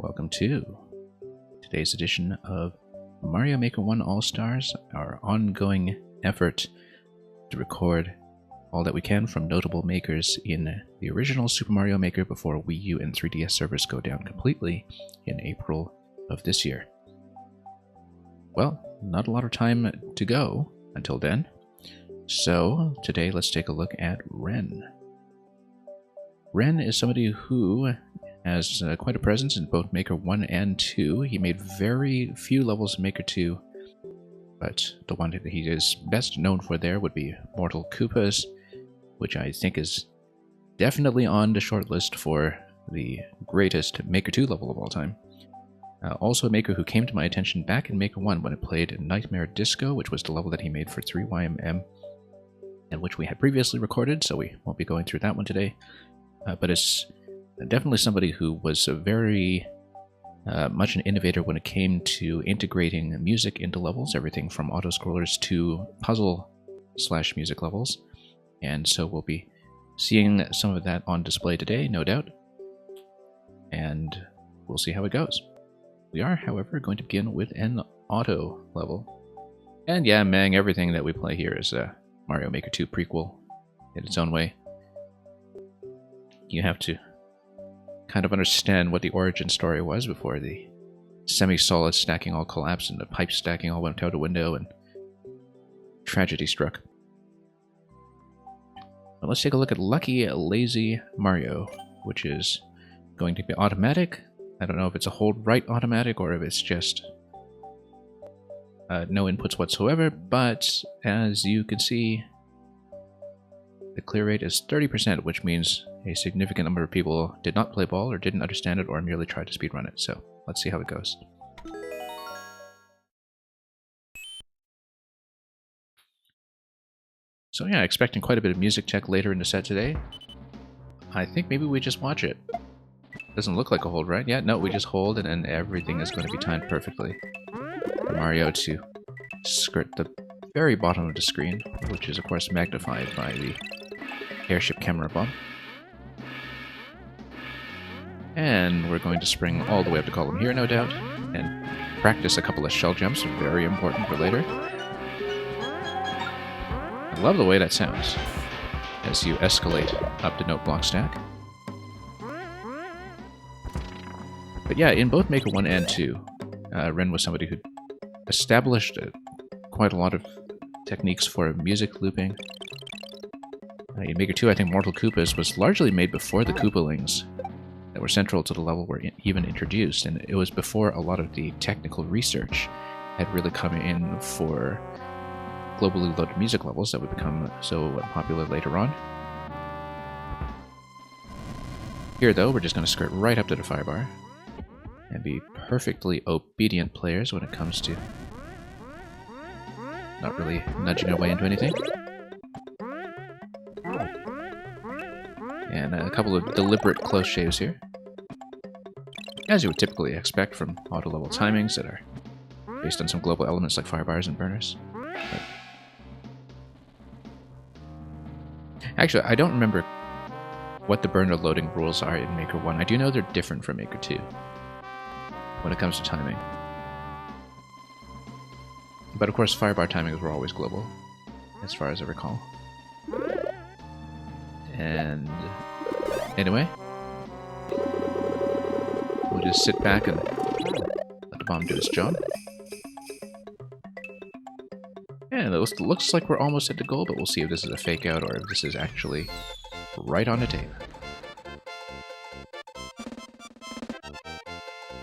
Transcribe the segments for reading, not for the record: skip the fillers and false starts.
Welcome to today's edition of Mario Maker 1 All-Stars, our ongoing effort to record all that we can from notable makers in the original Super Mario Maker before Wii U and 3DS servers go down completely in April of this year. Well, not a lot of time to go until then, so today let's take a look at Ren. Ren is somebody who has quite a presence in both Maker 1 and 2. He made very few levels in Maker 2, but the one that he is best known for there would be Mortal Koopas, which I think is definitely on the short list for the greatest Maker 2 level of all time. Also a maker who came to my attention back in Maker 1 when it played Nightmare Disco, which was the level that he made for 3YMM, and which we had previously recorded, so we won't be going through that one today. But it's definitely somebody who was a very much an innovator when it came to integrating music into levels, everything from auto-scrollers to puzzle/music levels. And so we'll be seeing some of that on display today, no doubt. And we'll see how it goes. We are, however, going to begin with an auto level. And yeah, mang, everything that we play here is a Mario Maker 2 prequel in its own way. You have to kind of understand what the origin story was before the semi-solid stacking all collapsed and the pipe stacking all went out the window and tragedy struck. Well, let's take a look at Lucky Lazy Mario, which is going to be automatic. I don't know if it's a hold right automatic or if it's just no inputs whatsoever, but as you can see, the clear rate is 30%, which means a significant number of people did not play ball or didn't understand it or merely tried to speedrun it. So let's see how it goes. So yeah, expecting quite a bit of music tech later in the set today. I think maybe we just watch it. Doesn't look like a hold, right? Yeah, no, we just hold and then everything is going to be timed perfectly for Mario to skirt the very bottom of the screen, which is of course magnified by the airship camera bump. And we're going to spring all the way up to column here, no doubt, and practice a couple of shell jumps, very important for later. I love the way that sounds as you escalate up the note block stack. But yeah, in both Maker 1 and 2, Ren was somebody who established quite a lot of techniques for music looping. In Maker 2, I think Mortal Koopas was largely made before the Koopalings that were central to the level were even introduced, and it was before a lot of the technical research had really come in for globally loaded music levels that would become so popular later on. Here, though, we're just going to skirt right up to the firebar and be perfectly obedient players when it comes to not really nudging our way into anything. And a couple of deliberate close shaves here, as you would typically expect from auto-level timings that are based on some global elements like firebars and burners. But actually, I don't remember what the burner loading rules are in Maker 1. I do know they're different from Maker 2 when it comes to timing. But of course, firebar timings were always global, as far as I recall. And anyway, we'll just sit back and let the bomb do its job. And it looks like we're almost at the goal, but we'll see if this is a fake out or if this is actually right on the tape.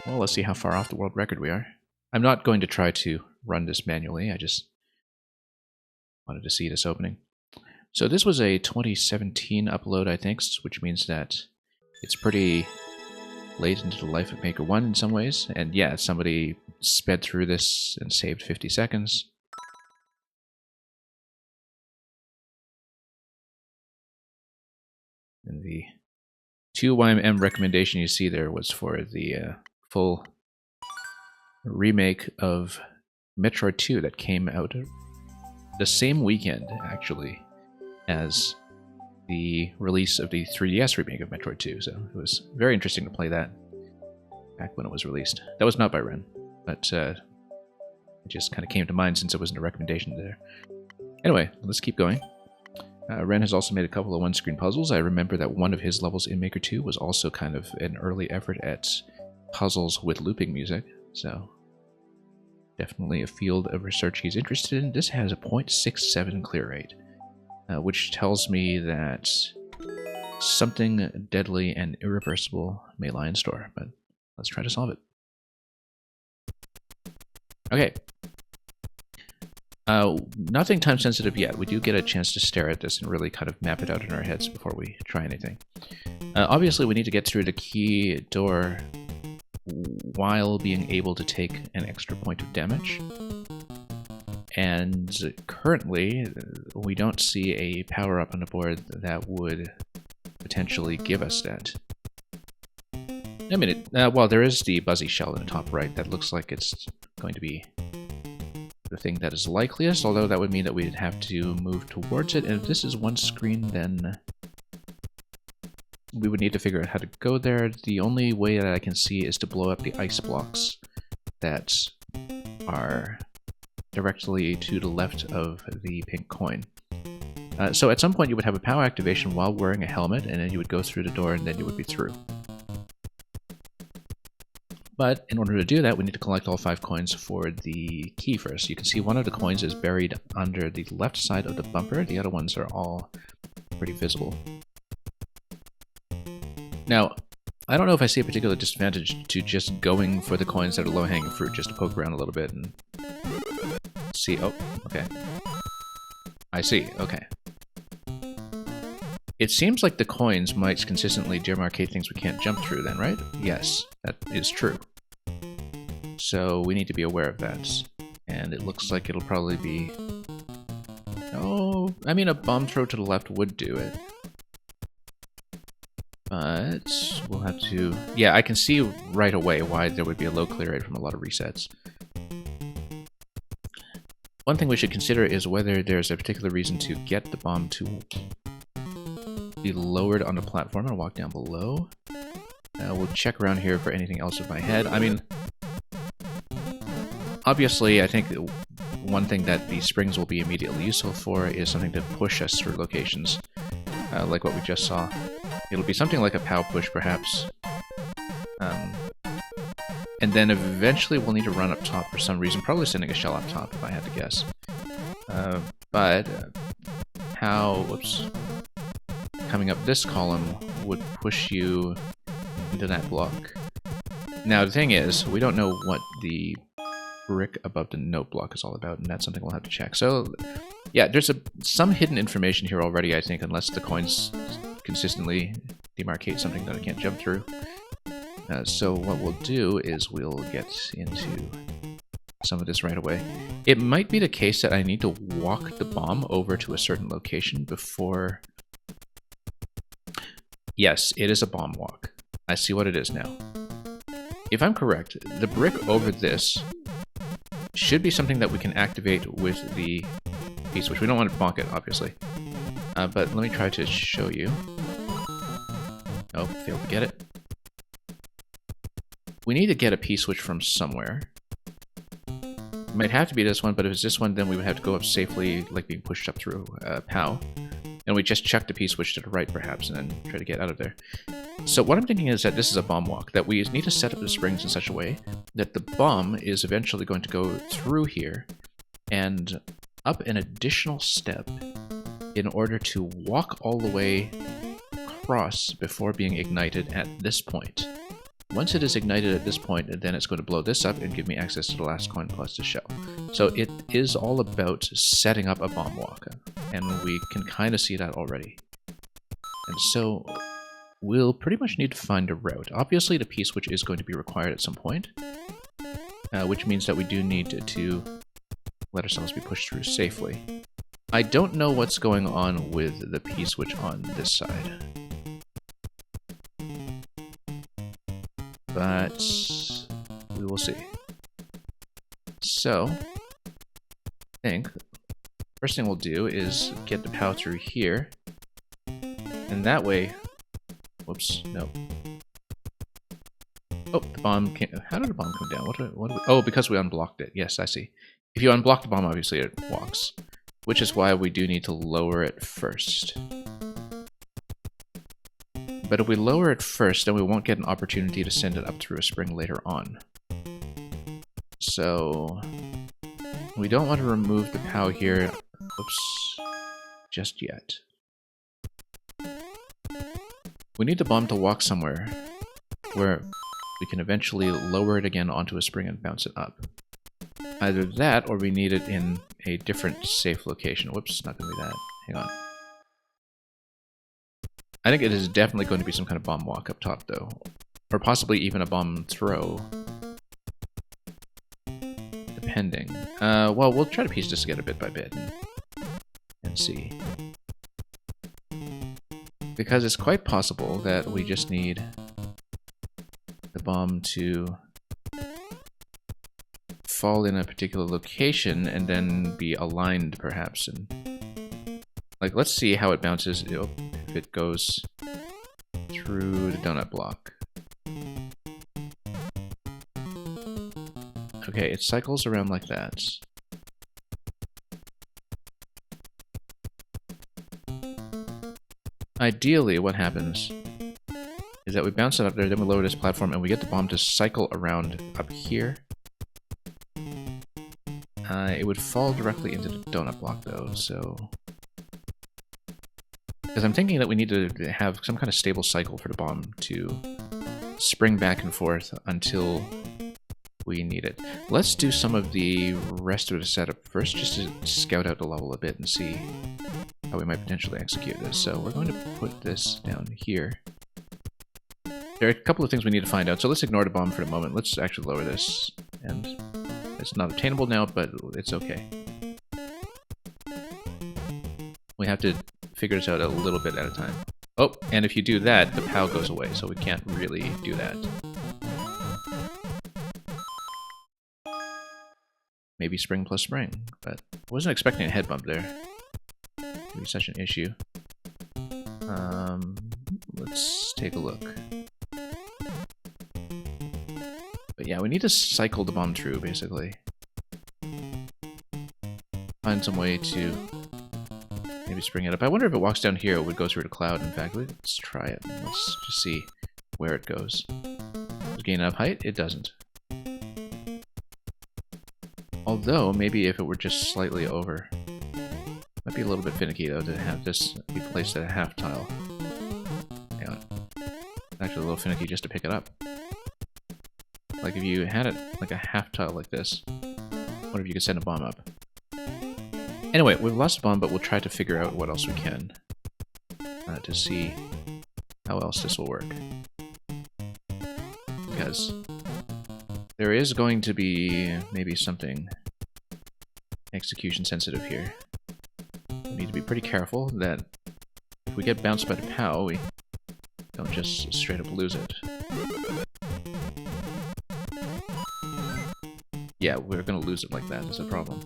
Well, let's see how far off the world record we are. I'm not going to try to run this manually, I just wanted to see this opening. So this was a 2017 upload, I think, which means that it's pretty late into the life of Maker 1 in some ways. And yeah, somebody sped through this and saved 50 seconds. And the 2YMM recommendation you see there was for the full remake of Metroid 2 that came out the same weekend, actually, as the release of the 3DS remake of Metroid 2, so it was very interesting to play that. back when it was released. That was not by Ren, but it just kind of came to mind since it wasn't a recommendation there. Anyway, let's keep going. Ren has also made a couple of one-screen puzzles. I remember that one of his levels in Maker 2 was also kind of an early effort at puzzles with looping music, so definitely a field of research he's interested in. This has a 0.67 clear rate, which tells me that something deadly and irreversible may lie in store, but let's try to solve it. Okay. Nothing time sensitive yet. We do get a chance to stare at this and really kind of map it out in our heads before we try anything. Obviously, we need to get through the key door while being able to take an extra point of damage. And currently, we don't see a power-up on the board that would potentially give us that. I mean, well, there is the Buzzy Shell in the top right. That looks like it's going to be the thing that is likeliest, although that would mean that we'd have to move towards it. And if this is one screen, then we would need to figure out how to go there. The only way that I can see is to blow up the ice blocks that are directly to the left of the pink coin. So at some point you would have a power activation while wearing a helmet, and then you would go through the door and then you would be through. But in order to do that, we need to collect all 5 coins for the key first. You can see one of the coins is buried under the left side of the bumper. The other ones are all pretty visible. Now, I don't know if I see a particular disadvantage to just going for the coins that are low-hanging fruit, just to poke around a little bit and see. Oh, okay. I see, okay. It seems like the coins might consistently demarcate things we can't jump through then, right? Yes, that is true. So we need to be aware of that. And it looks like it'll probably be... Oh, I mean, a bomb throw to the left would do it. But we'll have to... Yeah, I can see right away why there would be a low clear rate from a lot of resets. One thing we should consider is whether there's a particular reason to get the bomb to be lowered on the platform and walk down below. We'll check around here for anything else in my head. I mean, obviously, I think one thing that the springs will be immediately useful for is something to push us through locations, like what we just saw. It'll be something like a POW push, perhaps. And then eventually we'll need to run up top for some reason, probably sending a shell up top, if I had to guess. But how... Whoops. Coming up this column would push you into that block. Now, the thing is, we don't know what the brick above the note block is all about, and that's something we'll have to check. So, yeah, there's some hidden information here already, I think, unless the coins consistently demarcate something that I can't jump through. So what we'll do is we'll get into some of this right away. It might be the case that I need to walk the bomb over to a certain location before... Yes, it is a bomb walk. I see what it is now. If I'm correct, the brick over this should be something that we can activate with the piece, which we don't want to bonk it, obviously. But let me try to show you. Oh, failed to get it. We need to get a P-switch from somewhere. It might have to be this one, but if it's this one, then we would have to go up safely, like being pushed up through POW. And we just chuck the P-switch to the right, perhaps, and then try to get out of there. So what I'm thinking is that this is a bomb walk, that we need to set up the springs in such a way that the bomb is eventually going to go through here and up an additional step in order to walk all the way across before being ignited at this point. Once it is ignited at this point, then it's going to blow this up and give me access to the last coin plus the shell. So it is all about setting up a bomb walk, and we can kind of see that already. And so we'll pretty much need to find a route. Obviously the P-switch is going to be required at some point, which means that we do need to let ourselves be pushed through safely. I don't know what's going on with the P-switch on this side, but we will see. So, I think first thing we'll do is get the POW through here, and that way, whoops, no. Oh, the bomb came... How did the bomb come down? Oh, because we unblocked it. Yes, I see. If you unblock the bomb, obviously it walks. Which is why we do need to lower it first. But if we lower it first, then we won't get an opportunity to send it up through a spring later on. So... we don't want to remove the POW here. Oops. Just yet. We need the bomb to walk somewhere where we can eventually lower it again onto a spring and bounce it up. Either that, or we need it in a different safe location. Whoops, not going to be that. Hang on. I think it is definitely going to be some kind of bomb walk up top, though. Or possibly even a bomb throw. Depending. Well, we'll try to piece this together bit by bit and see. Because it's quite possible that we just need the bomb to fall in a particular location and then be aligned, perhaps. And like, let's see how it bounces if it goes through the donut block. Okay, it cycles around like that. Ideally, what happens is that we bounce it up there, then we lower this platform, and we get the bomb to cycle around up here. It would fall directly into the donut block, though, so... because I'm thinking that we need to have some kind of stable cycle for the bomb to spring back and forth until we need it. Let's do some of the rest of the setup first, just to scout out the level a bit and see how we might potentially execute this. So we're going to put this down here. There are a couple of things we need to find out, so let's ignore the bomb for the moment. Let's actually lower this, and it's not obtainable now, but it's okay. We have to figure this out a little bit at a time. Oh, and if you do that, the POW goes away, so we can't really do that. Maybe spring plus spring, but I wasn't expecting a head bump there. It'd be such an issue. Let's take a look. But yeah, we need to cycle the bomb through, basically. Find some way to maybe spring it up. I wonder if it walks down here, it would go through the cloud. In fact, let's try it. Let's just see where it goes. Does it gain enough height? It doesn't. Although, maybe if it were just slightly over. Might be a little bit finicky, though, to have this be placed at a half tile. Hang on. Actually, a little finicky just to pick it up. Like, if you had it like a half tile like this, I wonder if you could send a bomb up. Anyway, we've lost a bomb, but we'll try to figure out what else we can to see how else this will work. Because there is going to be maybe something execution sensitive here. We need to be pretty careful that if we get bounced by the POW, we don't just straight up lose it. Yeah, we're going to lose it like that. That's a problem.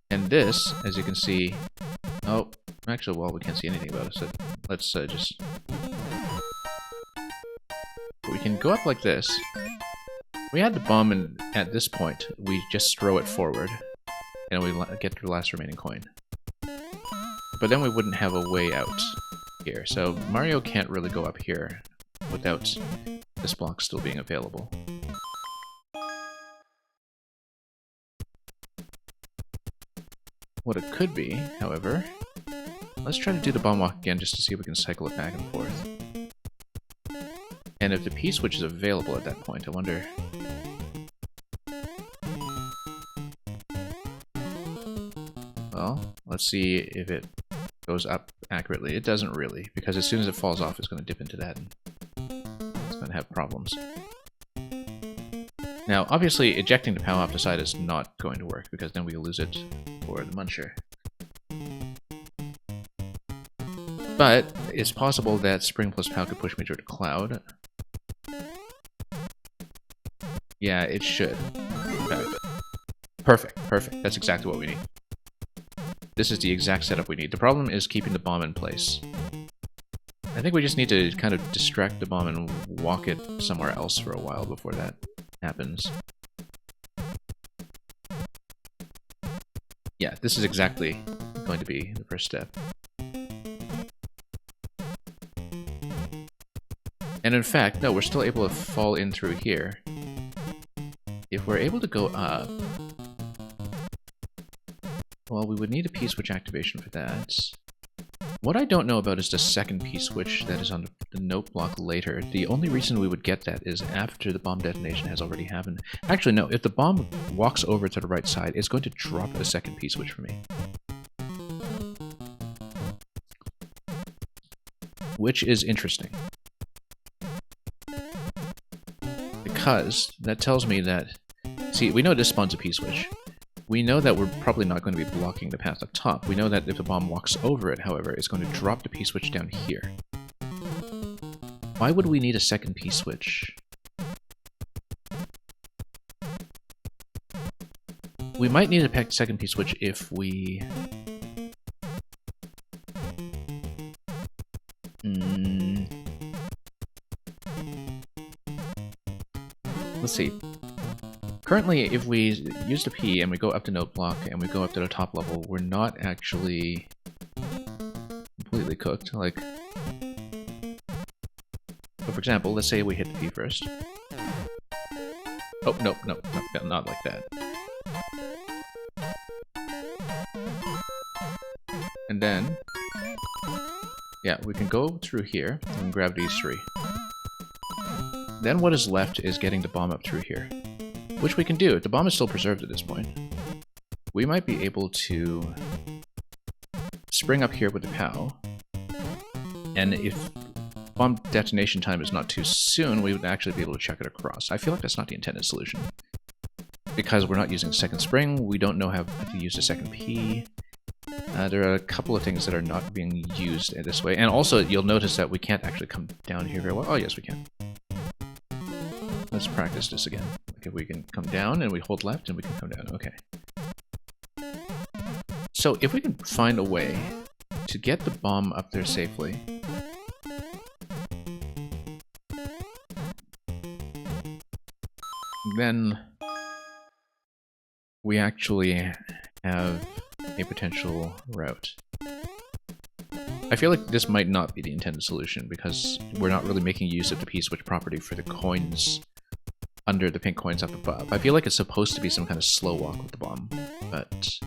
And this, as you can see... Oh, actually, well, we can't see anything about it, so let's just... But we can go up like this. We had the bomb, and at this point, we just throw it forward, and we get the last remaining coin. But then we wouldn't have a way out here, so Mario can't really go up here without this block still being available. What it could be, however, let's try to do the bomb walk again just to see if we can cycle it back and forth. And if the P-switch is available at that point, I wonder... Well, let's see if it goes up accurately. It doesn't really, because as soon as it falls off, it's going to dip into that, and it's going to have problems. Now, obviously, ejecting the POW off the side is not going to work, because then we lose it for the muncher. But it's possible that spring plus POW could push me through the cloud. Yeah, it should. Okay. Perfect, perfect. That's exactly what we need. This is the exact setup we need. The problem is keeping the bomb in place. I think we just need to kind of distract the bomb and walk it somewhere else for a while before that happens. Yeah, this is exactly going to be the first step. And in fact, no, we're still able to fall in through here. If we're able to go up, well, we would need a P-switch activation for that. What I don't know about is the second P-switch that is on the note block later. The only reason we would get that is after the bomb detonation has already happened. Actually, no, if the bomb walks over to the right side, it's going to drop a second P-switch for me. Which is interesting. Because that tells me that... See, we know this spawns a P-switch. We know that we're probably not going to be blocking the path up top. We know that if the bomb walks over it, however, it's going to drop the P-switch down here. Why would we need a second P-switch? We might need a second P-switch if we... Let's see. Currently, if we use the P and we go up to note block and we go up to the top level, we're not actually completely cooked. Like, so for example, let's say we hit the P first. Oh, no, not like that. And then, yeah, we can go through here and grab these three. Then what is left is getting the bomb up through here. Which we can do. The bomb is still preserved at this point. We might be able to spring up here with the POW. And if bomb detonation time is not too soon, we would actually be able to check it across. I feel like that's not the intended solution. Because we're not using a second spring, we don't know how to use a second P. There are a couple of things that are not being used in this way. And also, you'll notice that we can't actually come down here very well. Oh, yes, we can. Let's practice this again. Okay, we can come down and we hold left and we can come down. Okay. So if we can find a way to get the bomb up there safely, then we actually have a potential route. I feel like this might not be the intended solution because we're not really making use of the P-switch property for the coins under the pink coins up above. I feel like it's supposed to be some kind of slow walk with the bomb, but...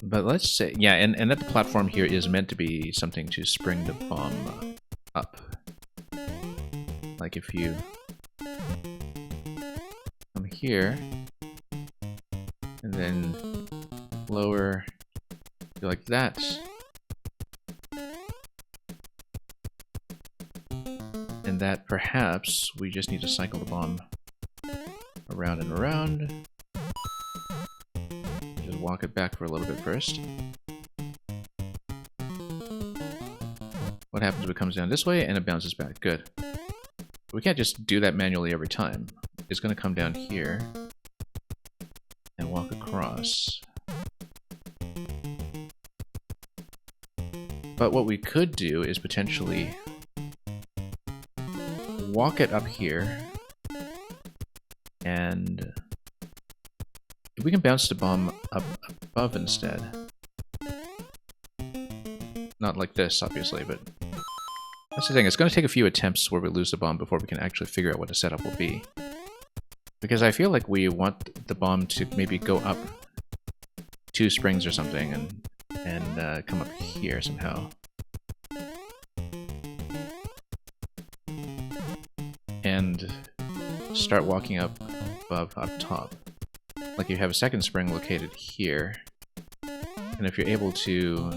But let's say... Yeah, and that the platform here is meant to be something to spring the bomb up. Like if you come here, and then lower, like that. And that perhaps we just need to cycle the bomb around and around. Just walk it back for a little bit first. What happens if it comes down this way and it bounces back? Good. We can't just do that manually every time. It's going to come down here and walk across. But what we could do is potentially walk it up here, and if we can bounce the bomb up above instead. Not like this, obviously, but that's the thing. It's going to take a few attempts where we lose the bomb before we can actually figure out what the setup will be. Because I feel like we want the bomb to maybe go up 2 springs or something and come up here somehow. And start walking up above, up top. Like you have a second spring located here. And if you're able to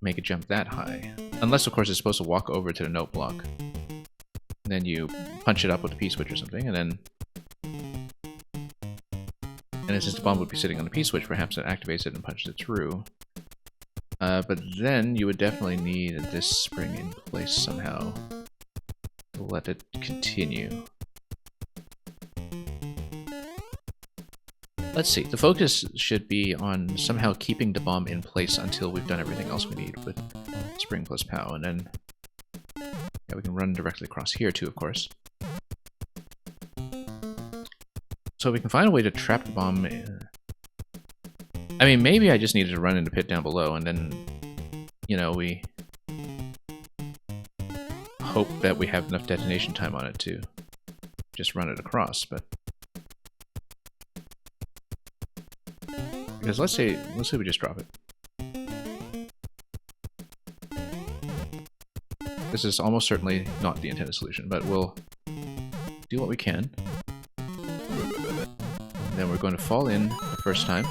make a jump that high, unless of course it's supposed to walk over to the note block, and then you punch it up with a P-switch or something, and then since the bomb would be sitting on the P-switch, perhaps it activates it and punches it through. But then you would definitely need this spring in place somehow to let it continue. Let's see. The focus should be on somehow keeping the bomb in place until we've done everything else we need with spring plus pow, and then yeah, we can run directly across here too, of course. So we can find a way to trap the bomb. I mean, maybe I just needed to run in the pit down below, and then, you know, we hope that we have enough detonation time on it to just run it across, but because let's say we just drop it. This is almost certainly not the intended solution, but we'll do what we can. And then we're going to fall in the first time.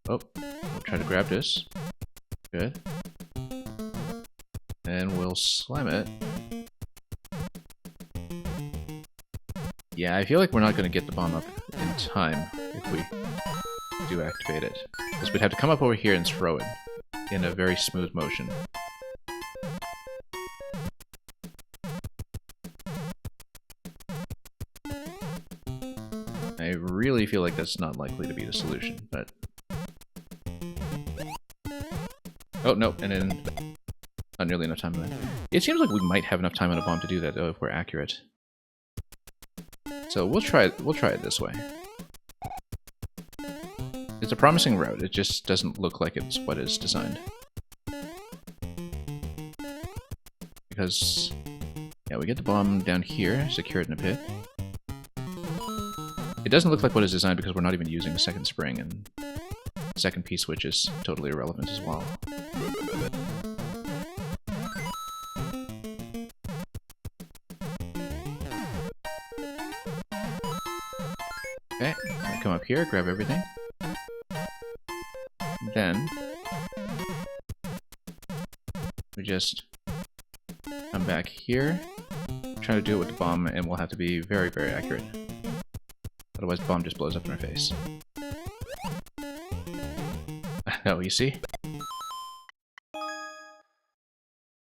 Oh, we'll try to grab this. Good. And we'll slam it. Yeah, I feel like we're not going to get the bomb up in time if we do activate it. Because we'd have to come up over here and throw it in a very smooth motion. I really feel like that's not likely to be the solution, but... Oh, no, and then... Not nearly enough time on that. It seems like we might have enough time on a bomb to do that, though, if we're accurate. So we'll try it this way. It's a promising route, it just doesn't look like it's what is designed. Because, yeah, we get the bomb down here, secure it in a pit. It doesn't look like what is designed because we're not even using the second spring, and the second P-switch is totally irrelevant as well. Okay, come up here, grab everything. Then we just come back here, try to do it with the bomb, and we'll have to be very, very accurate. Otherwise the bomb just blows up in our face. Oh, you see?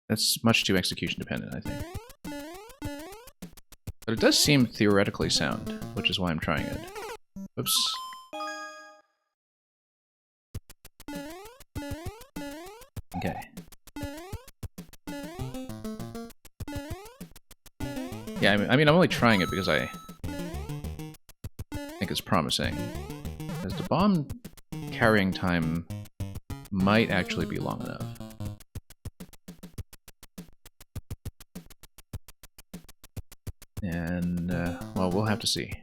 That's much too execution dependent, I think. But it does seem theoretically sound, which is why I'm trying it. Oops. Okay. Yeah, I mean, I'm only trying it because I think it's promising. Because the bomb carrying time might actually be long enough. And, well, we'll have to see.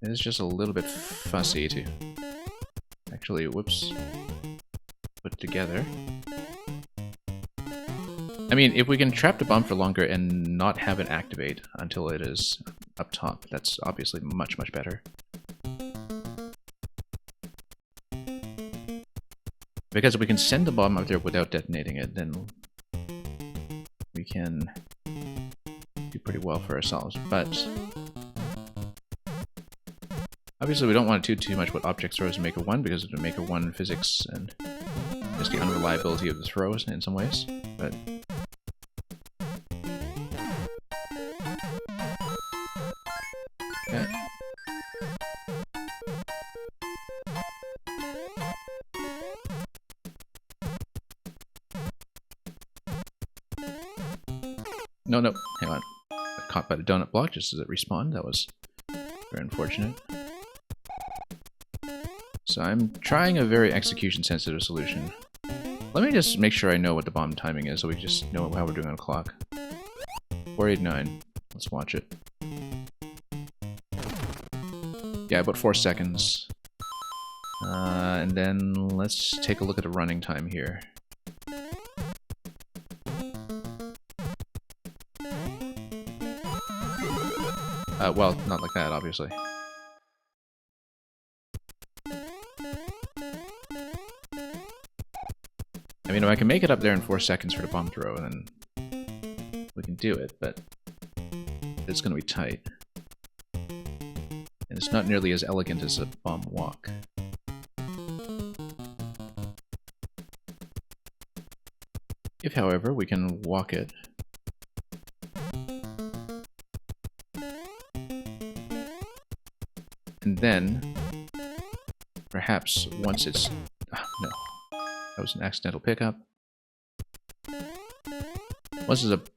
It's just a little bit fussy to actually, whoops, put together. I mean, if we can trap the bomb for longer and not have it activate until it is up top, that's obviously much, much better. Because if we can send the bomb up there without detonating it, then we can do pretty well for ourselves. But obviously we don't want to do too much what object throws in Maker 1 because of the Maker 1 physics and just the unreliability of the throws in some ways. But yeah. No, hang on. Got caught by the donut block just as it respawned. That was very unfortunate. So I'm trying a very execution-sensitive solution. Let me just make sure I know what the bomb timing is so we just know how we're doing on the clock. 489. Let's watch it. Yeah, about 4 seconds. And then let's take a look at the running time here. Well, not like that, obviously. I mean, if I can make it up there in 4 seconds for the bomb throw, then we can do it, but it's going to be tight. And it's not nearly as elegant as a bomb walk. If, however, we can walk it, and then, perhaps once it's... no, that was an accidental pickup. Once it's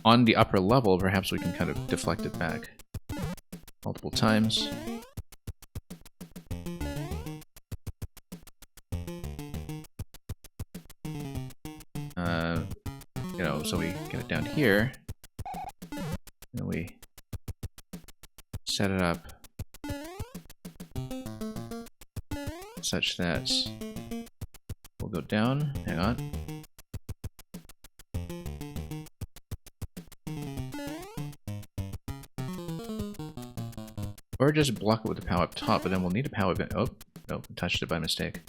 on the upper level, perhaps we can kind of deflect it back multiple times. You know, so we get it down here, and we set it up such that we'll go down. Hang on. Or just block it with the POW up top, but then we'll need a POW event. Oh, no, touched it by mistake.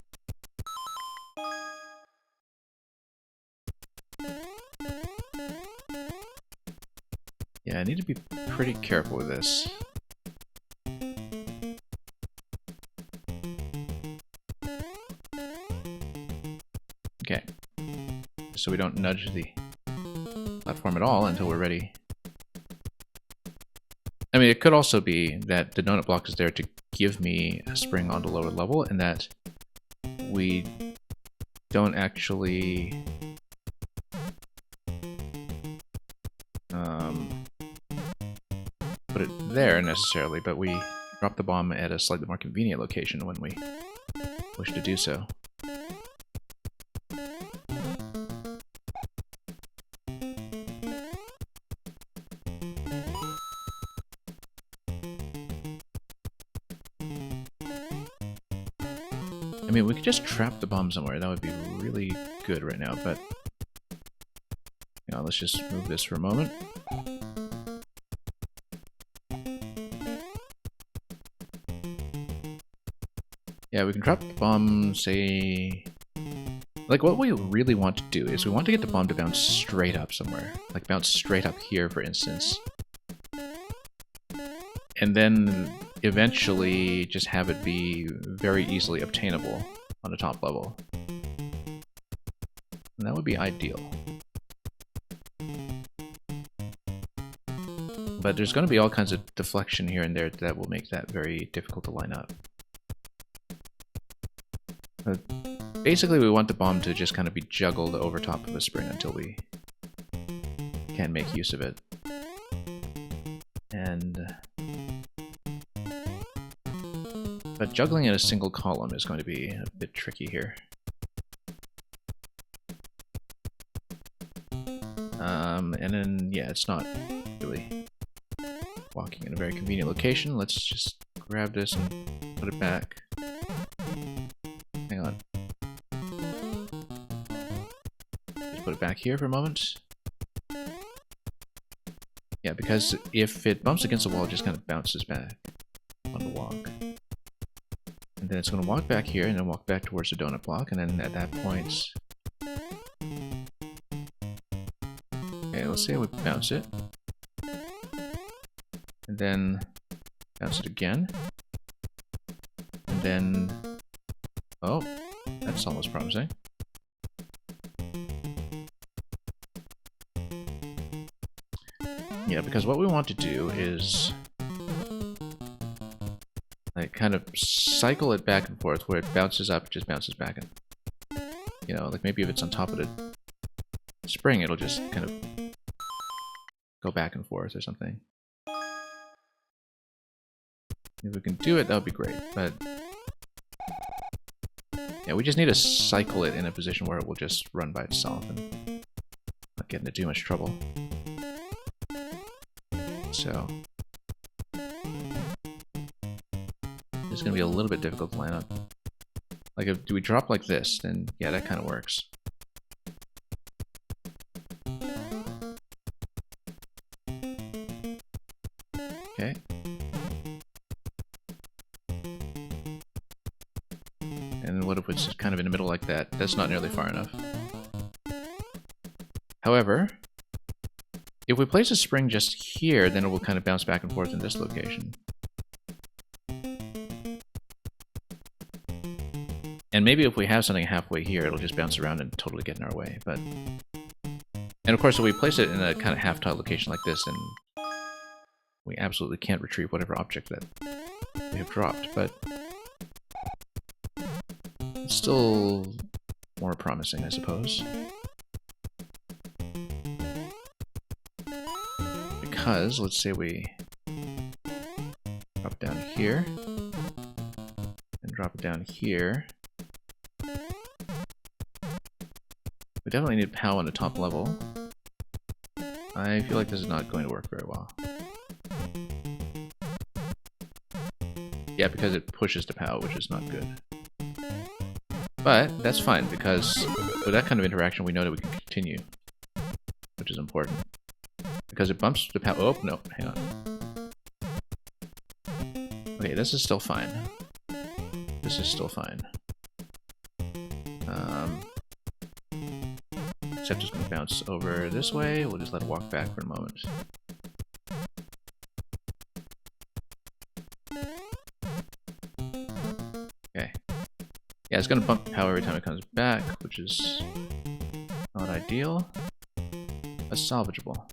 Yeah, I need to be pretty careful with this. Okay. So we don't nudge the platform at all until we're ready. I mean, it could also be that the donut block is there to give me a spring on the lower level, and that we don't actually put it there necessarily, but we drop the bomb at a slightly more convenient location when we wish to do so. I mean, we could just trap the bomb somewhere. That would be really good right now, but you know, let's just move this for a moment. Yeah, we can drop the bomb, say... Like, what we really want to do is we want to get the bomb to bounce straight up somewhere. Like, bounce straight up here, for instance. And then eventually just have it be very easily obtainable on the top level. And that would be ideal. But there's going to be all kinds of deflection here and there that will make that very difficult to line up. But basically, we want the bomb to just kind of be juggled over top of a spring until we can make use of it. And... but juggling in a single column is going to be a bit tricky here. And then, yeah, it's not really walking in a very convenient location. Let's just grab this and put it back. Hang on. Just put it back here for a moment. Yeah, because if it bumps against the wall, it just kind of bounces back on the walk. And then it's going to walk back here and then walk back towards the donut block, and then at that point... Okay, let's say we bounce it. And then bounce it again. And then... oh, that's almost promising. Yeah, because what we want to do is... like, kind of cycle it back and forth, where it bounces up, it just bounces back. And, you know, like maybe if it's on top of the spring, it'll just kind of go back and forth or something. If we can do it, that would be great, but... yeah, we just need to cycle it in a position where it will just run by itself and not get into too much trouble. So... it's going to be a little bit difficult to line up. Like, if do we drop like this, then yeah, that kind of works. Okay. And what if it's just kind of in the middle like that? That's not nearly far enough. However, if we place a spring just here, then it will kind of bounce back and forth in this location. And maybe if we have something halfway here, it'll just bounce around and totally get in our way. But, and of course, if we place it in a kind of half-tile location like this, then we absolutely can't retrieve whatever object that we have dropped, but it's still more promising, I suppose. Because, let's say we drop it down here, and drop it down here. We definitely need POW on the top level. I feel like this is not going to work very well. Yeah, because it pushes to POW, which is not good. But that's fine, because with that kind of interaction, we know that we can continue, which is important. Because it bumps the POW. Oh, no, hang on. Okay, this is still fine. This is still fine. Except it's going to bounce over this way. We'll just let it walk back for a moment. Okay. Yeah, it's going to bump power every time it comes back, which is not ideal, but salvageable.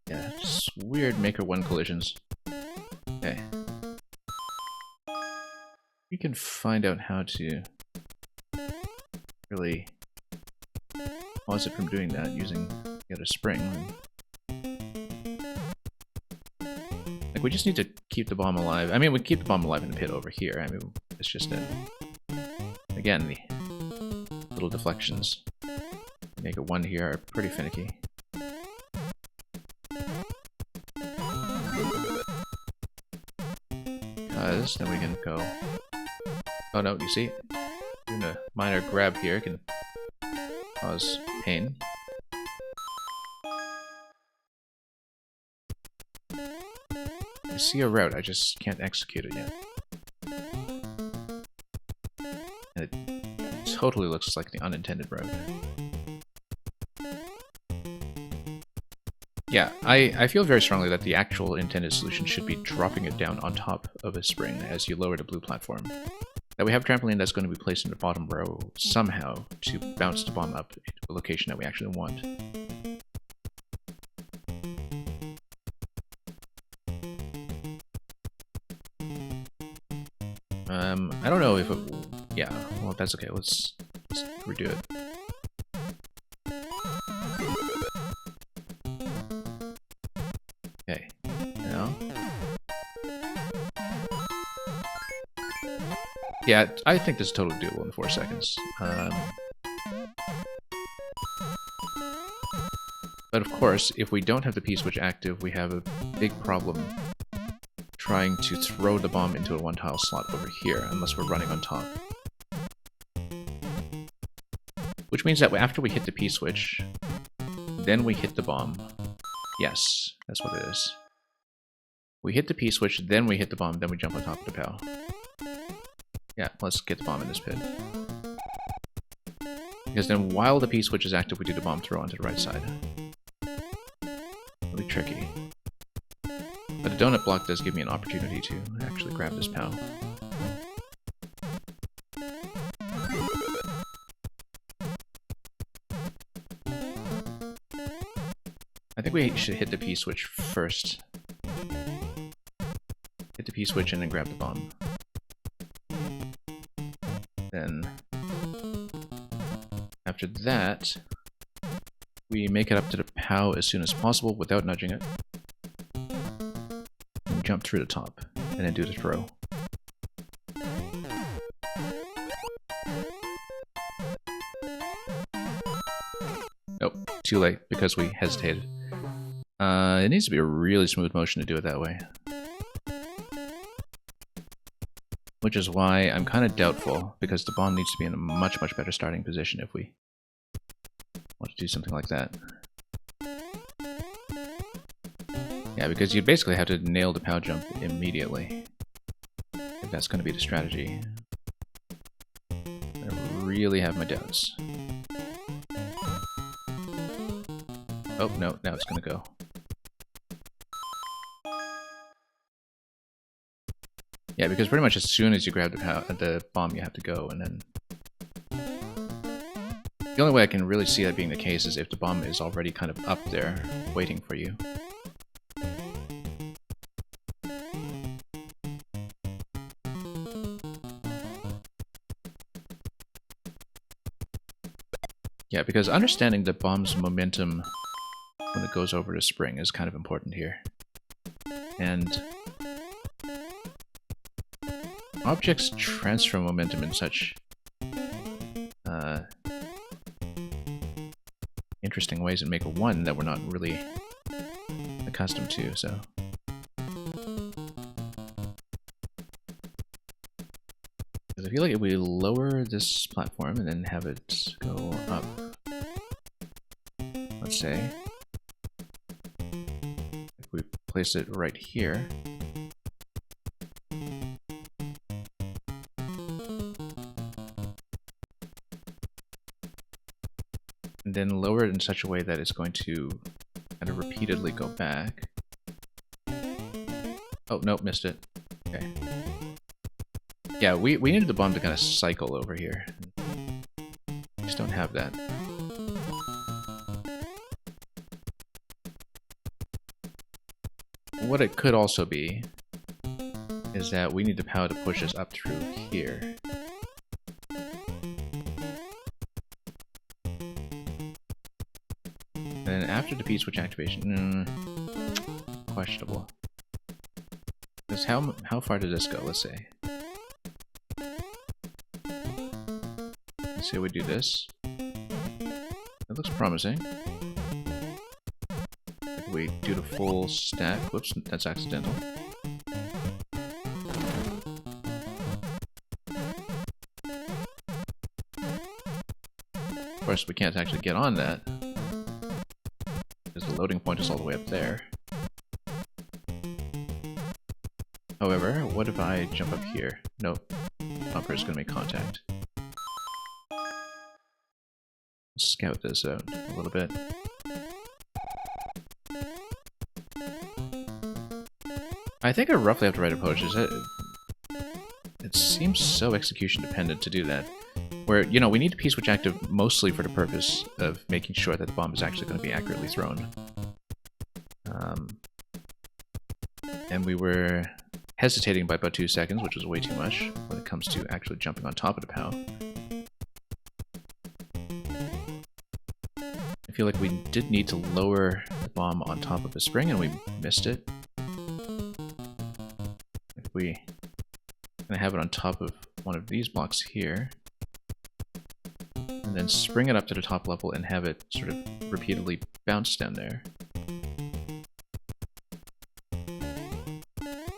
Yeah, just weird Maker 1 collisions. Okay. We can find out how to really pause it from doing that using a spring. Like, we just need to keep the bomb alive. I mean, we keep the bomb alive in the pit over here. I mean, it's just that, again, the little deflections Maker 1 here are pretty finicky. Because then we can go. Oh no, you see? Doing a minor grab here can cause pain. I see a route, I just can't execute it yet. And it totally looks like the unintended route. Yeah, I feel very strongly that the actual intended solution should be dropping it down on top of a spring as you lower the blue platform. That we have a trampoline that's going to be placed in the bottom row somehow to bounce the bomb up into a location that we actually want. I don't know if it... Yeah, well, that's okay. Let's redo it. Okay, now... Yeah, I think this is totally doable in 4 seconds. But of course, if we don't have the P-switch active, we have a big problem trying to throw the bomb into a one-tile slot over here, unless we're running on top. Which means that after we hit the P-switch, then we hit the bomb. Yes, that's what it is. We hit the P-switch, then we hit the bomb, then we jump on top of the POW. Yeah, let's get the bomb in this pit. Because then while the P-switch is active, we do the bomb throw onto the right side. Really tricky. But the donut block does give me an opportunity to actually grab this POW. I think we should hit the P-switch first. Hit the P-switch and then grab the bomb. Then, after that, we make it up to the POW as soon as possible without nudging it. And jump through the top, and then do the throw. Nope, too late, because we hesitated. It needs to be a really smooth motion to do it that way. Which is why I'm kind of doubtful, because the bomb needs to be in a much, much better starting position if we want to do something like that. Yeah, because you basically have to nail the POW jump immediately, if that's going to be the strategy. I really have my doubts. Oh, no, now it's going to go. Yeah, because pretty much as soon as you grab the bomb, you have to go, and then... The only way I can really see that being the case is if the bomb is already kind of up there, waiting for you. Yeah, because understanding the bomb's momentum when it goes over to spring is kind of important here. And objects transfer momentum in such interesting ways in Maker 1 that we're not really accustomed to, so. Because I feel like if we lower this platform and then have it go up, let's say, if we place it right here, and then lower it in such a way that it's going to kind of repeatedly go back. Oh, nope, missed it. Okay. Yeah, we needed the bomb to kind of cycle over here. We just don't have that. What it could also be is that we need the power to push us up through here. And then after the P-switch activation, questionable. Because how far did this go, let's say? Let's see how we do this. That looks promising. If we do the full stack, whoops, that's accidental. Of course, we can't actually get on that, because the loading point is all the way up there. However, what if I jump up here? Nope, bumper is going to make contact. Let's scout this out a little bit. I think I roughly have to write approaches. It seems so execution dependent to do that. Where, you know, we need to P-switch active mostly for the purpose of making sure that the bomb is actually going to be accurately thrown. And we were hesitating by about 2 seconds, which was way too much when it comes to actually jumping on top of the POW. I feel like we did need to lower the bomb on top of the spring, and we missed it. If we gonna have it on top of one of these blocks here, and then spring it up to the top level and have it sort of repeatedly bounce down there.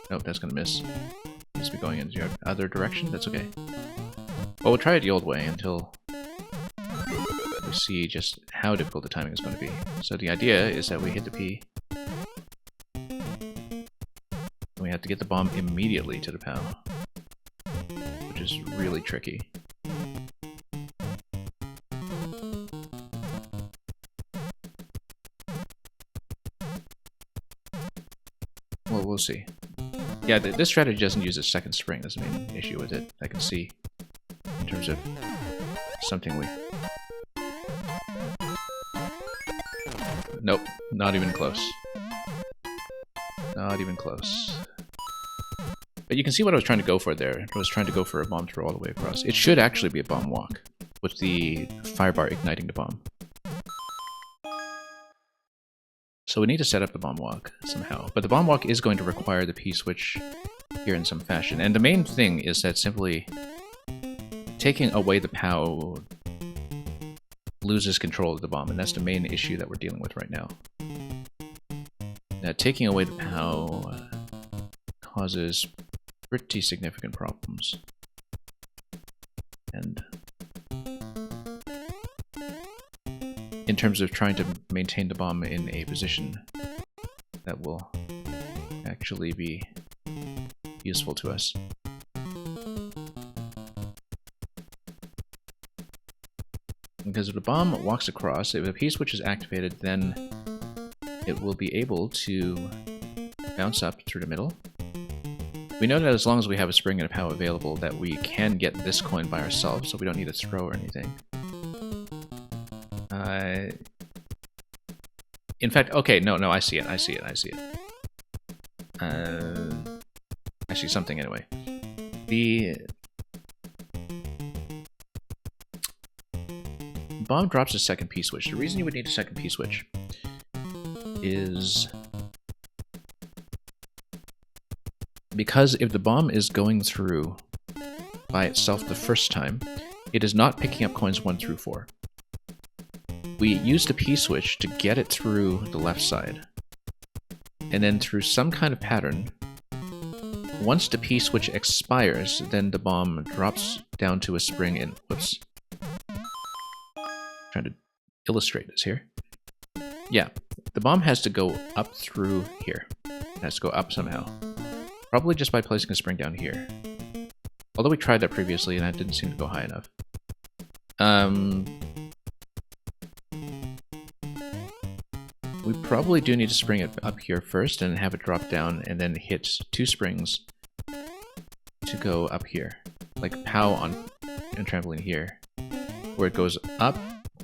Nope, that's gonna miss. Needs to be going in the other direction. That's okay. Well, we'll try it the old way until we see just how difficult the timing is going to be. So the idea is that we hit the P. And we have to get the bomb immediately to the POW, which is really tricky. Well, we'll see. Yeah, this strategy doesn't use a second spring. That's the main issue with it, I can see, in terms of something we... Nope, not even close. Not even close. But you can see what I was trying to go for there. I was trying to go for a bomb throw all the way across. It should actually be a bomb walk, with the firebar igniting the bomb. So we need to set up the bomb walk somehow. But the bomb walk is going to require the P-switch here in some fashion. And the main thing is that simply taking away the POW loses control of the bomb, and that's the main issue that we're dealing with right now. Now, taking away the POW causes pretty significant problems. And in terms of trying to maintain the bomb in a position that will actually be useful to us. Because if the bomb walks across, if the P-switch is activated, then it will be able to bounce up through the middle. We know that as long as we have a spring and a POW available, that we can get this coin by ourselves, so we don't need a throw or anything. In fact, okay, no, I see it. I see something anyway. The bomb drops a second P-switch. The reason you would need a second P-switch is because if the bomb is going through by itself the first time, it is not picking up coins 1 through 4. We used a P-switch to get it through the left side. And then through some kind of pattern, once the P-switch expires, then the bomb drops down to a spring in... Whoops. Trying to illustrate this here. Yeah, the bomb has to go up through here. It has to go up somehow. Probably just by placing a spring down here. Although we tried that previously and that didn't seem to go high enough. We probably do need to spring it up here first and have it drop down and then hit 2 springs to go up here. Like POW on a trampoline here. Where it goes up,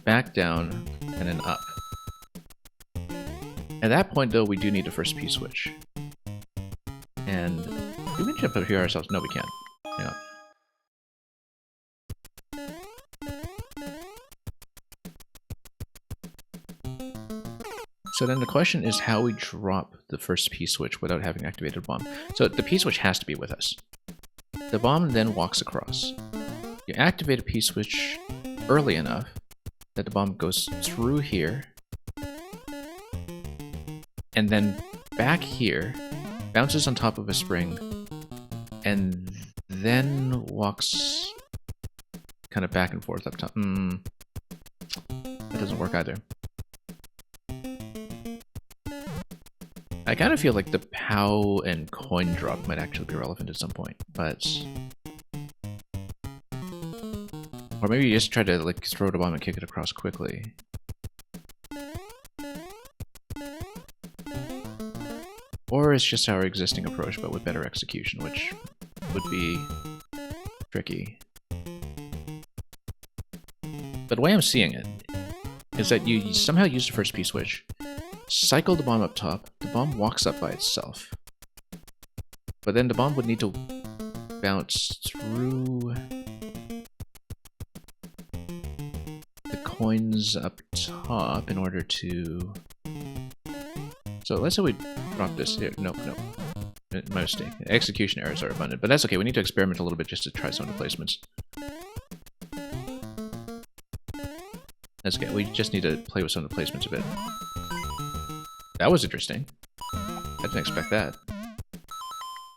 back down, and then up. At that point though, we do need a first P-switch. And do we jump up here ourselves? No, we can't. Hang on. So then the question is how we drop the first P-switch without having activated a bomb. So the P-switch has to be with us. The bomb then walks across. You activate a P-switch early enough that the bomb goes through here, and then back here, bounces on top of a spring, and then walks kind of back and forth up top. That doesn't work either. I kind of feel like the POW and coin drop might actually be relevant at some point, but... Or maybe you just try to like throw the bomb and kick it across quickly. Or it's just our existing approach, but with better execution, which would be tricky. But the way I'm seeing it is that you somehow use the first P-switch, cycle the bomb up top, the bomb walks up by itself. But then the bomb would need to bounce through the coins up top in order to... So let's say we drop this here. No. My mistake. Execution errors are abundant, but that's okay. We need to experiment a little bit just to try some of the placements. That's okay. We just need to play with some of the placements a bit. That was interesting. I didn't expect that.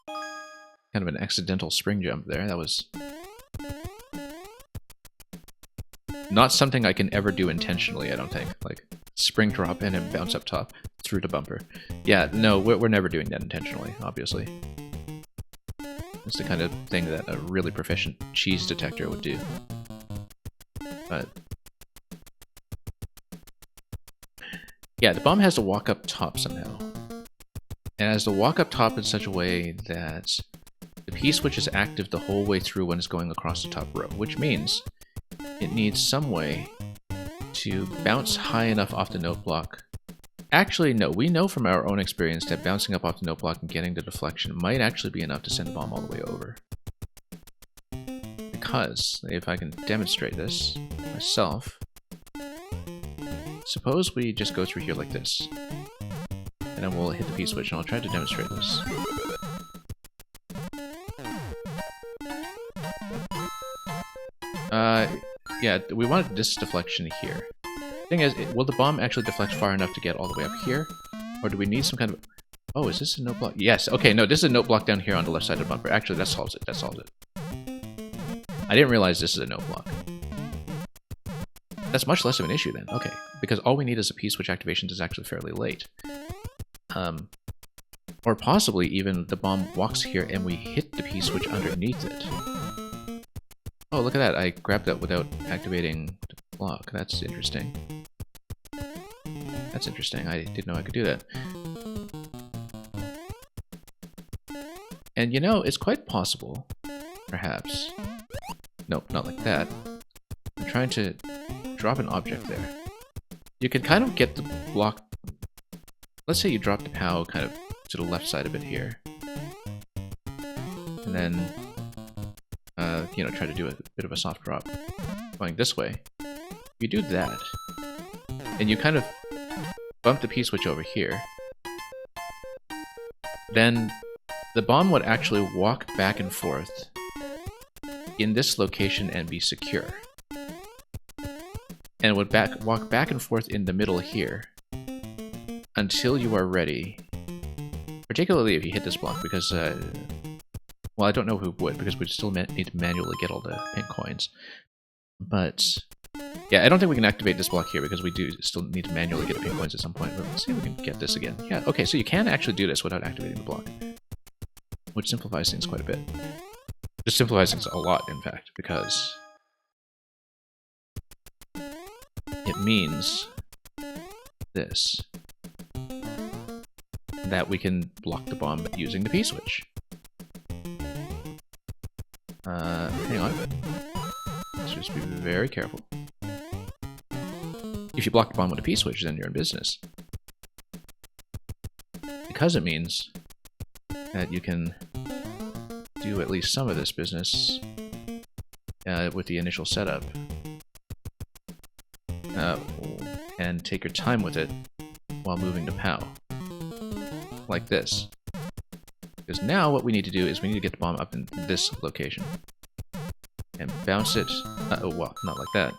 Kind of an accidental spring jump there. That was not something I can ever do intentionally, I don't think. Like, spring drop and then bounce up top through the bumper. Yeah, no, we're never doing that intentionally, obviously. It's the kind of thing that a really proficient cheese detector would do. But... yeah, the bomb has to walk up top somehow. And it has to walk up top in such a way that the P-switch is active the whole way through when it's going across the top row, which means it needs some way to bounce high enough off the note block. Actually, no, we know from our own experience that bouncing up off the note block and getting the deflection might actually be enough to send the bomb all the way over. Because, if I can demonstrate this myself, suppose we just go through here like this, and then we'll hit the P-switch, and I'll try to demonstrate this. Yeah, we wanted this deflection here. Thing is, will the bomb actually deflect far enough to get all the way up here? Or do we need some kind of... Oh, is this a note block? Yes, okay, no, this is a note block down here on the left side of the bumper. Actually, that solves it, that solves it. I didn't realize this is a note block. That's much less of an issue then, okay. Because all we need is a P-switch activation is actually fairly late. Or possibly even the bomb walks here and we hit the P-switch underneath it. Oh, look at that, I grabbed that without activating the block. That's interesting. That's interesting, I didn't know I could do that. And you know, it's quite possible, perhaps... Nope, not like that. I'm trying to drop an object there. you can kind of get the block. Let's say you drop the POW kind of to the left side of it here. And then, you know, try to do a bit of a soft drop going this way. If you do that, and you kind of bump the P-switch over here, then the bomb would actually walk back and forth in this location and be secure. And it would walk back and forth in the middle here until you are ready. Particularly if you hit this block, because, well, I don't know who would, because we'd still need to manually get all the pink coins. But, yeah, I don't think we can activate this block here, because we do still need to manually get the pink coins at some point. But let's see if we can get this again. Yeah, okay, so you can actually do this without activating the block, which simplifies things quite a bit. Just simplifies things a lot, in fact, because it means this. That we can block the bomb using the P-switch. Hang on. Let's just be very careful. If you block the bomb with a P-switch, then you're in business. Because it means that you can do at least some of this business with the initial setup. And take your time with it while moving to POW. Like this. Because now what we need to do is we need to get the bomb up in this location. And bounce it... oh, well, not like that.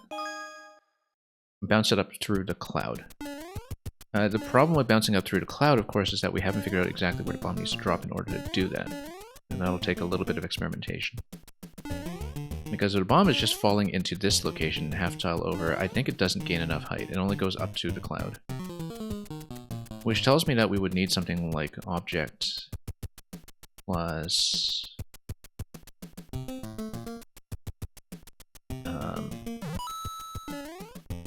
Bounce it up through the cloud. The problem with bouncing up through the cloud, of course, is that we haven't figured out exactly where the bomb needs to drop in order to do that. And that'll take a little bit of experimentation. Because if the bomb is just falling into this location, half tile over, I think it doesn't gain enough height. It only goes up to the cloud. Which tells me that we would need something like object plus...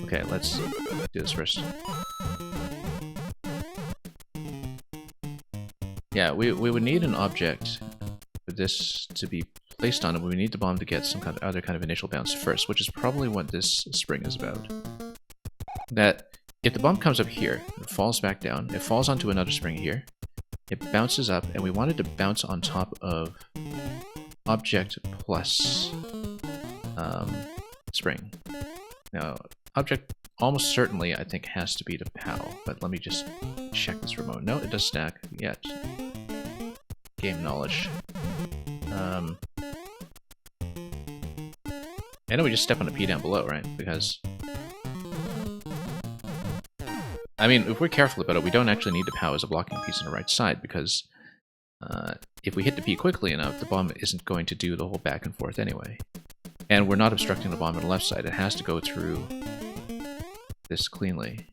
okay, let's do this first. Yeah, we would need an object for this to be placed on it. We need the bomb to get some kind of other kind of initial bounce first, which is probably what this spring is about. That if the bomb comes up here, it falls back down, it falls onto another spring here, it bounces up, and we want it to bounce on top of object plus spring. Now, object almost certainly, I think, has to be the POW, but let me just check this remote. No, it does stack. Yeah. Game knowledge. I know we just step on a P down below, right? Because... I mean, if we're careful about it, we don't actually need the POW as a blocking piece on the right side, because if we hit the P quickly enough, the bomb isn't going to do the whole back and forth anyway. And we're not obstructing the bomb on the left side. It has to go through this cleanly.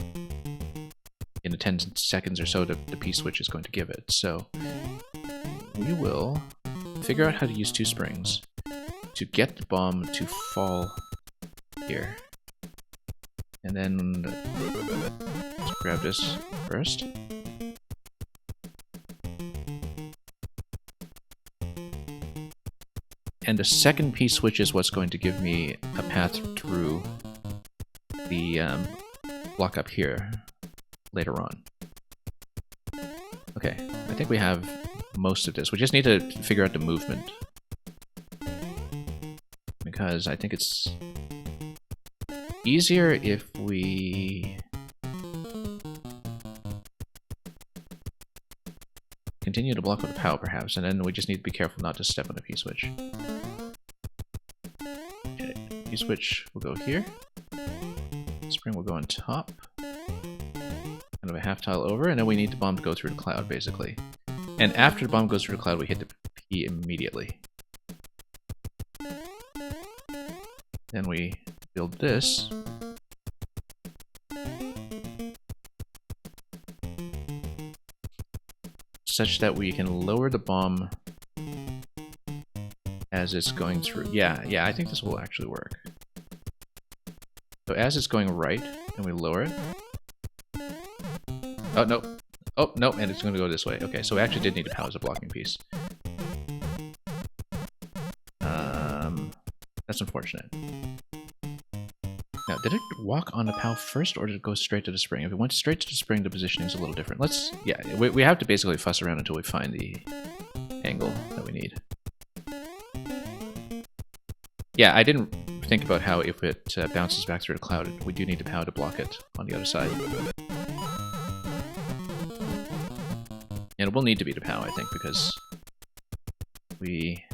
In the 10 seconds or so, the P switch is going to give it. So we will figure out how to use two springs to get the bomb to fall here. And then let's grab this first. And the second P switch is what's going to give me a path through the block up here later on. Okay, I think we have most of this. We just need to figure out the movement. Because I think it's easier if we continue to block with the POW perhaps, and then we just need to be careful not to step on the P-switch. Okay, P-switch will go here. Spring will go on top. Kind of a half tile over, and then we need the bomb to go through the cloud, basically. And after the bomb goes through the cloud, we hit the P immediately. Then we build this. Such that we can lower the bomb as it's going through. Yeah, I think this will actually work. So as it's going right, and we lower it. Oh, no. Oh, no, and it's going to go this way. Okay, so we actually did need a POW as a blocking piece. That's unfortunate. Now, did it walk on the POW first, or did it go straight to the spring? If it went straight to the spring, the positioning is a little different. Let's, yeah, we have to basically fuss around until we find the angle that we need. Yeah, I didn't think about how if it bounces back through the cloud, we do need the POW to block it on the other side. And it will need to be the POW, I think, because we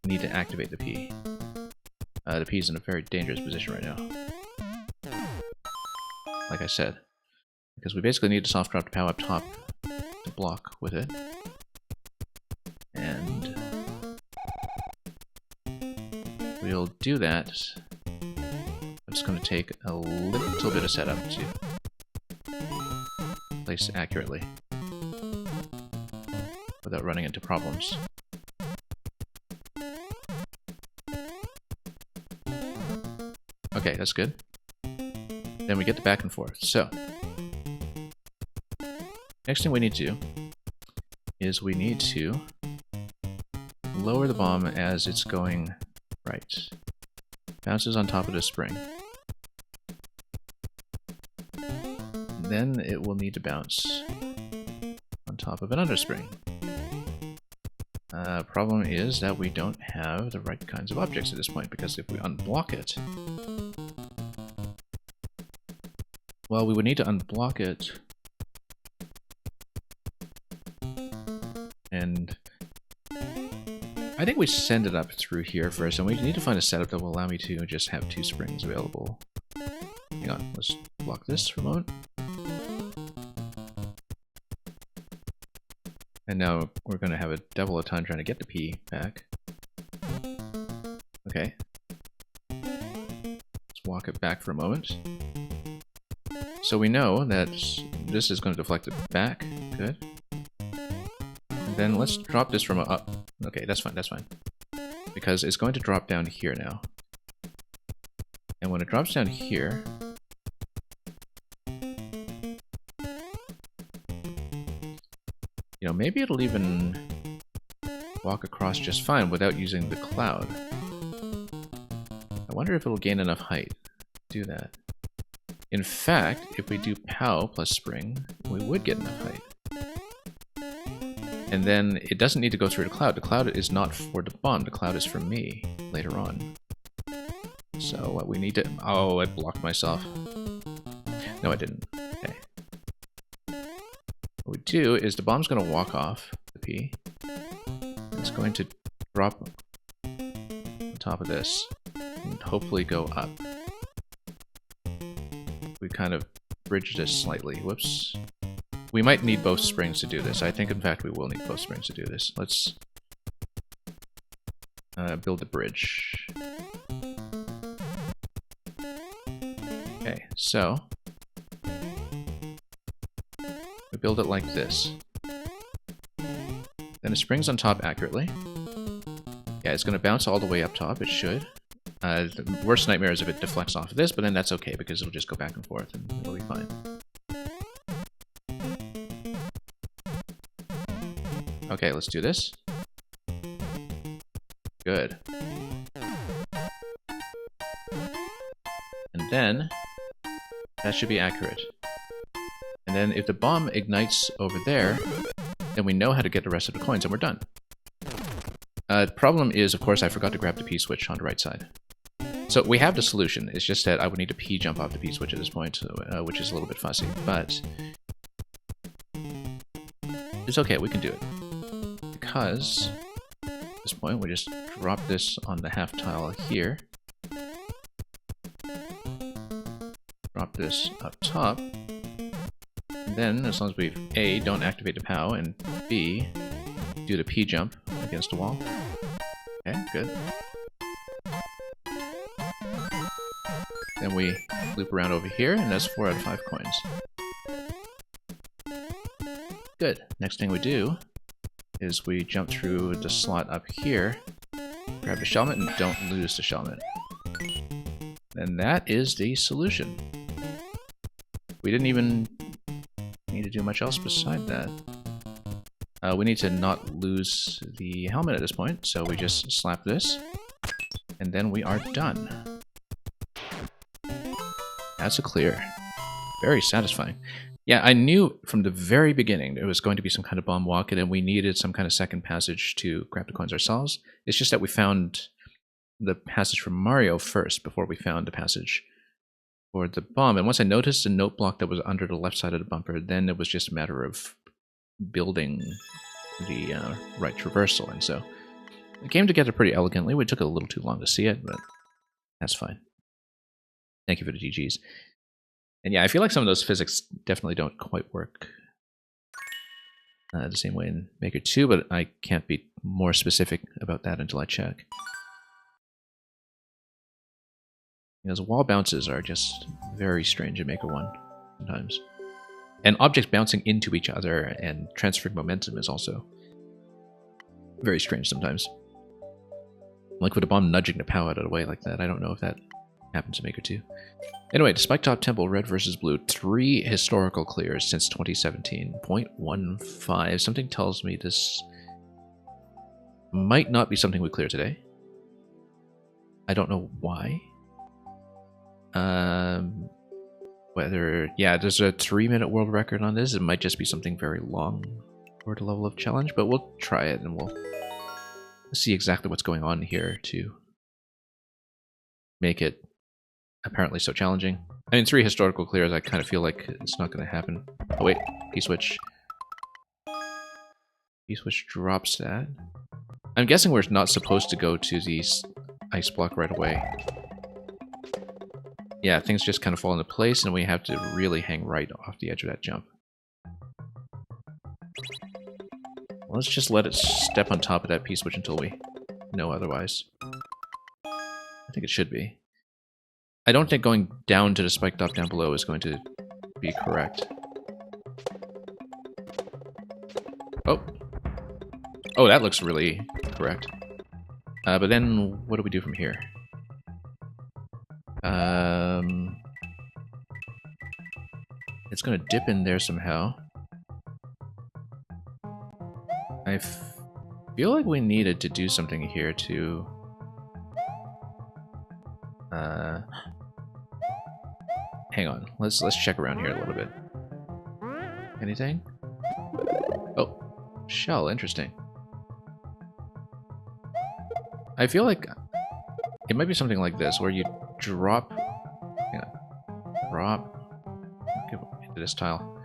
need to activate the P. The P is in a very dangerous position right now. Like I said. Because we basically need to soft drop the POW up top to block with it. And we'll do that. It's going to take a little bit of setup to place accurately without running into problems. Okay, that's good. Then we get the back and forth. So, next thing we need to do is we need to lower the bomb as it's going right. Bounces on top of the spring. Then it will need to bounce on top of another spring. Problem is that we don't have the right kinds of objects at this point, because if we unblock it, well, we would need to unblock it, and I think we send it up through here first, and we need to find a setup that will allow me to just have 2 springs available. Hang on, let's block this for a moment. And now we're going to have a devil of a time trying to get the P back. Okay. Let's walk it back for a moment. So we know that this is going to deflect it back. Good. And then let's drop this from up. Okay, that's fine, that's fine. Because it's going to drop down here now. And when it drops down here, you know, maybe it'll even walk across just fine without using the cloud. I wonder if it'll gain enough height to do that. In fact, if we do POW plus spring, we would get enough height. And then it doesn't need to go through the cloud. The cloud is not for the bomb, the cloud is for me later on. So what we need to... Oh, I blocked myself. No, I didn't. Okay. What we do is the bomb's going to walk off the P. It's going to drop on top of this and hopefully go up. We kind of bridge this slightly. Whoops. We might need both springs to do this. I think, in fact, we will need both springs to do this. Let's build the bridge. Okay, so we build it like this. Then it springs on top accurately. Yeah, it's going to bounce all the way up top. It should. The worst nightmare is if it deflects off of this, but then that's okay because it'll just go back and forth and it'll be fine. Okay, let's do this. Good. And then that should be accurate. And then if the bomb ignites over there, then we know how to get the rest of the coins and we're done. The problem is, of course, I forgot to grab the P switch on the right side. So we have the solution. It's just that I would need to P jump off the P switch at this point, which is a little bit fussy, but it's okay, we can do it. Because at this point we just drop this on the half tile here. Drop this up top. And then, as long as we A, don't activate the POW, and B, do the P jump against the wall. Okay, good. Then we loop around over here, and that's 4 out of 5 coins. Good. Next thing we do is we jump through the slot up here, grab the shellmet, and don't lose the shellmet. And that is the solution. We didn't even need to do much else beside that. We need to not lose the helmet at this point, so we just slap this, and then we are done. That's a clear. Very satisfying. Yeah, I knew from the very beginning there was going to be some kind of bomb walk, and we needed some kind of second passage to grab the coins ourselves. It's just that we found the passage from Mario first before we found the passage for the bomb. And once I noticed the note block that was under the left side of the bumper, then it was just a matter of building the right traversal. And so it came together pretty elegantly. We took a little too long to see it, but that's fine. Thank you for the GGs. And yeah, I feel like some of those physics definitely don't quite work the same way in Maker 2, but I can't be more specific about that until I check. Because wall bounces are just very strange in Maker 1 sometimes. And objects bouncing into each other and transferring momentum is also very strange sometimes. Like with a bomb nudging the POW out of the way like that. I don't know if that happens in Maker 2. Anyway, the Spike Top Temple, red versus blue. 3 historical clears since 2017. 0.15. Something tells me this might not be something we clear today. I don't know why. Whether, yeah, there's a 3-minute world record on this. It might just be something very long for the level of challenge, but we'll try it and we'll see exactly what's going on here to make it apparently so challenging. I mean, 3 historical clears, I kind of feel like it's not going to happen. Oh wait, P-switch. P-switch drops that. I'm guessing we're not supposed to go to the ice block right away. Yeah, things just kind of fall into place, and we have to really hang right off the edge of that jump. Let's just let it step on top of that P-switch until we know otherwise. I think it should be. I don't think going down to the spike top down below is going to be correct. Oh. Oh, that looks really correct. But then, what do we do from here? It's going to dip in there somehow. I feel like we needed to do something here to... hang on. Let's check around here a little bit. Anything? Oh, shell. Interesting. I feel like it might be something like this, where you drop... hang on. Drop... into this tile.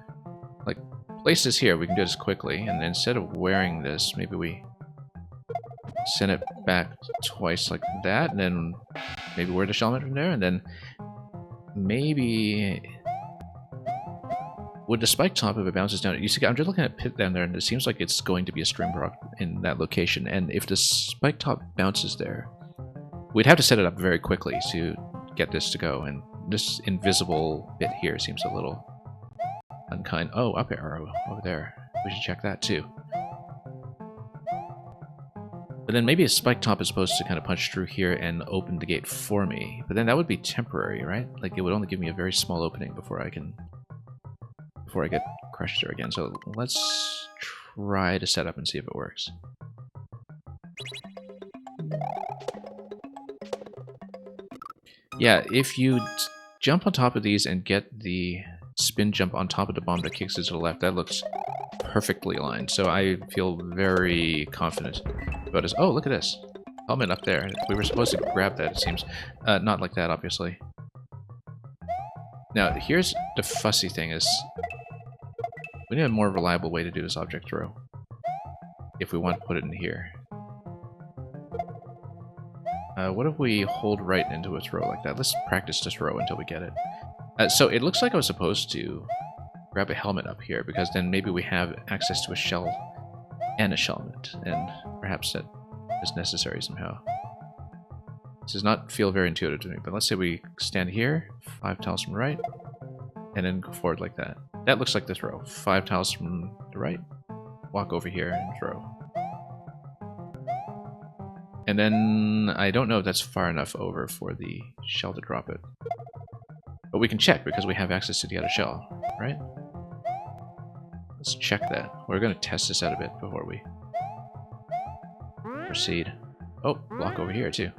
Like, place this here. We can do this quickly, and instead of wearing this, maybe we send it back twice like that, and then maybe wear the shellmet from there, and then maybe with the spike top, if it bounces down, you see, I'm just looking at pit down there, and it seems like it's going to be a stream rock in that location. And if the spike top bounces there, we'd have to set it up very quickly to get this to go. And this invisible bit here seems a little unkind. Oh, up arrow over there. We should check that too. But then maybe a spike top is supposed to kind of punch through here and open the gate for me. But then that would be temporary, right? Like, it would only give me a very small opening before I get crushed there again. So let's try to set up and see if it works. Yeah, if you jump on top of these and get the spin jump on top of the bomb that kicks it to the left, that looks perfectly aligned. So I feel very confident about this. Oh, look at this. Helmet up there. We were supposed to grab that, it seems. Not like that, obviously. Now, here's the fussy thing is... we need a more reliable way to do this object throw. If we want to put it in here. What if we hold right into a throw like that? Let's practice this throw until we get it. So it looks like I was supposed to grab a helmet up here, because then maybe we have access to a shell and a shellmet, and perhaps that is necessary somehow. This does not feel very intuitive to me, but let's say we stand here, 5 tiles from right, and then go forward like that. That looks like the throw. 5 tiles from the right, walk over here and throw. And then I don't know if that's far enough over for the shell to drop it. But we can check because we have access to the other shell, right? Let's check that. We're going to test this out a bit before we proceed. Oh, block over here too.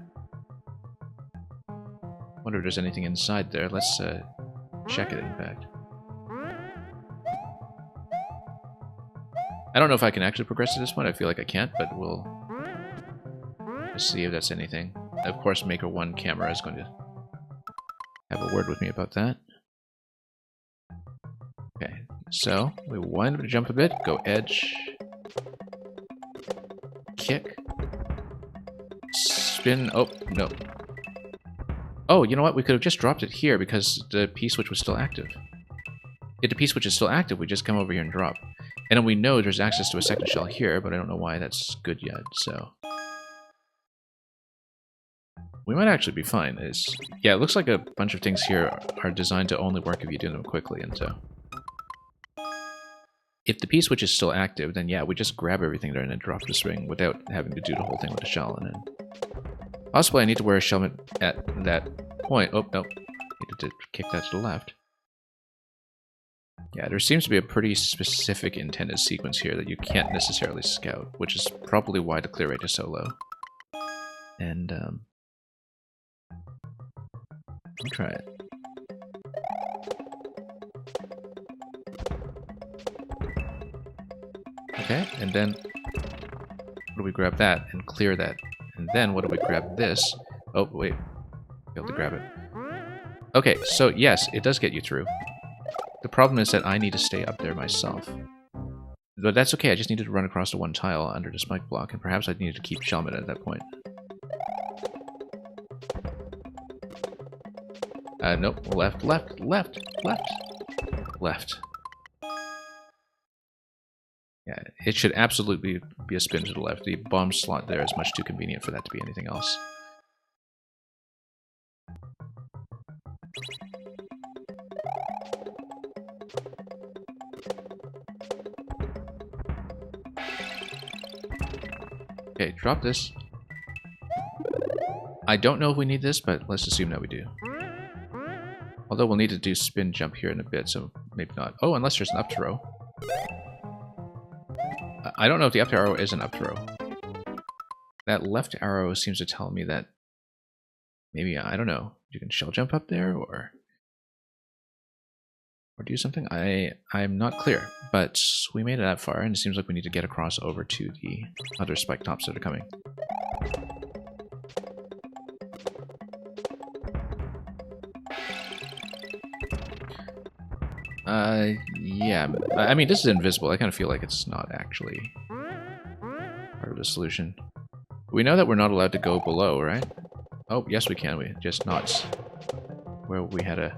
Wonder if there's anything inside there. Let's Check it, in fact. I don't know if I can actually progress to this point. I feel like I can't, but we'll just see if that's anything. Of course, Maker 1 camera is going to have a word with me about that. Okay, so we wind up to jump a bit, go edge, kick, spin. Oh, no. Oh, you know what? We could have just dropped it here because the P-switch was still active. If the P-switch is still active, we just come over here and drop. And then we know there's access to a second shell here, but I don't know why that's good yet, so... We might actually be fine. Yeah, it looks like a bunch of things here are designed to only work if you do them quickly, and so... If the P-switch is still active, then yeah, we just grab everything there and then drop the swing without having to do the whole thing with the shell, and then... Possibly I need to wear a shell at that point. Oh, no. Needed to kick that to the left. Yeah, there seems to be a pretty specific intended sequence here that you can't necessarily scout, which is probably why the clear rate is so low. And, I'll try it. Okay, and then what do we grab that and clear that? And then what do we grab this? Oh, wait. Be able to grab it. Okay, so yes, it does get you through. The problem is that I need to stay up there myself. But that's okay, I just needed to run across the one tile under the spike block, and perhaps I needed to keep Shellman at that point. Nope, left, left, left, left, left. Yeah, it should absolutely be a spin to the left. The bomb slot there is much too convenient for that to be anything else. Okay, drop this. I don't know if we need this, but let's assume that we do. Although we'll need to do spin jump here in a bit, so maybe not. Oh, unless there's an up throw. I don't know if the up arrow is an up throw. That left arrow seems to tell me that maybe, I don't know, you can shell jump up there or do something. I'm not clear, but we made it that far, and it seems like we need to get across over to the other spike tops that are coming. Yeah, I mean, this is invisible. I kind of feel like it's not actually part of the solution. We know that we're not allowed to go below, right? Oh, yes we can. We just not where we had a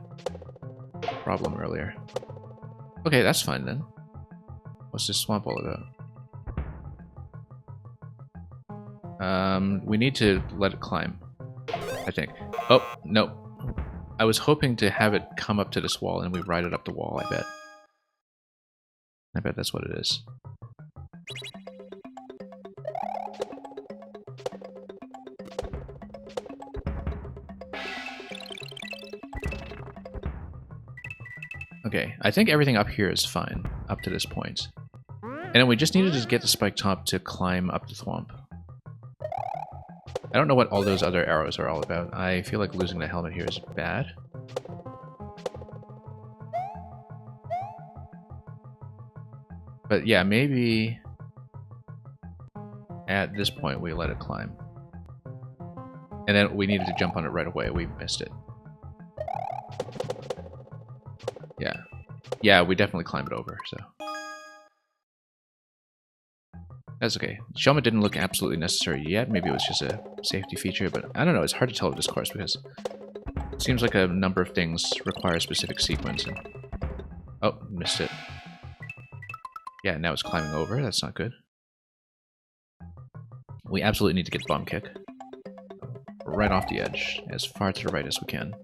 problem earlier. Okay, that's fine then. What's this swamp all about? We need to let it climb, I think. Oh, no. I was hoping to have it come up to this wall and we ride it up the wall, I bet. I bet that's what it is. Okay, I think everything up here is fine, up to this point. And then we just needed to get the spike top to climb up the swamp. I don't know what all those other arrows are all about. I feel like losing the helmet here is bad. But yeah, maybe at this point we let it climb. And then we needed to jump on it right away. We missed it. Yeah. Yeah, we definitely climbed it over, so. That's okay. Shellman didn't look absolutely necessary yet. Maybe it was just a safety feature, but I don't know. It's hard to tell with this course because it seems like a number of things require a specific sequence. And... oh, missed it. Yeah, now it's climbing over. That's not good. We absolutely need to get bomb kick. Right off the edge, as far to the right as we can.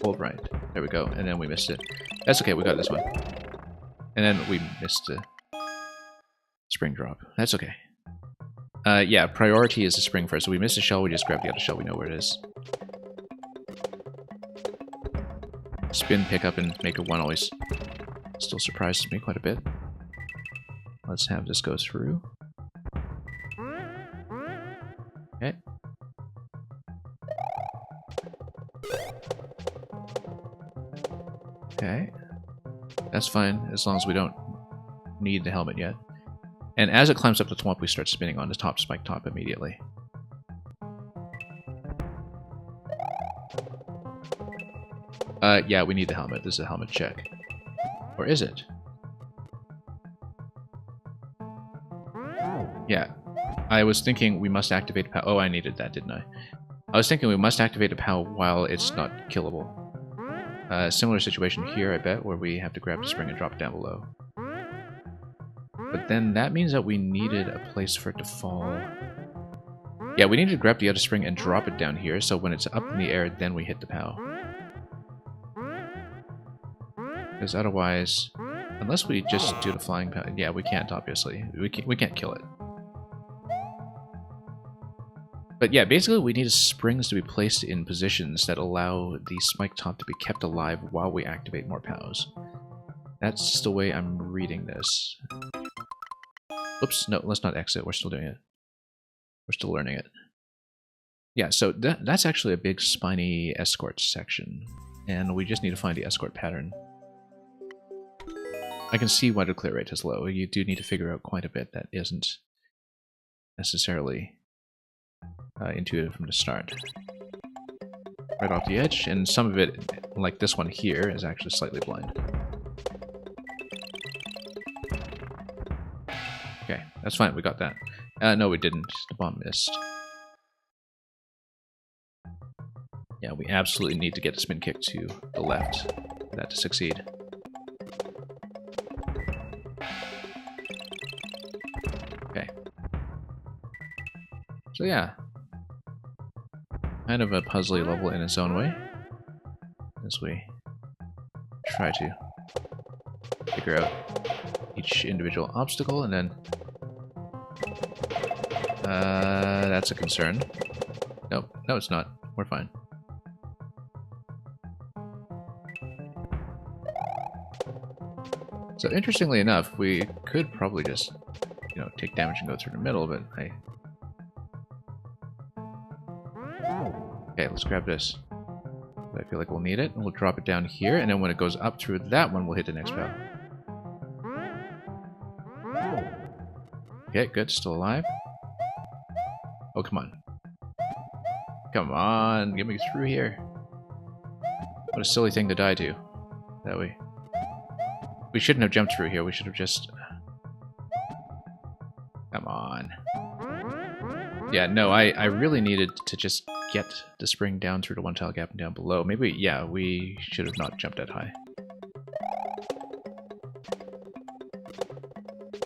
Hold right. There we go. And then we missed it. That's okay, we got this one. And then we missed the spring drop. That's okay. Yeah, priority is the spring first. So we missed a shell, we just grab the other shell, we know where it is. Spin, pick up, and make a one always still surprises me quite a bit. Let's have this go through. Okay. Okay. That's fine, as long as we don't need the helmet yet. And as it climbs up the top, we start spinning on the top spike top immediately. Yeah, we need the helmet. This is a helmet check. Or is it? Yeah. I was thinking we must activate POW. Oh, I needed that, didn't I? I was thinking we must activate a POW while it's not killable. Similar situation here, I bet, where we have to grab the spring and drop it down below. But then that means that we needed a place for it to fall. Yeah, we need to grab the other spring and drop it down here, so when it's up in the air, then we hit the POW. Because otherwise, unless we just do the flying POW, yeah, we can't, obviously. We can't kill it. But yeah, basically we need springs to be placed in positions that allow the spike top to be kept alive while we activate more POWs. That's the way I'm reading this. Oops, no, let's not exit. We're still doing it. We're still learning it. Yeah, so that's actually a big spiny escort section. And we just need to find the escort pattern. I can see why the clear rate is low. You do need to figure out quite a bit that isn't necessarily intuitive from the start. Right off the edge, and some of it, like this one here, is actually slightly blind. Okay, that's fine, we got that. No, we didn't. The bomb missed. Yeah, we absolutely need to get the spin kick to the left for that to succeed. Okay. So yeah. Kind of a puzzly level in its own way. As we try to figure out each individual obstacle, and then that's a concern. Nope, no it's not. We're fine. So interestingly enough, we could probably just, you know, take damage and go through the middle, but okay, let's grab this. I feel like we'll need it, and we'll drop it down here, and then when it goes up through that one, we'll hit the next POW. Okay, good, still alive. Oh, come on. Come on, get me through here. What a silly thing to die to. That way. We shouldn't have jumped through here, we should have just... Come on. Yeah, no, I really needed to just get the spring down through the one tile gap and down below. Maybe, yeah, we should have not jumped that high.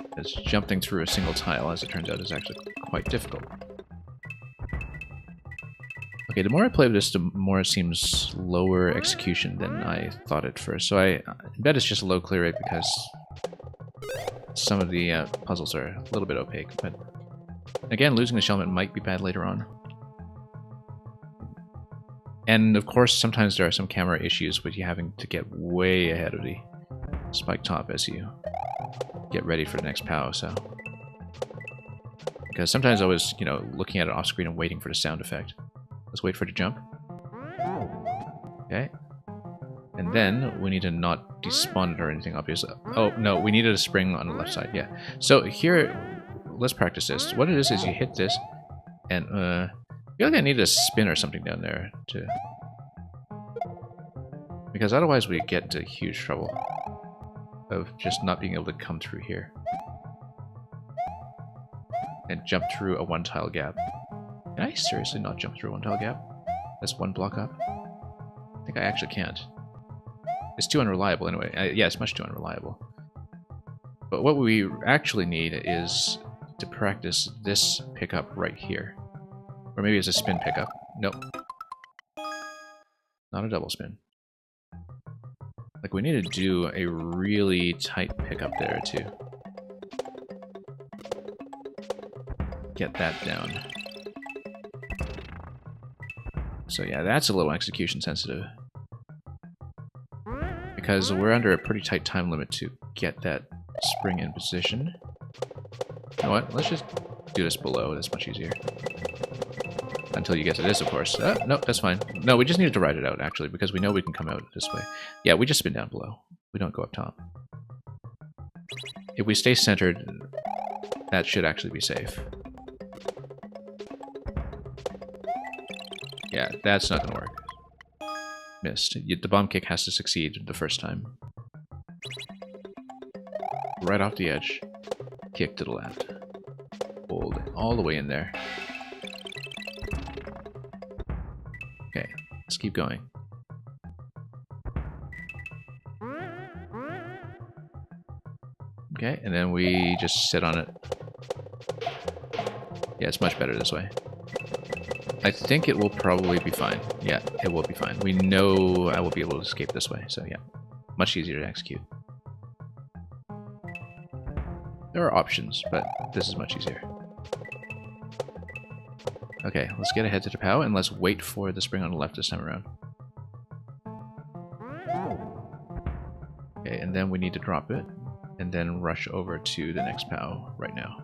Because jumping through a single tile, as it turns out, is actually quite difficult. Okay, the more I play with this, the more it seems lower execution than I thought at first. So I bet it's just a low clear rate because some of the puzzles are a little bit opaque. But again, losing the helmet might be bad later on. And of course, sometimes there are some camera issues with you having to get way ahead of the spike top as you get ready for the next POW, so... Because sometimes I was, you know, looking at it off screen and waiting for the sound effect. Let's wait for it to jump. Okay. And then we need to not despawn it or anything, obviously. Oh, no, we needed a spring on the left side, yeah. So here, let's practice this. What it is you hit this, and I feel like I need a spin or something down there to... Because otherwise we get into huge trouble of just not being able to come through here. And jump through a one tile gap. Can I seriously not jump through a one tile gap? That's one block up? I think I actually can't. It's too unreliable anyway. Yeah, it's much too unreliable. But what we actually need is to practice this pickup right here. Or maybe it's a spin pickup. Nope. Not a double spin. Like, we need to do a really tight pickup there to get that down. So yeah, that's a little execution sensitive. Because we're under a pretty tight time limit to get that spring in position. You know what? Let's just do this below. That's much easier. Until you get to this, of course. No, that's fine. No, we just needed to ride it out, actually, because we know we can come out this way. Yeah, we just spin down below. We don't go up top. If we stay centered, that should actually be safe. Yeah, that's not going to work. Missed. The bomb kick has to succeed the first time. Right off the edge. Kick to the left. Hold all the way in there. Okay, let's keep going. Okay, and then we just sit on it. Yeah, it's much better this way. I think it will probably be fine. Yeah, it will be fine. We know I will be able to escape this way, so yeah. Much easier to execute. There are options, but this is much easier. Okay, let's get ahead to the POW, and let's wait for the spring on the left this time around. Okay, and then we need to drop it, and then rush over to the next POW right now.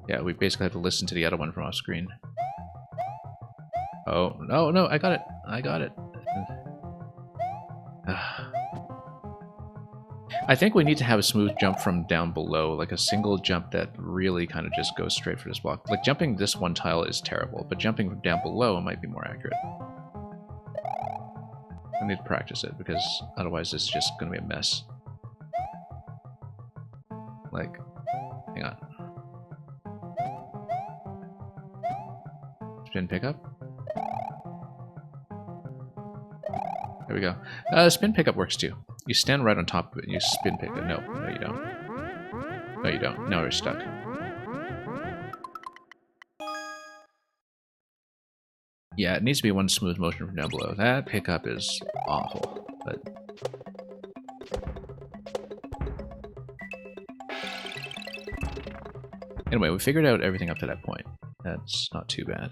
Yeah, we basically have to listen to the other one from off screen. Oh, no, no, I got it. I got it. I think we need to have a smooth jump from down below, like a single jump that really kind of just goes straight for this block. Like jumping this one tile is terrible, but jumping from down below might be more accurate. I need to practice it because otherwise this is just going to be a mess. Like, hang on. Spin pickup. There we go. Spin pickup works too. You stand right on top of it and you spin pick it. No, no you don't. No you don't. Now you're stuck. Yeah, it needs to be one smooth motion from down below. That pickup is awful, but... Anyway, we figured out everything up to that point. That's not too bad.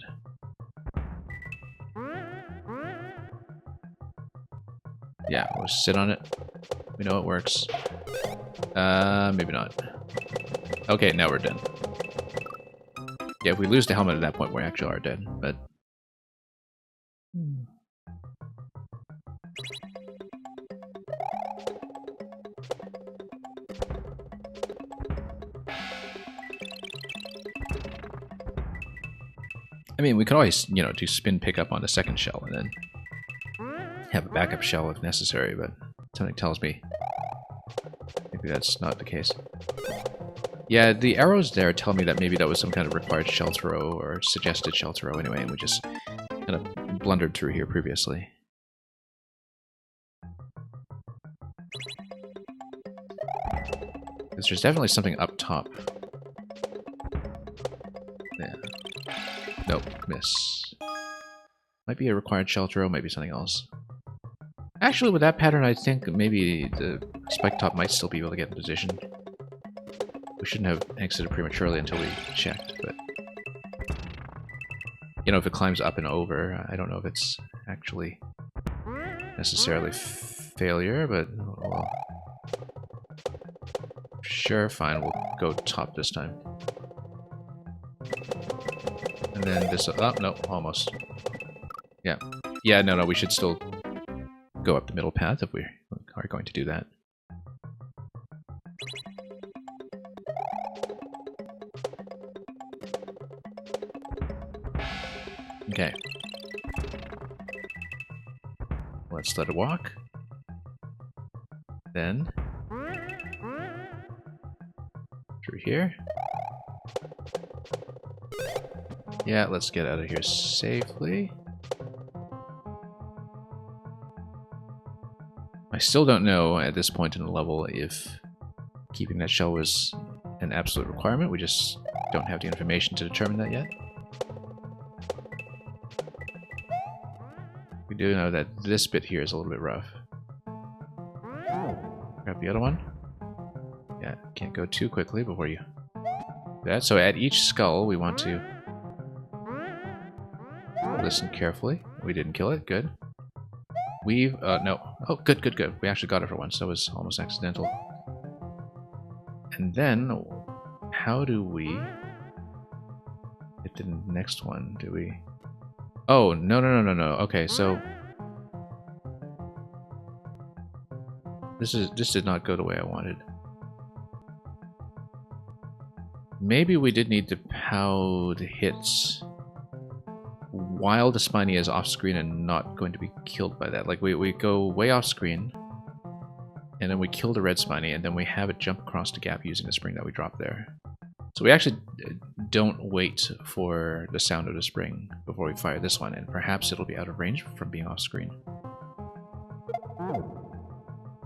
Yeah, we'll sit on it. We know it works. Maybe not. Okay, now we're dead. Yeah, if we lose the helmet at that point, we actually are dead, but... I mean, we could always, you know, do spin pickup on the second shell and then have a backup shell if necessary, but something tells me maybe that's not the case. Yeah, the arrows there tell me that maybe that was some kind of required shell throw or suggested shell throw anyway, and we just kind of blundered through here previously. Because there's definitely something up top. Yeah. Nope, miss. Might be a required shell throw, maybe something else. Actually, with that pattern, I think maybe the spike top might still be able to get in position. We shouldn't have exited prematurely until we checked, but... You know, if it climbs up and over, I don't know if it's actually necessarily failure, but... Well, sure, fine, we'll go top this time. And then this... Oh, no, almost. Yeah. Yeah, no, we should still go up the middle path if we are going to do that. Okay. Let's let it walk. Then... through here. Yeah, let's get out of here safely. I still don't know at this point in the level if keeping that shell was an absolute requirement. We just don't have the information to determine that yet. We do know that this bit here is a little bit rough. Grab the other one. Yeah, can't go too quickly before you do that. So at each skull we want to listen carefully. We didn't kill it, good. We've, no. Oh, good, good, good. We actually got it for once. That was almost accidental. And then, how do we hit the next one, do we? Oh, no. Okay, so this did not go the way I wanted. Maybe we did need to POW the hits while the Spiny is off screen and not going to be killed by that. Like we go way off screen, and then we kill the red Spiny, and then we have it jump across the gap using the spring that we dropped there. So we actually don't wait for the sound of the spring before we fire this one, and perhaps it'll be out of range from being off screen.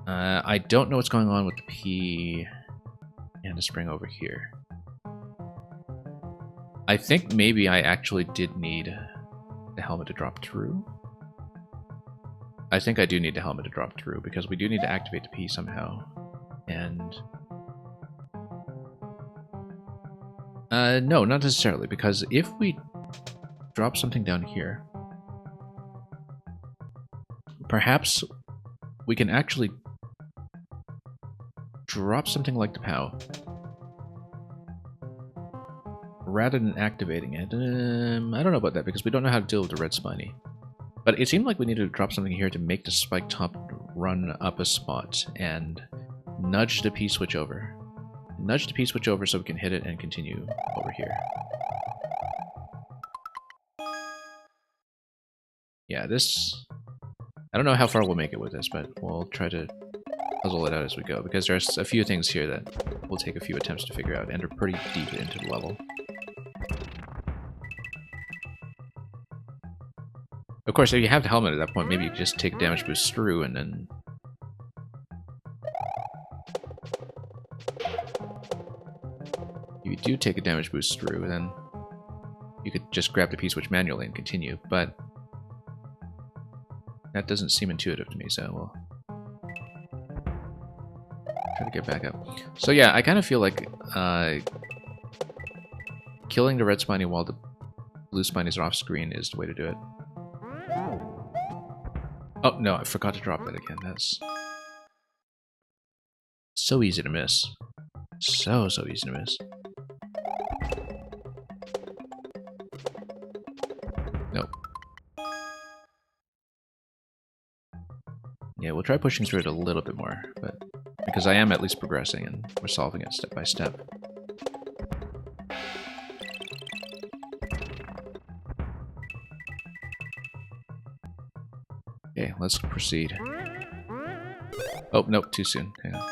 I don't know what's going on with the P and the spring over here. I think maybe I actually did need the helmet to drop through. I think I do need the helmet to drop through, because we do need to activate the P somehow. And... no, not necessarily, because if we drop something down here, perhaps we can actually drop something like the POW rather than activating it. I don't know about that, because we don't know how to deal with the red Spiny. But it seemed like we needed to drop something here to make the spike top run up a spot and nudge the P switch over. Nudge the P switch over so we can hit it and continue over here. Yeah, this... I don't know how far we'll make it with this, but we'll try to puzzle it out as we go, because there's a few things here that will take a few attempts to figure out, and are pretty deep into the level. Of course, if you have the helmet at that point, maybe you just take damage boost through, and then... If you do take a damage boost through, then you could just grab the P-switch manually and continue, but that doesn't seem intuitive to me, so we'll try to get back up. So yeah, I kind of feel like killing the red Spiny while the blue Spinies are off screen is the way to do it. Oh, no, I forgot to drop that again. That's so easy to miss. So easy to miss. Nope. Yeah, we'll try pushing through it a little bit more, but because I am at least progressing and we're solving it step by step. Okay, let's proceed. Oh, nope, too soon. Hang on.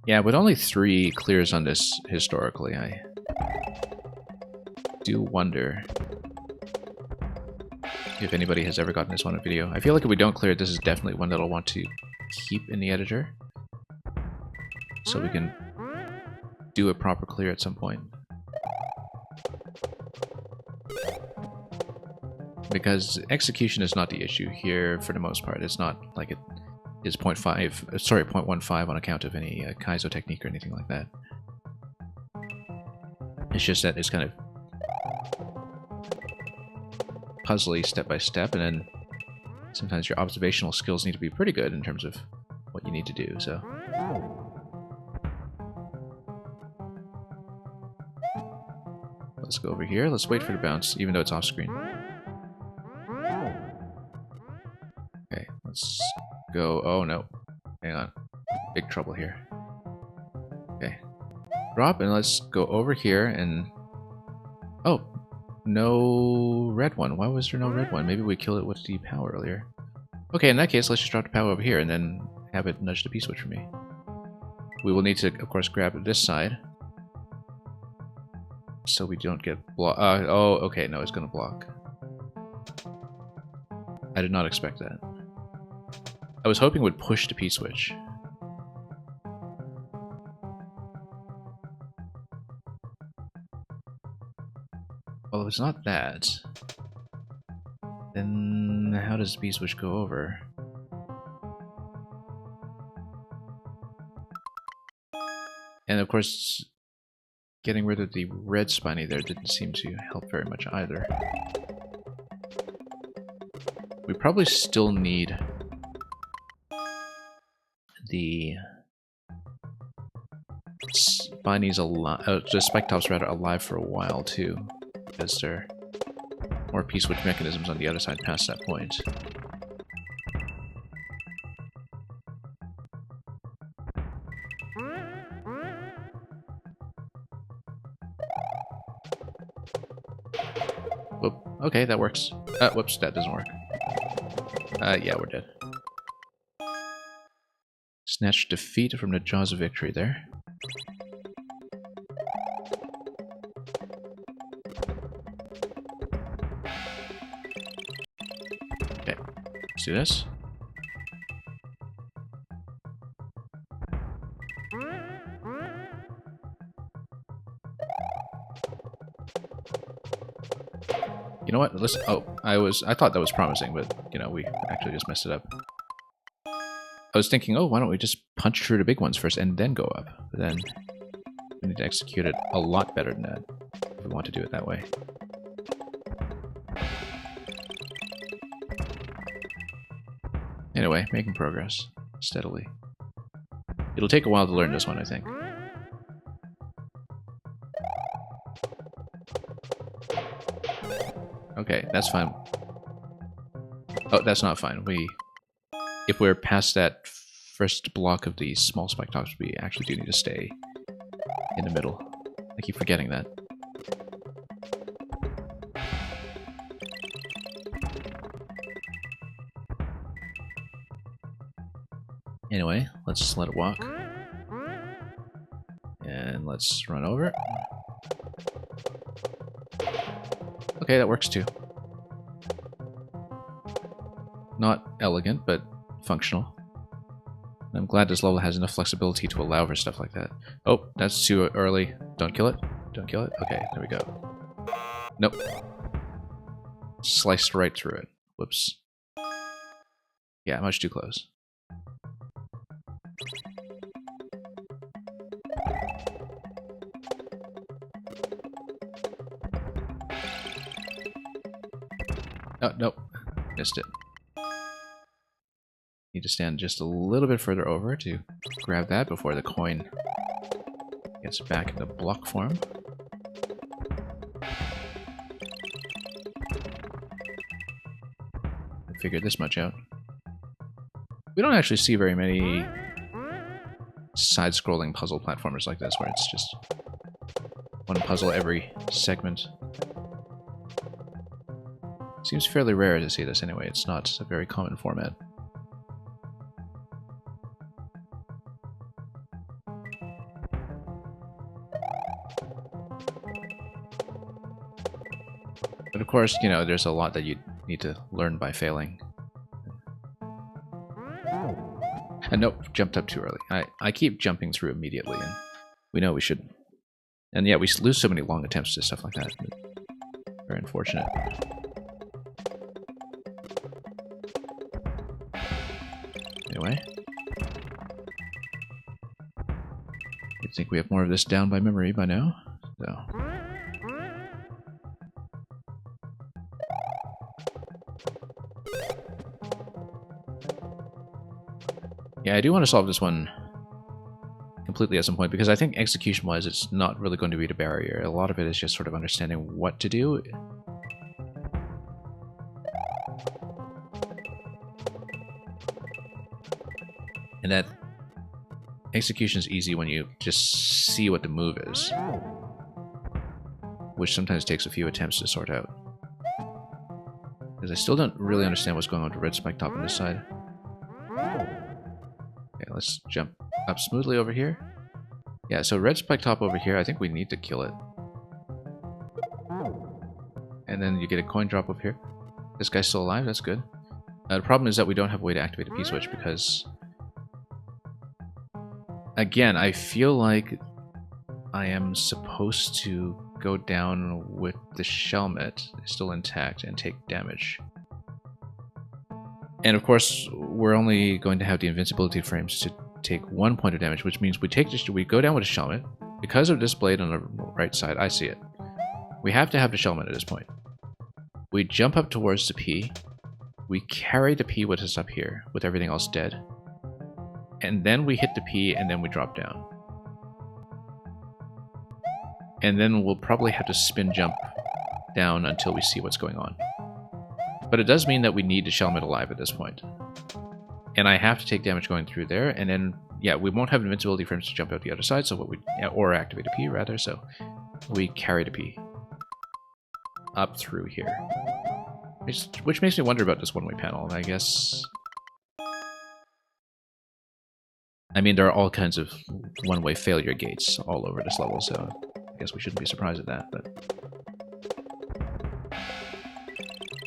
Yeah, with only 3 clears on this historically, I do wonder if anybody has ever gotten this one in video. I feel like if we don't clear it, this is definitely one that I'll want to keep in the editor, so we can do a proper clear at some point. Because execution is not the issue here for the most part. It's not like it is 0.15 on account of any Kaizo technique or anything like that. It's just that it's kind of puzzly step by step, and then sometimes your observational skills need to be pretty good in terms of what you need to do, so. Let's go over here. Let's wait for the bounce, even though it's off screen. Okay, let's go. Oh no. Hang on. Big trouble here. Okay. Drop, and let's go over here and... Oh! No red one. Why was there no red one? Maybe we killed it with the POW earlier. Okay, in that case, let's just drop the POW over here and then have it nudge the P-switch for me. We will need to, of course, grab this side, so we don't get blocked. Oh, okay, no, it's going to block. I did not expect that. I was hoping it would push the P-switch. Well, if it's not that, then how does the P-switch go over? And of course, getting rid of the red Spiny there didn't seem to help very much either. We probably still need the Spinies the spike tops rather alive for a while too, because there are more P-switch mechanisms on the other side past that point. Whoop. Okay, that works. Whoops, that doesn't work. Yeah, we're dead. Snatched defeat from the jaws of victory there. Okay, let's do this. You know what? Listen. Oh, I thought that was promising, but you know, we actually just messed it up. I was thinking, oh, why don't we just punch through the big ones first and then go up? But then we need to execute it a lot better than that if we want to do it that way. Anyway, making progress steadily. It'll take a while to learn this one, I think. Okay, that's fine. Oh, that's not fine. If we're past that first block of these small spike tops, we actually do need to stay in the middle. I keep forgetting that. Anyway, let's let it walk. And let's run over. Okay, that works too. Not elegant, but functional. I'm glad this level has enough flexibility to allow for stuff like that. Oh, that's too early. Don't kill it. Don't kill it. Okay, there we go. Nope. Sliced right through it. Whoops. Yeah, much too close. Oh, nope. Missed it. Need to stand just a little bit further over to grab that before the coin gets back into block form. I figured this much out. We don't actually see very many side-scrolling puzzle platformers like this, where it's just one puzzle every segment. Seems fairly rare to see this anyway. It's not a very common format. But of course, you know, there's a lot that you need to learn by failing. And nope, jumped up too early. I keep jumping through immediately, and we know we shouldn't. And yeah, we lose so many long attempts to stuff like that. Very unfortunate. Anyway. I think we have more of this down by memory by now. So. Yeah, I do want to solve this one completely at some point, because I think execution-wise it's not really going to be the barrier. A lot of it is just sort of understanding what to do. And that execution is easy when you just see what the move is, which sometimes takes a few attempts to sort out. Because I still don't really understand what's going on with the red spike top on this side. Okay, let's jump up smoothly over here. Yeah, so red spike top over here, I think we need to kill it. And then you get a coin drop up here. This guy's still alive, that's good. The problem is that we don't have a way to activate a P-switch because... Again, I feel like I am supposed to go down with the Shelmet still intact and take damage. And of course, we're only going to have the invincibility frames to take 1 point of damage, which means we go down with a Shelmet. Because of this blade on the right side, I see it. We have to have the Shelmet at this point. We jump up towards the P. We carry the P with us up here, with everything else dead. And then we hit the P, and then we drop down. And then we'll probably have to spin jump down until we see what's going on. But it does mean that we need to shell it alive at this point. And I have to take damage going through there, and then, yeah, we won't have invincibility frames to jump out the other side, so what we, or activate a P, rather, so we carry the P up through here. Which makes me wonder about this one-way panel, I guess. I mean, there are all kinds of one-way failure gates all over this level, so I guess we shouldn't be surprised at that, but...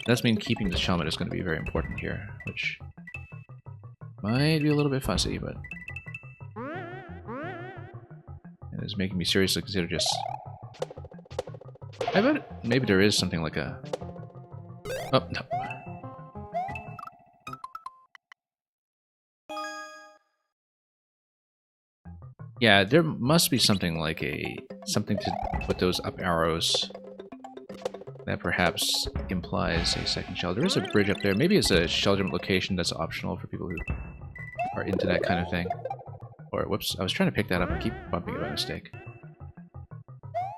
does mean keeping the Shelmet is going to be very important here, which might be a little bit fussy, but it is making me seriously consider just... I bet maybe there is something like a... Oh, no. Yeah, there must be something like something to put those up arrows that perhaps implies a second shell. There is a bridge up there. Maybe it's a shell jump location that's optional for people who are into that kind of thing. Or, whoops, I was trying to pick that up and keep bumping it by mistake.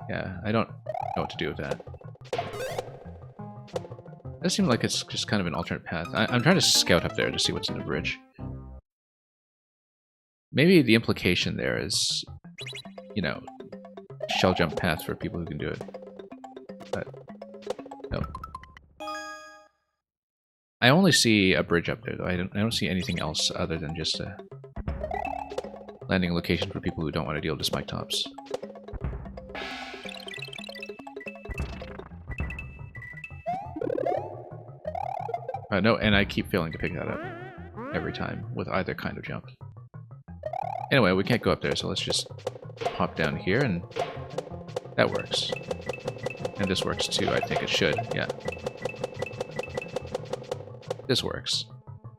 Yeah, I don't know what to do with that. It does seem like it's just kind of an alternate path. I'm trying to scout up there to see what's in the bridge. Maybe the implication there is, you know, shell jump path for people who can do it. But, no. I only see a bridge up there, though. I don't see anything else other than just a landing location for people who don't want to deal with spike tops. No, and I keep failing to pick that up every time with either kind of jump. Anyway, we can't go up there, so let's just hop down here, and that works. And this works too, I think it should, yeah. This works.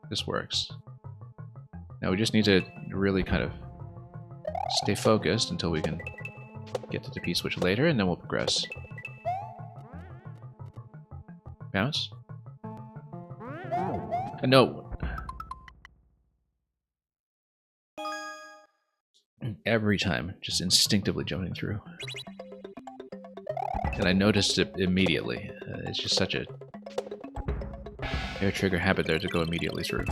This works. Now we just need to really kind of stay focused until we can get to the P-switch later, and then we'll progress. Bounce? No. Every time, just instinctively jumping through. And I noticed it immediately. It's just such a air trigger habit there to go immediately through.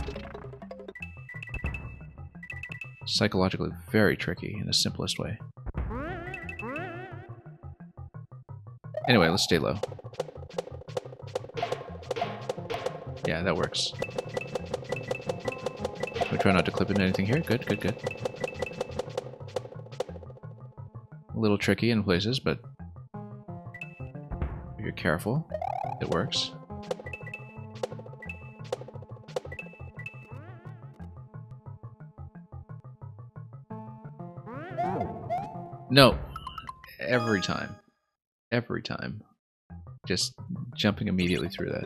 Psychologically very tricky in the simplest way. Anyway, let's stay low. Yeah, that works. We try not to clip into anything here. Good, good, good. A little tricky in places, but if you're careful, it works. No. Every time. Every time. Just jumping immediately through that.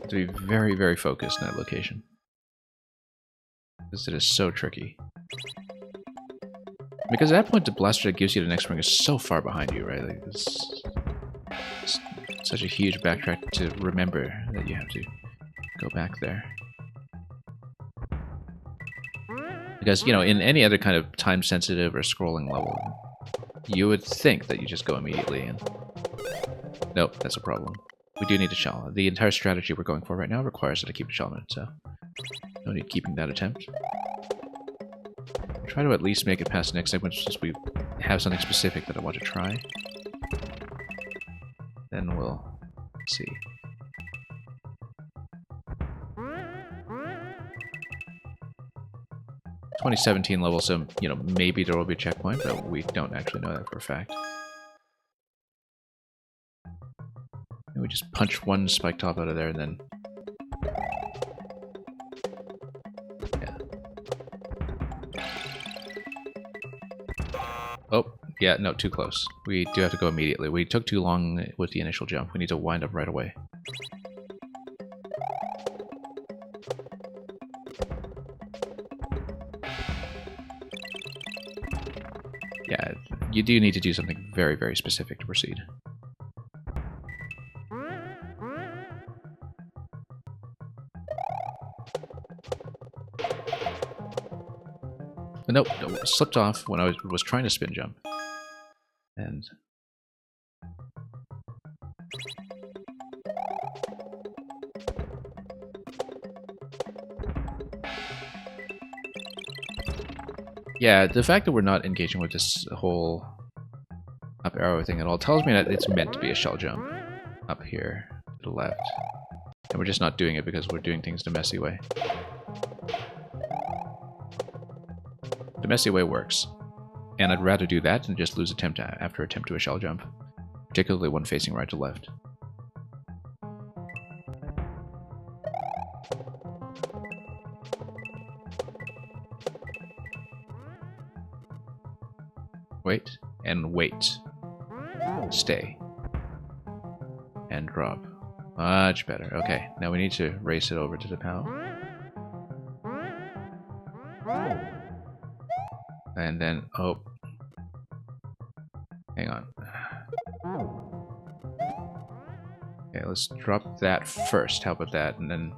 To be very, very focused in that location. Because it is so tricky. Because at that point, the blaster that gives you the next ring is so far behind you, right? Like it's such a huge backtrack to remember that you have to go back there. Because, you know, in any other kind of time-sensitive or scrolling level, you would think that you just go immediately in. Nope, that's a problem. We do need a shell. The entire strategy we're going for right now requires us to keep a shell, so no need keeping that attempt. I'll try to at least make it past the next segment since we have something specific that I want to try. Then we'll see. .2017 level, so, you know, maybe there will be a checkpoint, but we don't actually know that for a fact. And we just punch one spike top out of there, and then... yeah. Oh, yeah, no, too close. We do have to go immediately. We took too long with the initial jump. We need to wind up right away. Yeah, you do need to do something very, very specific to proceed. Nope, no, slipped off when I was trying to spin jump. And... yeah, the fact that we're not engaging with this whole up arrow thing at all tells me that it's meant to be a shell jump up here to the left. And we're just not doing it because we're doing things the messy way. The messy way works. And I'd rather do that than just lose attempt after attempt to a shell jump. Particularly one facing right to left. Wait, and wait. Stay. And drop. Much better. Okay, now we need to race it over to the POW. And then, oh. Hang on. Okay, let's drop that first. How about that? And then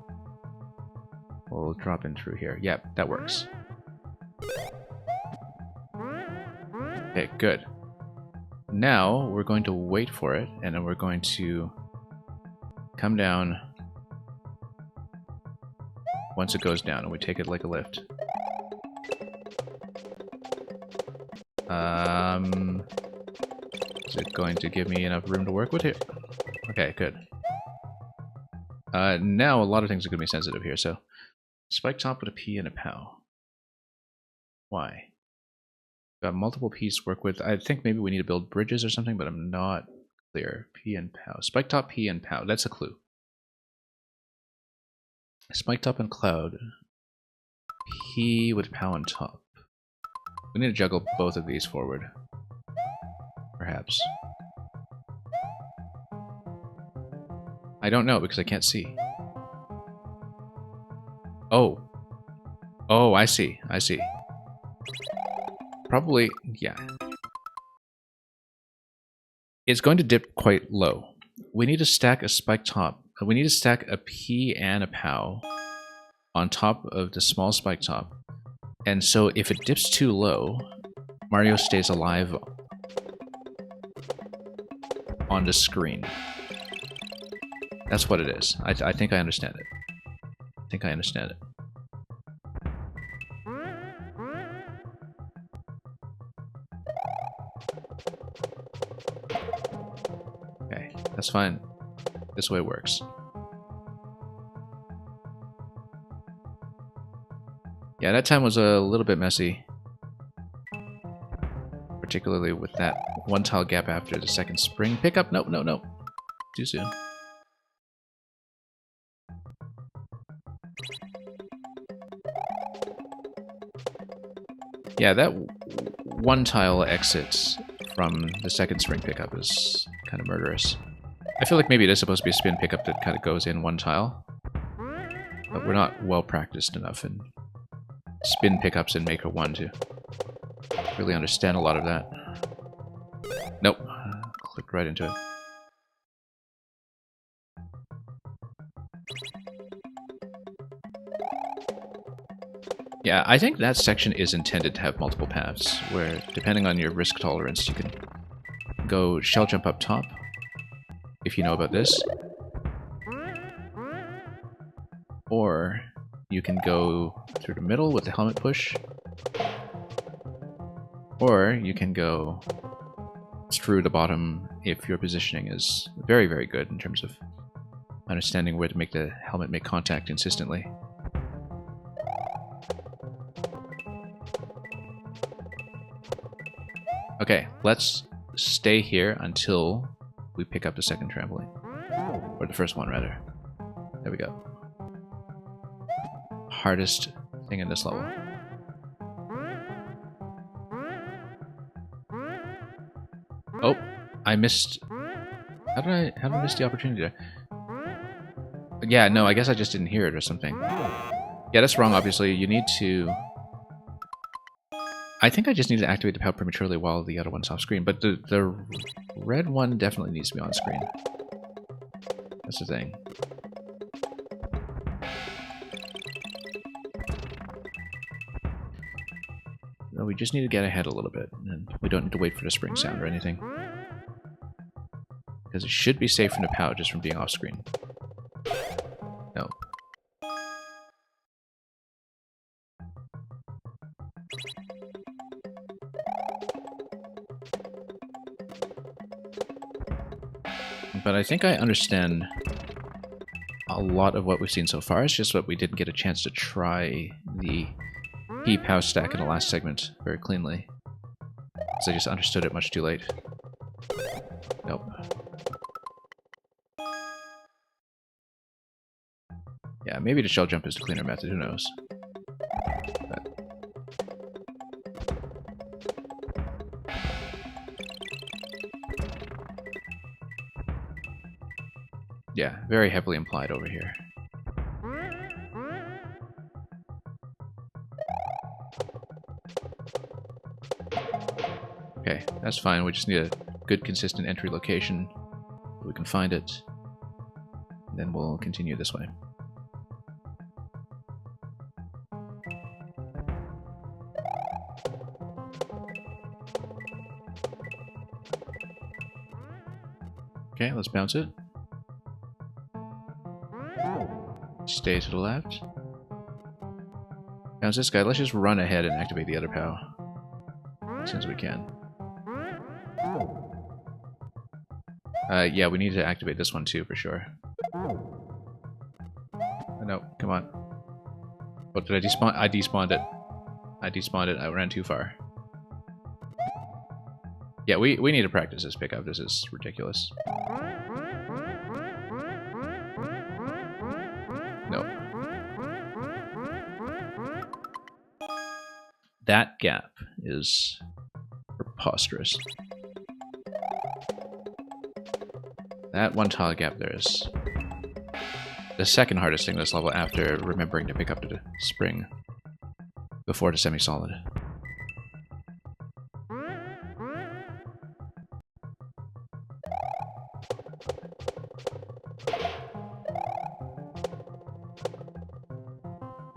we'll drop in through here. Yep, that works. Okay, good. Now we're going to wait for it, and then we're going to come down once it goes down, and we take it like a lift. Is it going to give me enough room to work with here? Okay, good. Now a lot of things are going to be sensitive here, so spike top with a P and a POW. Why? Got multiple P's to work with. I think maybe we need to build bridges or something, but I'm not clear. P and POW. Spike top, P and POW. That's a clue. Spike top and cloud. P with POW on top. We need to juggle both of these forward. Perhaps. I don't know because I can't see. Oh. Oh, I see. I see. Probably, yeah. It's going to dip quite low. We need to stack a spike top. We need to stack a P and a POW on top of the small spike top. And so if it dips too low, Mario stays alive on the screen. That's what it is. I think I understand it. I think I understand it. Okay, that's fine. This way works. Yeah, that time was a little bit messy. Particularly with that one tile gap after the second spring pickup. Nope, no, no. Too soon. Yeah, that one tile exit from the second spring pickup is kind of murderous. I feel like maybe it is supposed to be a spin pickup that kind of goes in one tile. But we're not well practiced enough in spin pickups in Maker 1 to really understand a lot of that. Nope. Clicked right into it. Yeah, I think that section is intended to have multiple paths, where depending on your risk tolerance, you can go shell jump up top, if you know about this. Or you can go through the middle with the helmet push. Or you can go through the bottom if your positioning is very, very good in terms of understanding where to make the helmet make contact consistently. Okay, let's stay here until we pick up the second trampoline. Or the first one, rather. There we go. Hardest thing in this level. Oh, I missed... How did I miss the opportunity there? Yeah, no, I guess I just didn't hear it or something. Yeah, that's wrong, obviously. You need to... I think I just need to activate the POW prematurely while the other one's off screen, but the red one definitely needs to be on screen. That's the thing. So we just need to get ahead a little bit, and we don't need to wait for the spring sound or anything. Because it should be safe from the POW just from being off screen. No. But I think I understand a lot of what we've seen so far. It's just that we didn't get a chance to try the POW stack in the last segment very cleanly. Because I just understood it much too late. Nope. Yeah, maybe the shell jump is the cleaner method, who knows. But yeah, very heavily implied over here. Okay, that's fine. We just need a good, consistent entry location. We can find it. And then we'll continue this way. Okay, let's bounce it. Stay to the left. Bounce this guy. Let's just run ahead and activate the other POW as soon as we can. Yeah, we need to activate this one too, for sure. Oh, no, come on. What did I despawn? I despawned it. I despawned it. I ran too far. Yeah, we need to practice this pickup. This is ridiculous. Nope. That gap is preposterous. That one tile gap there is the second hardest thing this level after remembering to pick up the spring before the semi-solid.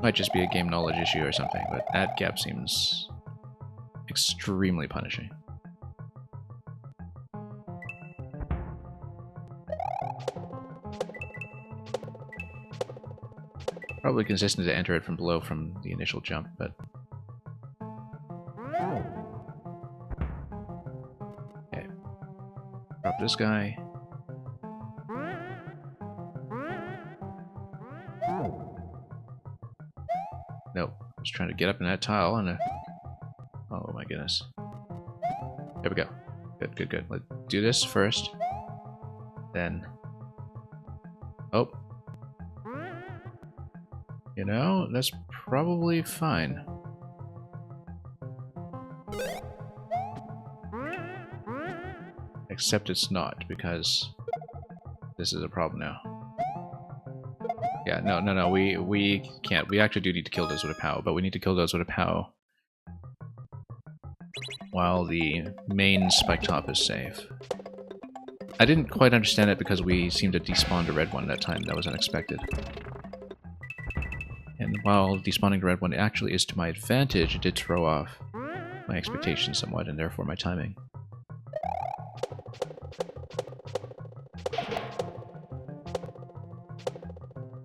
Might just be a game knowledge issue or something, but that gap seems extremely punishing. Probably consistent to enter it from below from the initial jump, but... Okay. Drop this guy. Nope. I was trying to get up in that tile and oh my goodness. There we go. Good, good, good. Let's do this first. Then... Oh. You know, that's probably fine. Except it's not, because this is a problem now. Yeah, no, we can't. We actually do need to kill those with a POW, but we need to kill those with a POW while the main spike top is safe. I didn't quite understand it because we seemed to despawn the red one that time. That was unexpected. And while despawning the red one actually is to my advantage, it did throw off my expectations somewhat, and therefore my timing.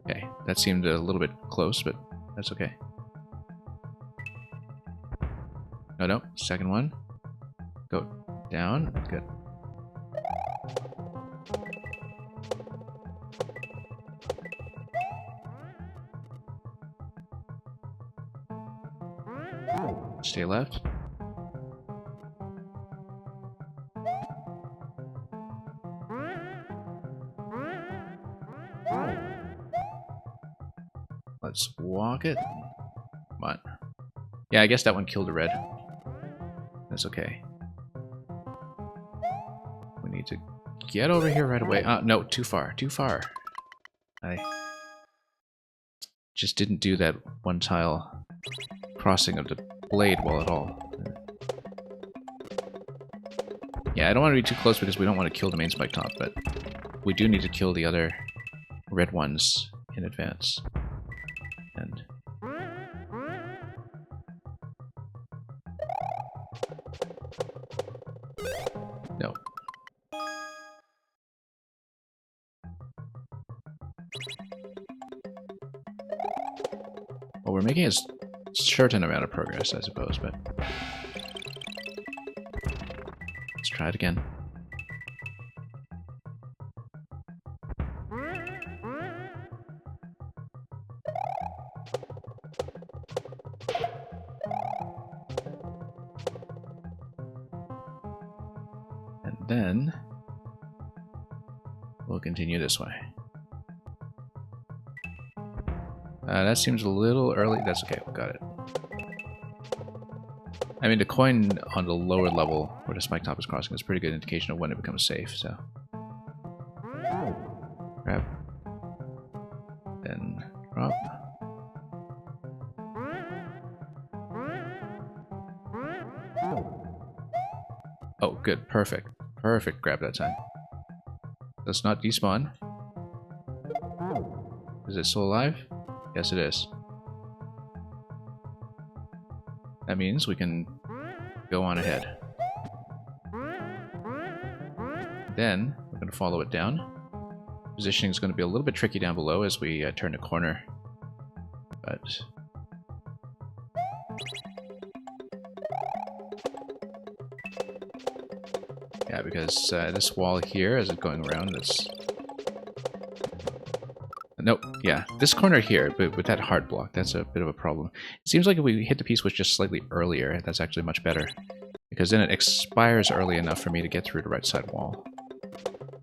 Okay, that seemed a little bit close, but that's okay. No, second one. Go down, good. Stay left. Let's walk it. Come on. Yeah, I guess that one killed the red. That's okay. We need to get over here right away. No, too far, too far. I just didn't do that one tile crossing of the blade well at all. Yeah, I don't want to be too close because we don't want to kill the main spike top, but we do need to kill the other red ones in advance. And making a certain amount of progress, I suppose, but let's try it again. And then we'll continue this way. That seems a little early. That's okay, got it. I mean, the coin on the lower level where the spike top is crossing is a pretty good indication of when it becomes safe, so. Grab. Then drop. Oh, good, perfect. Perfect grab that time. Let's not despawn. Is it still alive? Yes, it is. That means we can go on ahead. Then we're going to follow it down. Positioning is going to be a little bit tricky down below as we turn the corner. But yeah, because this wall here, as it's going around, it's... Nope, yeah, this corner here, but with that hard block, that's a bit of a problem. It seems like if we hit the P-switch just slightly earlier, that's actually much better. Because then it expires early enough for me to get through the right side wall.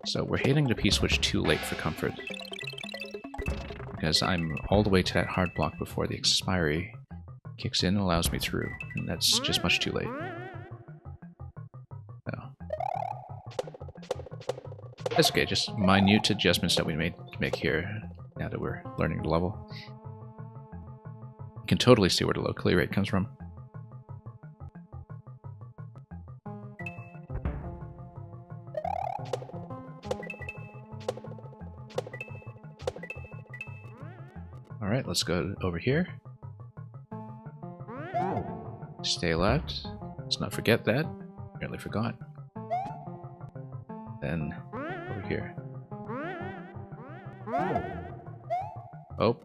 So we're hitting the P-switch too late for comfort. Because I'm all the way to that hard block before the expiry kicks in and allows me through. And that's just much too late. So. That's okay, just minute adjustments that we make here. Now that we're learning the level. You can totally see where the low clear rate comes from. Alright, let's go over here. Stay left. Let's not forget that. Apparently forgot. Then over here. Oh,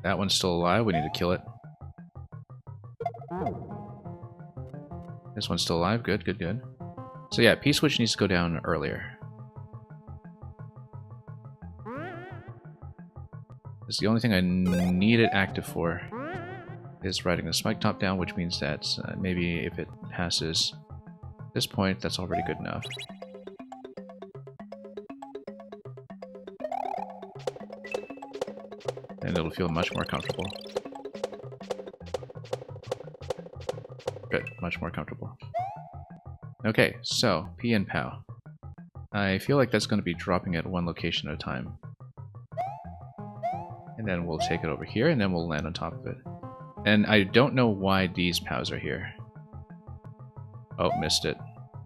that one's still alive. We need to kill it. This one's still alive. Good, good, good. So yeah, P-switch needs to go down earlier. It's the only thing I need it active for is riding the spike top down, which means that maybe if it passes this point, that's already good enough. And it'll feel much more comfortable. Good, much more comfortable. Okay, so P and POW. I feel like that's going to be dropping at one location at a time. And then we'll take it over here, and then we'll land on top of it. And I don't know why these POWs are here. Oh, missed it.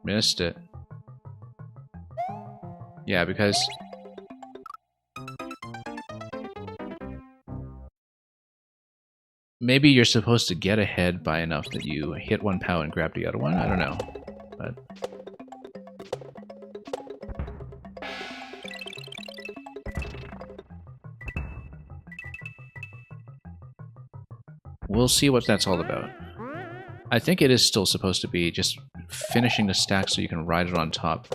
Missed it. Yeah, because... maybe you're supposed to get ahead by enough that you hit one POW and grab the other one. I don't know. But... we'll see what that's all about. I think it is still supposed to be just finishing the stack so you can ride it on top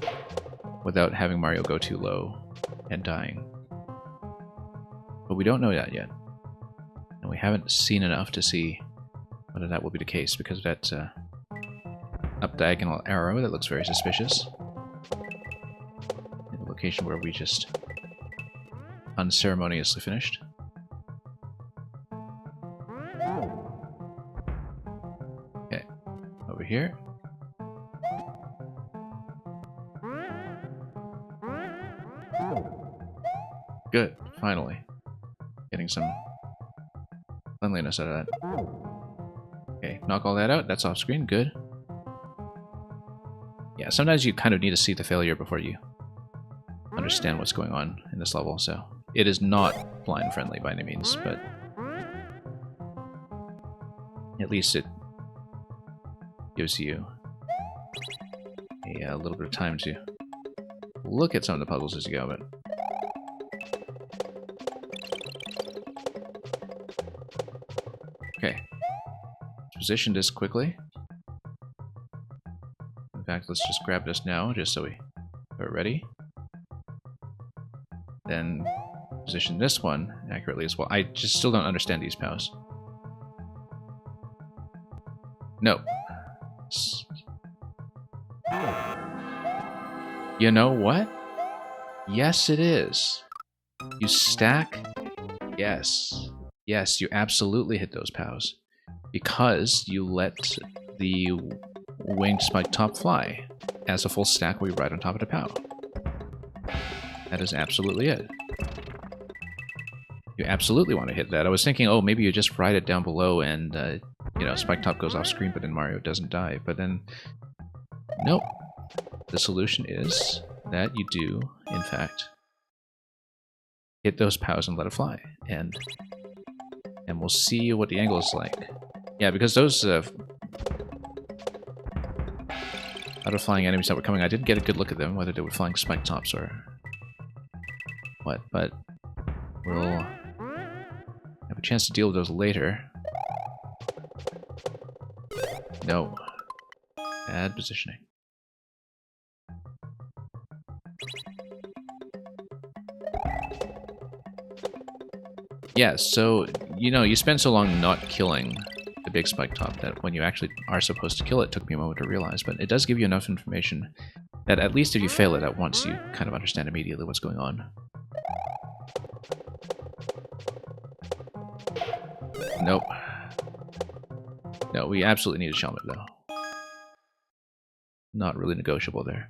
without having Mario go too low and dying. But we don't know that yet. And we haven't seen enough to see whether that will be the case because of that up diagonal arrow that looks very suspicious. In the location where we just unceremoniously finished. Okay, over here. Good, finally. Getting some cleanliness out of that. Okay, knock all that out. That's off screen. Good. Yeah, sometimes you kind of need to see the failure before you understand what's going on in this level, so it is not blind friendly by any means, but at least it gives you a little bit of time to look at some of the puzzles as you go, but position this quickly. In fact, let's just grab this now, just so we're ready. Then position this one accurately as well. I just still don't understand these POWs. No. You know what? Yes, it is. You stack. Yes. Yes, you absolutely hit those POWs. Because you let the winged spike top fly as a full stack where you ride on top of the POW. That is absolutely it. You absolutely want to hit that. I was thinking, oh, maybe you just ride it down below and, you know, spike top goes off screen, but then Mario doesn't die. But then, nope. The solution is that you do, in fact, hit those POWs and let it fly. And we'll see what the angle is like. Yeah, because those out-of-flying enemies that were coming, I didn't get a good look at them, whether they were flying spike tops or what, but we'll have a chance to deal with those later. No. Bad positioning. Yeah, so, you know, you spend so long not killing the big spike top that when you actually are supposed to kill it, took me a moment to realize, but it does give you enough information that at least if you fail it at once, you kind of understand immediately what's going on. Nope. No, we absolutely need a Shelmet, though. Not really negotiable there.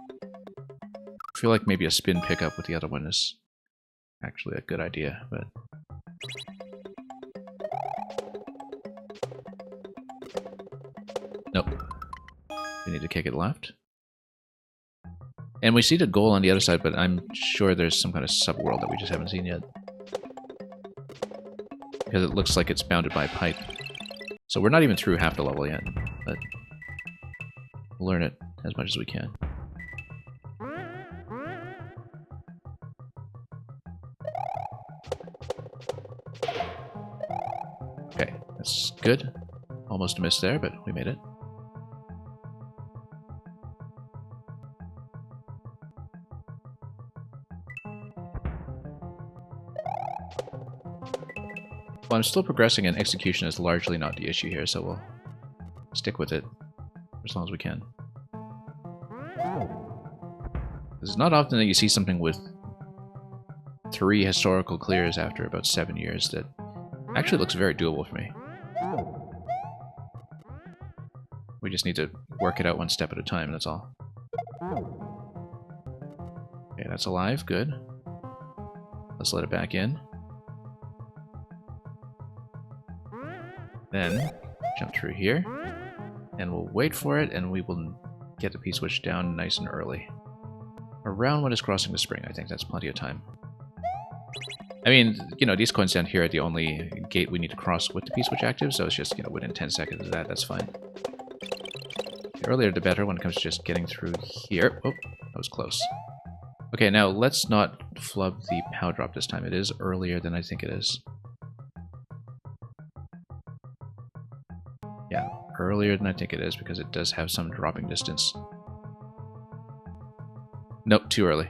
I feel like maybe a spin pickup with the other one is actually a good idea, but... Nope. We need to kick it left. And we see the goal on the other side, but I'm sure there's some kind of sub-world that we just haven't seen yet. Because it looks like it's bounded by a pipe. So we're not even through half the level yet, but we'll learn it as much as we can. Okay, that's good. Almost a miss there, but we made it. Well, I'm still progressing, and execution is largely not the issue here, so we'll stick with it for as long as we can. It's not often that you see something with 3 historical clears after about 7 years that actually looks very doable for me. We just need to work it out one step at a time, that's all. Okay, that's alive, good. Let's let it back in. Then, jump through here, and we'll wait for it, and we will get the P-switch down nice and early. Around when it's crossing the spring, I think that's plenty of time. I mean, you know, these coins down here are the only gate we need to cross with the P-switch active, so it's just, you know, within 10 seconds of that, that's fine. The earlier the better when it comes to just getting through here. Oh, that was close. Okay, now let's not flub the POW drop this time. It is earlier than I think it is. Yeah, earlier than I think it is because it does have some dropping distance. Nope, too early.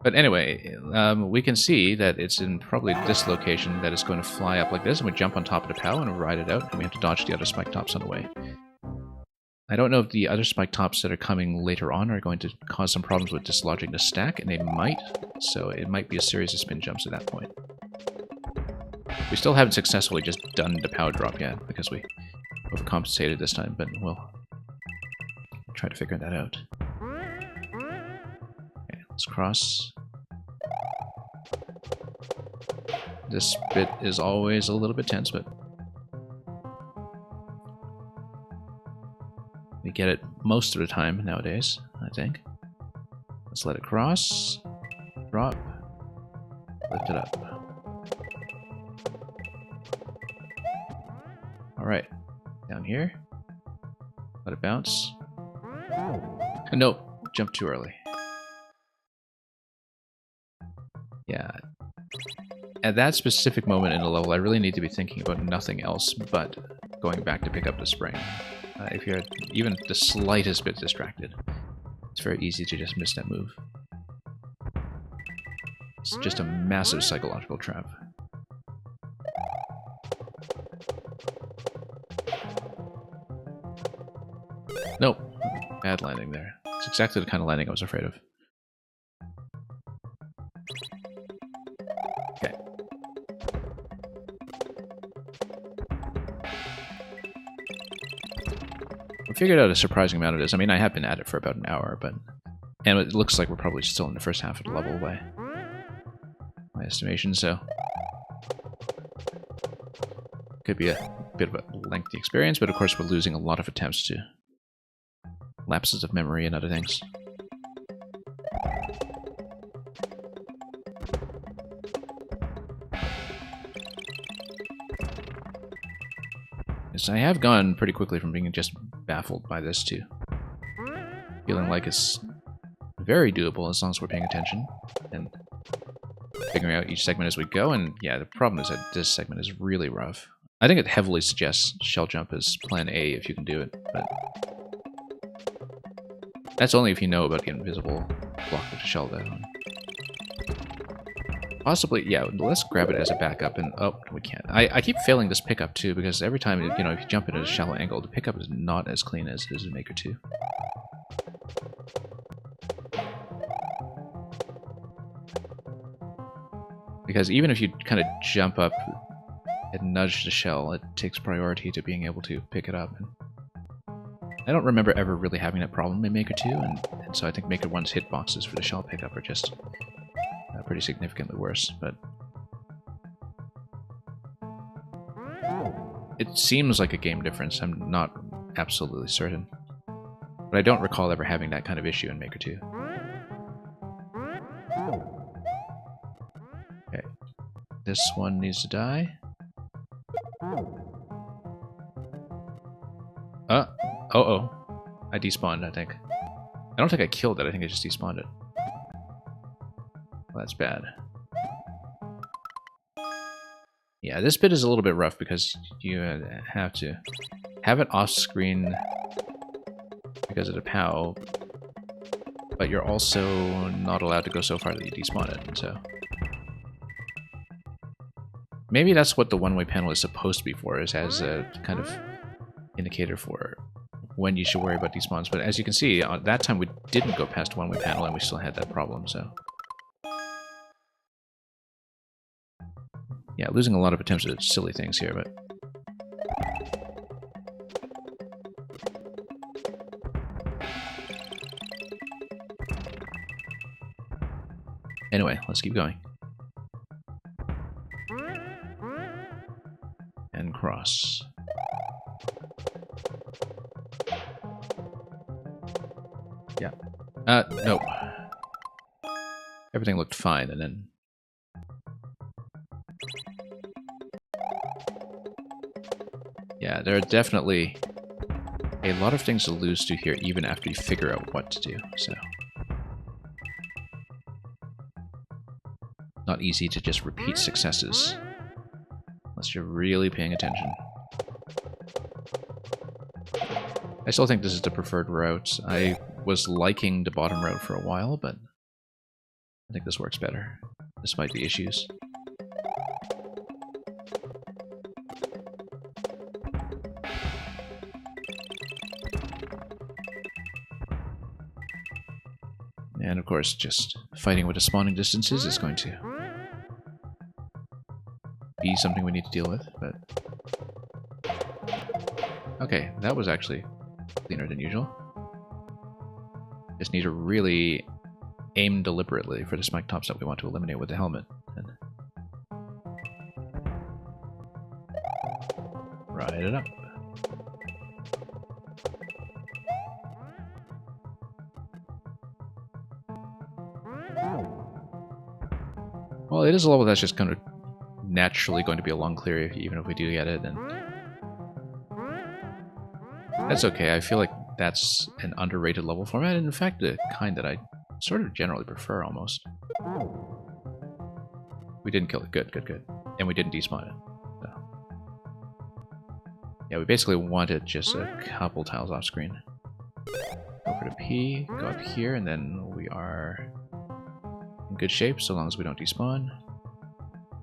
But anyway, we can see that it's in probably this location that it's going to fly up like this, and we jump on top of the POW and ride it out, and we have to dodge the other spike tops on the way. I don't know if the other spike tops that are coming later on are going to cause some problems with dislodging the stack, and they might, so it might be a series of spin jumps at that point. We still haven't successfully just done the POW drop yet, because we overcompensated this time, but we'll try to figure that out. Okay, let's cross. This bit is always a little bit tense, but we get it most of the time nowadays, I think. Let's let it cross, drop, lift it up. Alright, down here, let it bounce. Nope, jump too early. Yeah, at that specific moment in the level, I really need to be thinking about nothing else but going back to pick up the spring. If you're even the slightest bit distracted, it's very easy to just miss that move. It's just a massive psychological trap. Nope. Bad landing there. It's exactly the kind of landing I was afraid of. Okay. I figured out a surprising amount of this. I mean, I have been at it for about an hour, but... And it looks like we're probably still in the first half of the level by my estimation, so... Could be a bit of a lengthy experience, but of course we're losing a lot of attempts to lapses of memory and other things. Yes, I have gone pretty quickly from being just baffled by this to feeling like it's very doable as long as we're paying attention and figuring out each segment as we go. And yeah, the problem is that this segment is really rough. I think it heavily suggests shell jump as plan A if you can do it, but that's only if you know about the invisible block of the shell though. Possibly, yeah, let's grab it as a backup and... Oh, we can't. I keep failing this pickup too, because every time, you know, if you jump into a shallow angle, the pickup is not as clean as it is in Maker 2. Because even if you kind of jump up and nudge the shell, it takes priority to being able to pick it up. And I don't remember ever really having that problem in Maker 2, and so I think Maker 1's hitboxes for the shell pickup are just pretty significantly worse, but it seems like a game difference. I'm not absolutely certain, but I don't recall ever having that kind of issue in Maker 2. Okay, this one needs to die. Oh, I despawned, I think. I don't think I killed it, I think I just despawned it. Well, that's bad. Yeah, this bit is a little bit rough because you have to have it off screen because of the POW, but you're also not allowed to go so far that you despawn it, so... Maybe that's what the one-way panel is supposed to be for, is as a kind of indicator for when you should worry about despawns, but as you can see, at that time we didn't go past one-way panel and we still had that problem, so... Yeah, losing a lot of attempts at silly things here, but... Anyway, let's keep going. And cross. Yeah. No. Everything looked fine, and then... Yeah, there are definitely a lot of things to lose to here, even after you figure out what to do, so... Not easy to just repeat successes, unless you're really paying attention. I still think this is the preferred route. I was liking the bottom route for a while, but I think this works better, despite the issues. And of course, just fighting with the spawning distances is going to be something we need to deal with, but... Okay, that was actually cleaner than usual. Just need to really aim deliberately for the spike tops that we want to eliminate with the helmet. And ride it up. Well, it is a level that's just kind of naturally going to be a long clear, even if we do get it, and that's okay. I feel like that's an underrated level format, and in fact, the kind that I sort of generally prefer, almost. We We didn't kill it. Good, good, good. And we didn't despawn it. So. Yeah, we basically wanted just a couple tiles off screen. Go for the P, go up here, and then we are in good shape so long as we don't despawn.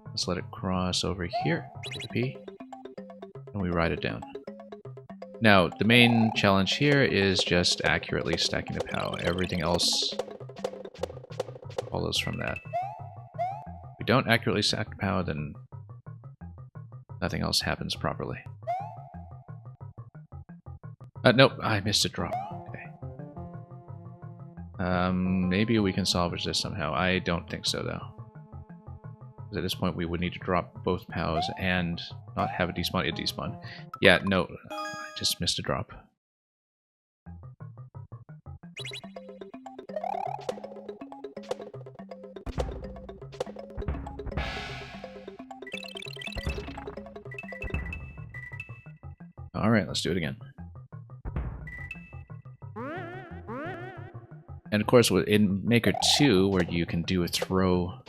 Let's let it cross over here, hit the P, and we ride it down. Now, the main challenge here is just accurately stacking the POW. Everything else follows from that. If we don't accurately stack the POW, then nothing else happens properly. Nope, I missed a drop. Okay. Maybe we can salvage this somehow. I don't think so, though. Because at this point, we would need to drop both POWs and not have it despawn. It despawned. Yeah, no, I just missed a drop. Alright, let's do it again. And of course, in Maker 2, where you can do a throw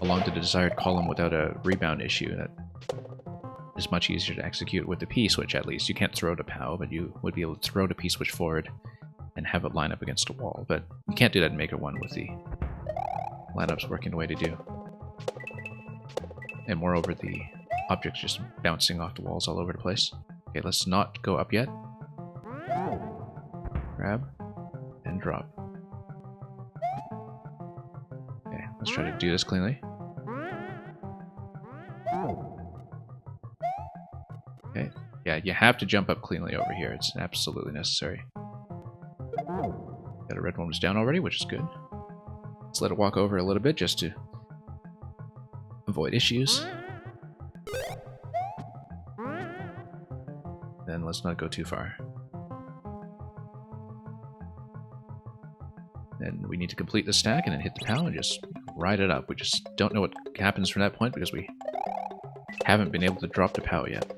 along to the desired column without a rebound issue, that is much easier to execute with the P-switch, at least. You can't throw the POW, but you would be able to throw the P-switch forward and have it line up against a wall. But you can't do that in Maker 1 with the lineups working the way they do. And moreover, the objects just bouncing off the walls all over the place. Okay, let's not go up yet. Grab and drop. Okay, let's try to do this cleanly. Okay, yeah, you have to jump up cleanly over here. It's absolutely necessary. Got a red one was down already, which is good. Let's let it walk over a little bit just to avoid issues. Then let's not go too far. Then we need to complete the stack and then hit the POW and just ride it up. We just don't know what happens from that point because we haven't been able to drop the POW yet.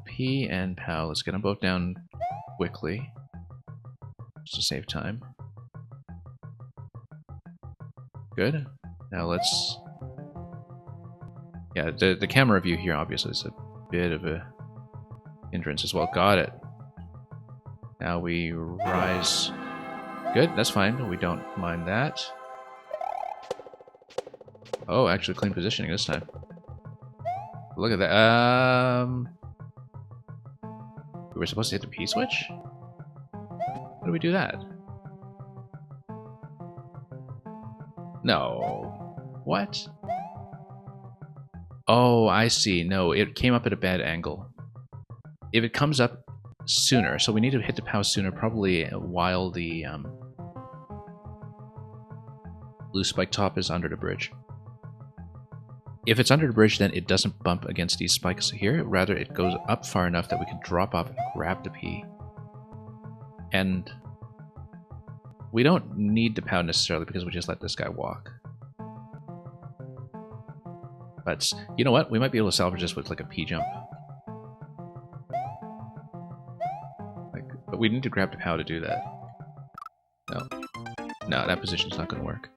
P and POW, let's get them both down quickly, just to save time. Good. Now let's... Yeah, the camera view here obviously is a bit of a hindrance as well. Got it. Now we rise. Good, that's fine. We don't mind that. Oh, actually clean positioning this time. Look at that. We were supposed to hit the P-switch? How do we do that? No. What? Oh, I see. No, it came up at a bad angle. If it comes up sooner, so we need to hit the POW sooner, probably while the blue spike top is under the bridge. If it's under the bridge, then it doesn't bump against these spikes here. Rather, it goes up far enough that we can drop off and grab the P. And we don't need the POW necessarily because we just let this guy walk. But you know what? We might be able to salvage this with like a P jump. But we need to grab the POW to do that. No. No, that position's not going to work.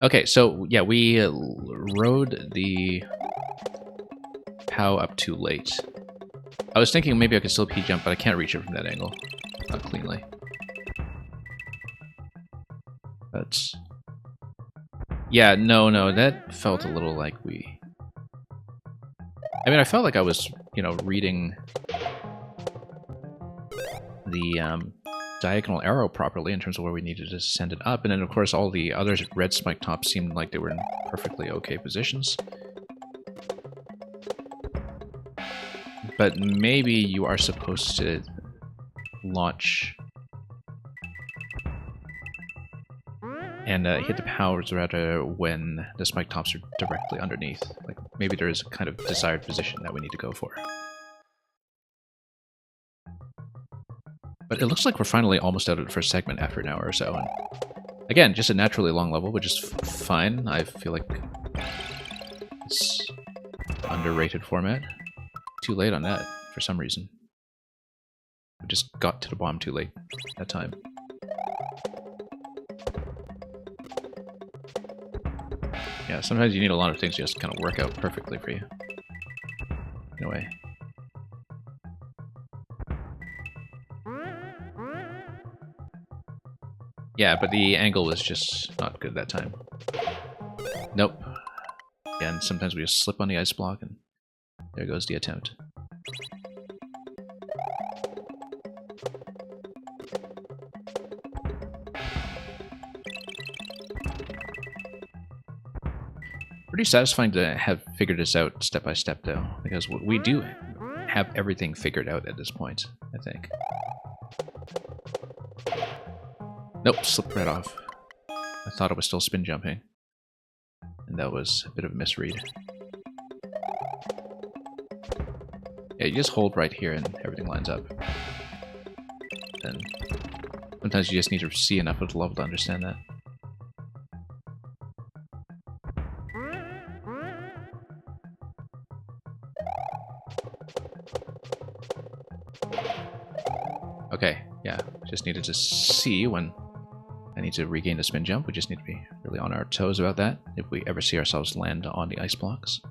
Okay, so yeah, we rode the POW up too late. I was thinking maybe I could still P jump, but I can't reach it from that angle. Not cleanly. But yeah, no, that felt a little like we... I mean, I felt like I was, you know, reading the diagonal arrow properly in terms of where we needed to send it up, and then of course all the other red spike tops seemed like they were in perfectly okay positions. But maybe you are supposed to launch and hit the powers rather when the spike tops are directly underneath. Like maybe there is a kind of desired position that we need to go for. But it looks like we're finally almost out of the first segment after an hour or so. And again, just a naturally long level, which is fine. I feel like it's underrated format. Too late on that, for some reason. We just got to the bomb too late that time. Yeah, sometimes you need a lot of things just to kind of work out perfectly for you. In a way. Yeah, but the angle was just not good that time. Nope. Yeah, and sometimes we just slip on the ice block, and there goes the attempt. Pretty satisfying to have figured this out step by step, though, because we do have everything figured out at this point, I think. Nope, slipped right off. I thought it was still spin jumping, and that was a bit of a misread. Yeah, you just hold right here and everything lines up. Then sometimes you just need to see enough of the level to understand that. Okay, yeah, just needed to see when I need to regain the spin jump. We just need to be really on our toes about that if we ever see ourselves land on the ice blocks.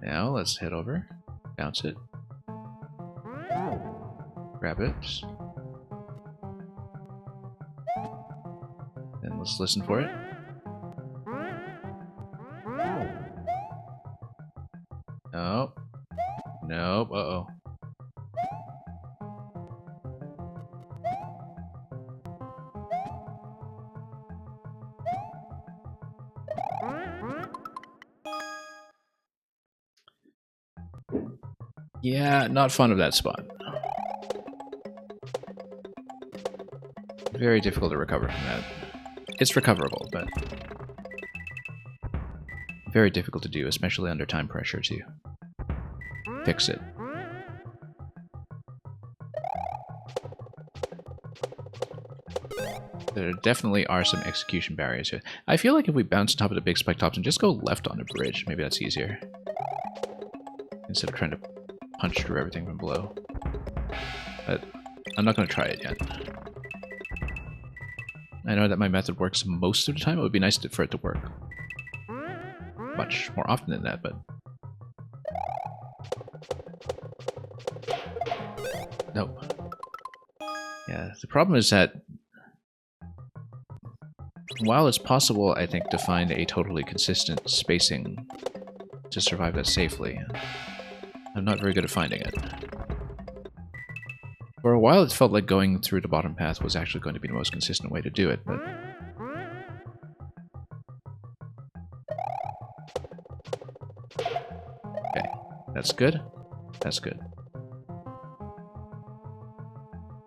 Now let's head over, bounce it, grab it, and let's listen for it. Nope. Nope. Uh-oh. Yeah, not fond of that spot. Very difficult to recover from that. It's recoverable, but very difficult to do, especially under time pressure to fix it. There definitely are some execution barriers here. I feel like if we bounce on top of the big spike tops and just go left on the bridge, maybe that's easier. Instead of trying to punch through everything from below. But I'm not going to try it yet. I know that my method works most of the time. It would be nice for it to work much more often than that, but... Nope. Yeah, the problem is that while it's possible, I think, to find a totally consistent spacing to survive that safely, I'm not very good at finding it. For a while, it felt like going through the bottom path was actually going to be the most consistent way to do it, but... Okay, that's good. That's good.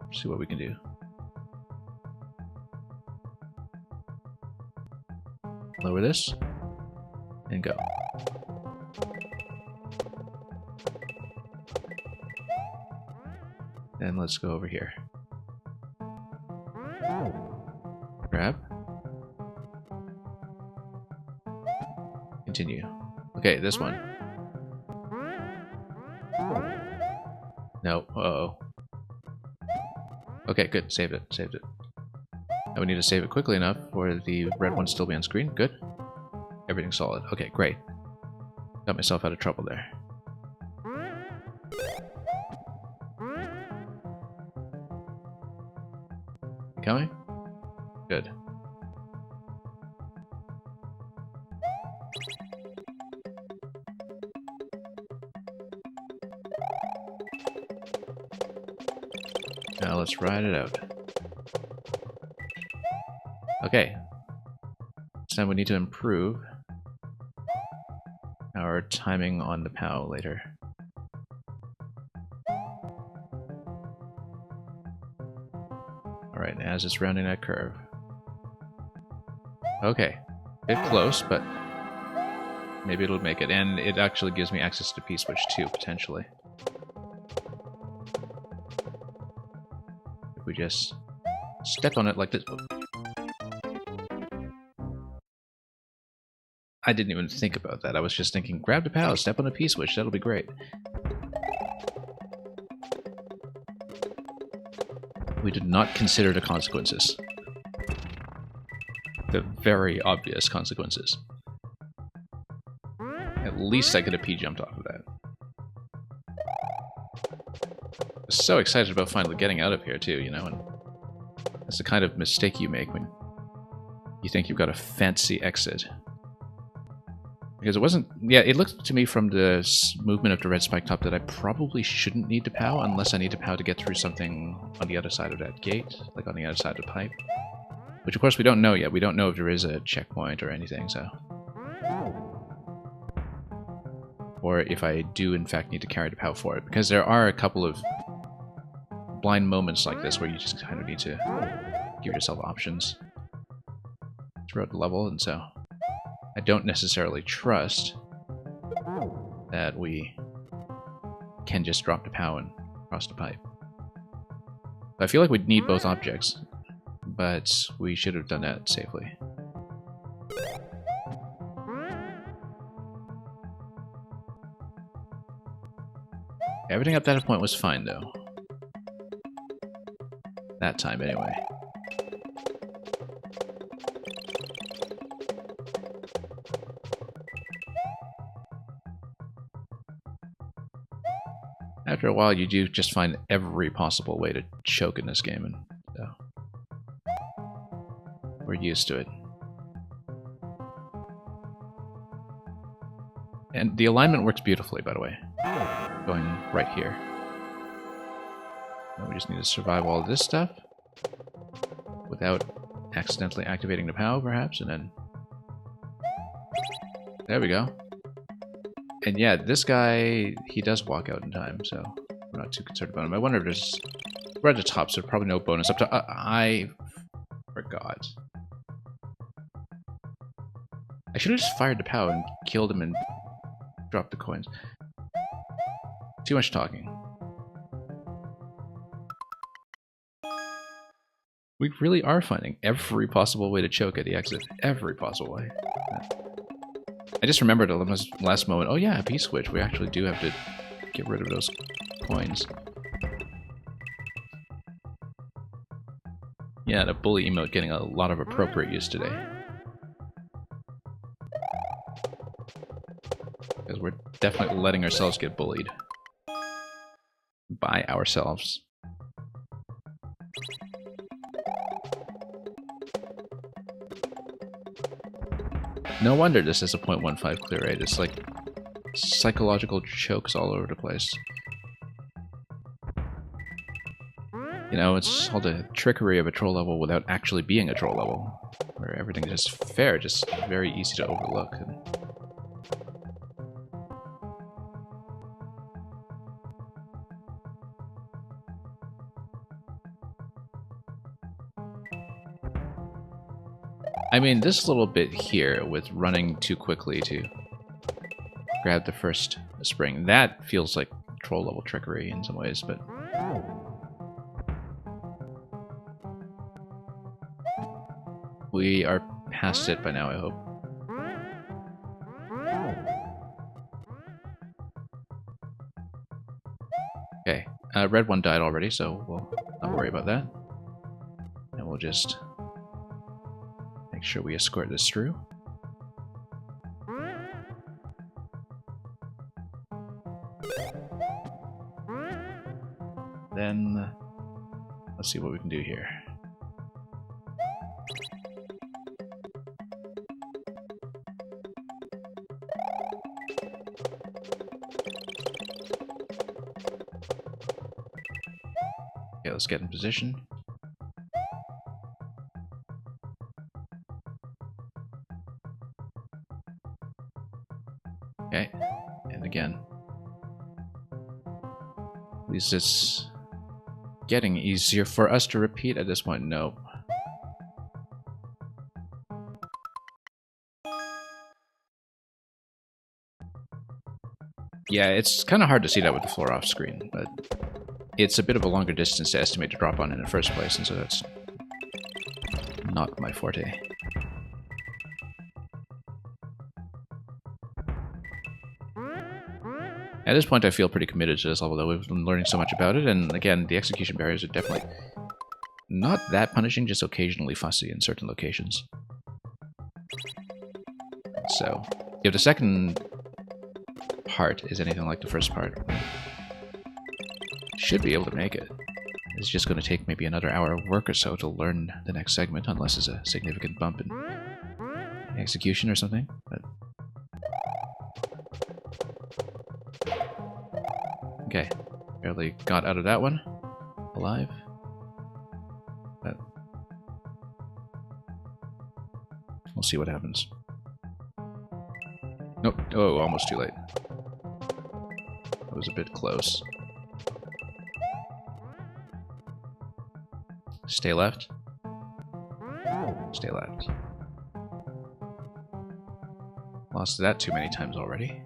Let's see what we can do. Lower this, and go. And let's go over here. Grab. Continue. Okay, this one. No, uh-oh. Okay, good, saved it, saved it. Now we need to save it quickly enough for the red one still be on screen. Good. Everything's solid. Okay, great. Got myself out of trouble there. You coming? Good. Now let's ride it out. Okay. So we need to improve our timing on the POW later. Alright, as it's rounding that curve. Okay. Bit close, but maybe it'll make it. And it actually gives me access to P-switch too, potentially. If we just step on it like this. I didn't even think about that. I was just thinking, grab the POW, step on the P-switch, that'll be great. we did not consider the consequences. The very obvious consequences. At least I could have P-jumped off of that. I was so excited about finally getting out of here too, you know, and that's the kind of mistake you make when you think you've got a fancy exit. Because it wasn't... Yeah, it looked to me from the movement of the red spike top that I probably shouldn't need to POW unless I need to POW to get through something on the other side of that gate, like on the other side of the pipe. Which of course we don't know yet. We don't know if there is a checkpoint or anything, so... Or if I do in fact need to carry the POW for it. Because there are a couple of blind moments like this where you just kind of need to give yourself options throughout the level, and so... I don't necessarily trust that we can just drop the POW and cross the pipe. I feel like we'd need both objects, but we should have done that safely. Everything up to that point was fine, though. That time, anyway. After a while, you do just find every possible way to choke in this game, and so we're used to it. And the alignment works beautifully, by the way. Going right here. And we just need to survive all of this stuff without accidentally activating the POW, perhaps, and then... There we go. And yeah, this guy, he does walk out in time, so we're not too concerned about him. I wonder if there's... We're at the top, so probably no bonus up to... I forgot. I should have just fired the POW and killed him and dropped the coins. Too much talking. We really are finding every possible way to choke at the exit. Every possible way. I just remembered at the last moment, oh yeah, a P-switch. We actually do have to get rid of those coins. Yeah, the bully emote getting a lot of appropriate use today. Because we're definitely letting ourselves get bullied. By ourselves. No wonder this is a 0.15 clear rate. It's like psychological chokes all over the place. You know, it's all the trickery of a troll level without actually being a troll level. Where everything is just fair, just very easy to overlook. I mean, this little bit here with running too quickly to grab the first spring, that feels like troll level trickery in some ways, but... We are past it by now, I hope. Okay, red one died already, so we'll not worry about that. And we'll just... make sure we escort this through. Then, let's see what we can do here. Okay, let's get in position. Okay, and again. At least it's getting easier for us to repeat at this point. No. Yeah, it's kind of hard to see that with the floor off screen, but it's a bit of a longer distance to estimate to drop on in the first place, and so that's not my forte. At this point, I feel pretty committed to this level, though. We've been learning so much about it, and again, the execution barriers are definitely not that punishing, just occasionally fussy in certain locations. So, if the second part is anything like the first part, should be able to make it. It's just going to take maybe another hour of work or so to learn the next segment, unless there's a significant bump in execution or something. But okay, barely got out of that one alive. But we'll see what happens. Nope. Oh, almost too late. That was a bit close. Stay left. Stay left. Lost that too many times already.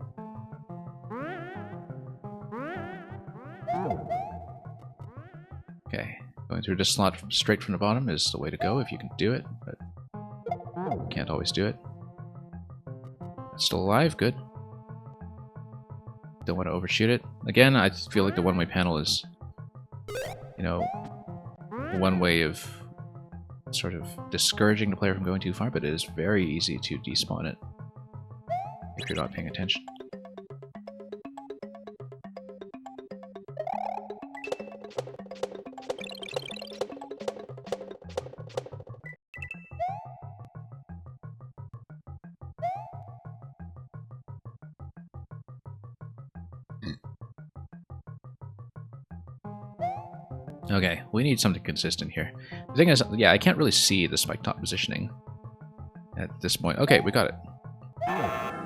Okay, going through this slot straight from the bottom is the way to go if you can do it, but you can't always do it. It's still alive, good. Don't want to overshoot it. Again, I feel like the one-way panel is, you know, one way of sort of discouraging the player from going too far, but it is very easy to despawn it if you're not paying attention. Okay, we need something consistent here. The thing is, yeah, I can't really see the spike top positioning at this point. Okay, we got it.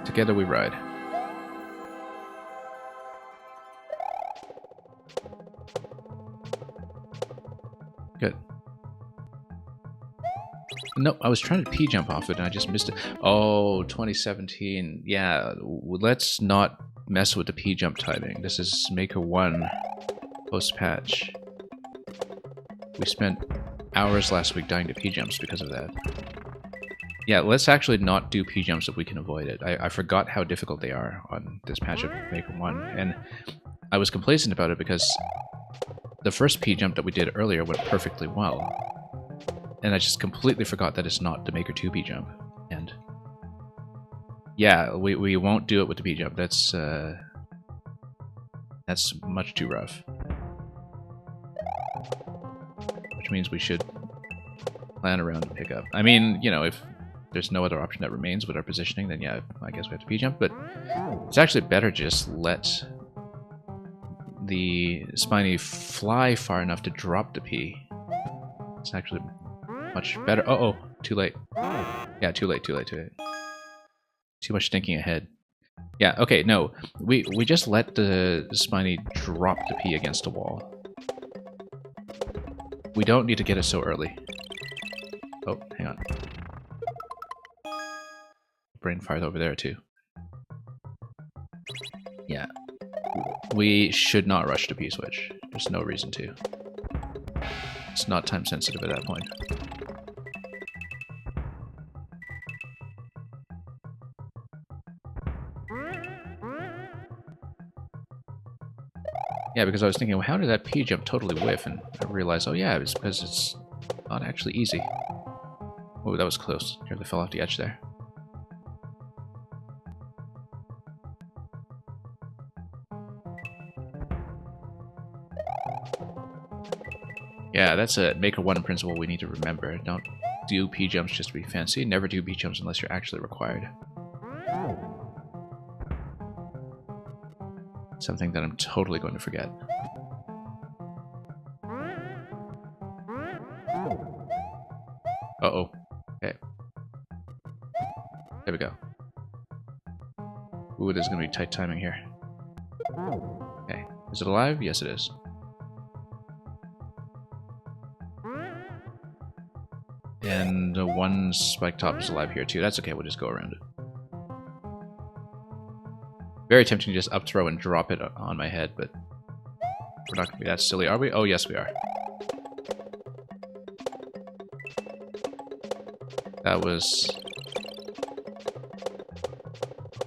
Together we ride. Good. No, I was trying to P-jump off it and I just missed it. Oh, 2017. Yeah, let's not mess with the P-jump timing. This is Maker 1 post-patch. We spent hours last week dying to P-jumps because of that. Yeah, let's actually not do P-jumps if we can avoid it. I forgot how difficult they are on this patch of Maker 1, and I was complacent about it because the first P-jump that we did earlier went perfectly well. And I just completely forgot that it's not the Maker 2 P-jump. And yeah, we won't do it with the P-jump. That's much too rough. Which means we should plan around and pick up. I mean, you know, if there's no other option that remains with our positioning, then yeah, I guess we have to P-jump, but it's actually better to just let the Spiny fly far enough to drop the P. It's actually much better. Uh-oh, too late. Yeah, too late. Too much thinking ahead. Yeah, okay, no. We just let the Spiny drop the P against the wall. We don't need to get it so early. Oh, hang on. Brain fire's over there too. Yeah. We should not rush to P-switch. There's no reason to. It's not time sensitive at that point. Yeah, because I was thinking, well, how did that P-jump totally whiff? And I realized, oh yeah, it's because it's not actually easy. Oh, that was close. Nearly fell off the edge there. Yeah, that's a Maker 1 principle we need to remember. Don't do P-jumps just to be fancy. Never do P-jumps unless you're actually required. Something that I'm totally going to forget. Uh-oh. Okay. There we go. Ooh, there's going to be tight timing here. Okay. Is it alive? Yes, it is. And one spike top is alive here too. That's okay, we'll just go around it. Very tempting to just up throw and drop it on my head, but we're not going to be that silly, are we? Oh, yes, we are. That was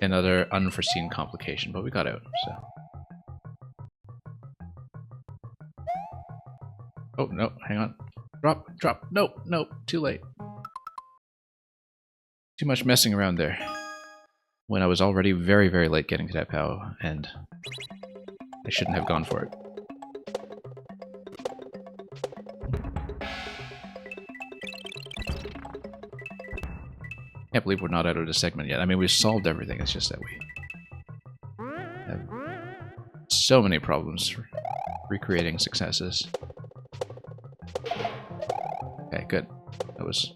another unforeseen complication, but we got out, so. Oh, no, hang on. Drop, drop. Nope, nope. Too late. Too much messing around there. When I was already very, very late getting to that POW, and I shouldn't have gone for it. Can't believe we're not out of the segment yet. I mean, we've solved everything. It's just that we have so many problems recreating successes. Okay, good. That was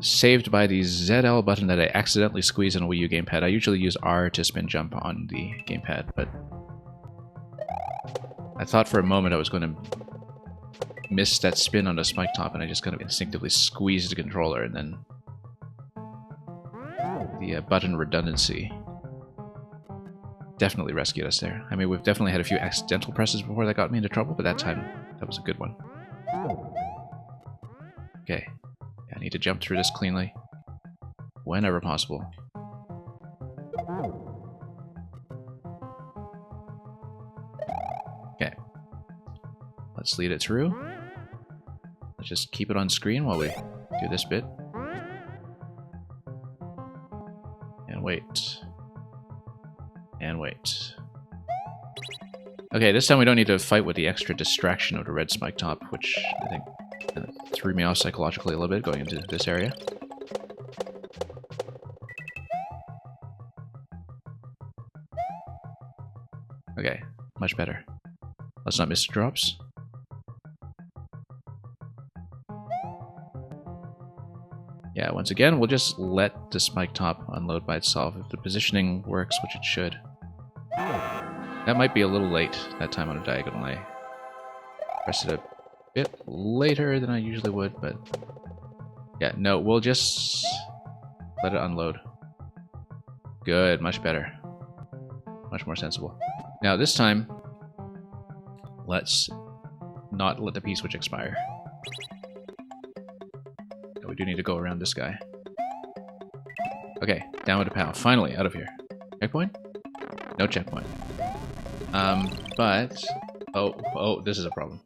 saved by the ZL button that I accidentally squeezed on a Wii U gamepad. I usually use R to spin jump on the gamepad, but I thought for a moment I was going to miss that spin on the spike top, and I just kind of instinctively squeezed the controller, and then the button redundancy definitely rescued us there. I mean, we've definitely had a few accidental presses before that got me into trouble, but that time, that was a good one. Okay. I need to jump through this cleanly whenever possible. Okay. Let's lead it through. Let's just keep it on screen while we do this bit. And wait. And wait. Okay, this time we don't need to fight with the extra distraction of the red spike top, which I think threw me off psychologically a little bit going into this area. Okay, much better. Let's not miss drops. Yeah, once again, we'll just let the spike top unload by itself if the positioning works, which it should. That might be a little late that time on a diagonal. I pressed it a bit later than I usually would, but yeah, no, we'll just let it unload. Good, much better. Much more sensible. Now this time, let's not let the P-switch expire. We do need to go around this guy. Okay, down with the POW. Finally, out of here. Checkpoint? No checkpoint. But... Oh, this is a problem.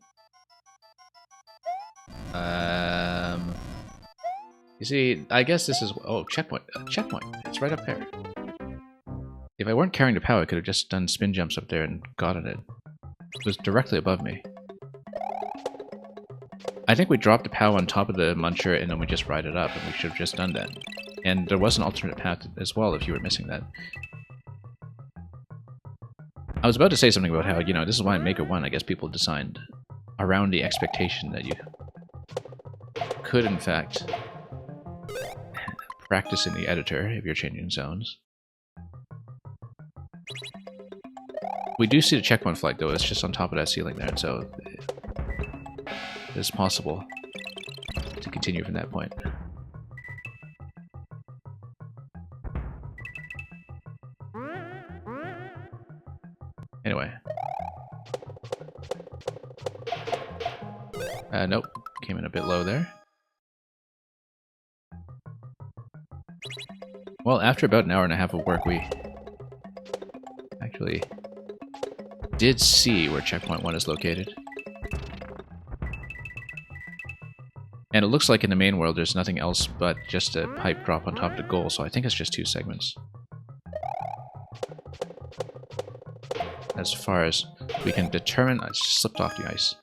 You see, I guess this is... Oh, checkpoint. Checkpoint. It's right up there. If I weren't carrying the POW, I could have just done spin jumps up there and gotten it. It was directly above me. I think we dropped the POW on top of the muncher and then we just ride it up, and we should have just done that. And there was an alternate path as well if you were missing that. I was about to say something about how, you know, this is why in Maker 1, I guess people designed around the expectation that you could, in fact, practice in the editor if you're changing zones. We do see the checkpoint flag, though. It's just on top of that ceiling there, so it's possible to continue from that point. Anyway. Nope. Came in a bit low there. Well, after about an hour and a half of work, we actually did see where checkpoint 1 is located. And it looks like in the main world there's nothing else but just a pipe drop on top of the goal, so I think it's just 2 segments. As far as we can determine... I just slipped off the ice.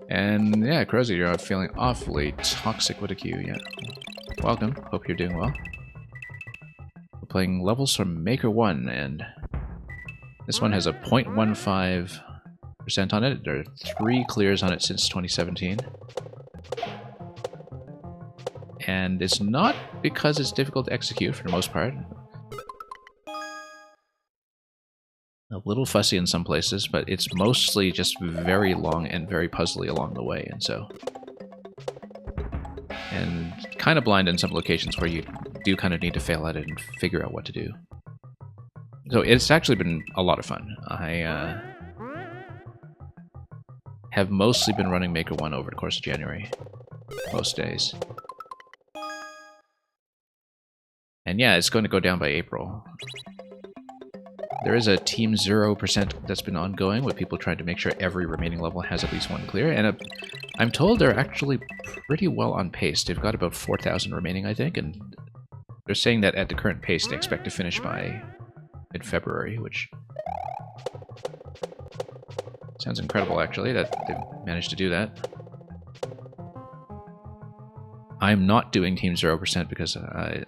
And yeah, Crozy, you're feeling awfully toxic with a Q, yeah. Welcome, hope you're doing well. We're playing levels from Maker 1, and this one has a 0.15% on it. There are 3 clears on it since 2017. And it's not because it's difficult to execute for the most part. A little fussy in some places, but it's mostly just very long and very puzzly along the way, and so... And kind of blind in some locations where you do kind of need to fail at it and figure out what to do. So it's actually been a lot of fun. I have mostly been running Maker 1 over the course of January. Most days. And And yeah, it's going to go down by April. There is a Team 0% that's been ongoing with people trying to make sure every remaining level has at least one clear. And I'm told they're actually pretty well on pace. They've got about 4,000 remaining, I think. And they're saying that at the current pace, they expect to finish by mid-February, which sounds incredible, actually, that they've managed to do that. I'm not doing Team 0% because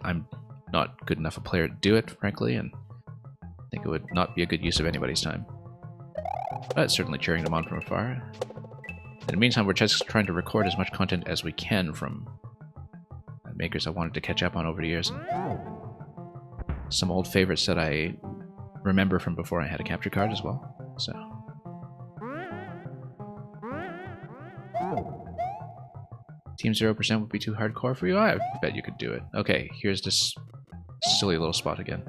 I'm not good enough a player to do it, frankly, and I think it would not be a good use of anybody's time. But certainly cheering them on from afar. In the meantime, we're just trying to record as much content as we can from makers I wanted to catch up on over the years, and some old favorites that I remember from before I had a capture card as well. So Team 0% would be too hardcore for you? I bet you could do it. Okay, here's this silly little spot again.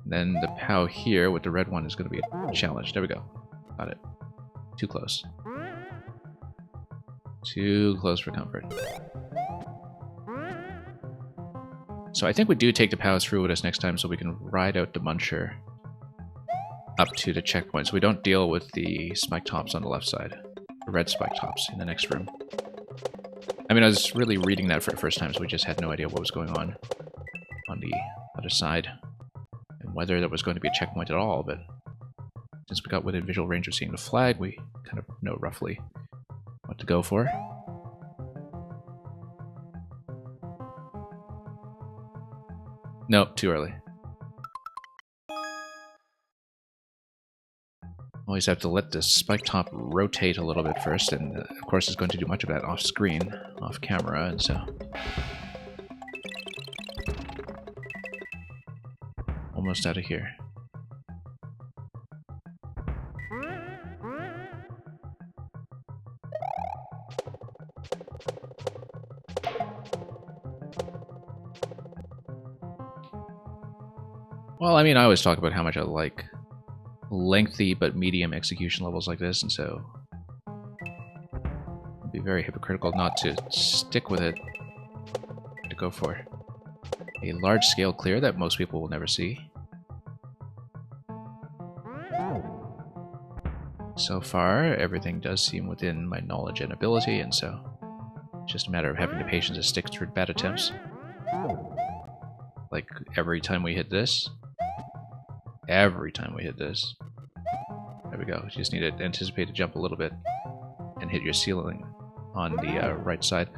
Then the POW here with the red one is going to be a challenge. There we go. Got it. Too close. Too close for comfort. So I think we do take the POWs through with us next time so we can ride out the Muncher up to the checkpoint. So we don't deal with the spike tops on the left side. The red spike tops in the next room. I mean, I was really reading that for the first time, so we just had no idea what was going on the other side. And whether there was going to be a checkpoint at all, but since we got within visual range of seeing the flag, we kind of know roughly what to go for. Nope, too early. Always have to let the spike top rotate a little bit first, and of course it's going to do much of that off screen, off camera, and so almost out of here. Well, I mean, I always talk about how much I like lengthy but medium execution levels like this, and so it'd be very hypocritical not to stick with it, to go for a large-scale clear that most people will never see. So far, everything does seem within my knowledge and ability, and so it's just a matter of having the patience to stick through bad attempts. Like every time we hit this. Every time we hit this. There we go. You just need to anticipate to jump a little bit and hit your ceiling on the right side.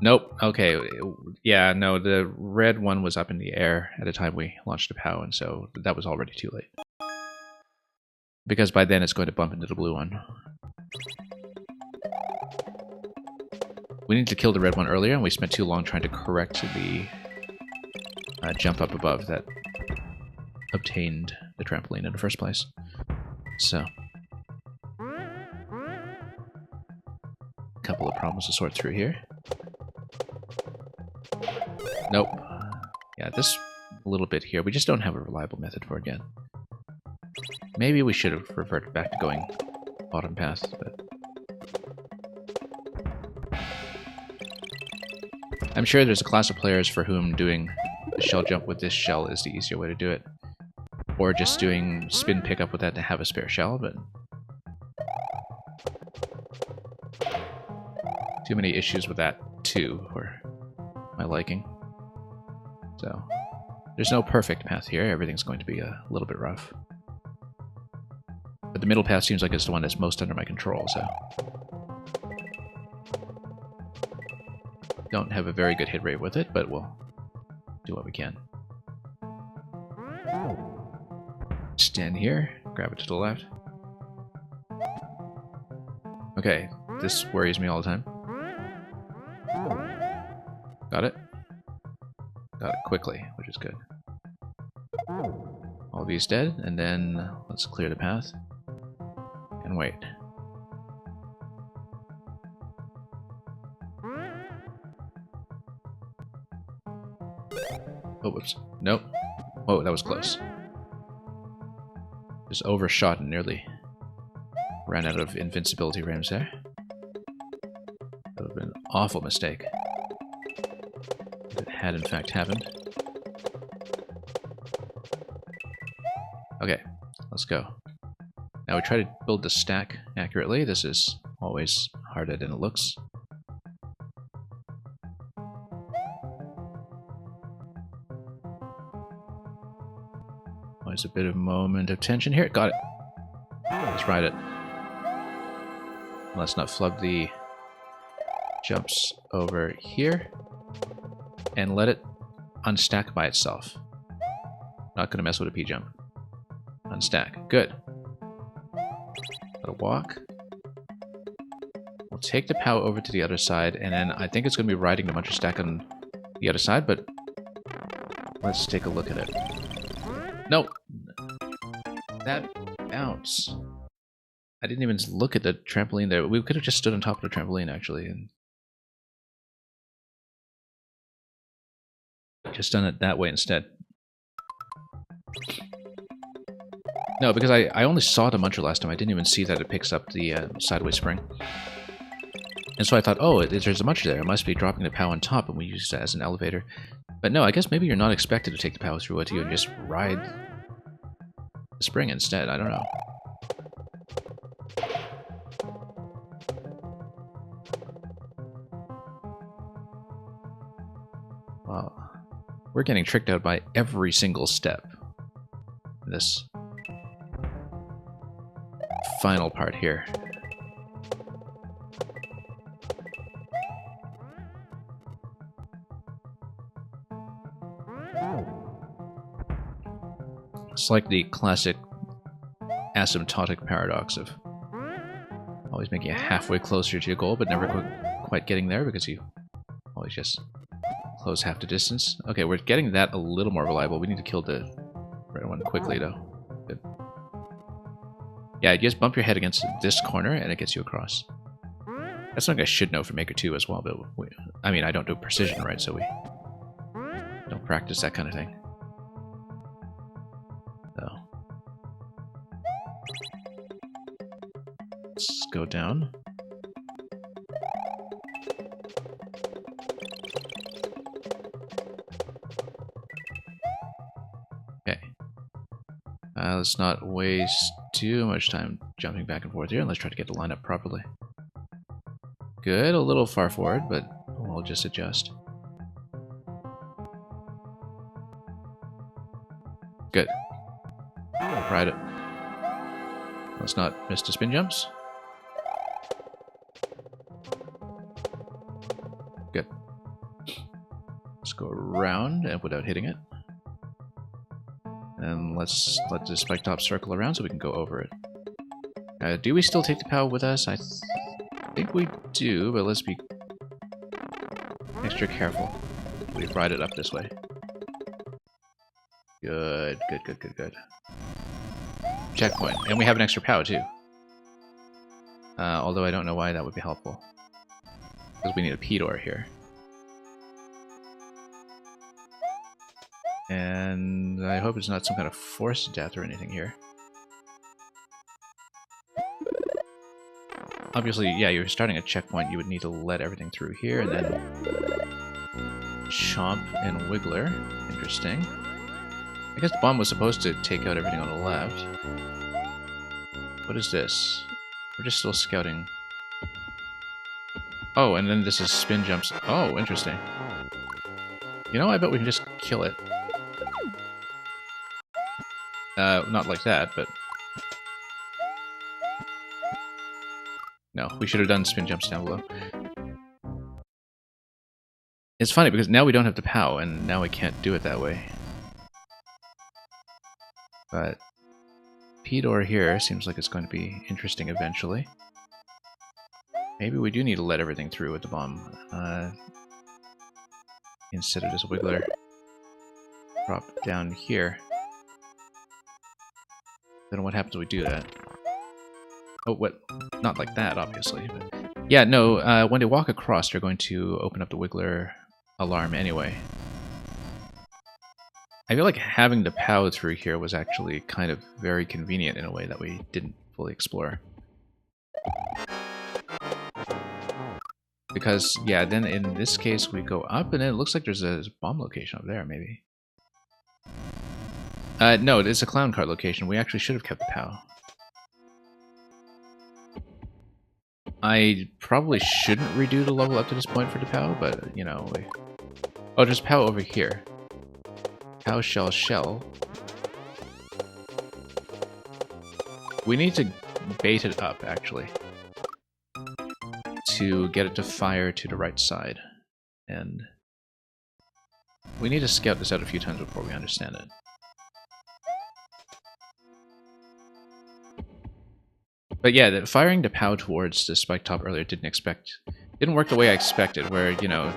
Nope. Okay. Yeah, no, the red one was up in the air at the time we launched the POW, and so that was already too late. Because by then it's going to bump into the blue one. We need to kill the red one earlier, and we spent too long trying to correct the jump up above that obtained the trampoline in the first place. So, a couple of problems to sort through here. Nope. Yeah, this little bit here, we just don't have a reliable method for it yet. Maybe we should have reverted back to going bottom path, but I'm sure there's a class of players for whom doing the shell jump with this shell is the easier way to do it. Or just doing spin pickup with that to have a spare shell, but too many issues with that too for my liking. So there's no perfect path here. Everything's going to be a little bit rough. But the middle path seems like it's the one that's most under my control, so don't have a very good hit rate with it, but we'll do what we can. Stand here, grab it to the left. Okay, this worries me all the time. Got it? Got it quickly, which is good. All of these dead, and then let's clear the path. And wait. Oh, whoops. Nope. Oh, that was close. Just overshot and nearly ran out of invincibility frames there. That would have been an awful mistake if it had in fact happened. Okay, let's go. Now we try to build the stack accurately. This is always harder than it looks. Always a bit of moment of tension here. Got it. Let's ride it. Let's not flub the jumps over here. And let it unstack by itself. Not going to mess with a P jump. Unstack. Good. Let it walk. We'll take the POW over to the other side, and then I think it's going to be riding the muncher stack on the other side, but let's take a look at it. Nope. That bounce. I didn't even look at the trampoline there. We could have just stood on top of the trampoline, actually, and just done it that way instead. No, because I only saw the muncher last time. I didn't even see that it picks up the sideways spring. And so I thought, oh, there's a muncher there. It must be dropping the POW on top, and we use that as an elevator. But no, I guess maybe you're not expected to take the POW through it. You just ride the spring instead. I don't know. Wow. We're getting tricked out by every single step. This final part here. It's like the classic asymptotic paradox of always making it halfway closer to your goal, but never quite getting there because you always just close half the distance. Okay, we're getting that a little more reliable. We need to kill the red one quickly, though. Good. Yeah, you just bump your head against this corner, and it gets you across. That's something I should know from Maker 2 as well, but I mean, I don't do precision, right, so we don't practice that kind of thing. So. Let's go down. Okay. Let's not waste too much time jumping back and forth here, and let's try to get the line up properly. Good, a little far forward, but we'll just adjust. Good. Ride it. Let's not miss the spin jumps. Good. Let's go around and without hitting it. And let's let the spike top circle around so we can go over it. Do we still take the POW with us? I think we do, but let's be extra careful. We ride it up this way. Good, good, good, good, good. Checkpoint. And we have an extra POW too. Although I don't know why that would be helpful. Because we need a P-door here. And I hope it's not some kind of forced death or anything here. Obviously, yeah, you're starting a checkpoint, you would need to let everything through here, and then Chomp and Wiggler. Interesting. I guess the bomb was supposed to take out everything on the left. What is this? We're just still scouting. Oh, and then this is spin jumps. Oh, interesting. You know, I bet we can just kill it. Not like that, but... No, we should have done spin jumps down below. It's funny, because now we don't have the POW, and now we can't do it that way. But... P-door here seems like it's going to be interesting eventually. Maybe we do need to let everything through with the bomb. Instead of just Wiggler. Drop down here. Then what happens when we do that? Oh, what? Not like that, obviously. But... Yeah, no, when they walk across, they're going to open up the Wiggler alarm anyway. I feel like having the POW through here was actually kind of very convenient in a way that we didn't fully explore. Because, yeah, then in this case we go up, and then it looks like there's a bomb location up there, maybe. No, it's a clown cart location. We actually should have kept the POW. I probably shouldn't redo the level up to this point for the POW, but, you know... Oh, there's POW over here. POW shell shell. We need to bait it up, actually, to get it to fire to the right side. And we need to scout this out a few times before we understand it. But yeah, firing the POW towards the spike top earlier didn't work the way I expected, where, you know,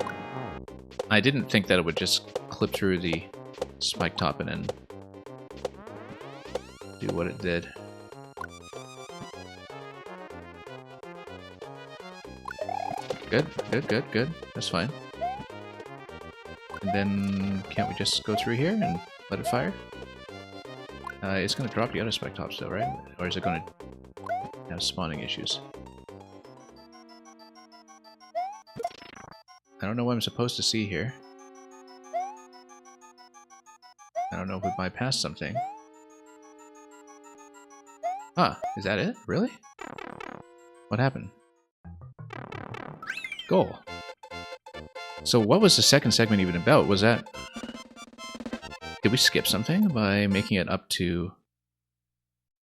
I didn't think that it would just clip through the spike top and then do what it did. Good, good, good, good. That's fine. And then, can't we just go through here and let it fire? It's going to drop the other spike tops though, right? Or is it going to have spawning issues? I don't know what I'm supposed to see here. I don't know if we bypassed something. Ah, is that it? Really? What happened? Goal. So what was the second segment even about? Was that... Did we skip something by making it up to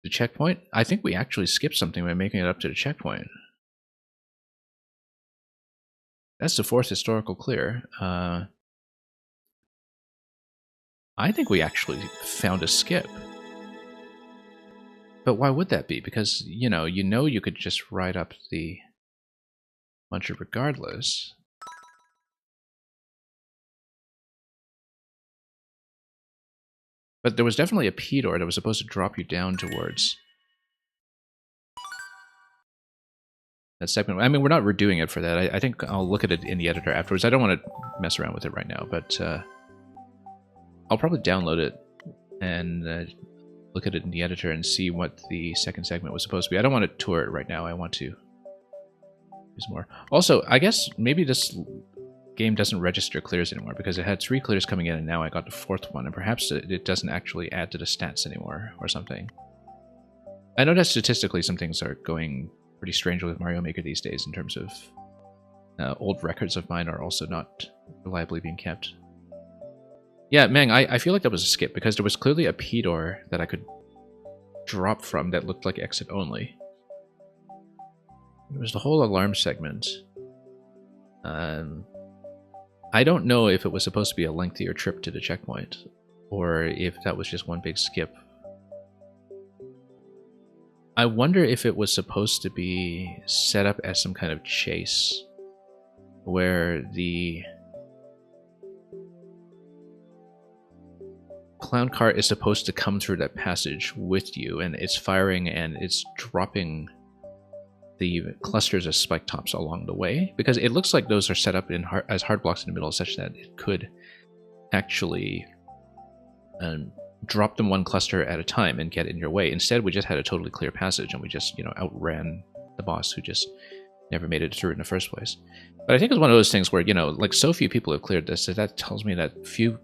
the checkpoint? I think we actually skipped something by making it up to the checkpoint. That's the fourth historical clear. I think we actually found a skip. But why would that be? Because, you know you could just ride up the muncher regardless. But there was definitely a P door that was supposed to drop you down towards that segment. I mean, we're not redoing it for that. I think I'll look at it in the editor afterwards. I don't want to mess around with it right now, but I'll probably download it and look at it in the editor and see what the second segment was supposed to be. I don't want to tour it right now. I want to use more. Also, I guess maybe this game doesn't register clears anymore because it had 3 clears coming in and now I got the 4th one, and perhaps it doesn't actually add to the stats anymore or something. I know that statistically some things are going pretty strangely with Mario Maker these days in terms of old records of mine are also not reliably being kept. Yeah, Meng, I feel like that was a skip because there was clearly a P door that I could drop from that looked like exit only. There was the whole alarm segment. I don't know if it was supposed to be a lengthier trip to the checkpoint, or if that was just one big skip. I wonder if it was supposed to be set up as some kind of chase, where the clown cart is supposed to come through that passage with you, and it's firing and it's dropping the clusters of spike tops along the way, because it looks like those are set up as hard blocks in the middle such that it could actually drop them one cluster at a time and get in your way. Instead, we just had a totally clear passage and we just, outran the boss who just never made it through in the first place. But I think it's one of those things where, like so few people have cleared this, that tells me that few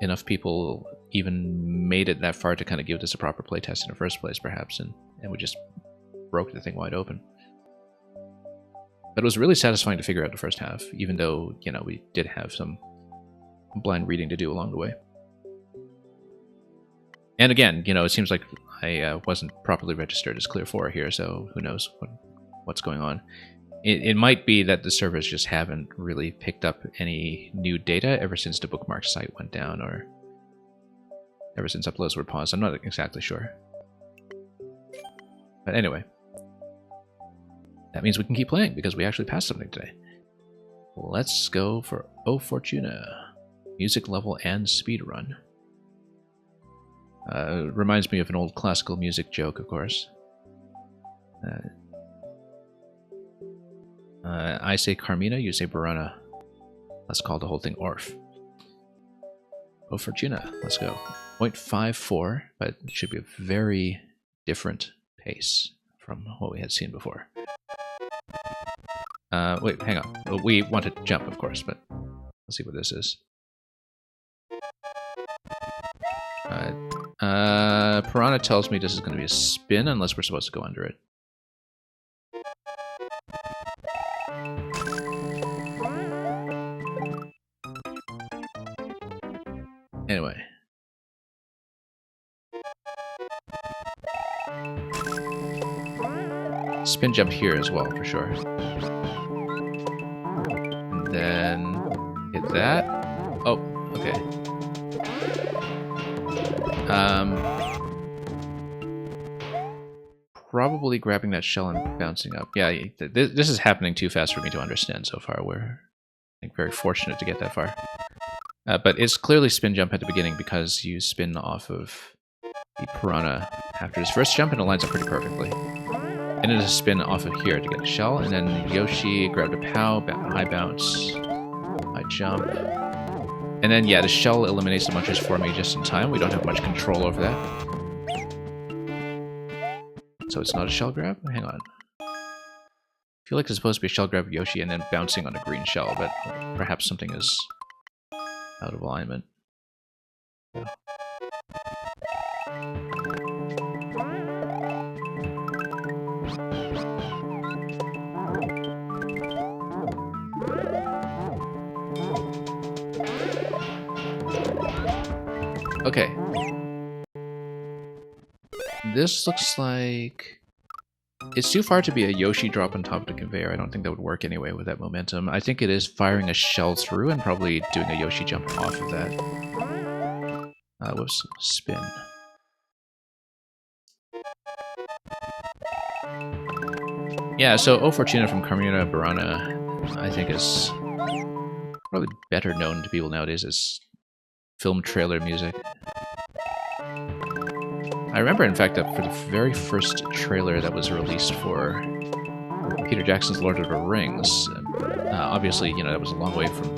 enough people even made it that far to kind of give this a proper playtest in the first place, perhaps, and we just broke the thing wide open. But it was really satisfying to figure out the first half, even though, we did have some blind reading to do along the way. And again, it seems like I wasn't properly registered as Clear 4 here, so who knows what's going on. It might be that the servers just haven't really picked up any new data ever since the bookmark site went down, or ever since uploads were paused. I'm not exactly sure. But anyway. That means we can keep playing, because we actually passed something today. Let's go for O Fortuna. Music level and speed run. Reminds me of an old classical music joke, of course. I say Carmina, you say Barana. Let's call the whole thing Orf. O Fortuna, let's go. 0.54, but it should be a very different pace from what we had seen before. Wait, hang on. We want to jump, of course, but let's see what this is. Piranha tells me this is going to be a spin unless we're supposed to go under it. Anyway. Spin jump here as well, for sure. And then hit that. Oh, okay. Probably grabbing that shell and bouncing up. Yeah, this is happening too fast for me to understand so far. We're, I think, very fortunate to get that far. But it's clearly spin jump at the beginning because you spin off of the piranha after his first jump and it lines up pretty perfectly. And it is a spin off of here to get a shell, and then Yoshi grabbed a POW, high bounce, high jump. And then, yeah, the shell eliminates the munchers for me just in time. We don't have much control over that. So it's not a shell grab? Hang on. I feel like it's supposed to be a shell grab of Yoshi and then bouncing on a green shell, but perhaps something is out of alignment. Yeah. Okay. This looks like... It's too far to be a Yoshi drop on top of the conveyor. I don't think that would work anyway with that momentum. I think it is firing a shell through and probably doing a Yoshi jump off of that. Whoops. Spin. Yeah, so O Fortuna from Carmina Burana, I think, is probably better known to people nowadays as film trailer music. I remember, in fact, that for the very first trailer that was released for Peter Jackson's Lord of the Rings, obviously, you know, that was a long way from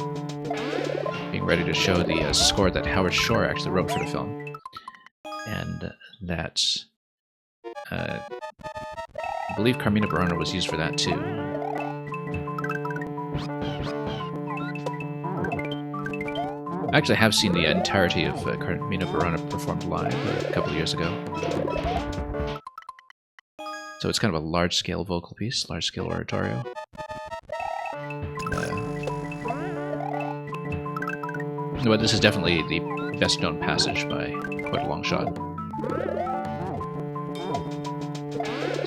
being ready to show the score that Howard Shore actually wrote for the film. And that, I believe Carmina Burana was used for that too. I actually have seen the entirety of Carmina Burana performed live a couple of years ago. So it's kind of a large-scale vocal piece, large-scale oratorio. But this is definitely the best-known passage by quite a long shot.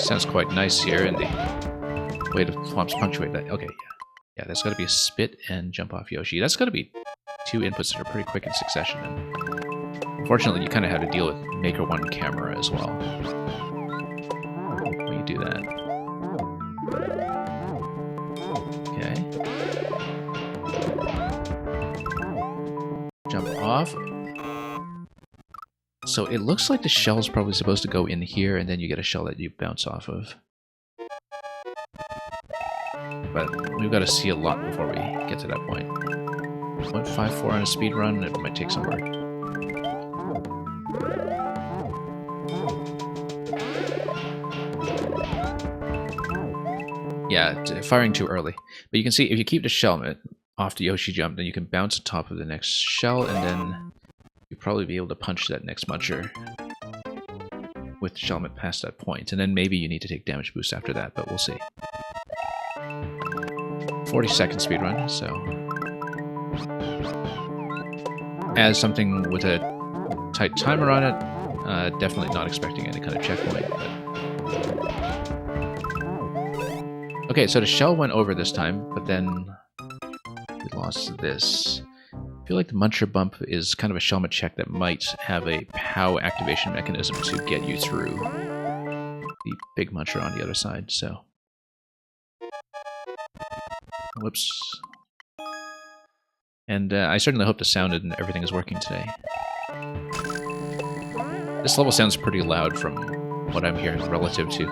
Sounds quite nice here, and the way the swamps punctuate that. Okay, yeah. Yeah, that's got to be a spit and jump off Yoshi. That's got to be two inputs that are pretty quick in succession, and unfortunately you kind of have to deal with Maker 1 camera as well when you do that. Okay. Jump off. So it looks like the shell is probably supposed to go in here, and then you get a shell that you bounce off of. But we've got to see a lot before we get to that point. 0.54 on a speed run, it might take some work. Yeah, firing too early. But you can see, if you keep the shell off the Yoshi jump, then you can bounce on top of the next shell, and then you'll probably be able to punch that next muncher with the shell past that point. And then maybe you need to take damage boost after that, but we'll see. 40-second speedrun, so... As something with a tight timer on it, definitely not expecting any kind of checkpoint. But... Okay, so the shell went over this time, but then we lost this. I feel like the Muncher Bump is kind of a shellmet check that might have a POW activation mechanism to get you through the big Muncher on the other side, so... Whoops. And I certainly hope the sound and everything is working today. This level sounds pretty loud from what I'm hearing relative to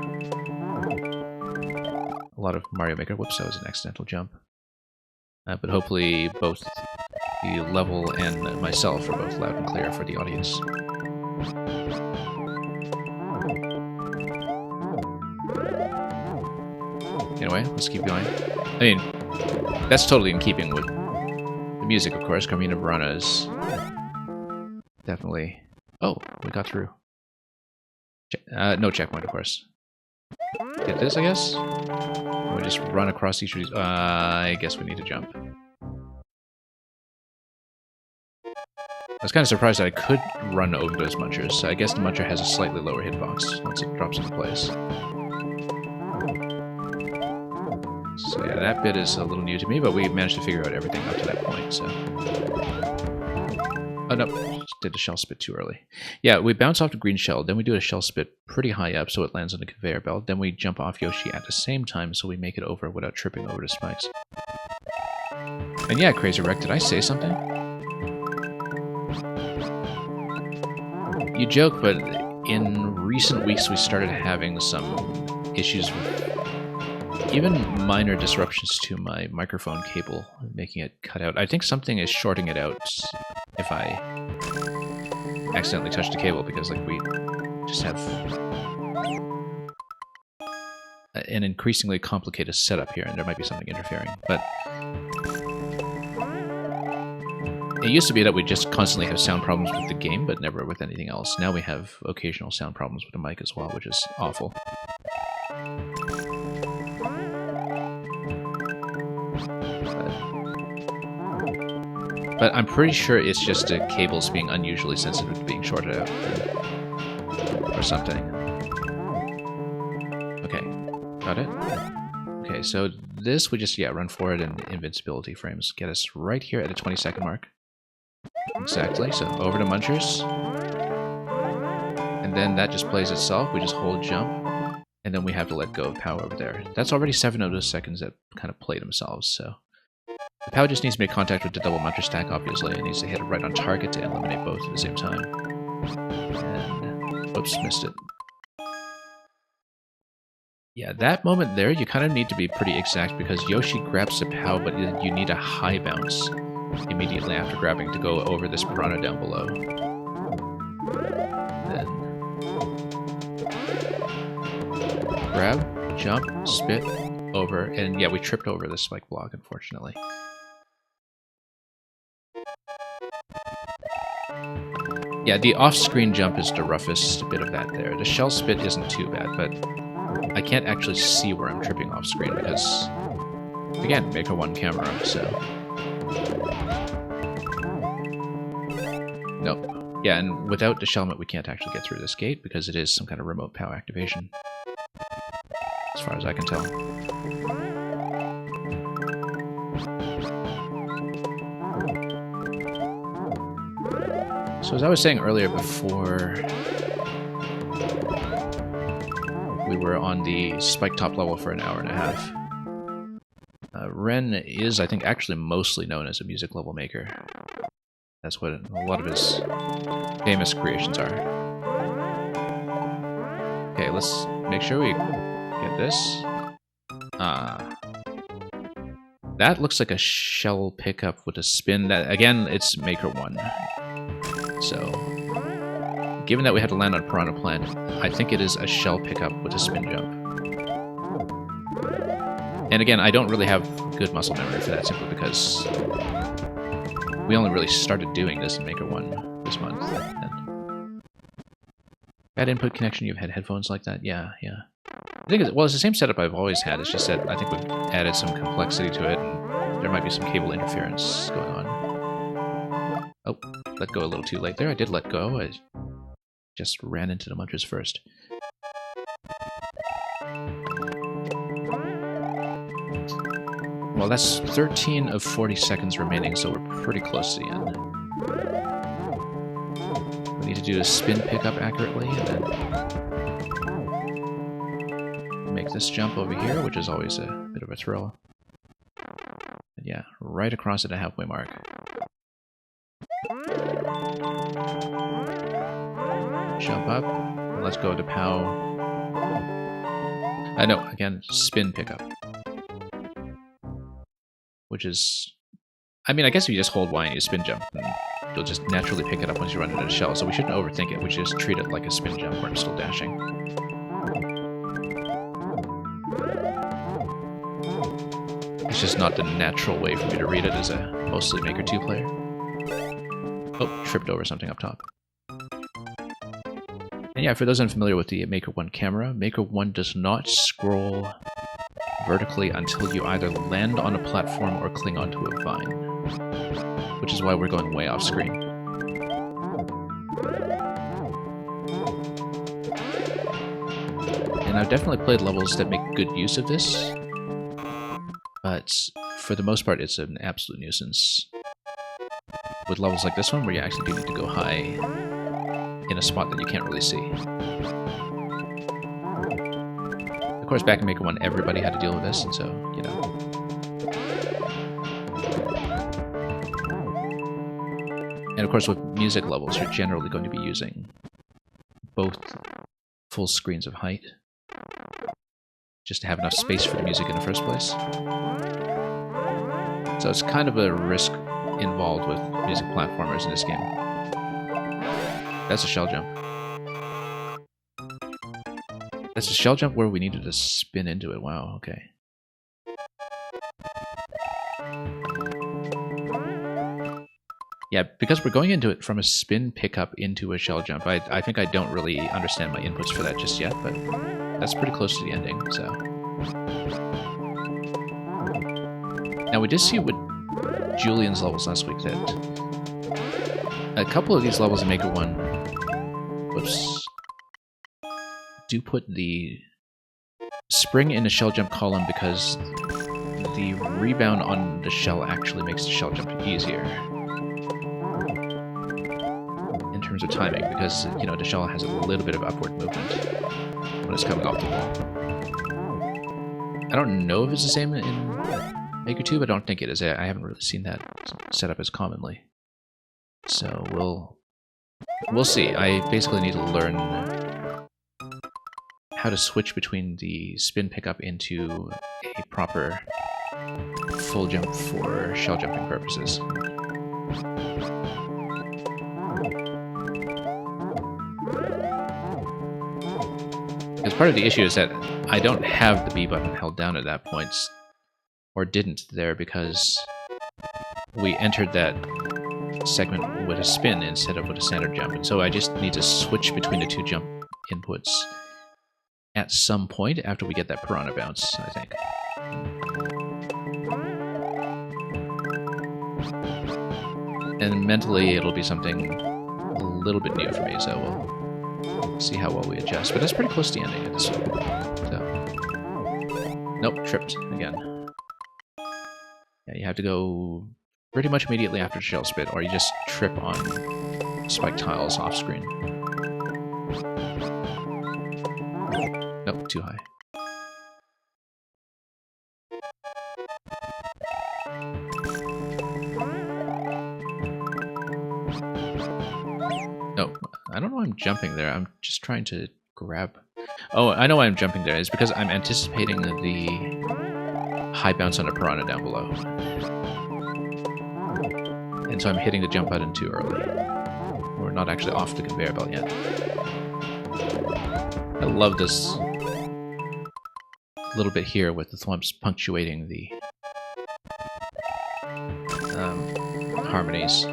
a lot of Mario Maker. Whoops, that was an accidental jump. But hopefully both the level and myself are both loud and clear for the audience. Anyway, let's keep going. I mean, that's totally in keeping with the music, of course. Carmina Burana is definitely Oh, we got through. No checkpoint, of course. Hit this, I guess? We just run across each of these. I guess we need to jump. I was kind of surprised that I could run over those munchers. So I guess the muncher has a slightly lower hitbox once it drops into place. So yeah, that bit is a little new to me, but we managed to figure out everything up to that point, so... Oh no, just did the shell spit too early. Yeah, we bounce off the green shell, then we do a shell spit pretty high up so it lands on the conveyor belt, then we jump off Yoshi at the same time so we make it over without tripping over the spikes. And yeah, Crazy Wreck, did I say something? You joke, but in recent weeks we started having some issues with even minor disruptions to my microphone cable, making it cut out. I think something is shorting it out if I accidentally touch the cable, because like we just have an increasingly complicated setup here, and there might be something interfering. But it used to be that we just constantly have sound problems with the game, but never with anything else. Now we have occasional sound problems with the mic as well, which is awful. But I'm pretty sure it's just the cables being unusually sensitive to being shorted out. Or something. Okay, got it? Okay, so this we just, run forward and invincibility frames get us right here at the 20-second mark. Exactly, so over to munchers. And then that just plays itself, we just hold jump. And then we have to let go of POW over there. That's already 7 of those seconds that kind of play themselves, so... The POW just needs to make contact with the double muncher stack, obviously. It needs to hit it right on target to eliminate both at the same time. And... oops, missed it. Yeah, that moment there, you kind of need to be pretty exact, because Yoshi grabs the POW, but you need a high bounce immediately after grabbing to go over this piranha down below. Then... grab, jump, spit, over, and yeah, we tripped over the spike block, unfortunately. Yeah, the off-screen jump is the roughest bit of that there. The shell spit isn't too bad, but I can't actually see where I'm tripping off-screen because, again, Maker 1 camera, so... Nope. Yeah, and without the shellmet, we can't actually get through this gate because it is some kind of remote POW activation. As far as I can tell. So as I was saying earlier, before we were on the spike top level for an hour and a half, Ren is, I think, actually mostly known as a music level maker. That's what a lot of his famous creations are. Okay, let's make sure we get this. That looks like a shell pickup with a spin. That, again, it's Maker 1. So, given that we had to land on Piranha Plant, I think it is a shell pickup with a spin jump. And again, I don't really have good muscle memory for that, simply because we only really started doing this in Maker 1 this month. And bad input connection, you've had headphones like that? Yeah. I think it's the same setup I've always had, it's just that I think we've added some complexity to it, and there might be some cable interference going on. Oh, let go a little too late there. I did let go. I just ran into the munchers first. Well, that's 13 of 40 seconds remaining, so we're pretty close to the end. We need to do a spin pickup accurately, and then make this jump over here, which is always a bit of a thrill. And yeah, right across at the halfway mark. Jump up, and let's go to POW. No, again, spin pickup. Which is... I mean, I guess if you just hold Y and you spin jump, then you'll just naturally pick it up once you run into the shell, so we shouldn't overthink it, we should just treat it like a spin jump where I'm still dashing. It's just not the natural way for me to read it as a mostly Maker 2 player. Oh, tripped over something up top. And yeah, for those unfamiliar with the Maker 1 camera, Maker 1 does not scroll vertically until you either land on a platform or cling onto a vine, which is why we're going way off screen. And I've definitely played levels that make good use of this, but for the most part it's an absolute nuisance. With levels like this one, where you actually do need to go high in a spot that you can't really see. Of course, back in Maker 1, everybody had to deal with this, and so, you know. And of course, with music levels, you're generally going to be using both full screens of height, just to have enough space for the music in the first place. So it's kind of a risk involved with music platformers in this game. That's a shell jump. That's a shell jump where we needed to spin into it. Wow, okay. Yeah, because we're going into it from a spin pickup into a shell jump. I think I don't really understand my inputs for that just yet, but that's pretty close to the ending, so. Now we did see with Julian's levels last week that a couple of these levels in Maker 1, whoops, do put the spring in the shell jump column because the rebound on the shell actually makes the shell jump easier in terms of timing, because, you know, the shell has a little bit of upward movement when it's coming off the wall. I don't know if it's the same in Maker 2, but I don't think it is. I haven't really seen that set up as commonly. So we'll see. I basically need to learn how to switch between the spin pickup into a proper full jump for shell jumping purposes. Because part of the issue is that I don't have the B button held down at that point, or didn't there, because we entered that segment with a spin instead of with a standard jump, and so I just need to switch between the two jump inputs at some point after we get that piranha bounce, I think. And mentally it'll be something a little bit new for me, so we'll see how well we adjust. But that's pretty close to the ending at this point. So. Nope, tripped again. Yeah, you have to go pretty much immediately after shell spit, or you just trip on spike tiles off screen. Nope, too high. No, I don't know why I'm jumping there. I'm just trying to grab... Oh, I know why I'm jumping there. It's because I'm anticipating the high bounce on a piranha down below. And so I'm hitting the jump button too early. We're not actually off the conveyor belt yet. I love this little bit here with the thwomps punctuating the harmonies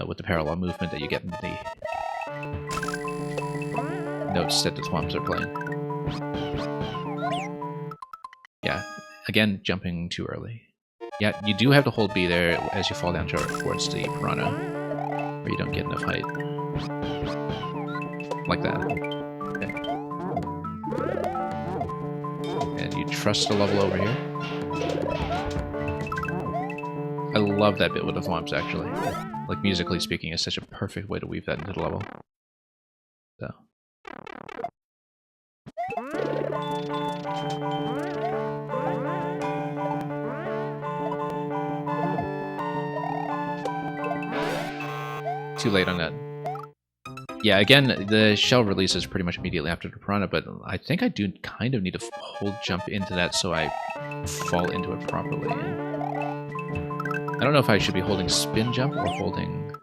with the parallel movement that you get in the notes that the thwomps are playing. Yeah, again, jumping too early. Yeah, you do have to hold B there as you fall down towards the piranha, or you don't get enough height. Like that. Okay. And you trust the level over here. I love that bit with the thwomps, actually. Like, musically speaking, it's such a perfect way to weave that into the level. So. Too late on that. Yeah, again, the shell releases pretty much immediately after the piranha, but I think I do kind of need to hold jump into that so I fall into it properly. I don't know if I should be holding spin jump or holding...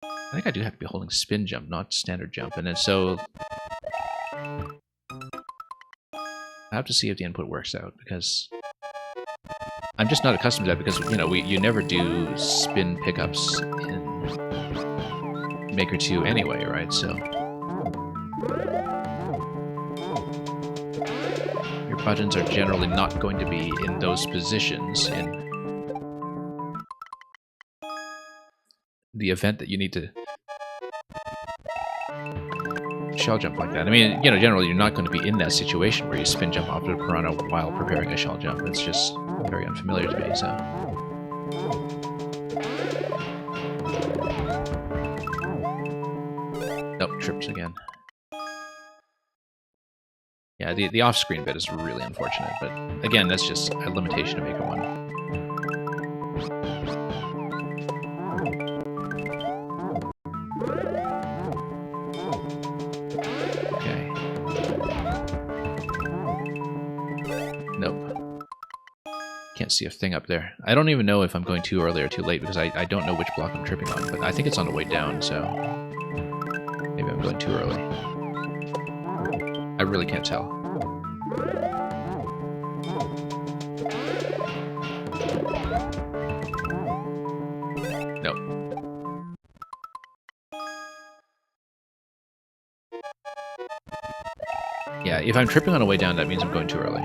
I think I do have to be holding spin jump, not standard jump, and then so... I have to see if the input works out, because... I'm just not accustomed to that, because, you know, you never do spin pickups in Maker 2 anyway, right? So your buttons are generally not going to be in those positions in the event that you need to shell jump like that. I mean, you know, generally you're not going to be in that situation where you spin jump off the piranha while preparing a shell jump. It's just very unfamiliar to me, so... Nope, tripped again. Yeah, the off-screen bit is really unfortunate, but again, that's just a limitation of Maker 1. Okay. Nope. Can't see a thing up there. I don't even know if I'm going too early or too late, because I don't know which block I'm tripping on, but I think it's on the way down, so... maybe I'm going too early. I really can't tell. Yeah, if I'm tripping on the way down, that means I'm going too early.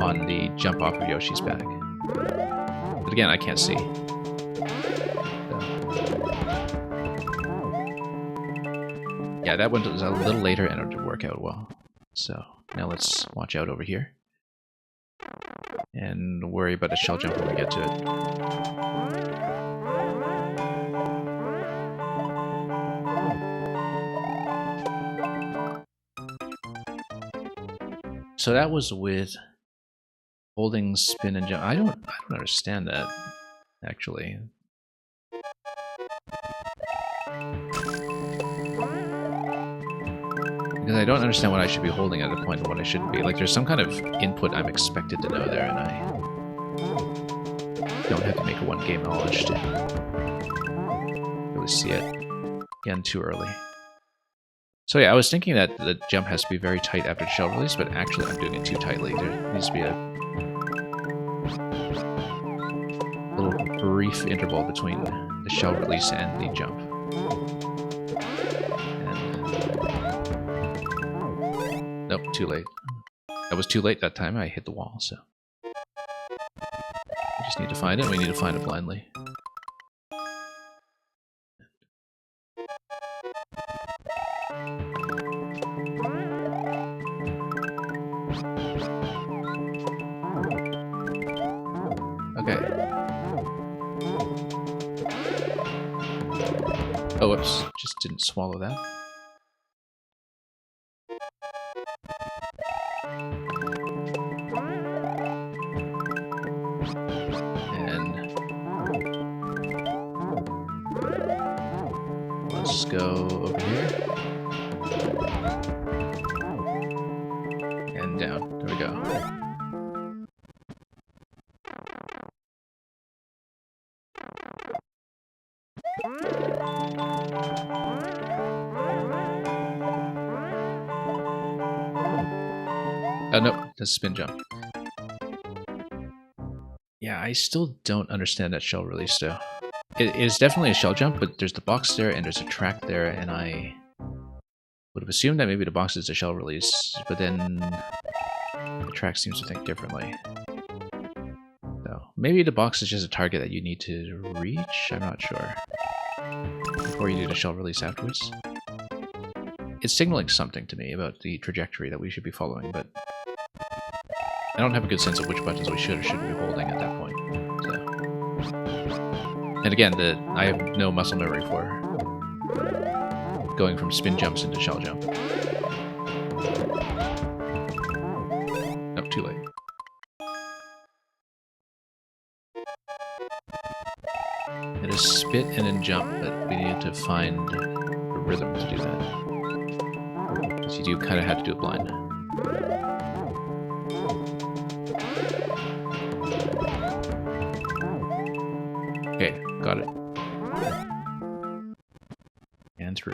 On the jump off of Yoshi's back. But again, I can't see. So. Yeah, that one was a little later and it didn't work out well. So, now let's watch out over here. And worry about the shell jump when we get to it. So that was with holding spin and jump. I don't understand that, actually. Because I don't understand what I should be holding at a point and what I shouldn't be. Like, there's some kind of input I'm expected to know there, and I don't have to make a one-game knowledge to really see it. Again, too early. So yeah, I was thinking that the jump has to be very tight after the shell release, but actually I'm doing it too tightly. There needs to be a little brief interval between the shell release and the jump. And nope, too late. I was too late that time. I hit the wall, so we just need to find it. We need to find it blindly. Okay. Oh, whoops. Just didn't swallow that. And let's go over here. And down. There we go. Oh, no, that's a spin jump. Yeah, I still don't understand that shell release, though. It is definitely a shell jump, but there's the box there and there's a track there, and I would have assumed that maybe the box is a shell release, but then the track seems to think differently. So maybe the box is just a target that you need to reach? I'm not sure. Before you do the shell release afterwards. It's signaling something to me about the trajectory that we should be following, but I don't have a good sense of which buttons we should or shouldn't be holding at that point. So. And again, I have no muscle memory for going from spin jumps into shell jump. Nope, too late. It is spit and then jump, but we need to find a rhythm to do that. Because you do kind of have to do it blind. Okay, got it. And through.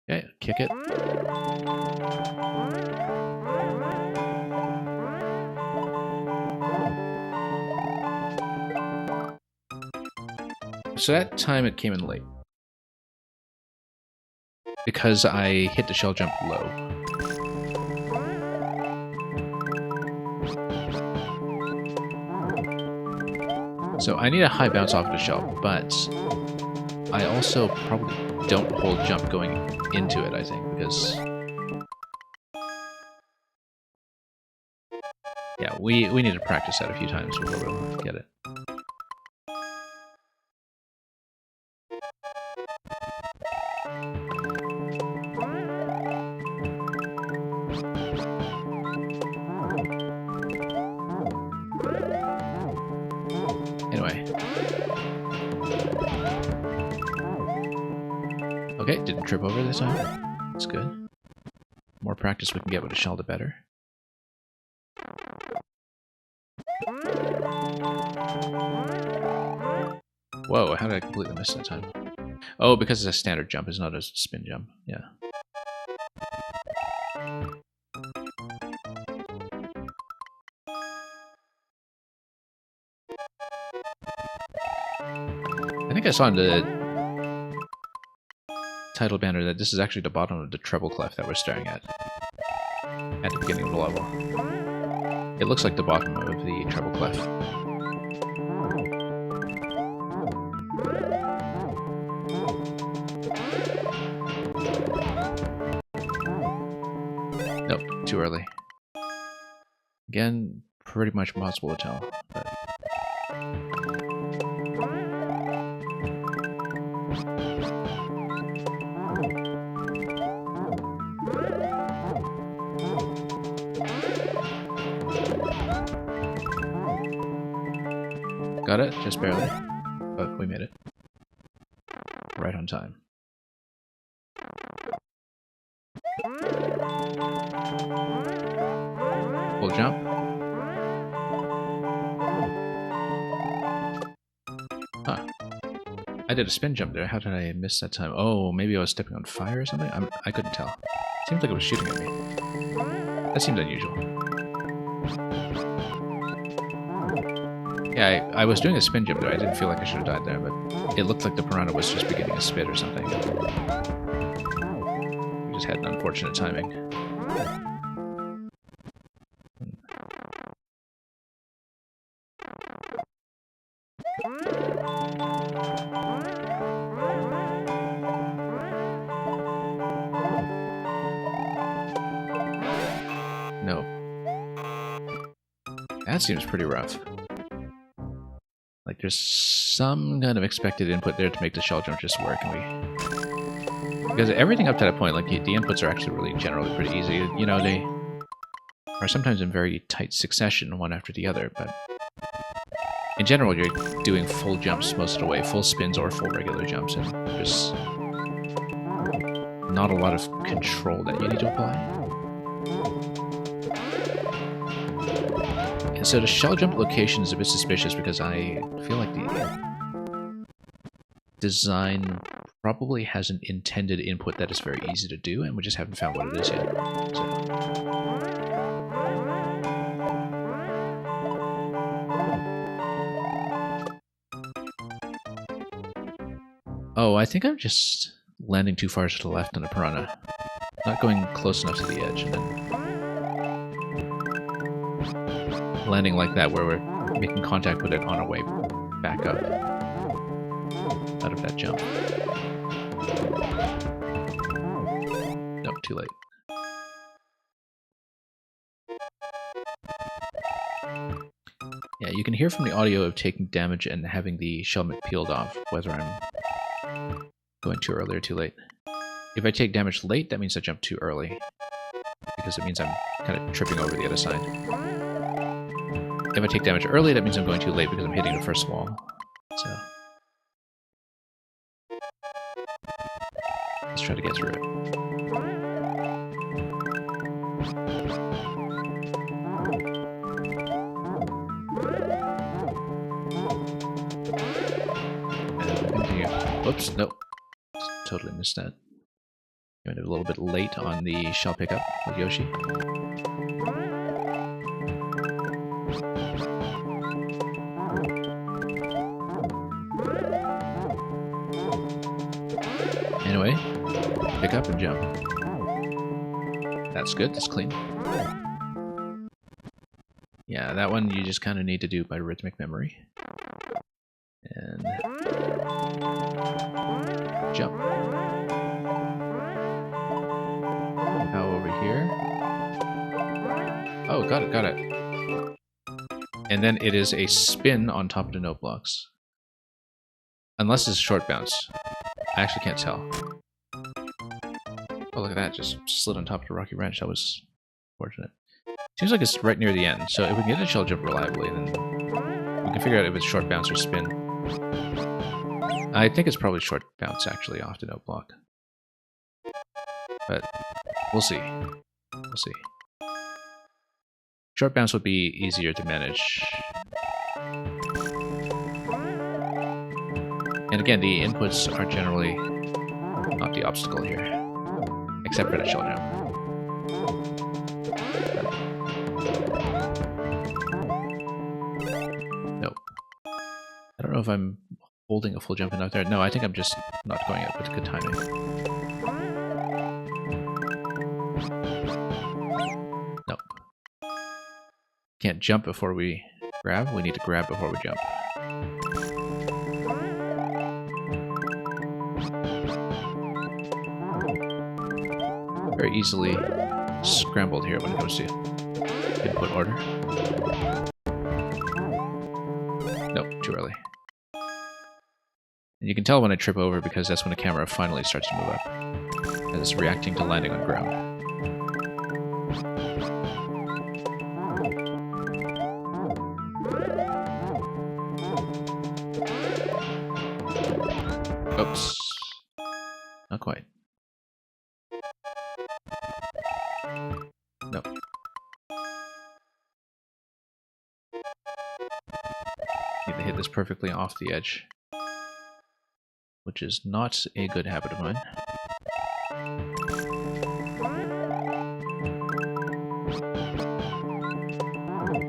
Okay, kick it. so that time it came in late. Because I hit the shell jump low. So I need a high bounce off of the shell, but I also probably don't hold jump going into it, I think, because... Yeah, we need to practice that a few times before we'll get it. Anyway. Okay, didn't trip over this time. That's good. The more practice we can get with a shell, the better. Whoa, how did I completely miss that time? Oh, because it's a standard jump, it's not a spin jump. Yeah. I think I saw in the title banner that this is actually the bottom of the treble clef that we're staring at the beginning of the level. It looks like the bottom of the treble clef. Nope, too early. Again, pretty much impossible to tell. But... Got it, just barely, but we made it. Right on time. Full jump. Huh. I did a spin jump there. How did I miss that time? Oh, maybe I was stepping on fire or something? I couldn't tell. Seems like it was shooting at me. That seemed unusual. Yeah, I was doing a spin jump there. I didn't feel like I should have died there, but it looked like the piranha was just beginning to spit or something. We just had an unfortunate timing. No. That seems pretty rough. Like there's some kind of expected input there to make the shell jump just work, and because everything up to that point, like the inputs are actually really generally pretty easy. You know, they are sometimes in very tight succession, one after the other, but in general, you're doing full jumps most of the way, full spins or full regular jumps, and there's not a lot of control that you need to apply. And so the shell jump location is a bit suspicious because I feel like the design probably has an intended input that is very easy to do, and we just haven't found what it is yet. So. Oh, I think I'm just landing too far to the left on the piranha. Not going close enough to the edge, and then landing like that where we're making contact with it on our way back up out of that jump. Nope, too late. Yeah, you can hear from the audio of taking damage and having the shell peeled off, whether I'm going too early or too late. If I take damage late, that means I jump too early, because it means I'm kind of tripping over the other side. If I take damage early, that means I'm going too late because I'm hitting the first wall. So let's try to get through it. And continue. Whoops, nope. Totally missed that. Going a little bit late on the shell pickup with Yoshi. pick up and jump. That's good, that's clean. Yeah, that one you just kind of need to do by rhythmic memory. And jump. Now over here. Oh, got it, got it. And then it is a spin on top of the note blocks. Unless it's a short bounce. I actually can't tell. Oh, look at that, just slid on top of the rocky wrench. That was fortunate. Seems like it's right near the end, so if we can get a shell jump reliably, then we can figure out if it's short bounce or spin. I think it's probably short bounce, actually, off the note block. But we'll see. We'll see. Short bounce would be easier to manage. And again, the inputs are generally not the obstacle here. Except for the shell jump. Nope. I don't know if I'm holding a full jump enough there. No, I think I'm just not going up with good timing. Nope. Can't jump before we grab. We need to grab before we jump. Very easily scrambled here when it comes to input order. Nope, too early. And you can tell when I trip over because that's when the camera finally starts to move up. And it's reacting to landing on ground. Oops. Not quite. Nope. Need to hit this perfectly off the edge. Which is not a good habit of mine.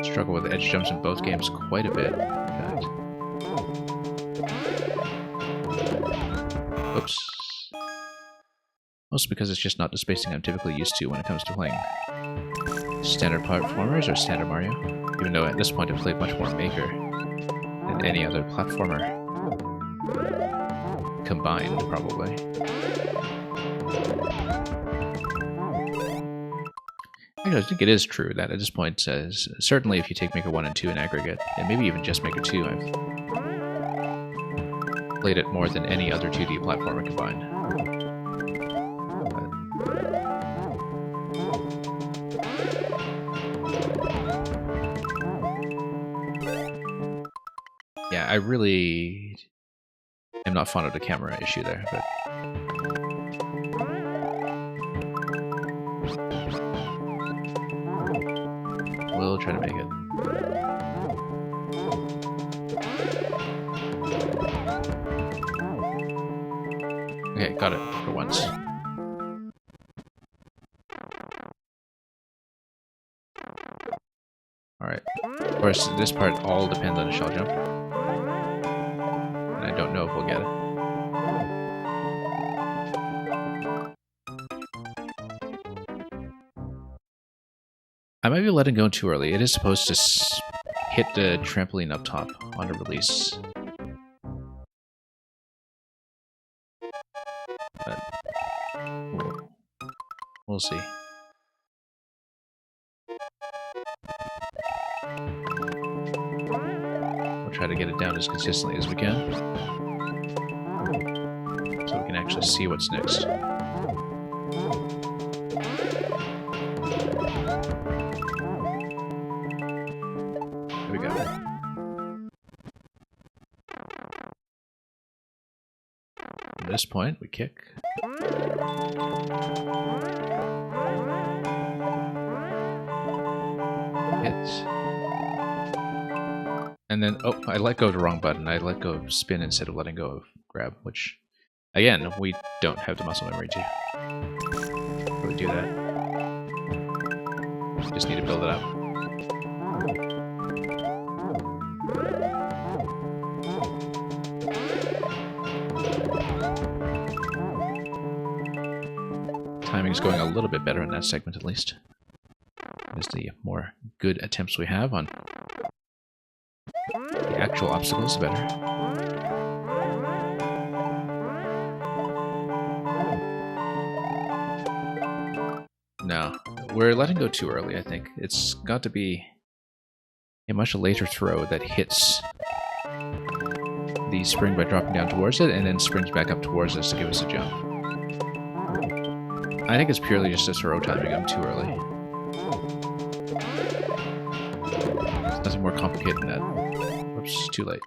Struggle with edge jumps in both games quite a bit. Oops. Mostly because it's just not the spacing I'm typically used to when it comes to playing standard platformers or standard Mario. Even though at this point I've played much more Maker than any other platformer. Combined, probably. Actually, I think it is true that at this point, certainly if you take Maker 1 and 2 in aggregate, and maybe even just Maker 2, I've played it more than any other 2D platformer combined. But yeah, I really am not fond of the camera issue there, but we'll try to make it. Okay, got it for once. Alright. Of course, this part all depends on the shell jump. And I don't know if we'll get it. I might be letting go too early. It is supposed to hit the trampoline up top on the release. But we'll see. We'll try to get it down as consistently as we can. So we can actually see what's next. Here we go. At this point, we kick. Hit. And then, oh, I let go of the wrong button. I let go of spin instead of letting go of grab, which, again, we don't have the muscle memory to really do that. Just need to build it up. timing's going a little bit better in that segment at least. As the more good attempts we have on the actual obstacles, the better. No, we're letting go too early, I think. It's got to be a much later throw that hits the spring by dropping down towards it, and then springs back up towards us to give us a jump. I think it's purely just a throw timing. I'm too early. There's nothing more complicated than that. Whoops, too late.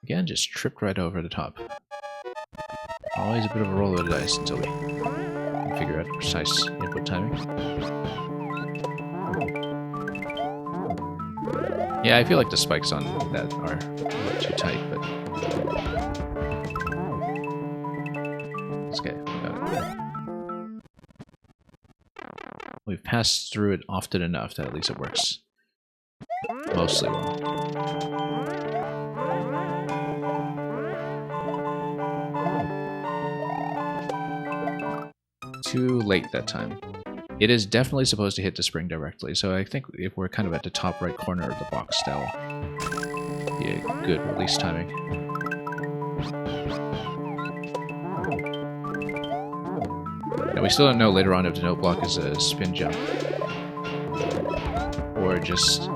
Again, just tripped right over the top. Always a bit of a roll of the dice until we can figure out precise input timing. Yeah, I feel like the spikes on that are a little too tight, but... Okay, we got it. We've passed through it often enough that at least it works mostly well. Too late that time. It is definitely supposed to hit the spring directly, so I think if we're kind of at the top right corner of the box, that'll be a good release timing. And we still don't know later on if the note block is a spin jump or just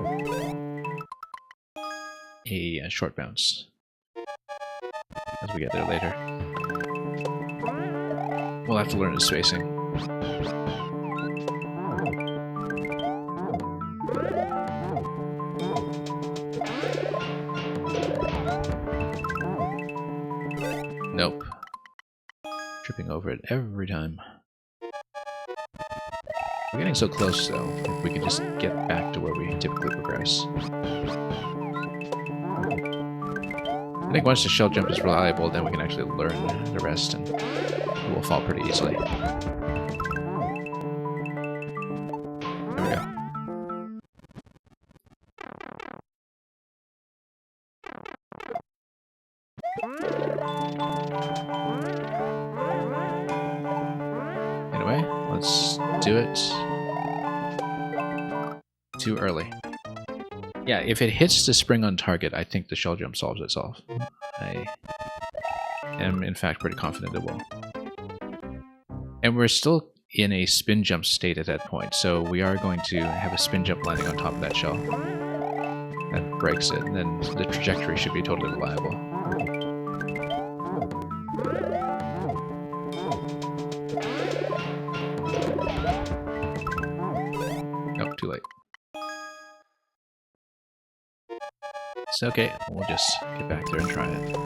a short bounce as we get there later. We'll have to learn the spacing. Nope. Tripping over it every time. We're getting so close though, if we could just get back to where we typically progress. I think once the shell jump is reliable, then we can actually learn the rest and it will fall pretty easily. There we go. Anyway, let's do it. Too early. Yeah, if it hits the spring on target, I think the shell jump solves itself. I am, in fact, pretty confident it will. And we're still in a spin jump state at that point, so we are going to have a spin jump landing on top of that shell. That breaks it, and then the trajectory should be totally reliable. Nope, too late. It's okay, we'll just get back there and try it.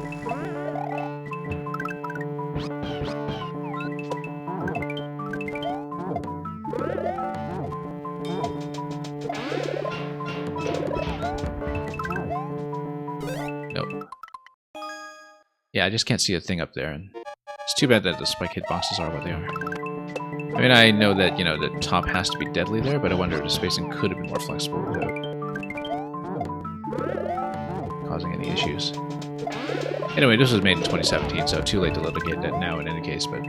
Nope. Yeah, I just can't see a thing up there, and it's too bad that the spike hitboxes are what they are. I mean, I know that, you know, the top has to be deadly there, but I wonder if the spacing could have been more flexible without causing any issues. Anyway, this was made in 2017, so too late to litigate that now in any case, but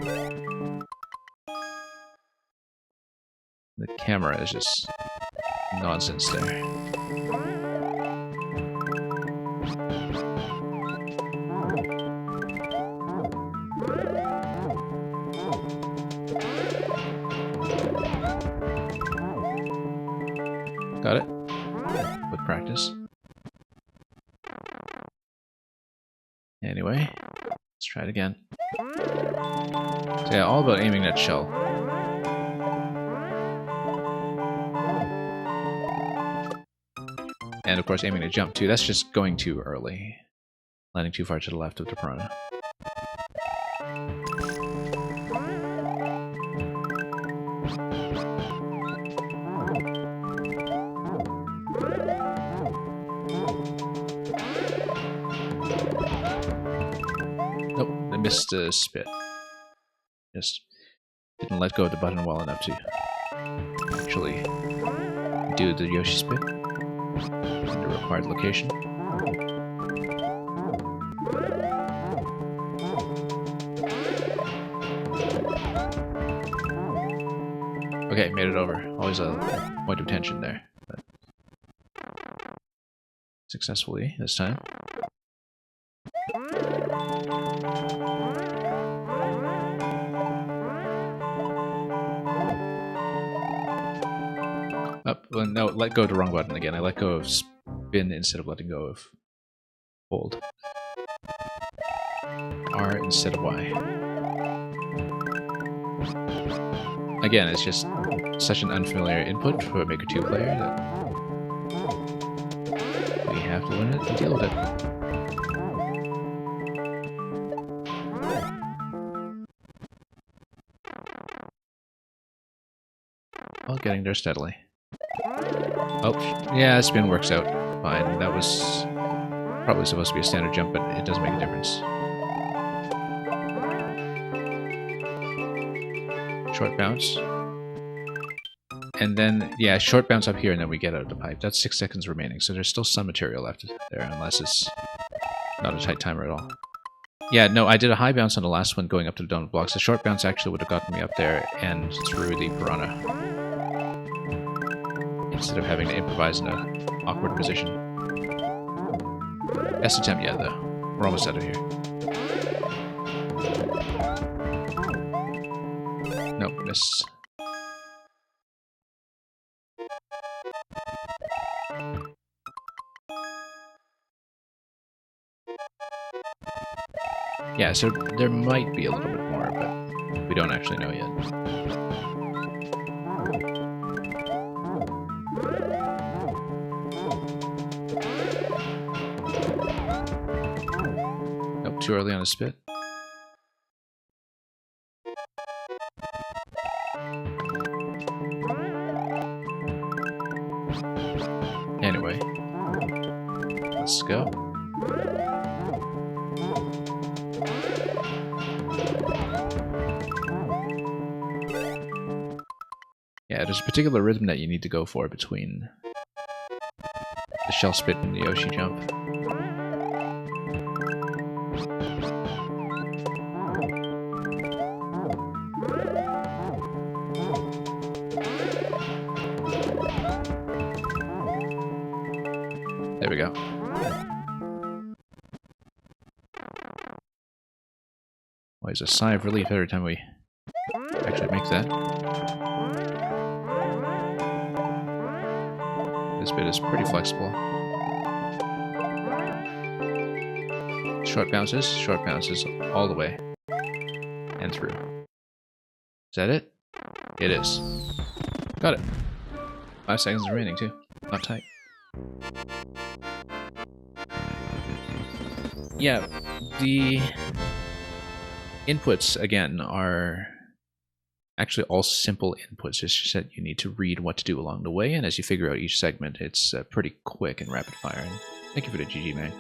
the camera is just nonsense there. Got it? With practice. Anyway, let's try it again. So yeah, all about aiming that shell. And of course aiming to jump too. That's just going too early. Landing too far to the left of the piranha. missed the spit. Just didn't let go of the button well enough to actually do the Yoshi spit in the required location. Okay, made it over. Always a point of tension there, but successfully this time. Up. Well, no, let go of the wrong button again. I let go of spin instead of letting go of hold. R instead of Y. Again, it's just such an unfamiliar input for a Maker 2 player that we have to learn it and deal with it. Well, getting there steadily. Oh, yeah, spin works out fine. That was probably supposed to be a standard jump, but it doesn't make a difference. Short bounce. And then, yeah, short bounce up here, and then we get out of the pipe. That's 6 seconds remaining, so there's still some material left there, unless it's not a tight timer at all. Yeah, no, I did a high bounce on the last one going up to the donut blocks. The short bounce actually would have gotten me up there and through the piranha, instead of having to improvise in an awkward position. Best attempt yet, though. We're almost out of here. Nope, miss. Yeah, so there might be a little bit more, but we don't actually know yet. Nope, too early on a spit. Anyway, let's go. Yeah, there's a particular rhythm that you need to go for between the shell spit and the Yoshi jump. There we go. Always a sigh of relief every time we actually make that. This bit is pretty flexible. Short bounces all the way. And through. Is that it? It is. Got it. 5 seconds remaining too. Not tight. Yeah, the inputs, again, are actually all simple inputs. It's just that you need to read what to do along the way, and as you figure out each segment, it's pretty quick and rapid fire. And thank you for the GG, man.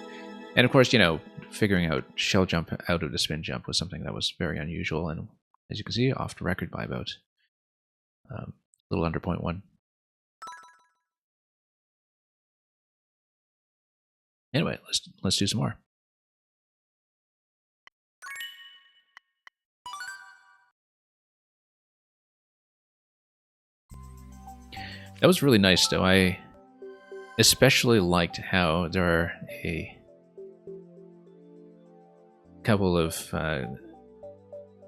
And of course, you know, figuring out shell jump out of the spin jump was something that was very unusual, and as you can see, off the record by about a little under 0.1. Anyway, let's do some more. That was really nice, though. I especially liked how there are a couple of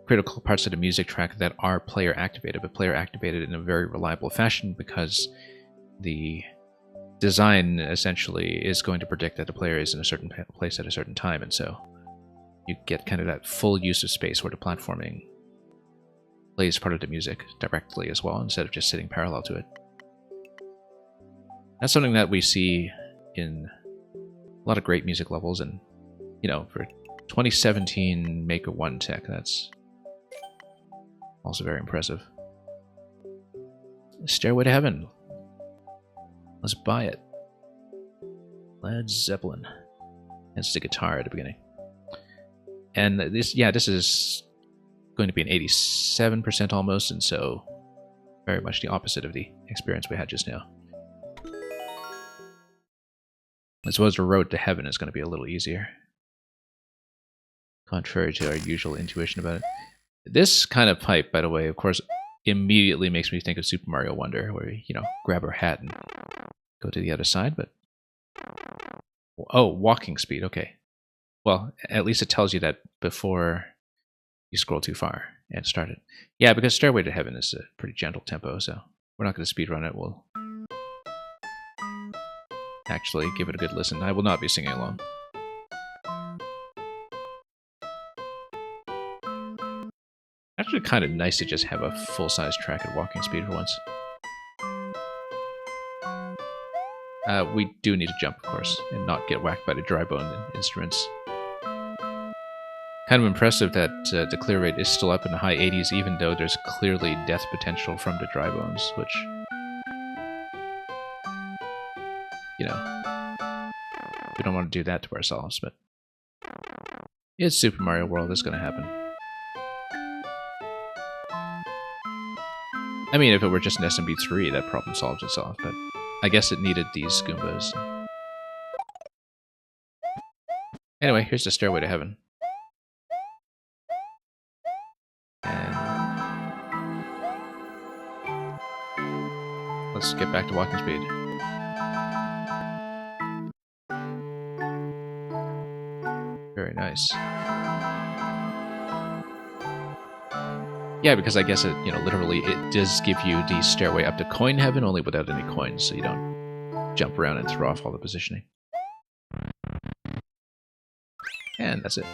critical parts of the music track that are player activated, but player activated in a very reliable fashion, because the design essentially is going to predict that the player is in a certain place at a certain time, and so you get kind of that full use of space where the platforming plays part of the music directly as well, instead of just sitting parallel to it. That's something that we see in a lot of great music levels, and, you know, for 2017 Maker 1 tech, that's also very impressive. Stairway to Heaven. Let's buy it. Led Zeppelin. Hence the guitar at the beginning. And this, yeah, this is going to be an 87% almost, and so very much the opposite of the experience we had just now. I suppose the road to heaven is going to be a little easier, contrary to our usual intuition about it. This kind of pipe, by the way, of course, immediately makes me think of Super Mario Wonder, where we, grab our hat and go to the other side, but... Oh, walking speed, okay. Well, at least it tells you that before you scroll too far and start it. Yeah, because Stairway to Heaven is a pretty gentle tempo, so we're not going to speedrun it. We'll actually give it a good listen. I will not be singing along. Actually kind of nice to just have a full-size track at walking speed for once. We do need to jump, of course, and not get whacked by the dry bone instruments. Kind of impressive that the clear rate is still up in the high 80s, even though there's clearly death potential from the dry bones, which, we don't want to do that to ourselves, but it's Super Mario World, it's going to happen. I mean, if it were just an SMB3, that problem solves itself, but I guess it needed these Goombas. Anyway, here's the Stairway to Heaven. And let's get back to walking speed. Very nice. Yeah, because I guess it, literally it does give you the stairway up to coin heaven, only without any coins, so you don't jump around and throw off all the positioning. And that's it.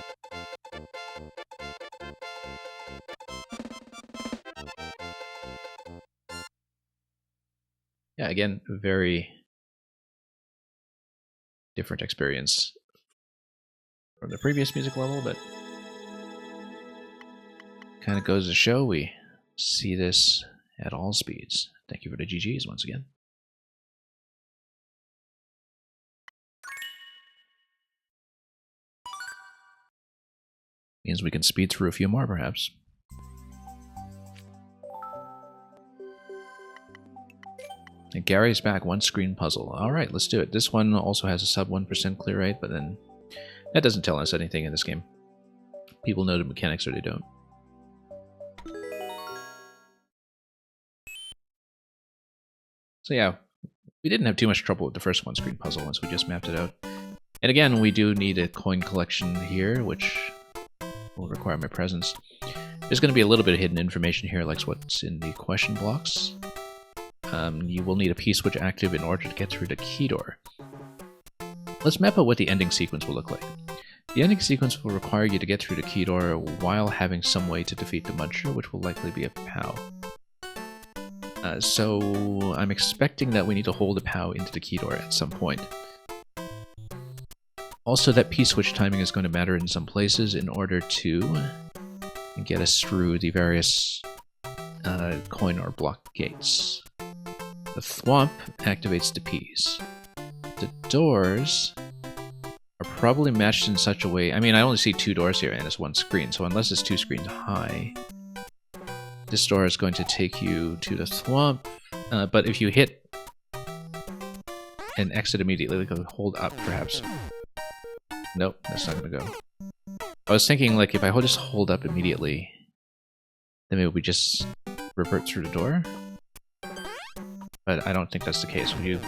Yeah, again, very different experience from the previous music level, but kind of goes to show we see this at all speeds. Thank you for the GGs once again. Means we can speed through a few more, perhaps. And Gary's back, one screen puzzle. Alright, let's do it. This one also has a sub 1% clear rate, but then that doesn't tell us anything in this game. People know the mechanics or they don't. So yeah, we didn't have too much trouble with the first one-screen puzzle once we just mapped it out. And again, we do need a coin collection here, which will require my presence. There's going to be a little bit of hidden information here, like what's in the question blocks. You will need a P-switch active in order to get through the key door. Let's map out what the ending sequence will look like. The ending sequence will require you to get through the key door while having some way to defeat the Muncher, which will likely be a POW. So I'm expecting that we need to hold a POW into the key door at some point. Also, that P-switch timing is going to matter in some places in order to get us through the various coin or block gates. The thwomp activates the Ps. The doors are probably matched in such a way... I mean, I only see two doors here and it's one screen, so unless it's two screens high, this door is going to take you to the thwomp, but if you hit and exit immediately, we can hold up, perhaps. Nope, that's not going to go. I was thinking, like, if I just hold up immediately, then maybe we just revert through the door? But I don't think that's the case. When you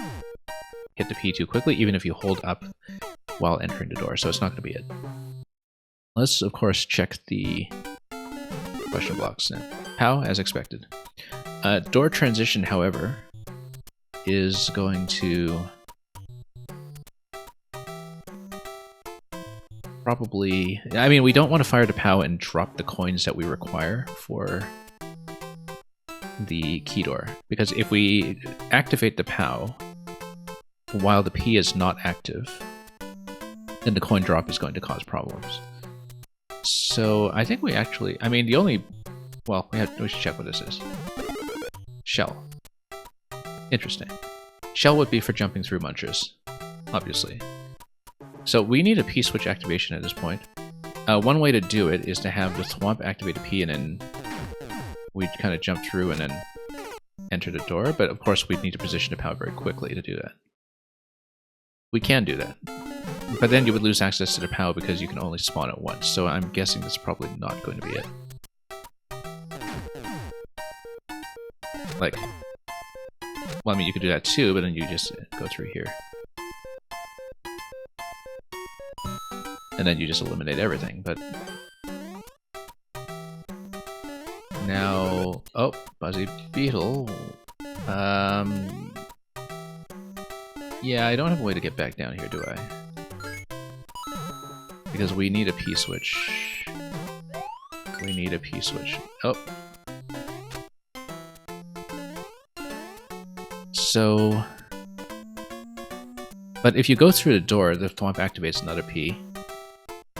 hit the P too quickly, even if you hold up while entering the door, so it's not going to be it. Let's, of course, check the question blocks. POW, as expected. Door transition, however, is going to probably... I mean, we don't want to fire the POW and drop the coins that we require for the key door, because if we activate the POW while the P is not active, then the coin drop is going to cause problems. So I think we actually... I mean, the only... Well, we should check what this is. Shell. Interesting. Shell would be for jumping through Munchers, obviously. So we need a P-switch activation at this point. One way to do it is to have the thwomp activate a P and then we kind of jump through and then enter the door, but of course we'd need to position the POW very quickly to do that. We can do that, but then you would lose access to the POW because you can only spawn it once, so I'm guessing that's probably not going to be it. Like, well, I mean, you could do that too, but then you just go through here. And then you just eliminate everything, but... Now... Oh, Buzzy Beetle. Yeah, I don't have a way to get back down here, do I? Because we need a P-switch. We need a P-switch. Oh. So... But if you go through the door, the thwomp activates another P.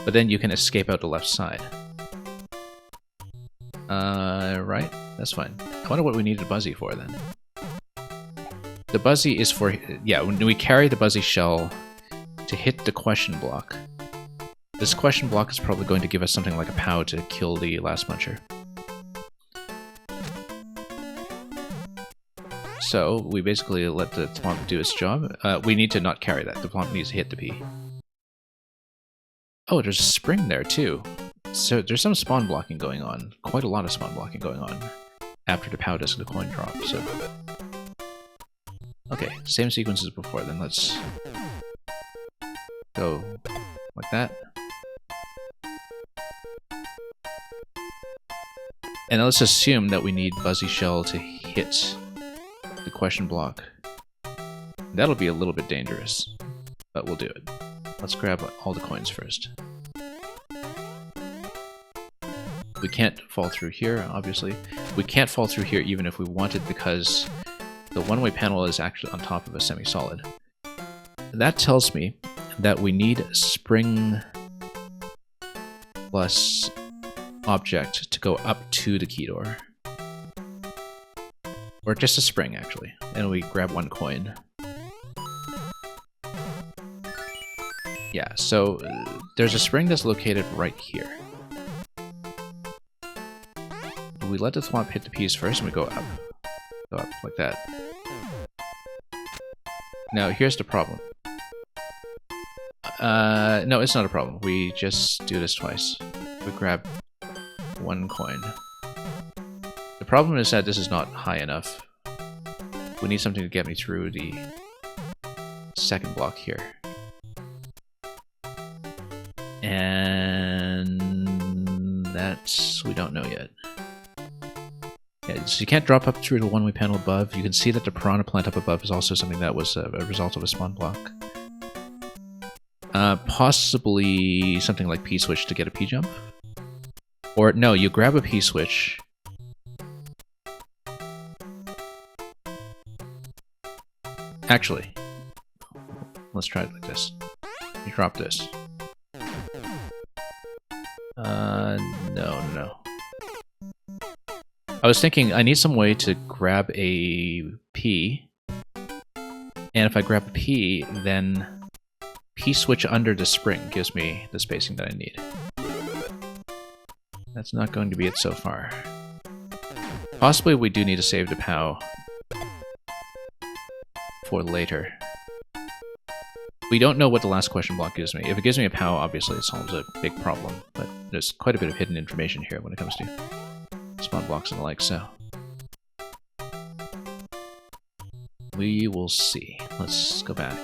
But then you can escape out the left side. Right? That's fine. I wonder what we need the Buzzy for, then. The Buzzy is for... Yeah, when we carry the Buzzy shell to hit the question block. This question block is probably going to give us something like a POW to kill the last muncher. So, we basically let the thwomp do its job. We need to not carry that. The thwomp needs to hit the P. Oh, there's a spring there, too. So there's some spawn blocking going on. Quite a lot of spawn blocking going on after the POW does the coin drop, so... Okay, same sequence as before, then let's go like that. And let's assume that we need Buzzy Shell to hit the question block. That'll be a little bit dangerous, but we'll do it. Let's grab all the coins first. We can't fall through here, obviously. We can't fall through here even if we wanted because the one-way panel is actually on top of a semi-solid. That tells me that we need spring plus object to go up to the key door. Or just a spring, actually. And we grab one coin. Yeah, so there's a spring that's located right here. We let the thwomp hit the P's first and we go up. Go up, like that. Now, here's the problem. No, it's not a problem. We just do this twice. We grab one coin. The problem is that this is not high enough. We need something to get me through the second block here. And that's... we don't know yet. Yeah, so you can't drop up through the one-way panel above. You can see that the piranha plant up above is also something that was a result of a spawn block. Possibly something like P-switch to get a P-jump? Or, no, you grab a P-switch. Actually, let's try it like this. You drop this. No. I was thinking I need some way to grab a P, and if I grab a P, then P-switch under the spring gives me the spacing that I need. That's not going to be it so far. Possibly we do need to save the POW for later. We don't know what the last question block gives me. If it gives me a POW, obviously it solves a big problem, but there's quite a bit of hidden information here when it comes to spawn blocks and the like, so... we will see. Let's go back.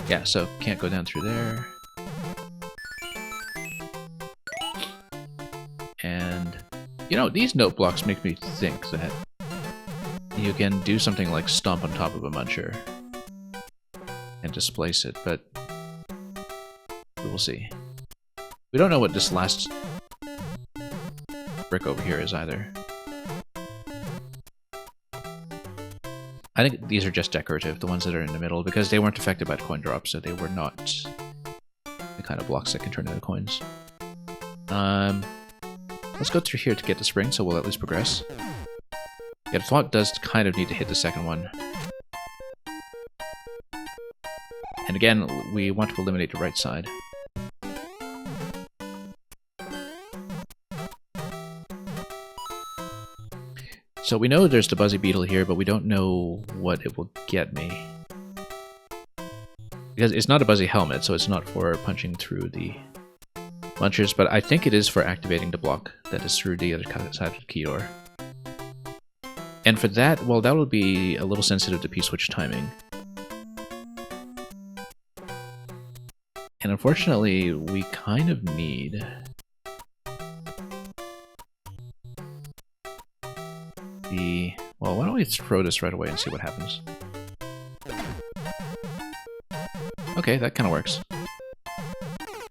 Yeah, so can't go down through there. And, you know, these note blocks make me think that you can do something like stomp on top of a muncher and displace it, but we will see. We don't know what this last brick over here is either. I think these are just decorative, the ones that are in the middle, because they weren't affected by the coin drop, so they were not the kind of blocks that can turn into coins. Let's go through here to get the spring, so we'll at least progress. Yeah, the thwomp does kind of need to hit the second one. And again, we want to eliminate the right side. So we know there's the Buzzy Beetle here, but we don't know what it will get me. Because it's not a Buzzy Helmet, so it's not for punching through the munchers, but I think it is for activating the block that is through the other side of the key door. And for that, well, that will be a little sensitive to P-switch timing. And unfortunately, we kind of need the... Well, why don't we throw this right away and see what happens? Okay, that kind of works.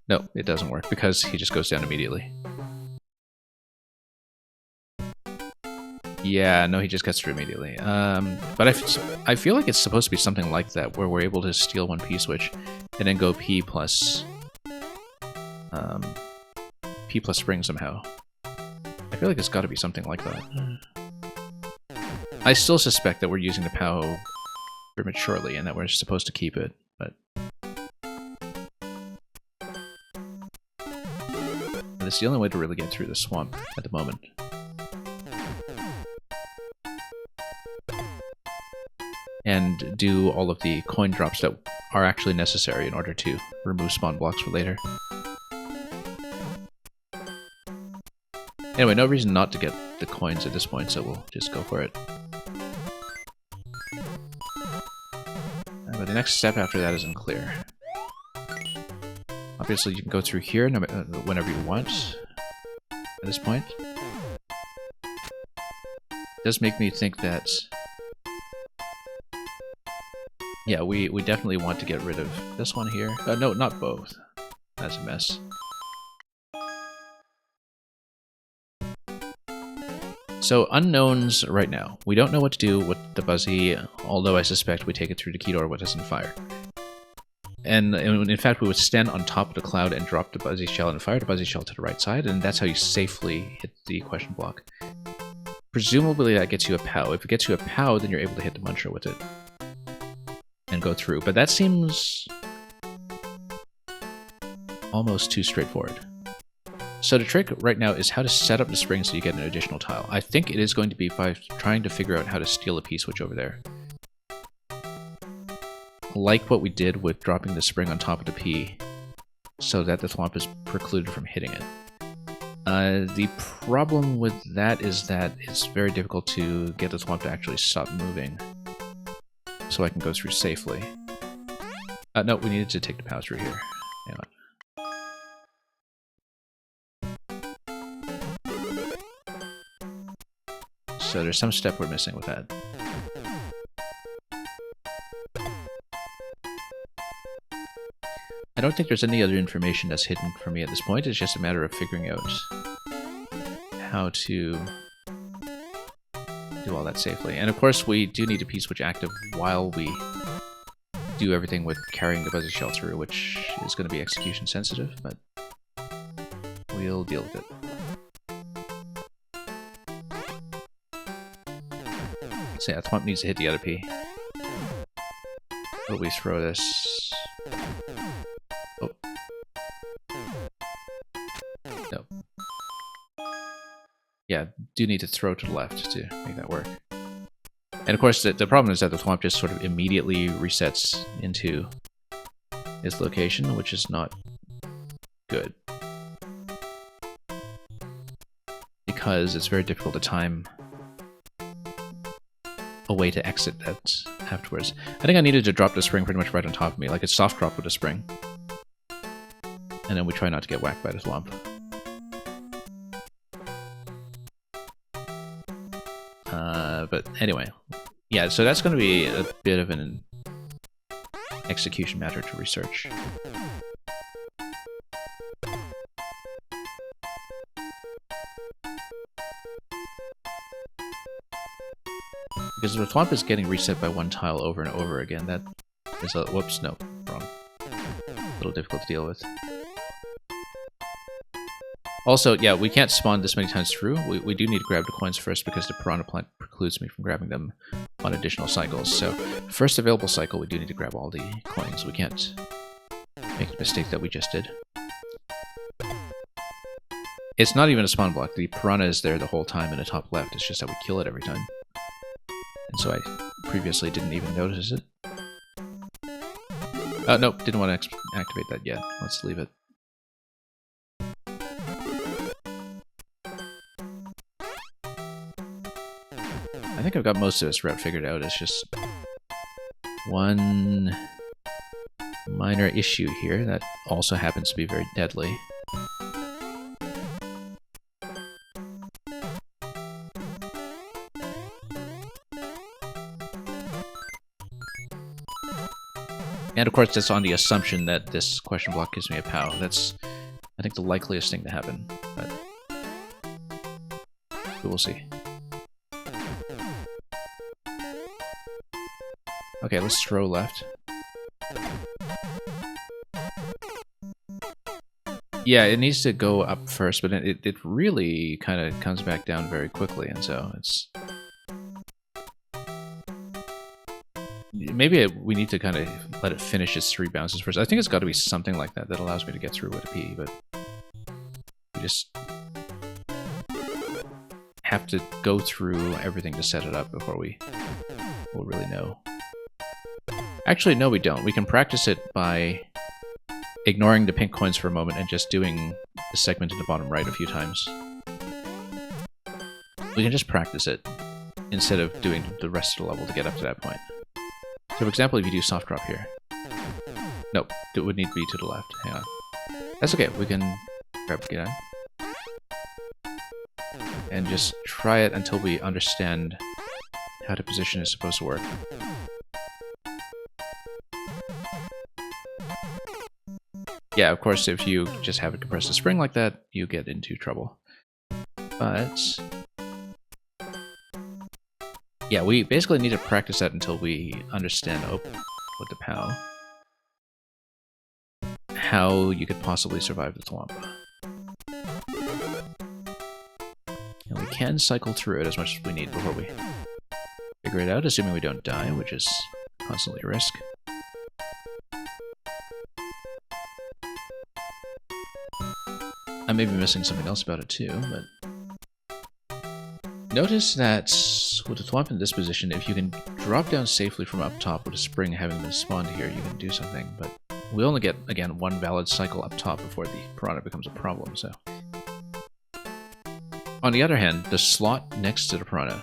No, it doesn't work, because he just goes down immediately. Yeah, no, he just gets through immediately. But I feel like it's supposed to be something like that, where we're able to steal one P-switch, and then go P plus spring somehow. I feel like it's got to be something like that. I still suspect that we're using the POW prematurely, and that we're supposed to keep it, but... It's the only way to really get through the swamp at the moment. And do all of the coin drops that are actually necessary in order to remove spawn blocks for later. Anyway, no reason not to get the coins at this point, so we'll just go for it. But the next step after that is unclear. Obviously, you can go through here whenever you want at this point. It does make me think that... Yeah, we definitely want to get rid of this one here. No, not both. That's a mess. So, unknowns right now. We don't know what to do with the Buzzy, although I suspect we take it through the key door what doesn't fire. And in fact, we would stand on top of the cloud and drop the Buzzy Shell and fire the Buzzy Shell to the right side, and that's how you safely hit the question block. Presumably that gets you a POW. If it gets you a POW, then you're able to hit the muncher with it. And go through. But that seems... almost too straightforward. So the trick right now is how to set up the spring so you get an additional tile. I think it is going to be by trying to figure out how to steal a P-switch over there. Like what we did with dropping the spring on top of the P, so that the thwomp is precluded from hitting it. The problem with that is that it's very difficult to get the thwomp to actually stop moving, so I can go through safely. No, we needed to take the POW through here. Hang on. So there's some step we're missing with that. I don't think there's any other information that's hidden for me at this point. It's just a matter of figuring out how to do all that safely. And of course, we do need a P-switch active while we do everything with carrying the Buzzy Shell through, which is going to be execution sensitive, but we'll deal with it. So yeah, Thwomp needs to hit the other P. But we throw this... Oh. No. Yeah, do need to throw to the left to make that work. And of course, the problem is that the Thwomp just sort of immediately resets into its location, which is not good. Because it's very difficult to time a way to exit that afterwards. I think I needed to drop the spring pretty much right on top of me, like a soft drop with a spring. And then we try not to get whacked by the Thwomp. But anyway, yeah, so that's going to be a bit of an execution matter to research. Because the Thwomp is getting reset by one tile over and over again. That is a... whoops, no, wrong. A little difficult to deal with. Also, yeah, we can't spawn this many times through. We do need to grab the coins first because the Piranha Plant precludes me from grabbing them on additional cycles. So, first available cycle, we do need to grab all the coins. We can't make the mistake that we just did. It's not even a spawn block. The piranha is there the whole time in the top left. It's just that we kill it every time. And so I previously didn't even notice it. Oh, nope, didn't want to activate that yet. Let's leave it. I think I've got most of this route figured out. It's just one minor issue here that also happens to be very deadly. And of course, that's on the assumption that this question block gives me a POW. That's, I think, the likeliest thing to happen, but we will see. Okay, let's throw left. Yeah, it needs to go up first, but it really kind of comes back down very quickly, and so it's... Maybe we need to kind of let it finish its 3 bounces first. I think it's got to be something like that that allows me to get through with a P, but we just have to go through everything to set it up before we'll really know. Actually, no, we don't. We can practice it by ignoring the pink coins for a moment and just doing the segment in the bottom right a few times. We can just practice it instead of doing the rest of the level to get up to that point. So for example, if you do soft drop here. Nope, it would need to be to the left. Hang on. That's okay, we can grab it down. And just try it until we understand how the position is supposed to work. Yeah, of course, if you just have it compress the spring like that, you get into trouble. But... yeah, we basically need to practice that until we understand, with the POW, how you could possibly survive the thwomp. And we can cycle through it as much as we need before we figure it out, assuming we don't die, which is constantly a risk. I may be missing something else about it too, but... notice that with the thwomp in this position, if you can drop down safely from up top with a spring having been spawned here, you can do something, but we only get, again, 1 valid cycle up top before the piranha becomes a problem, so... On the other hand, the slot next to the piranha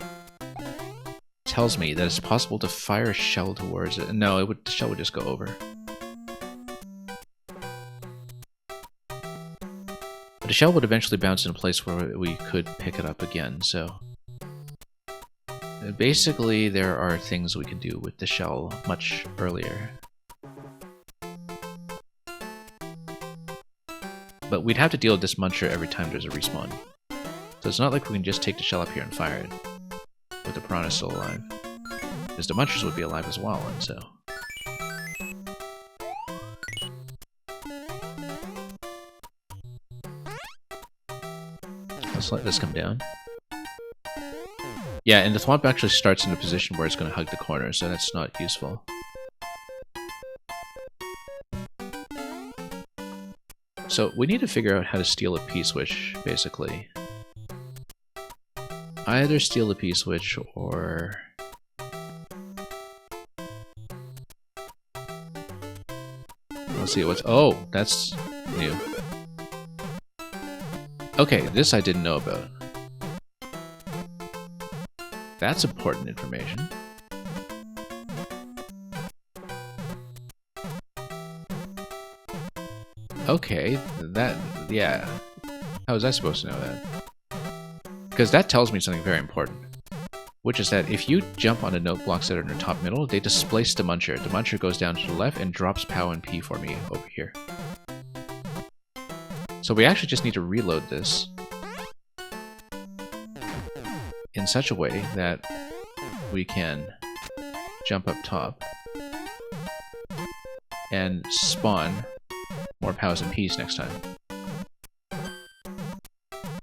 tells me that it's possible to fire a shell towards it. No, the shell would just go over. But the shell would eventually bounce in a place where we could pick it up again, so... basically, there are things we can do with the shell much earlier. But we'd have to deal with this muncher every time there's a respawn. So it's not like we can just take the shell up here and fire it, with the piranha still alive. Because the munchers would be alive as well, and so... let's let this come down. Yeah, and the thwomp actually starts in a position where it's going to hug the corner, so that's not useful. So we need to figure out how to steal a P-switch, basically. Either steal the P-switch, or... let's see what's... oh, that's new. Okay, this I didn't know about. That's important information. Okay, that... yeah. How was I supposed to know that? Because that tells me something very important. Which is that if you jump on the note blocks that are in the top middle, they displace the muncher. The muncher goes down to the left and drops POW and P for me over here. So we actually just need to reload this in such a way that we can jump up top and spawn more POWs and Ps next time.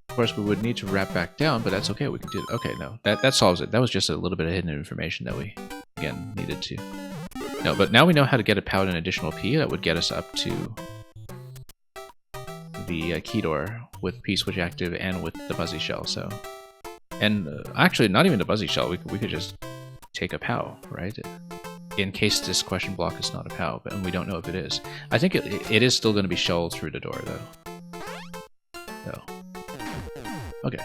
Of course, we would need to wrap back down, but that's okay, we can do it. Okay, no, that solves it. That was just a little bit of hidden information that we, again, needed to... no, but now we know how to get a POW and an additional P that would get us up to the key door with P-switch active and with the Buzzy Shell. So, and actually, not even the Buzzy Shell. We could just take a POW, right? In case this question block is not a POW, but we don't know if it is. I think it is still going to be shelled through the door, though. Okay.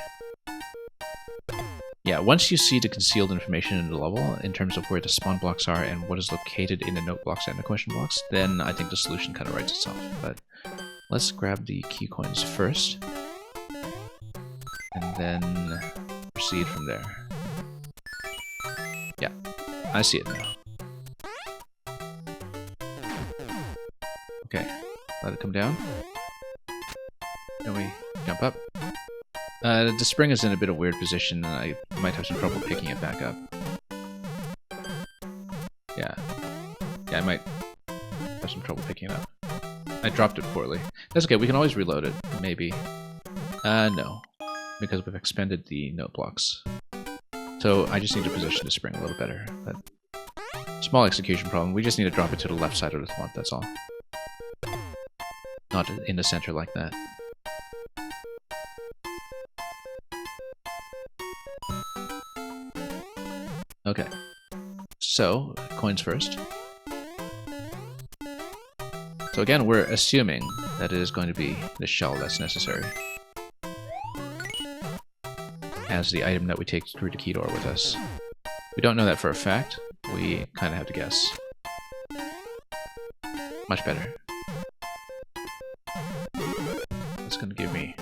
Yeah, once you see the concealed information in the level, in terms of where the spawn blocks are and what is located in the note blocks and the question blocks, then I think the solution kind of writes itself. But let's grab the key coins first, and then proceed from there. Yeah, I see it now. Okay, let it come down. Then we jump up. The spring is in a bit of a weird position, and I might have some trouble picking it back up. Yeah, I might have some trouble picking it up. I dropped it poorly. That's okay, we can always reload it, maybe. No, because we've expended the note blocks. So I just need to position the spring a little better. But small execution problem, we just need to drop it to the left side of the thwomp, that's all. Not in the center like that. Okay, so coins first. So again, we're assuming that it is going to be the shell that's necessary as the item that we take through the key door with us. We don't know that for a fact. We kind of have to guess. Much better. That's going to give me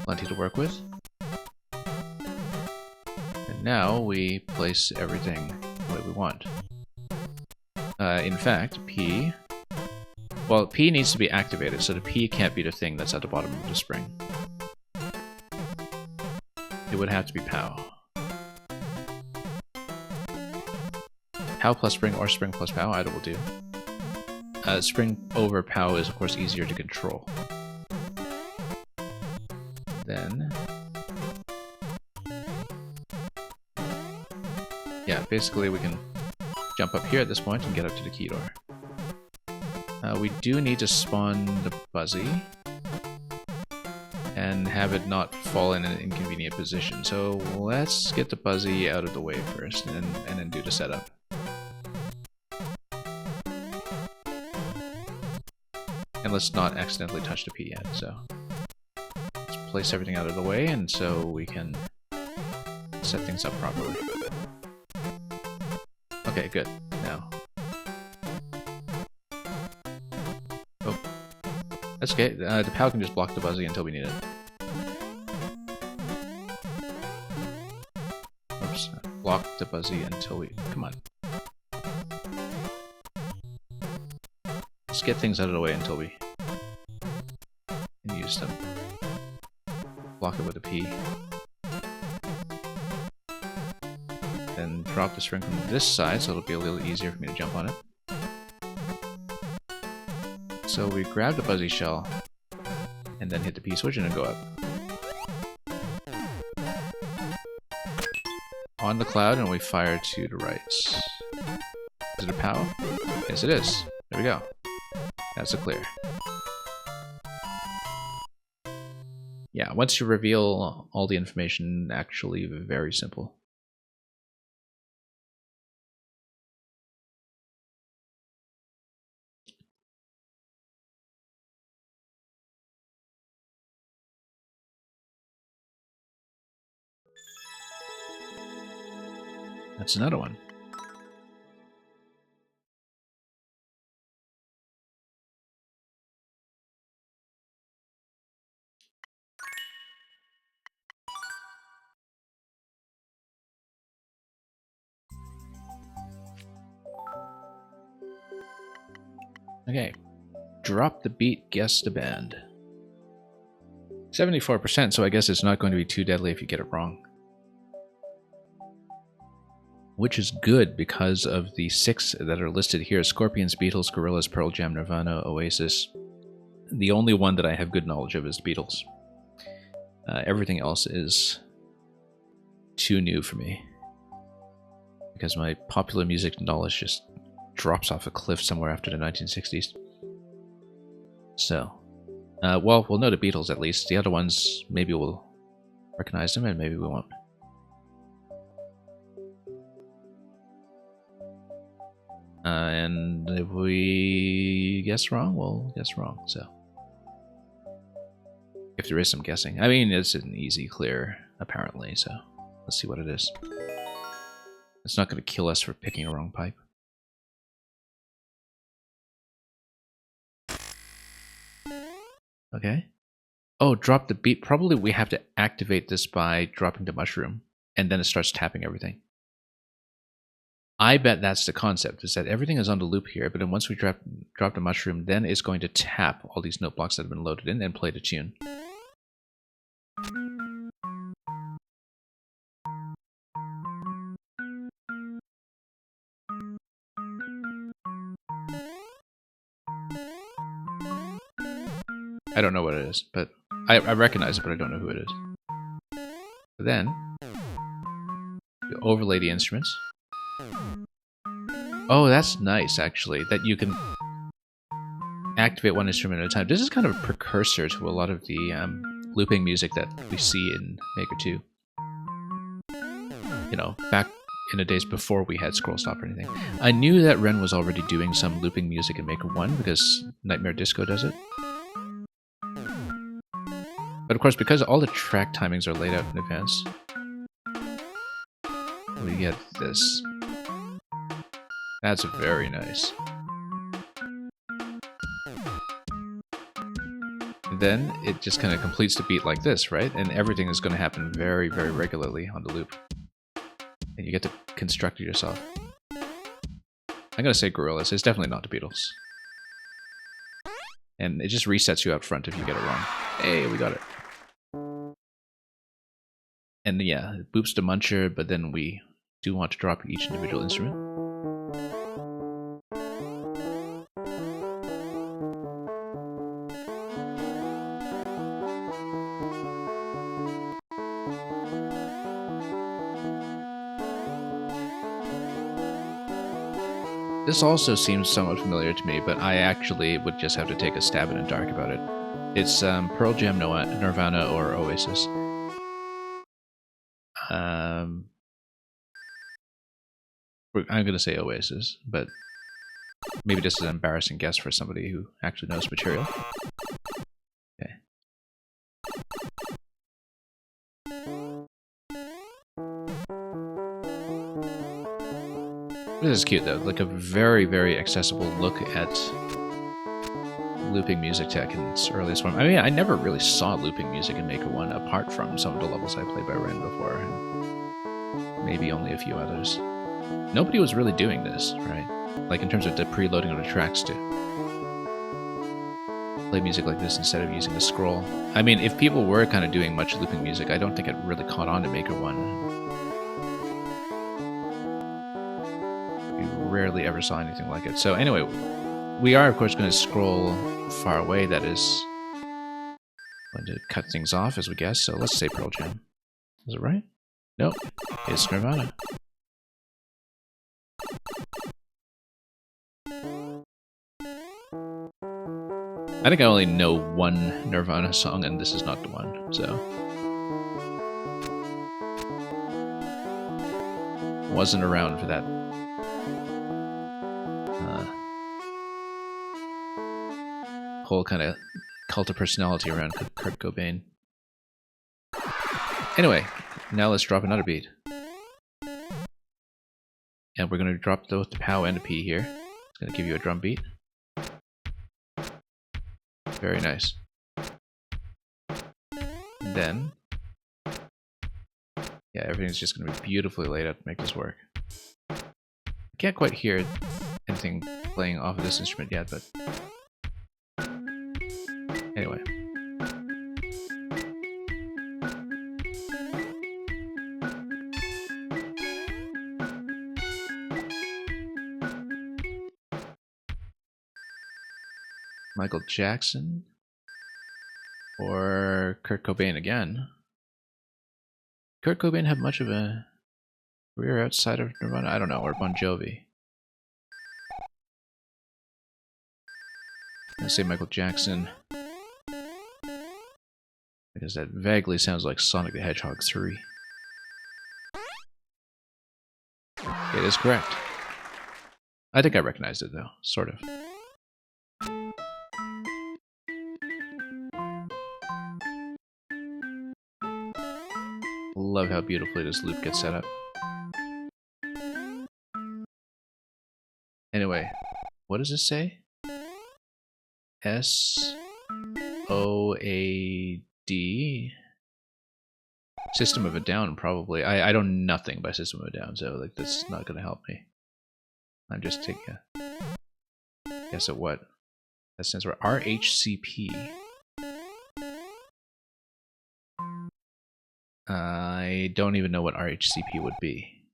plenty to work with. And now we place everything the way we want. In fact, P... Well, P needs to be activated, so the P can't be the thing that's at the bottom of the spring. It would have to be POW. POW plus spring or spring plus POW, either will do. Spring over POW is of course easier to control. Then... yeah, basically we can jump up here at this point and get up to the key door. We do need to spawn the Buzzy and have it not fall in an inconvenient position. So let's get the Buzzy out of the way first and then do the setup. And let's not accidentally touch the P yet, so let's place everything out of the way and so we can set things up properly. Okay, good. Now. Oh. That's okay. The POW can just block the Buzzy until we need it. Oops. Block the Buzzy until we... Come on. Let's get things out of the way until we can use them. Block it with a P. Then drop the spring from this side, so it'll be a little easier for me to jump on it. So we grab the Buzzy Shell, and then hit the P-switch and then go up. On the cloud, and we fire to the right. Is it a POW? Yes, it is. There we go. That's a clear. Yeah, once you reveal all the information, actually very simple. That's another one. Okay. Drop the beat, guess the band. 74%, so I guess it's not going to be too deadly if you get it wrong. Which is good because of the 6 that are listed here: Scorpions, Beatles, Gorillaz, Pearl Jam, Nirvana, Oasis. The only one that I have good knowledge of is the Beatles. Everything else is too new for me, because my popular music knowledge just drops off a cliff somewhere after the 1960s. So, Well, we'll know the Beatles at least. The other ones, maybe we'll recognize them and maybe we won't. And if we guess wrong, we'll guess wrong, so. If there is some guessing. I mean, it's an easy clear, apparently, so let's see what it is. It's not going to kill us for picking a wrong pipe. Okay. Oh, drop the beat. Probably we have to activate this by dropping the mushroom, and then it starts tapping everything. I bet that's the concept, is that everything is on the loop here, but then once we drop the mushroom, then it's going to tap all these note blocks that have been loaded in and play the tune. I don't know what it is, but I recognize it, but I don't know who it is. But then, you overlay the instruments. Oh, that's nice, actually, that you can activate one instrument at a time. This is kind of a precursor to a lot of the looping music that we see in Maker 2. You know, back in the days before we had scroll stop or anything. I knew that Ren was already doing some looping music in Maker 1 because Nightmare Disco does it. But of course, because all the track timings are laid out in advance, we get this. That's very nice. And then it just kind of completes the beat like this, right? And everything is going to happen very, very regularly on the loop. And you get to construct it yourself. I'm going to say Gorillaz. It's definitely not the Beatles. And it just resets you out front if you get it wrong. Hey, we got it. And yeah, it boops the muncher, but then we do want to drop each individual instrument. This also seems somewhat familiar to me, but I actually would just have to take a stab in the dark about it. It's Pearl Jam, Nirvana, or Oasis. I'm going to say Oasis, but maybe this is an embarrassing guess for somebody who actually knows material. Okay. This is cute though, like a very, very accessible look at looping music tech in its earliest form. I mean, I never really saw looping music in Maker 1 apart from some of the levels I played by Ren before, and maybe only a few others. Nobody was really doing this, right? Like in terms of the preloading of the tracks to play music like this instead of using the scroll. I mean, if people were kind of doing much looping music, I don't think it really caught on to Maker 1. Rarely ever saw anything like it. So anyway, we are of course going to scroll far away. That is going to cut things off as we guess. So let's say Pearl Jam. Is it right? Nope. It's Nirvana. I think I only know one Nirvana song, and this is not the one. So wasn't around for that. Whole kind of cult of personality around Kurt Cobain. Anyway, now let's drop another beat. And we're going to drop both the POW and the P here. It's going to give you a drum beat. Very nice. And then, yeah, everything's just going to be beautifully laid out to make this work. I can't quite hear anything playing off of this instrument yet, but anyway. Michael Jackson or Kurt Cobain again. Kurt Cobain have much of a career outside of Nirvana? I don't know, or Bon Jovi. I'm gonna say Michael Jackson. Because that vaguely sounds like Sonic the Hedgehog 3. It is correct. I think I recognized it though, sort of. Love how beautifully this loop gets set up. Anyway, what does this say? S-O-A-D? System of a Down, probably. I know nothing by System of a Down, so like that's not gonna help me. I'm just taking a guess at what. That stands for RHCP. I don't even know what RHCP would be.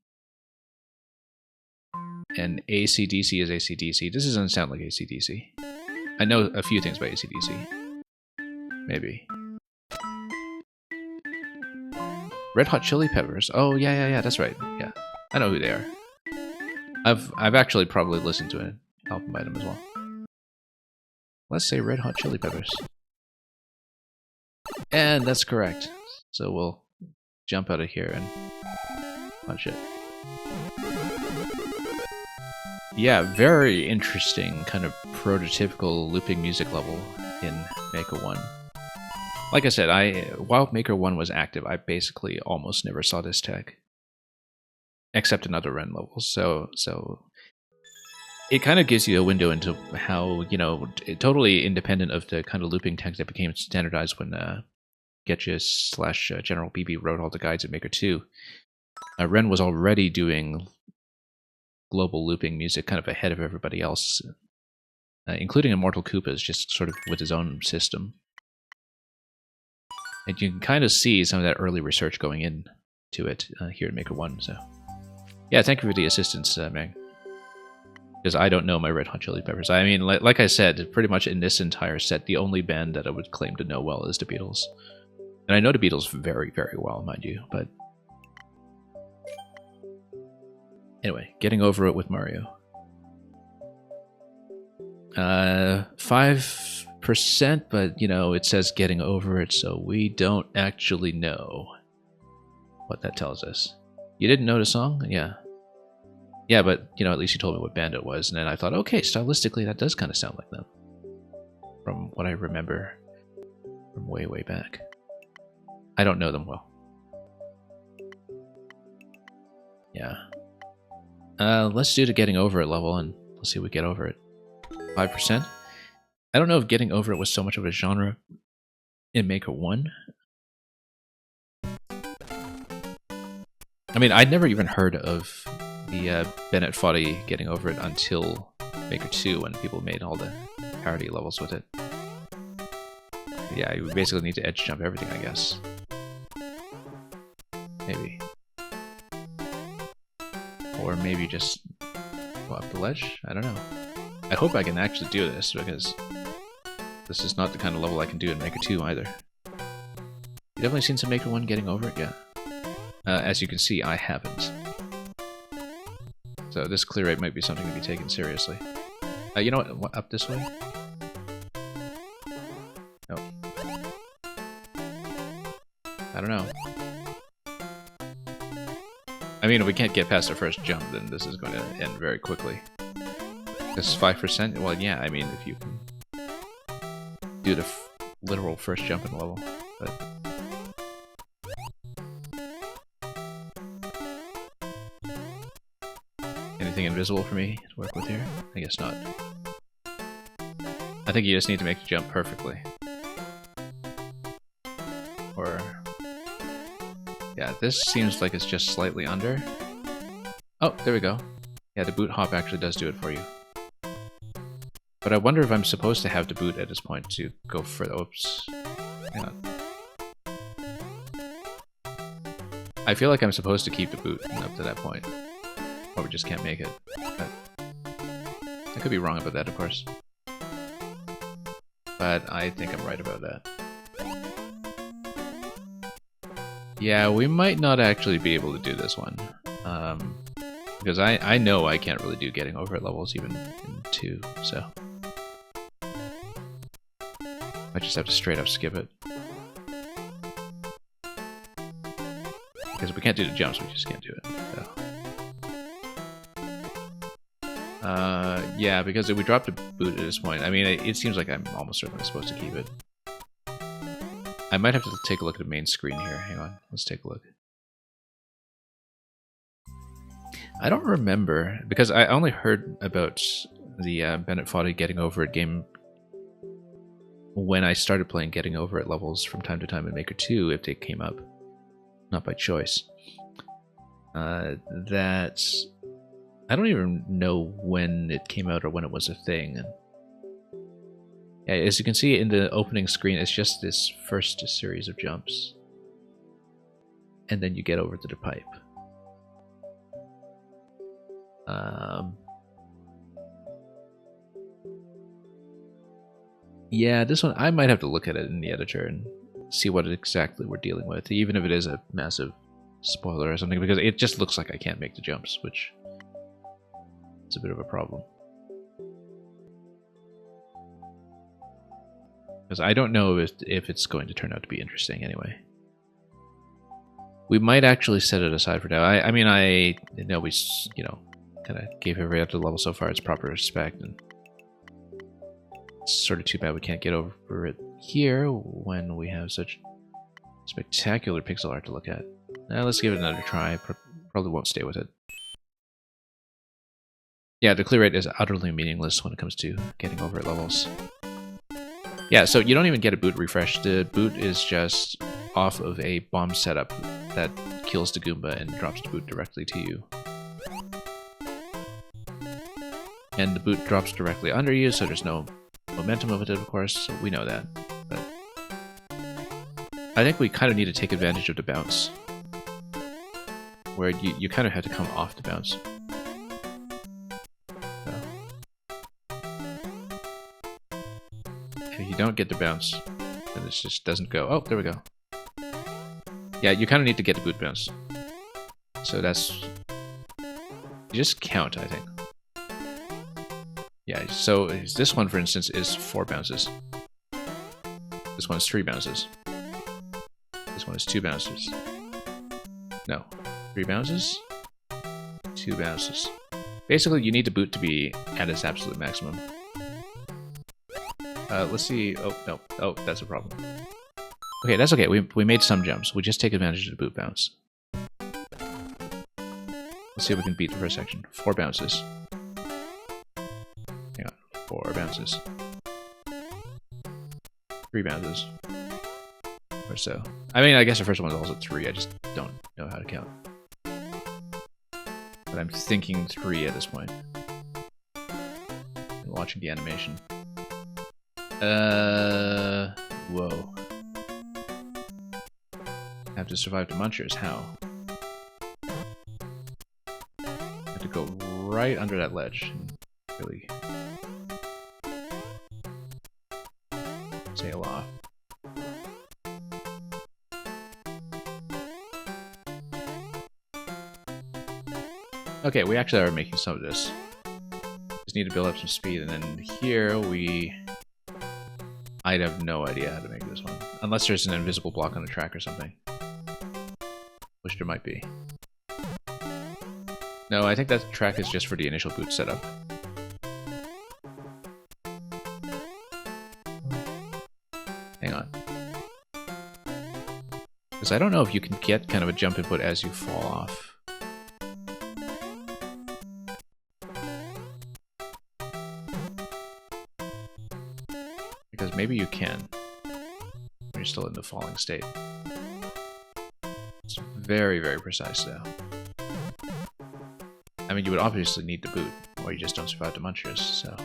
And AC/DC is AC/DC. This doesn't sound like AC/DC. I know a few things by AC/DC. Maybe. Red Hot Chili Peppers. Oh yeah, that's right. Yeah, I know who they are. I've actually probably listened to an album by them as well. Let's say Red Hot Chili Peppers. And that's correct. So we'll jump out of here and punch it. Yeah, very interesting kind of prototypical looping music level in Maker 1. Like I said, while Maker 1 was active, I basically almost never saw this tech. Except in other Ren levels. So it kind of gives you a window into how, you know, totally independent of the kind of looping tech that became standardized when Getcha/General BB wrote all the guides in Maker 2. Ren was already doing global looping music kind of ahead of everybody else, including Immortal Koopas, just sort of with his own system. And you can kind of see some of that early research going into it here in Maker 1. So, yeah, thank you for the assistance, Meg. Because I don't know my Red Hot Chili Peppers. I mean, like I said, pretty much in this entire set, the only band that I would claim to know well is the Beatles. And I know the Beatles very, very well, mind you, but... Anyway, getting over it with Mario. 5%, but, you know, it says getting over it, so we don't actually know what that tells us. You didn't know the song? Yeah. Yeah, but, you know, at least you told me what band it was, and then I thought, okay, stylistically, that does kind of sound like them. From what I remember from way, way back. I don't know them well. Yeah. Let's do the getting over it level, and let's see if we get over it. 5%? I don't know if getting over it was so much of a genre in Maker 1. I mean, I'd never even heard of the Bennett Foddy getting over it until Maker 2 when people made all the parody levels with it. Yeah, you basically need to edge jump everything, I guess. Maybe. Or maybe just go up the ledge? I don't know. I hope I can actually do this, because this is not the kind of level I can do in Maker 2 either. You definitely seen some Maker 1 getting over it? Yeah. As you can see, I haven't. So this clear rate might be something to be taken seriously. You know what? Up this way? Nope. I don't know. I mean, if we can't get past our first jump, then this is going to end very quickly. This 5%? Well, yeah, I mean, if you can do the literal first jump in the level. But anything invisible for me to work with here? I guess not. I think you just need to make the jump perfectly. Or... yeah, this seems like it's just slightly under. Oh, there we go. Yeah, the boot hop actually does do it for you. But I wonder if I'm supposed to have the boot at this point to go further. Oops. Hang on. I feel like I'm supposed to keep the boot up to that point. Or we just can't make it. But I could be wrong about that, of course. But I think I'm right about that. Yeah, we might not actually be able to do this one. Because I know I can't really do getting over it levels even in 2, so... I just have to straight up skip it. Because we can't do the jumps, we just can't do it. So. Yeah, because if we drop the boot at this point, I mean, it seems like I'm almost certainly supposed to keep it. I might have to take a look at the main screen here. Hang on, let's take a look. I don't remember, because I only heard about the Bennett Foddy Getting Over It game when I started playing Getting Over It levels from time to time in Maker 2, if they came up. Not by choice. That... I don't even know when it came out or when it was a thing. Yeah, as you can see in the opening screen, it's just this first series of jumps. And then you get over to the pipe. Yeah, this one, I might have to look at it in the editor and see what exactly we're dealing with, even if it is a massive spoiler or something, because it just looks like I can't make the jumps, which is a bit of a problem. Because I don't know if it's going to turn out to be interesting anyway. We might actually set it aside for now. I mean, I know we, you know, kind of gave everybody up to the level so far its proper respect, and it's sort of too bad we can't get over it here when we have such spectacular pixel art to look at. Now let's give it another try. Probably won't stay with it. Yeah, the clear rate is utterly meaningless when it comes to getting over it levels. Yeah, so you don't even get a boot refresh. The boot is just off of a bomb setup that kills the Goomba and drops the boot directly to you. And the boot drops directly under you, so there's no momentum of it, of course, so we know that. But I think we kind of need to take advantage of the bounce, where you kind of had to come off the bounce. So. If you don't get the bounce, then it just doesn't go. Oh, there we go. Yeah, you kind of need to get the boot bounce. So that's... You just count, I think. Yeah, so this one, for instance, is 4 bounces. This one is 3 bounces. This one is 2 bounces. No, 3 bounces, 2 bounces. Basically, you need the boot to be at its absolute maximum. Let's see. Oh, no. Oh, that's a problem. Okay, that's okay. We made some jumps. We just take advantage of the boot bounce. Let's see if we can beat the first section. 4 bounces. Hang on. 4 bounces. 3 bounces. Or so. I mean, I guess the first one is also 3. I just don't know how to count. But I'm thinking 3 at this point. And watching the animation. Whoa. Have to survive the munchers. How? Have to go right under that ledge and really sail off. Okay, we actually are making some of this. Just need to build up some speed, and then here I'd have no idea how to make this one. Unless there's an invisible block on the track or something. Which there might be. No, I think that track is just for the initial boot setup. Hang on. Because I don't know if you can get kind of a jump input as you fall off. Because maybe you can, when you're still in the falling state. It's very, very precise though. I mean, you would obviously need the boot, or you just don't survive the munchers, so...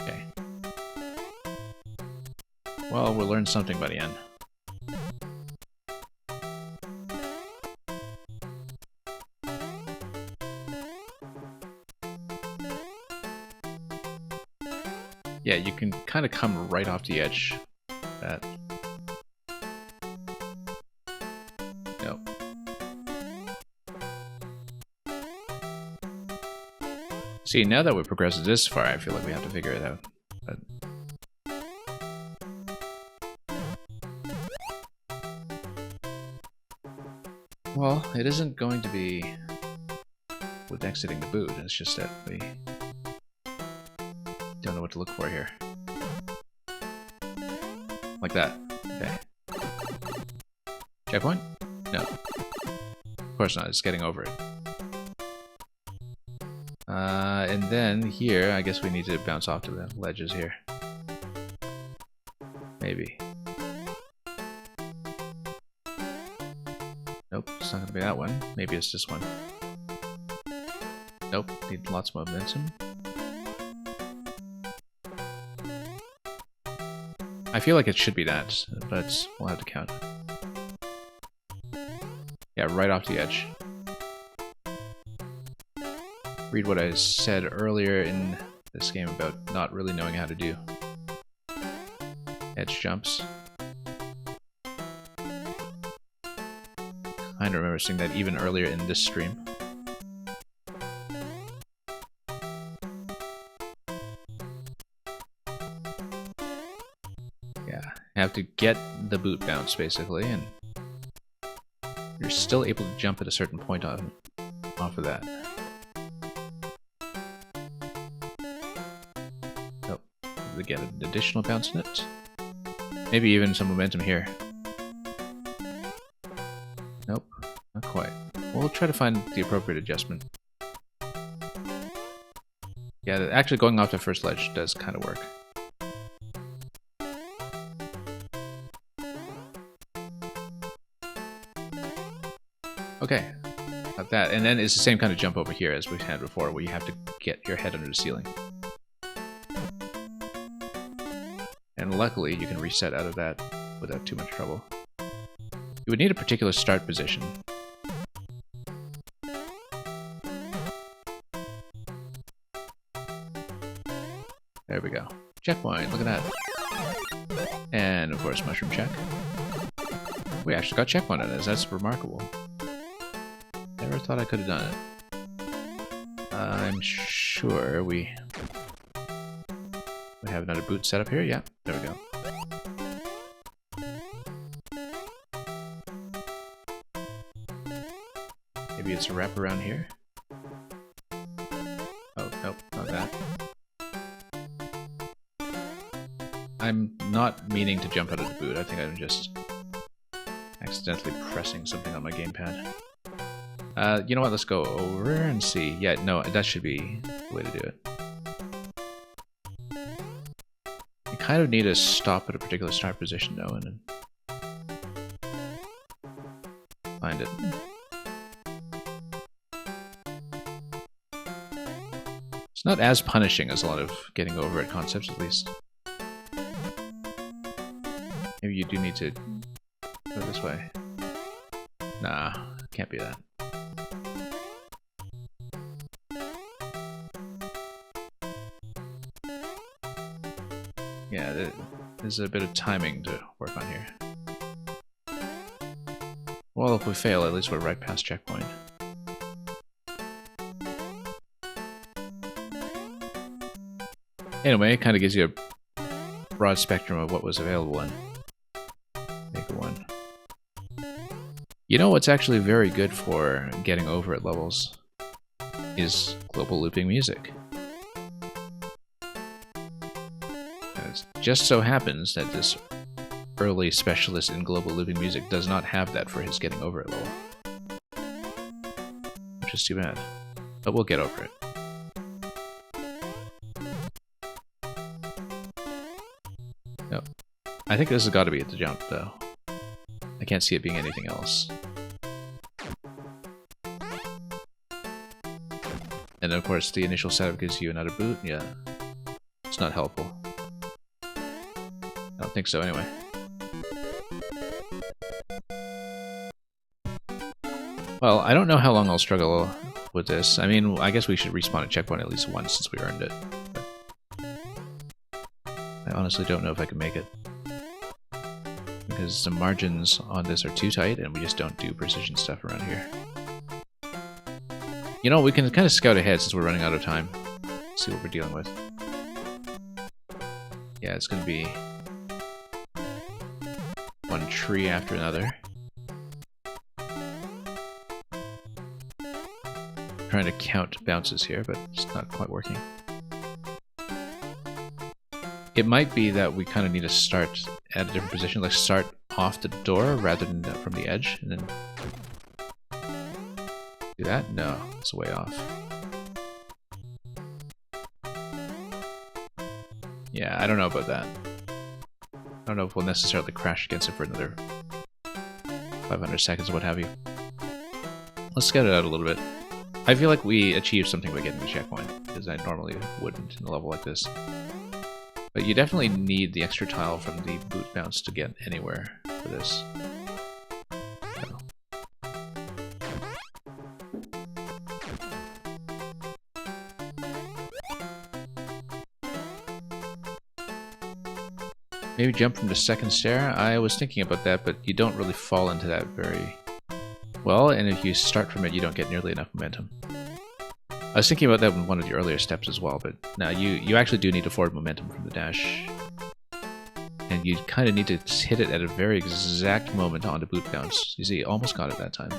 Okay. Well, we'll learn something by the end. Yeah, you can kind of come right off the edge. That. No. See, now that we've progressed this far, I feel like we have to figure it out. But... well, it isn't going to be with exiting the boot, it's just that we don't know what to look for here. Like that. Okay. Checkpoint? No. Of course not, it's getting over it. And then here, I guess we need to bounce off to the ledges here. Maybe. Nope, it's not gonna be that one. Maybe it's this one. Nope, need lots of momentum. I feel like it should be that, but we'll have to count. Yeah, right off the edge. Read what I said earlier in this game about not really knowing how to do edge jumps. I remember seeing that even earlier in this stream. Yeah, you have to get the boot bounce basically, and you're still able to jump at a certain point off of that. Nope, we get an additional bounce in it. Maybe even some momentum here. Nope, not quite. We'll try to find the appropriate adjustment. Yeah, actually going off the first ledge does kind of work. Okay, got that. And then it's the same kind of jump over here as we had before, where you have to get your head under the ceiling. And luckily, you can reset out of that without too much trouble. You would need a particular start position. There we go. Checkpoint, look at that. And of course, mushroom check. We actually got checkpoint on this, that's remarkable. Never thought I could have done it. I'm sure we have another boot set up here. Yeah, there we go. Maybe it's a wrap around here. Oh, nope, not that. I'm not meaning to jump out of the boot. I think I'm just accidentally pressing something on my gamepad. You know what, let's go over and see. Yeah, no, that should be the way to do it. You kind of need to stop at a particular start position though, and then find it. It's not as punishing as a lot of getting over it concepts, at least. Maybe you do need to go this way. Nah, can't be that. Yeah, there's a bit of timing to work on here. Well, if we fail, at least we're right past checkpoint. Anyway, it kind of gives you a broad spectrum of what was available in Maker 1. You know what's actually very good for getting over at levels is global looping music. It just so happens that this early specialist in global looping music does not have that for his getting over it level. Which is too bad. But we'll get over it. No. I think this has got to be at the jump, though. I can't see it being anything else. And of course, the initial setup gives you another boot. Yeah. It's not helpful. I don't think so, anyway. Well, I don't know how long I'll struggle with this. I mean, I guess we should respawn a checkpoint at least once since we earned it. But I honestly don't know if I can make it. Because the margins on this are too tight and we just don't do precision stuff around here. You know, we can kind of scout ahead since we're running out of time. see what we're dealing with. Yeah, it's gonna be one tree after another. Trying to count bounces here, but it's not quite working. It might be that we kind of need to start at a different position, like start off the door rather than from the edge, and then do that? No, it's way off. Yeah, I don't know about that. I don't know if we'll necessarily crash against it for another 500 seconds or what have you. Let's get it out a little bit. I feel like we achieved something by getting the checkpoint, because I normally wouldn't in a level like this. But you definitely need the extra tile from the boot bounce to get anywhere for this. So. Maybe jump from the second stair? I was thinking about that, but you don't really fall into that very well, and if you start from it, you don't get nearly enough momentum. I was thinking about that in one of the earlier steps as well, but now you actually do need to forward momentum from the dash. And you kind of need to hit it at a very exact moment on the boot bounce. You see, almost got it that time.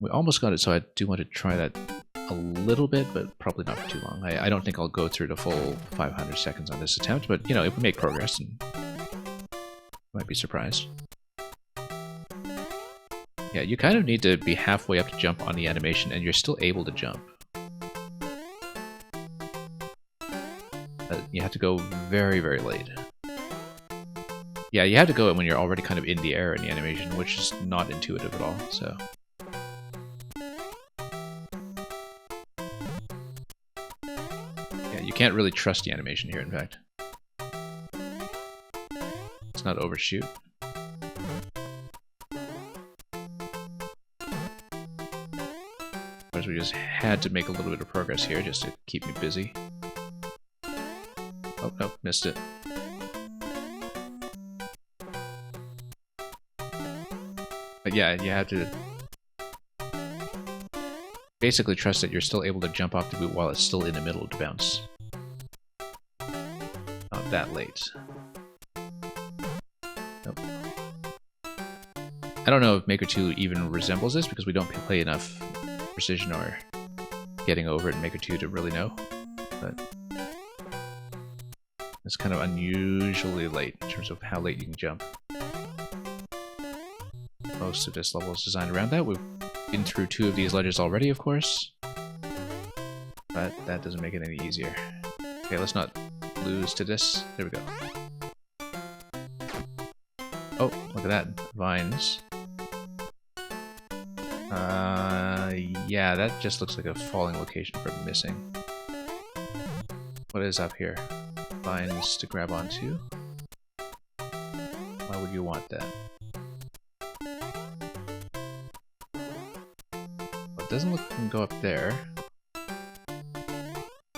We almost got it, so I do want to try that a little bit, but probably not for too long. I don't think I'll go through the full 500 seconds on this attempt, but you know, if we make progress, and you might be surprised. Yeah, you kind of need to be halfway up to jump on the animation, and you're still able to jump. You have to go very, very late. Yeah, you have to go when you're already kind of in the air in the animation, which is not intuitive at all, so... Yeah, you can't really trust the animation here, in fact. Let's not overshoot. We just had to make a little bit of progress here just to keep me busy. Oh, no, missed it. But yeah, you have to basically trust that you're still able to jump off the boot while it's still in the middle of the bounce. Not that late. Nope. I don't know if Maker 2 even resembles this because we don't play enough precision or getting over it in Maker 2 to really know, but it's kind of unusually late in terms of how late you can jump. Most of this level is designed around that. We've been through 2 of these ledges already, of course, but that doesn't make it any easier. Okay, let's not lose to this. There we go. Oh, look at that. Vines. Yeah, that just looks like a falling location for missing. What is up here? Vines to grab onto. Why would you want that? Well, it doesn't look like we can go up there.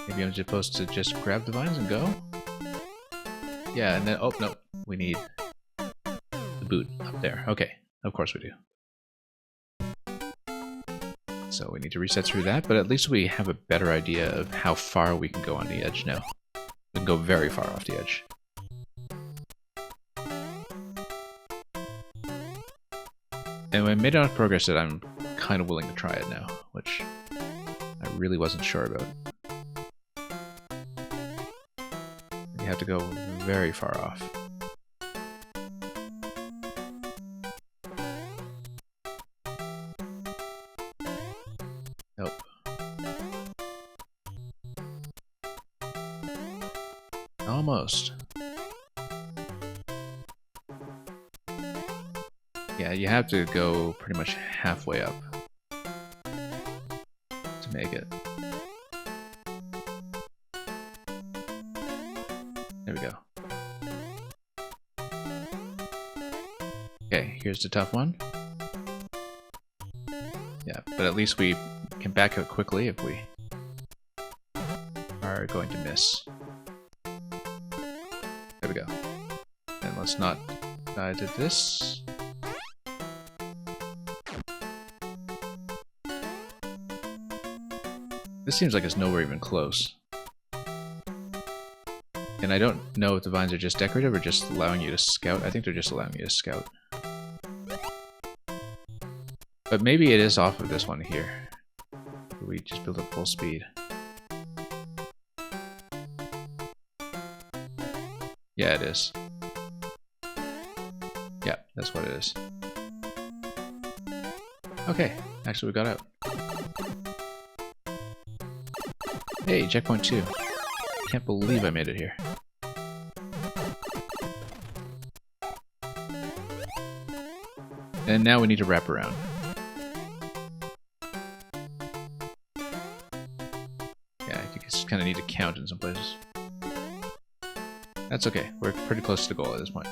Maybe I'm supposed to just grab the vines and go? Yeah, and then, oh, no, we need the boot up there. Okay, of course we do. So we need to reset through that, but at least we have a better idea of how far we can go on the edge now. We can go very far off the edge. And we made enough progress that I'm kind of willing to try it now, which I really wasn't sure about. You have to go very far off. Nope. Almost. Yeah, you have to go pretty much halfway up to make it. There we go. Okay, here's the tough one. Yeah, but at least we can back out quickly if we are going to miss. There we go. And let's not die to this. This seems like it's nowhere even close. And I don't know if the vines are just decorative or just allowing you to scout. I think they're just allowing you to scout. But maybe it is off of this one here. We just build up full speed. Yeah, it is. Yeah, that's what it is. Okay, actually we got out. Hey, checkpoint 2. Can't believe I made it here. And now we need to wrap around. Yeah, you just kind of need to count in some places. That's okay. We're pretty close to the goal at this point.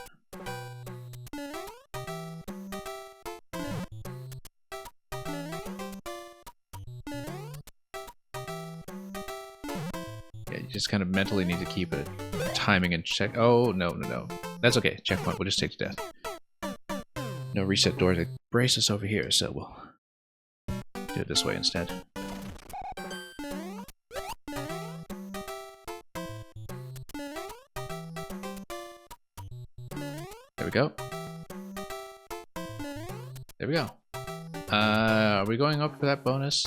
Yeah, you just kind of mentally need to keep it timing and check. Oh, no. That's okay. Checkpoint. We'll just take to death. No reset door to brace us over here, so we'll do it this way instead. There we go. There we go. Are we going up for that bonus?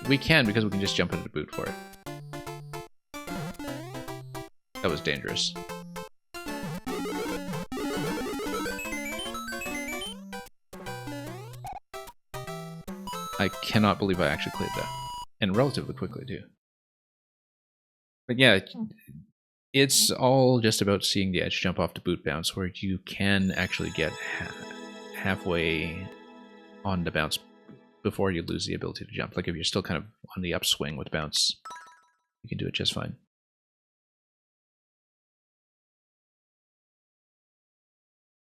We can, because we can just jump into the boot for it. That was dangerous. I cannot believe I actually cleared that. And relatively quickly, too. But yeah, it's all just about seeing the edge jump off the boot bounce, where you can actually get halfway on the bounce before you lose the ability to jump. Like if you're still kind of on the upswing with bounce, you can do it just fine.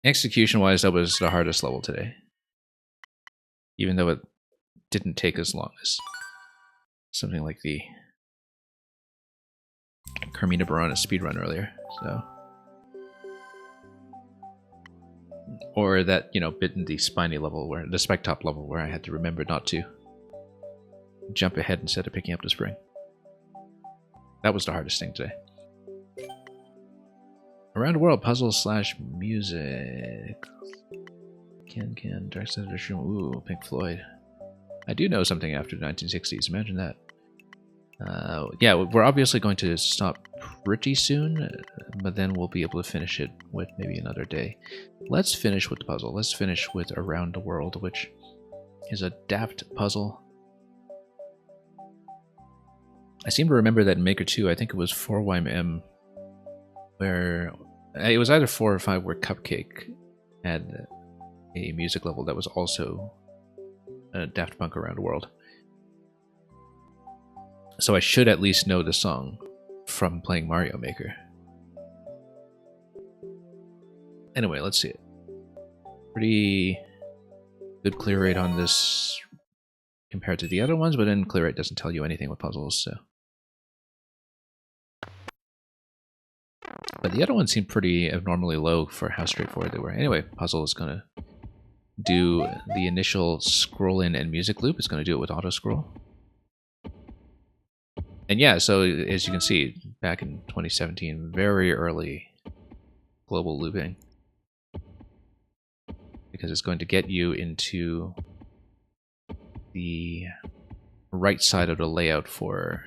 Execution-wise, that was the hardest level today. Even though it didn't take as long as something like the Carmina Burana speedrun earlier, so. Or that, you know, bit in the spiny level, where the spike top level, where I had to remember not to jump ahead instead of picking up the spring. That was the hardest thing today. Around the World puzzle / music. Can Dark Side of the Shroom. Ooh, Pink Floyd. I do know something after the 1960s. Imagine that. Yeah, we're obviously going to stop pretty soon, but then we'll be able to finish it with maybe another day. Let's finish with the puzzle. Let's finish with Around the World, which is a daft puzzle. I seem to remember that in Maker 2, I think it was 4YM, where it was either 4 or 5, where Cupcake had a music level that was also a Daft Punk Around the World. So I should at least know the song from playing Mario Maker. Anyway, let's see it. Pretty good clear rate on this compared to the other ones, but then clear rate doesn't tell you anything with puzzles, so. But the other ones seemed pretty abnormally low for how straightforward they were. Anyway, puzzle is going to do the initial scroll in and music loop. It's going to do it with auto scroll. And yeah, so as you can see, back in 2017, very early global looping. Because it's going to get you into the right side of the layout for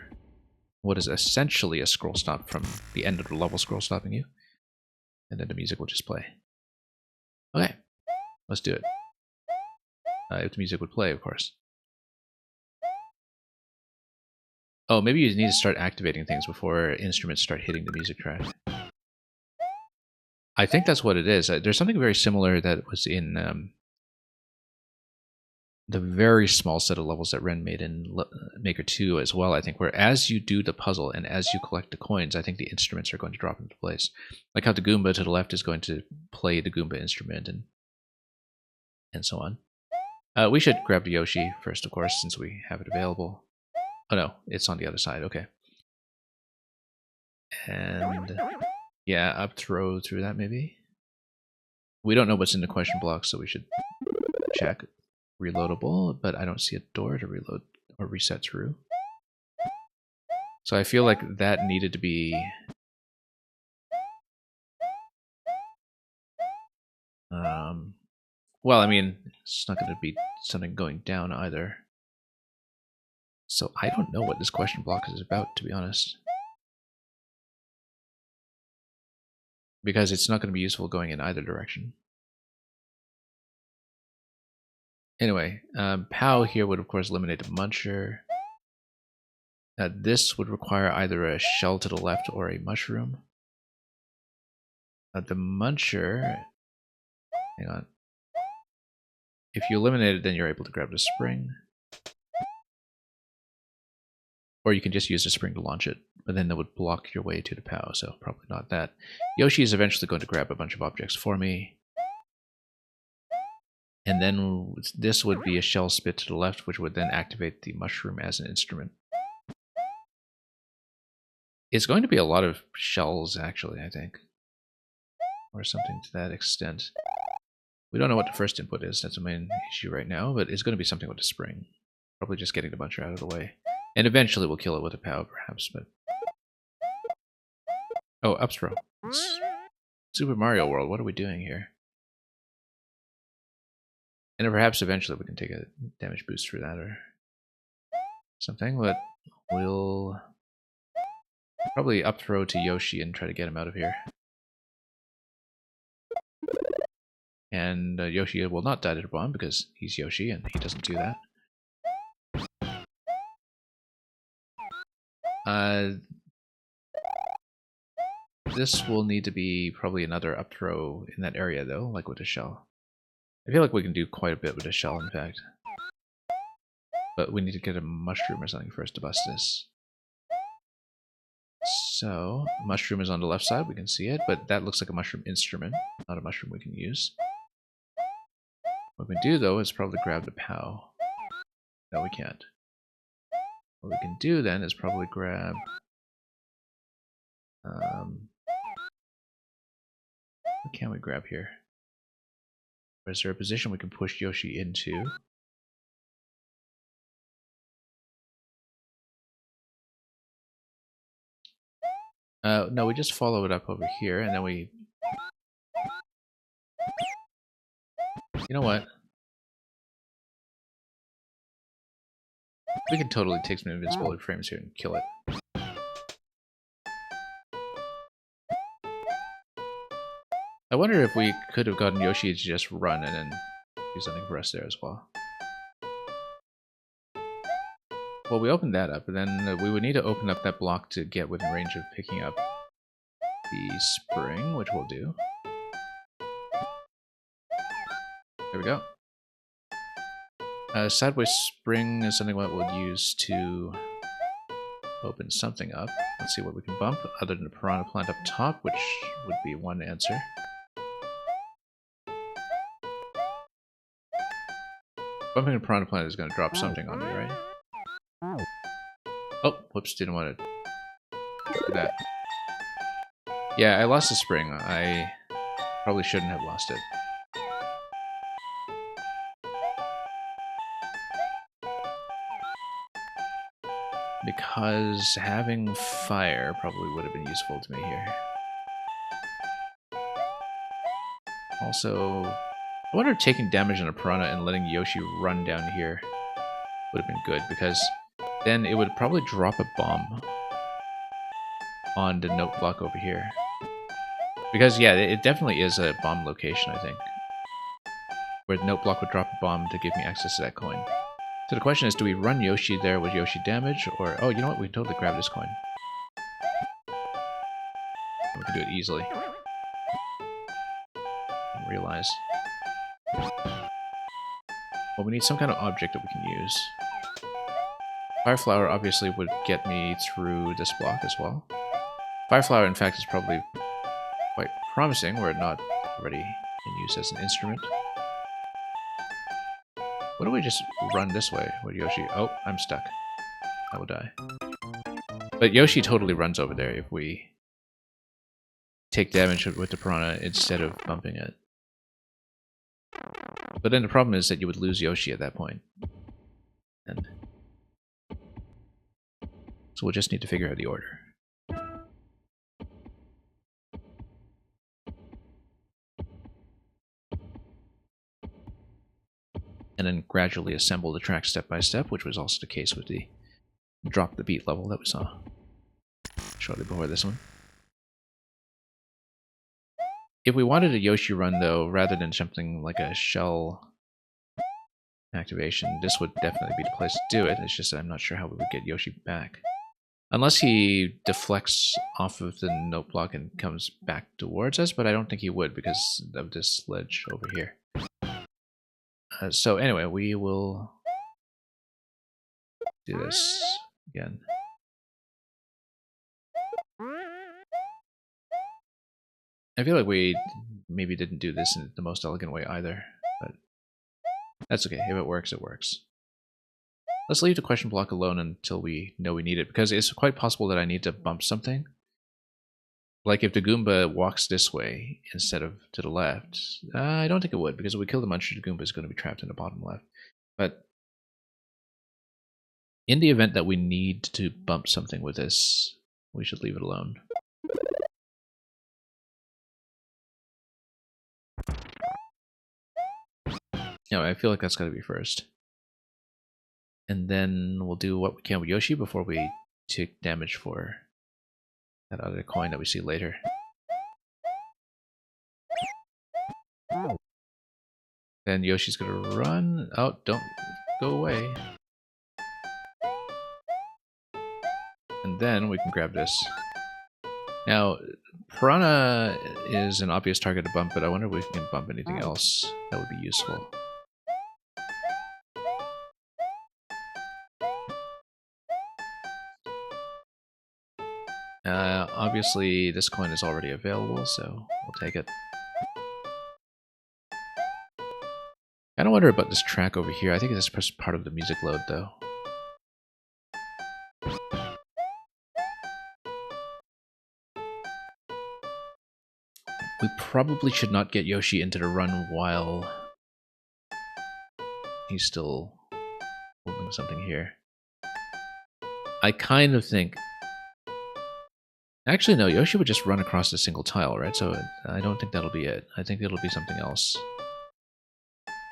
what is essentially a scroll stop from the end of the level scroll stopping you. And then the music will just play. Okay, let's do it. If the music would play, of course. Oh, maybe you need to start activating things before instruments start hitting the music track. I think that's what it is. There's something very similar that was in the very small set of levels that Ren made in Maker 2 as well, I think, where as you do the puzzle and as you collect the coins, I think the instruments are going to drop into place. Like how the Goomba to the left is going to play the Goomba instrument and so on. We should grab the Yoshi first, of course, since we have it available. Oh no, it's on the other side, okay. And yeah, up throw through that maybe? We don't know what's in the question block, so we should check. Reloadable, but I don't see a door to reload or reset through. So I feel like that needed to be... well, I mean, it's not going to be something going down either. So I don't know what this question block is about, to be honest. Because it's not going to be useful going in either direction. Anyway, POW here would of course eliminate a muncher. This would require either a shell to the left or a mushroom. The muncher, hang on. If you eliminate it, then you're able to grab the spring. Or you can just use the spring to launch it, but then that would block your way to the POW, so probably not that. Yoshi is eventually going to grab a bunch of objects for me. And then this would be a shell spit to the left, which would then activate the mushroom as an instrument. It's going to be a lot of shells, actually, I think. Or something to that extent. We don't know what the first input is, that's the main issue right now, but it's going to be something with the spring. Probably just getting the buncher out of the way. And eventually we'll kill it with a POW, perhaps, but... oh, up throw. It's Super Mario World, what are we doing here? And perhaps eventually we can take a damage boost through that or something, but we'll probably up throw to Yoshi and try to get him out of here. And Yoshi will not die to the bomb because he's Yoshi and he doesn't do that. This will need to be probably another up throw in that area though, like with a shell. I feel like we can do quite a bit with a shell in fact. But we need to get a mushroom or something first to bust this. So, mushroom is on the left side, we can see it, but that looks like a mushroom instrument, not a mushroom we can use. What we can do though is probably grab the POW. No, we can't. What we can do then is probably grab... what can we grab here? Is there a position we can push Yoshi into? No, we just follow it up over here, and then we... you know what? We can totally take some invincibility frames here and kill it. I wonder if we could have gotten Yoshi to just run and then do something for us there as well. Well, we opened that up, and then we would need to open up that block to get within range of picking up the spring, which we'll do. There we go. Sideways spring is something that we'll use to open something up. Let's see what we can bump, other than the piranha plant up top, which would be one answer. Bumping a piranha plant is going to drop something on me, right? Oh, whoops, didn't want to do that. Yeah, I lost the spring. I probably shouldn't have lost it. Because having fire probably would have been useful to me here. Also, I wonder if taking damage on a piranha and letting Yoshi run down here would have been good, because then it would probably drop a bomb on the note block over here. Because, yeah, it definitely is a bomb location, I think. Where the note block would drop a bomb to give me access to that coin. So the question is, do we run Yoshi there with Yoshi damage, or... oh, you know what? We can totally grab this coin. We can do it easily. And realize... well, we need some kind of object that we can use. Fire Flower obviously would get me through this block as well. Fire Flower, in fact, is probably quite promising, were it not already in use as an instrument. Why don't we just run this way with Yoshi? Oh, I'm stuck. I will die. But Yoshi totally runs over there if we take damage with the piranha instead of bumping it. But then the problem is that you would lose Yoshi at that point. And so So we'll just need to figure out the order. And then gradually assemble the track step by step, which was also the case with the drop the beat level that we saw shortly before this one. If we wanted a Yoshi run, though, rather than something like a shell activation, this would definitely be the place to do it. It's just that I'm not sure how we would get Yoshi back. Unless he deflects off of the note block and comes back towards us, but I don't think he would because of this ledge over here. So anyway, we will do this again. I feel like we maybe didn't do this in the most elegant way either, but that's okay. If it works, it works. Let's leave the question block alone until we know we need it, because it's quite possible that I need to bump something. Like if the Goomba walks this way instead of to the left, I don't think it would, because if we kill the Muncher, the Goomba is going to be trapped in the bottom left. But in the event that we need to bump something with this, we should leave it alone. No, I feel like that's got to be first. And then we'll do what we can with Yoshi before we take damage for that other coin that we see later. Then Yoshi's gonna run. Oh, don't go away. And then we can grab this. Now, Piranha is an obvious target to bump, but I wonder if we can bump anything else that would be useful. Obviously, this coin is already available, so we'll take it. I don't wonder about this track over here. I think it's part of the music load, though. We probably should not get Yoshi into the run while he's still holding something here. I kind of think... Actually, no, Yoshi would just run across a single tile, right? So I don't think that'll be it. I think it'll be something else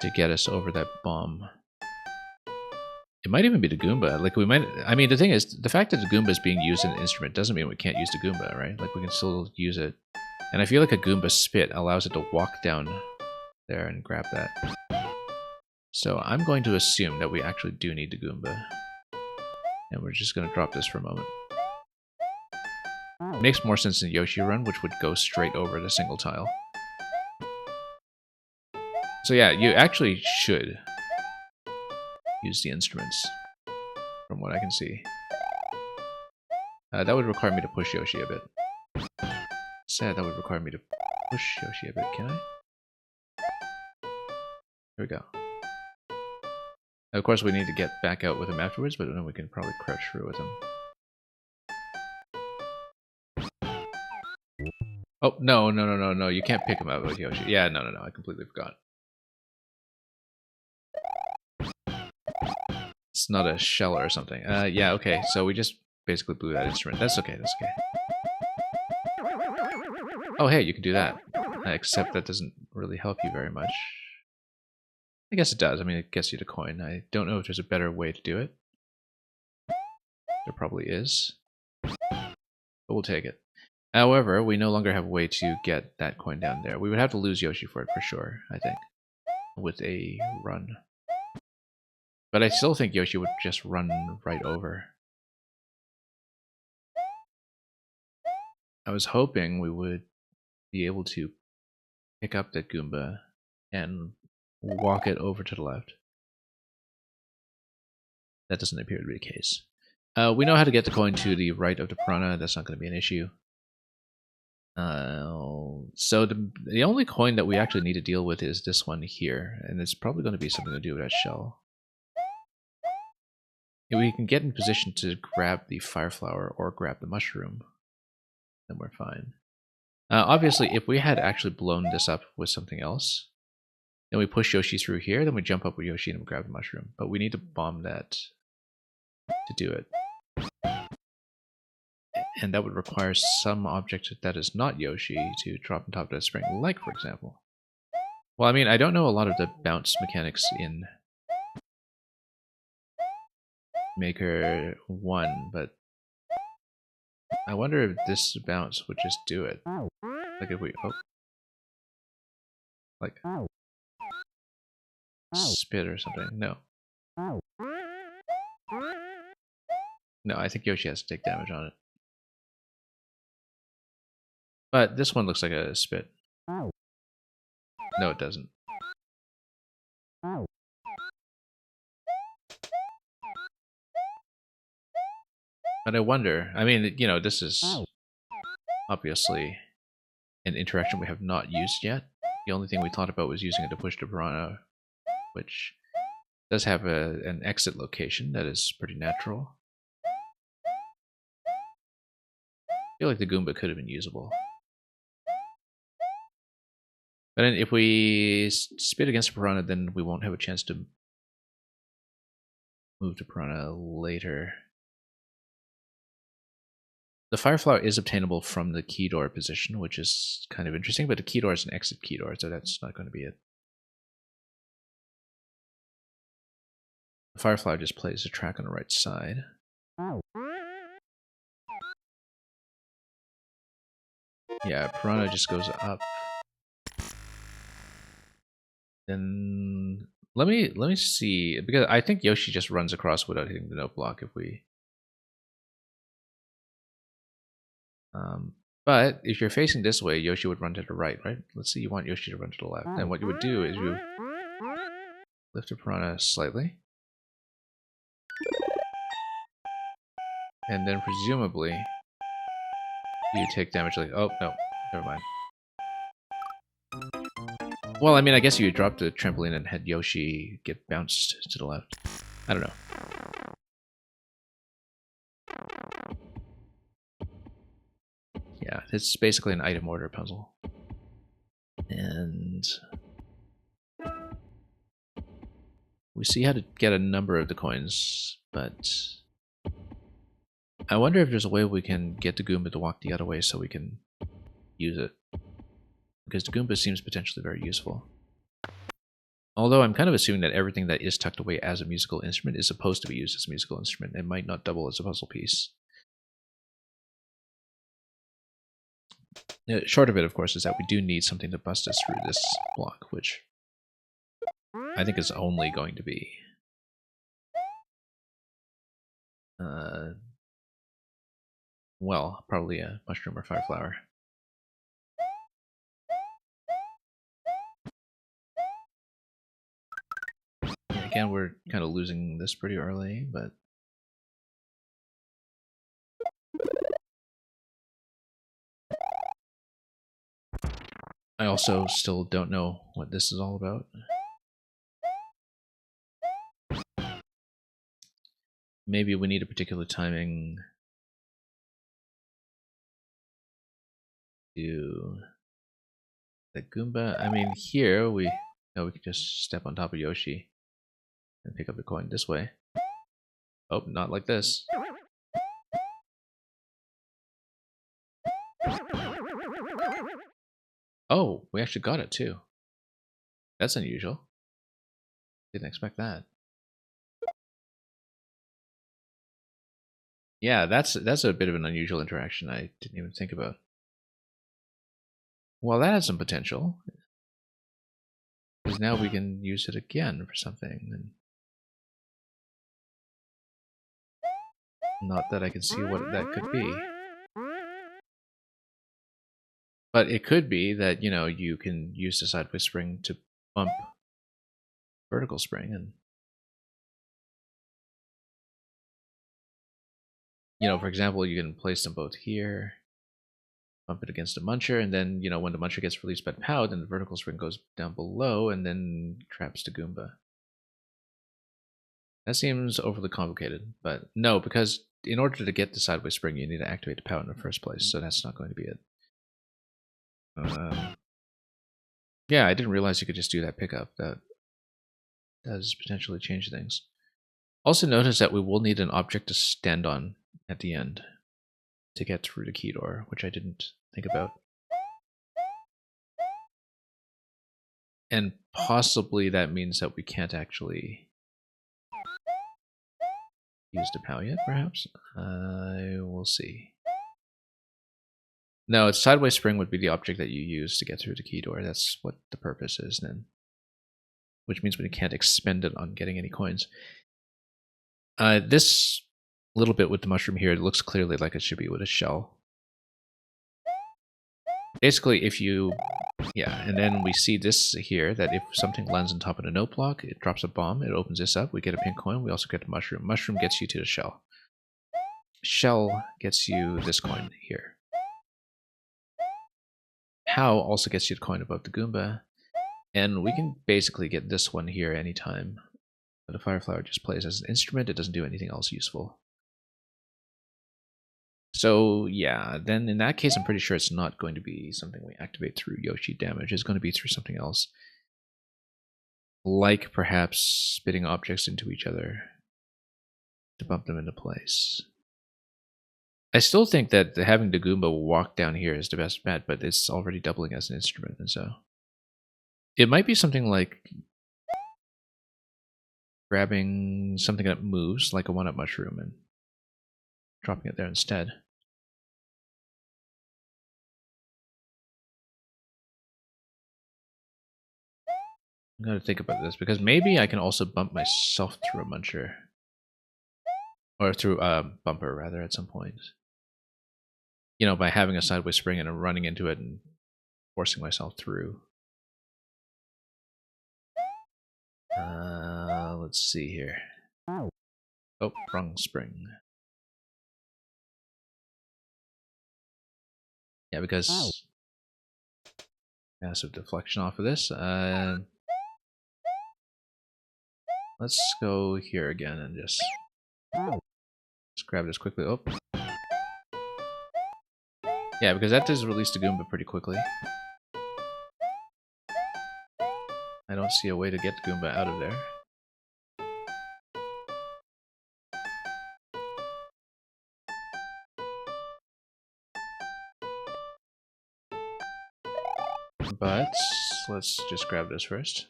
to get us over that bomb. It might even be the Goomba. Like, we might... I mean, the thing is, the fact that the Goomba is being used in an instrument doesn't mean we can't use the Goomba, right? Like, we can still use it. And I feel like a Goomba spit allows it to walk down there and grab that. So I'm going to assume that we actually do need the Goomba. And we're just going to drop this for a moment. It makes more sense than Yoshi Run, which would go straight over the single tile. So yeah, you actually should use the instruments, from what I can see. That would require me to push Yoshi a bit. Sad that would require me to push Yoshi a bit, can I? Here we go. Now, of course, we need to get back out with him afterwards, but then we can probably crouch through with him. Oh, no, you can't pick him up with Yoshi. Yeah, no, I completely forgot. It's not a shell or something. Yeah, okay, so we just basically blew that instrument. That's okay, that's okay. Oh, hey, you can do that. Except that doesn't really help you very much. I guess it does. I mean, it gets you the coin. I don't know if there's a better way to do it. There probably is. But we'll take it. However, we no longer have a way to get that coin down there. We would have to lose Yoshi for it for sure, I think. With a run. But I still think Yoshi would just run right over. I was hoping we would be able to pick up that Goomba and walk it over to the left. That doesn't appear to be the case. We know how to get the coin to the right of the Piranha. That's not going to be an issue. So the only coin that we actually need to deal with is this one here, and it's probably going to be something to do with that shell. If we can get in position to grab the fire flower or grab the mushroom, then we're fine. Obviously, if we had actually blown this up with something else, then we push Yoshi through here, then we jump up with Yoshi and we grab the mushroom. But we need to bomb that to do it. And that would require some object that is not Yoshi to drop on top of that spring, like, for example. Well, I mean, I don't know a lot of the bounce mechanics in Maker 1, but I wonder if this bounce would just do it. Like if we, like, spit or something. No. No, I think Yoshi has to take damage on it. But this one looks like a spit. No, it doesn't. But I wonder, I mean, you know, this is obviously an interaction we have not used yet. The only thing we thought about was using it to push the piranha, which does have an exit location that is pretty natural. I feel like the Goomba could have been usable. But then if we spit against the piranha, then we won't have a chance to move to piranha later. The Fire Flower is obtainable from the key door position, which is kind of interesting, but the key door is an exit key door, so that's not going to be it. The Fire Flower just plays the track on the right side. Yeah, piranha just goes up. Then let me see, because I think Yoshi just runs across without hitting the note block if we. But if you're facing this way, Yoshi would run to the right, right? Let's say you want Yoshi to run to the left. And what you would do is you lift the piranha slightly. And then presumably you take damage like, oh, no, never mind. Well, I mean, I guess you drop the trampoline and had Yoshi get bounced to the left. I don't know. Yeah, it's basically an item order puzzle. And we see how to get a number of the coins, but I wonder if there's a way we can get the Goomba to walk the other way so we can use it. Because the Goomba seems potentially very useful. Although I'm kind of assuming that everything that is tucked away as a musical instrument is supposed to be used as a musical instrument. It might not double as a puzzle piece. Short of it, of course, is that we do need something to bust us through this block, which I think is only going to be well, probably a mushroom or fire flower. Again, we're kind of losing this pretty early, but I also still don't know what this is all about. Maybe we need a particular timing to the Goomba. I mean, here we could just step on top of Yoshi and pick up the coin this way. Oh, not like this. Oh, we actually got it too. That's unusual. Didn't expect that. Yeah, that's a bit of an unusual interaction I didn't even think about. Well, that has some potential. Because now we can use it again for something. And not that I can see what that could be. But it could be that, you know, you can use the sideways spring to bump vertical spring, and you know, for example, you can place them both here, bump it against the muncher, and then, you know, when the muncher gets released by pow, then the vertical spring goes down below and then traps the Goomba. That seems overly complicated, but no, because in order to get the sideways spring, you need to activate the pow in the first place, so that's not going to be it. Yeah, I didn't realize you could just do that pickup. That does potentially change things. Also notice that we will need an object to stand on at the end. to get through the key door, which I didn't think about. And possibly that means that we can't actually use the POW yet, perhaps? We'll see. No, it's sideways spring would be the object that you use to get through the key door. That's what the purpose is then. Which means we can't expend it on getting any coins. This little bit with the mushroom here, it looks clearly like it should be with a shell. Basically, if you... Yeah, and then we see this here, that if something lands on top of the note block, it drops a bomb, it opens this up, we get a pink coin, we also get the mushroom. Mushroom gets you to the shell. Shell gets you this coin here. How also gets you the coin above the Goomba. And we can basically get this one here anytime. But the Fire Flower just plays as an instrument, it doesn't do anything else useful. So yeah, then in that case I'm pretty sure it's not going to be something we activate through Yoshi damage. It's going to be through something else. Like perhaps spitting objects into each other to bump them into place. I still think that having the Goomba walk down here is the best bet, but it's already doubling as an instrument, and so... It might be something like grabbing something that moves, like a one-up mushroom, and dropping it there instead. I'm gonna think about this, because maybe I can also bump myself through a muncher. Or through a bumper, rather, at some point. You know, by having a sideways spring and running into it and forcing myself through. Let's see here. Oh, wrong spring. Yeah, because massive deflection off of this. Let's go here again and just grab this quickly. Oh. Yeah, because that does release the Goomba pretty quickly. I don't see a way to get the Goomba out of there. But let's just grab this first.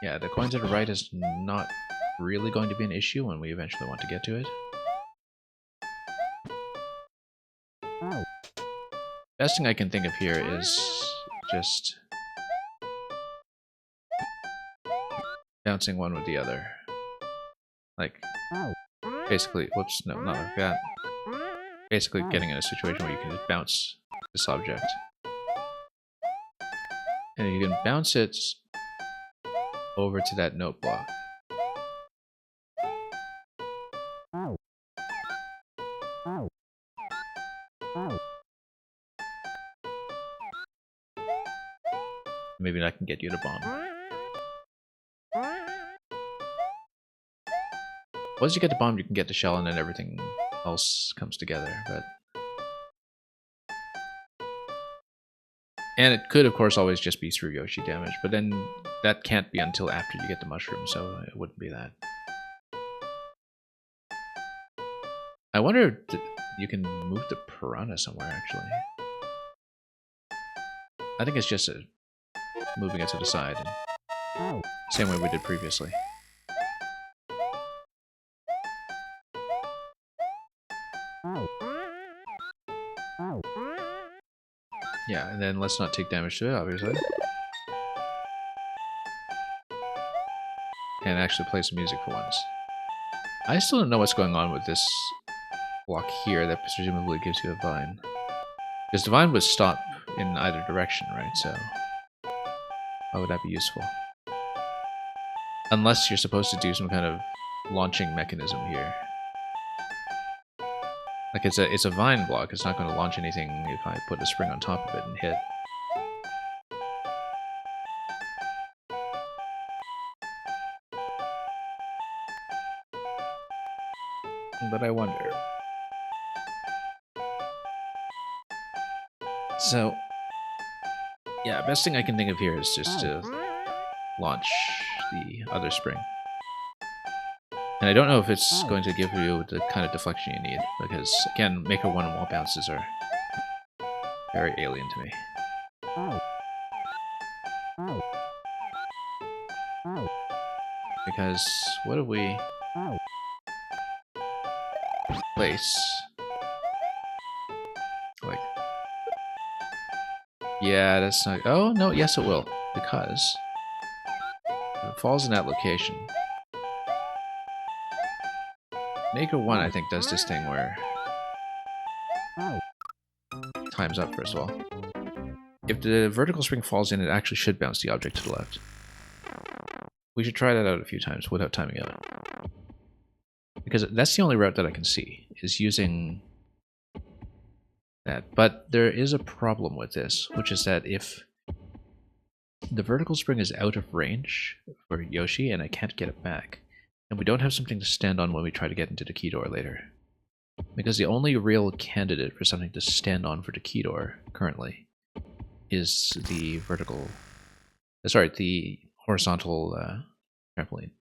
Yeah, the coin to the right is not really going to be an issue when we eventually want to get to it. Best thing I can think of here is just bouncing one with the other. Like, basically, whoops, no, not like that. Basically getting in a situation where you can just bounce this object. And you can bounce it over to that note block. Maybe I can get you to bomb. Once you get the bomb, you can get the shell, and then everything else comes together. But and it could, of course, always just be through Yoshi damage, but then that can't be until after you get the mushroom, so it wouldn't be that. I wonder if you can move the piranha somewhere, actually. I think it's just moving it to the side. Same way we did previously. Yeah, and then let's not take damage to it, obviously. And actually play some music for once. I still don't know what's going on with this block here that presumably gives you a vine. Because the vine would stop in either direction, right? So why would that be useful? Unless you're supposed to do some kind of launching mechanism here. Like it's a vine block, it's not going to launch anything if I put a spring on top of it and hit. But I wonder. So, yeah, best thing I can think of here is just to launch the other spring. And I don't know if it's going to give you the kind of deflection you need, because, again, Maker 1 wall bounces are very alien to me. Because, what if we place... like... Yeah, that's not... Oh, no, yes it will. Because if it falls in that location... Maker 1, I think, does this thing where... Time's up, first of all. If the vertical spring falls in, it actually should bounce the object to the left. We should try that out a few times without timing out. Because that's the only route that I can see, is using that. But there is a problem with this, which is that if the vertical spring is out of range for Yoshi and I can't get it back, and we don't have something to stand on when we try to get into the key door later. Because the only real candidate for something to stand on for the key door currently is the the horizontal trampoline.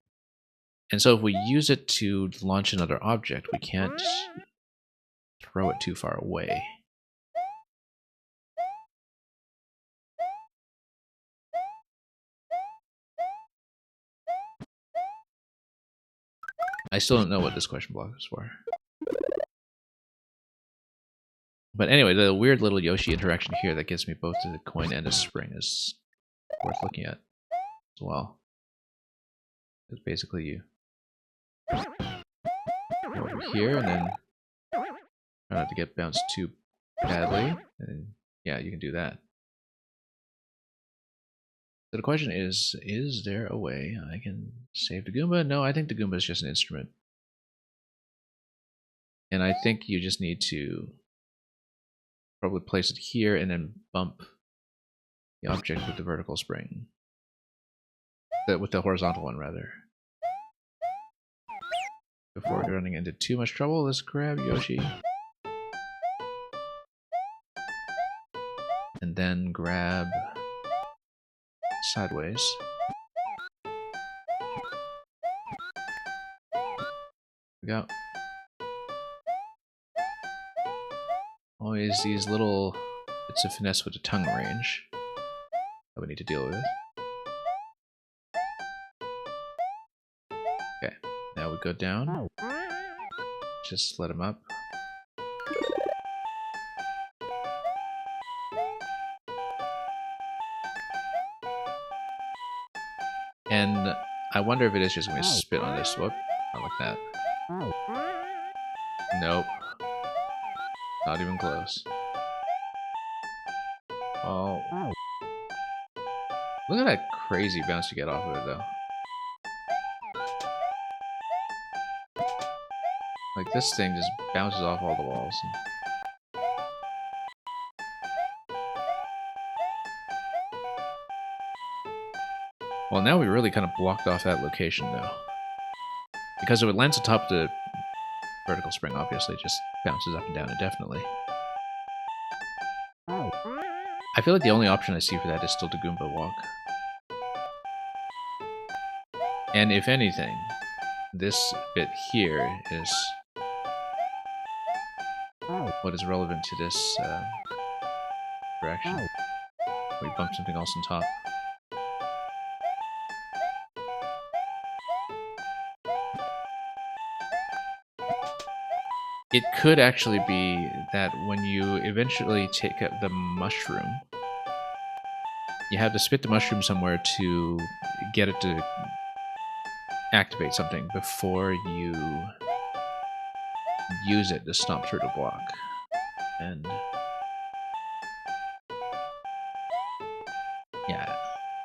And so if we use it to launch another object, we can't throw it too far away. I still don't know what this question block is for. But anyway, the weird little Yoshi interaction here that gives me both a coin and a spring is worth looking at as well. Because basically you go over here and then try not to get bounced too badly, and yeah, you can do that. So the question is there a way I can save the Goomba? No, I think the Goomba is just an instrument. And I think you just need to probably place it here and then bump the object with the vertical spring. With the horizontal one, rather. Before running into too much trouble, let's grab Yoshi. And then grab sideways. There we go. Always these little bits of finesse with the tongue range that we need to deal with. Okay, now we go down. Just let him up. And I wonder if it is just going to spit on this. Whoop, not like that. Nope. Not even close. Oh. Look at that crazy bounce you get off of it, though. Like, this thing just bounces off all the walls. Well, now we really kind of blocked off that location, though. Because if it lands atop the vertical spring, obviously, it just bounces up and down indefinitely. I feel like the only option I see for that is still the Goomba walk. And if anything, this bit here is what is relevant to this direction. We bump something else on top. It could actually be that when you eventually take up the mushroom, you have to spit the mushroom somewhere to get it to activate something before you use it to stomp through the block. And yeah,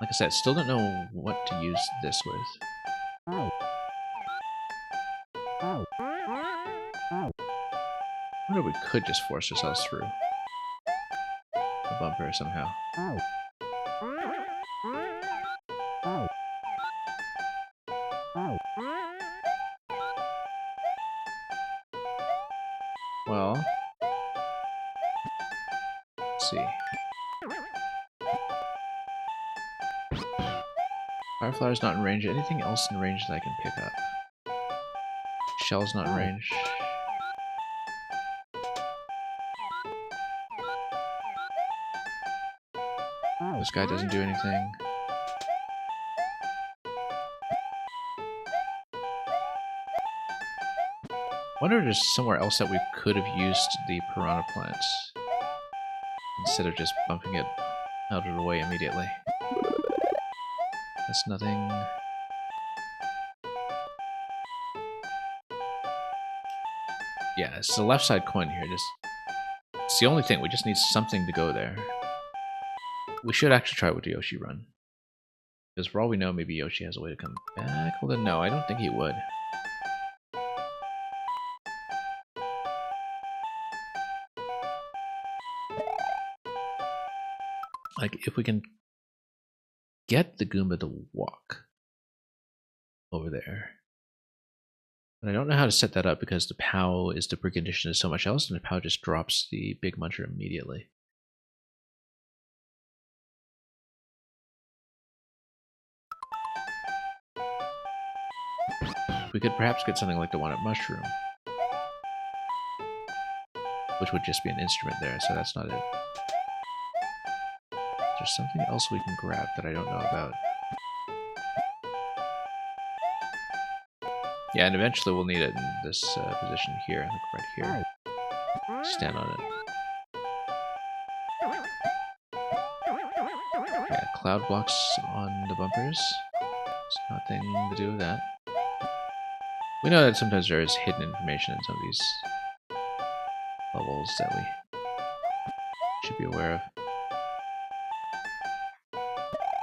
like I said, still don't know what to use this with. I wonder if we could just force ourselves through the bumper somehow. Well, let's see. Firefly's not in range. Anything else in range that I can pick up? shell's not in range. This guy doesn't do anything. I wonder if there's somewhere else that we could have used the piranha plants instead of just bumping it out of the way immediately. That's nothing. Yeah, it's the left side coin here. It's the only thing. We just need something to go there. We should actually try with the Yoshi run. Because for all we know, maybe Yoshi has a way to come back. Well then, no, I don't think he would. Like, if we can get the Goomba to walk over there. But I don't know how to set that up because the POW is the precondition to so much else, and the POW just drops the Big Muncher immediately. We could perhaps get something like the one at Mushroom, which would just be an instrument there, so that's not it. There's something else we can grab that I don't know about. Yeah, and eventually we'll need it in this position here, like right here. Stand on it. Yeah, cloud blocks on the bumpers. There's nothing to do with that. We know that sometimes there is hidden information in some of these levels that we should be aware of.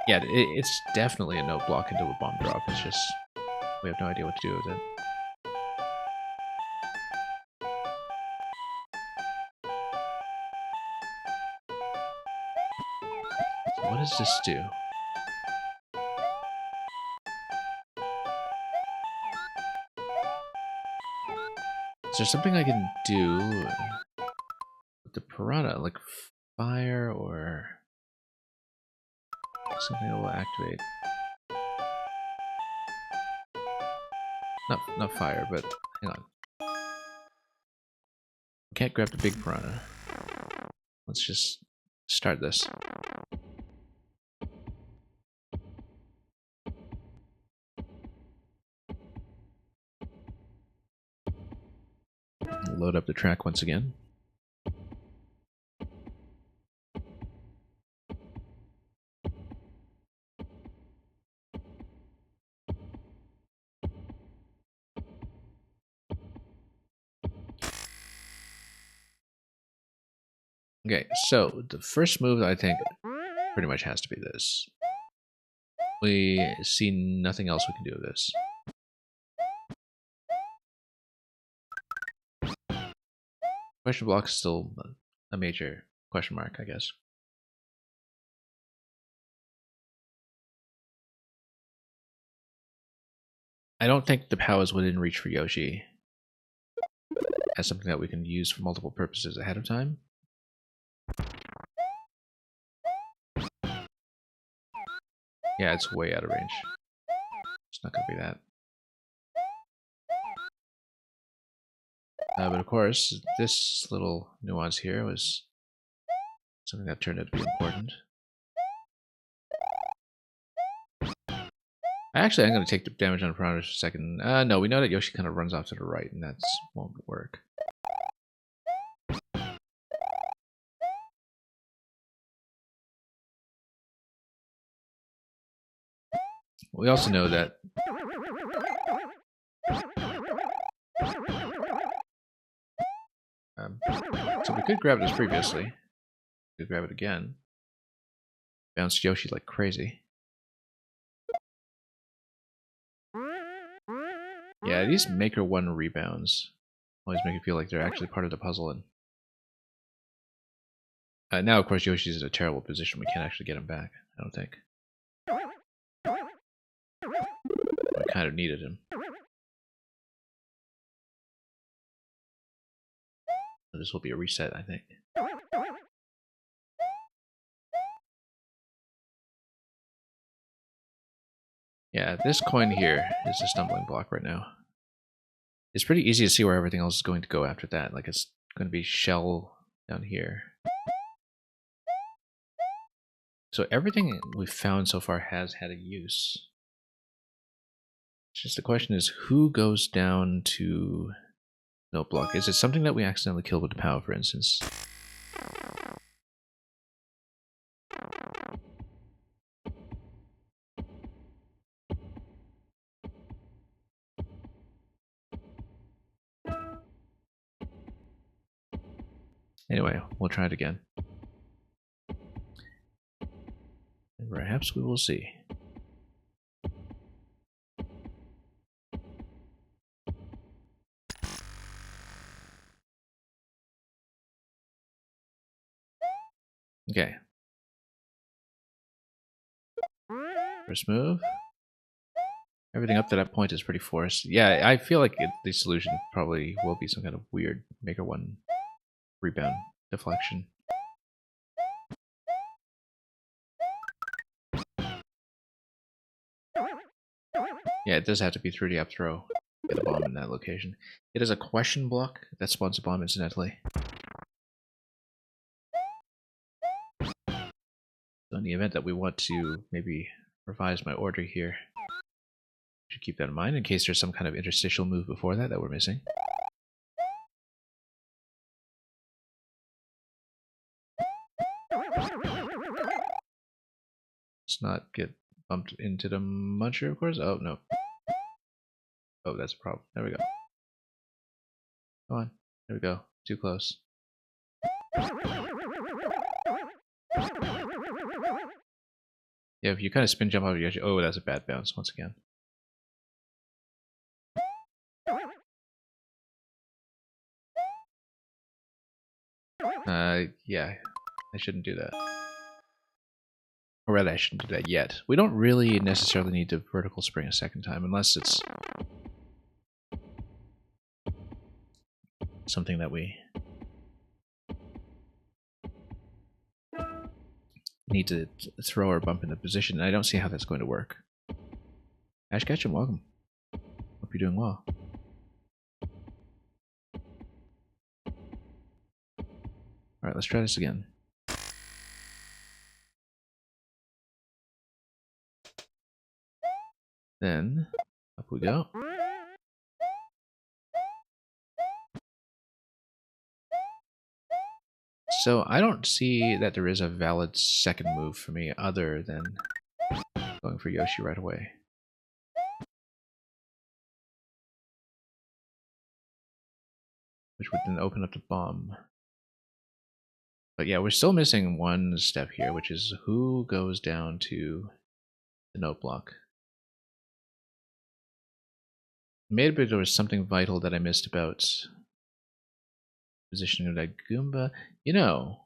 Yeah, it's definitely a no block into a bomb drop. It's just we have no idea what to do with it. So what does this do? Is there something I can do with the piranha, like fire or something that will activate? Not fire, but hang on. We can't grab the big piranha. Let's just start this. Load up the track once again. Okay, so the first move I think pretty much has to be this. We see nothing else we can do with this. Question block is still a major question mark, I guess. I don't think the POW is within reach for Yoshi as something that we can use for multiple purposes ahead of time. Yeah, it's way out of range. It's not going to be that. But of course, this little nuance here was something that turned out to be important. Actually, I'm going to take the damage on Piranha for a second. No, we know that Yoshi kind of runs off to the right, and that won't work. We also know that so we could grab this previously. We could grab it again. Bounce Yoshi like crazy. Yeah, these Maker 1 rebounds always make it feel like they're actually part of the puzzle. And now, of course, Yoshi's in a terrible position. We can't actually get him back, I don't think. We kind of needed him. So this will be a reset, I think. Yeah, this coin here is a stumbling block right now. It's pretty easy to see where everything else is going to go after that. Like it's going to be shell down here. So everything we've found so far has had a use. It's just the question is, who goes down to no block? Is it something that we accidentally killed with the power, for instance? Anyway, we'll try it again. And perhaps we will see. Okay. First move. Everything up to that point is pretty forced. Yeah, I feel like the solution probably will be some kind of weird Maker 1 rebound deflection. Yeah, it does have to be through the up throw. Get a bomb in that location. It is a question block that spawns a bomb incidentally. So in the event that we want to maybe revise my order here, should keep that in mind in case there's some kind of interstitial move before that that we're missing. Let's not get bumped into the muncher, of course. Oh, no. Oh, that's a problem. There we go. Come on. There we go. Too close. Yeah, if you kind of spin jump off the edge, oh, that's a bad bounce once again. Yeah, I shouldn't do that. Or rather, I shouldn't do that yet. We don't really necessarily need to vertical spring a second time, unless it's something that we need to throw or bump into position, and I don't see how that's going to work. Ash Ketchum, welcome. Hope you're doing well. Alright, let's try this again. Then, up we go. So, I don't see that there is a valid second move for me other than going for Yoshi right away. Which would then open up the bomb. But yeah, we're still missing one step here, which is who goes down to the note block. Maybe there was something vital that I missed about positioning of that Goomba. You know,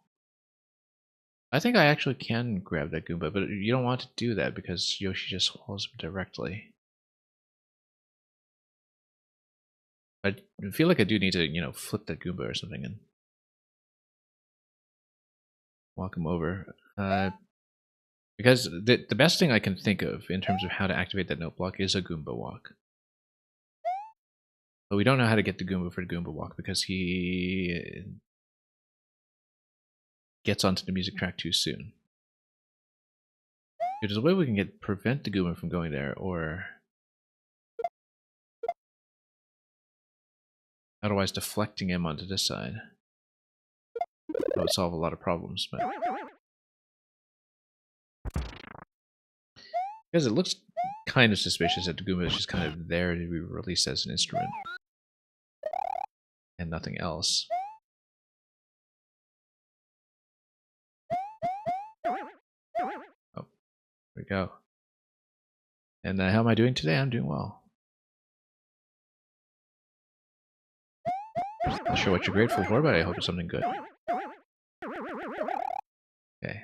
I think I actually can grab that Goomba, but you don't want to do that because Yoshi just swallows him directly. I feel like I do need to, you know, flip that Goomba or something and walk him over. Because the best thing I can think of in terms of how to activate that note block is a Goomba walk. But we don't know how to get the Goomba for the Goomba walk because he gets onto the music track too soon. If there's a way we can prevent the Goomba from going there, or otherwise deflecting him onto this side, that would solve a lot of problems. But because it looks kind of suspicious that the Goomba is just kind of there to be released as an instrument and nothing else. Oh, there we go. And how am I doing today? I'm doing well. Not sure what you're grateful for, but I hope it's something good. Okay.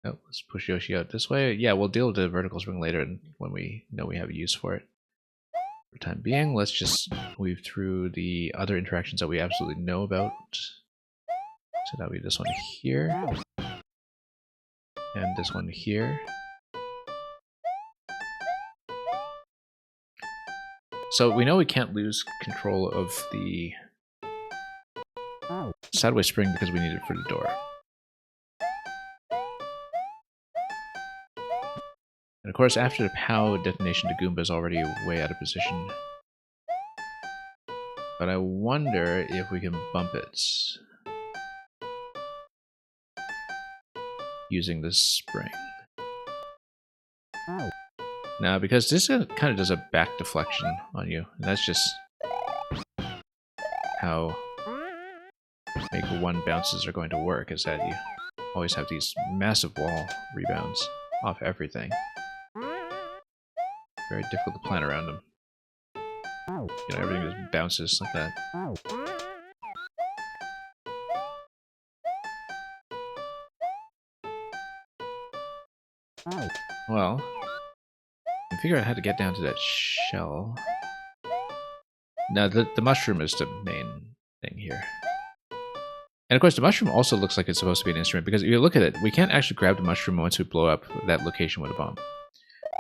Oh, let's push Yoshi out this way. Yeah, we'll deal with the vertical spring later when we know we have a use for it. For the time being, let's just weave through the other interactions that we absolutely know about. So that would be this one here. And this one here. So we know we can't lose control of the sideway spring because we need it for the door. And of course, after the POW detonation, the Goomba is already way out of position. But I wonder if we can bump it using this spring. Now, because this kind of does a back deflection on you, and that's just how Make 1 bounces are going to work, is that you always have these massive wall rebounds off everything. Very difficult to plan around them. You know, everything just bounces like that. Well, I can figure out how to get down to that shell. Now, the mushroom is the main thing here. And of course, the mushroom also looks like it's supposed to be an instrument, because if you look at it, we can't actually grab the mushroom once we blow up that location with a bomb.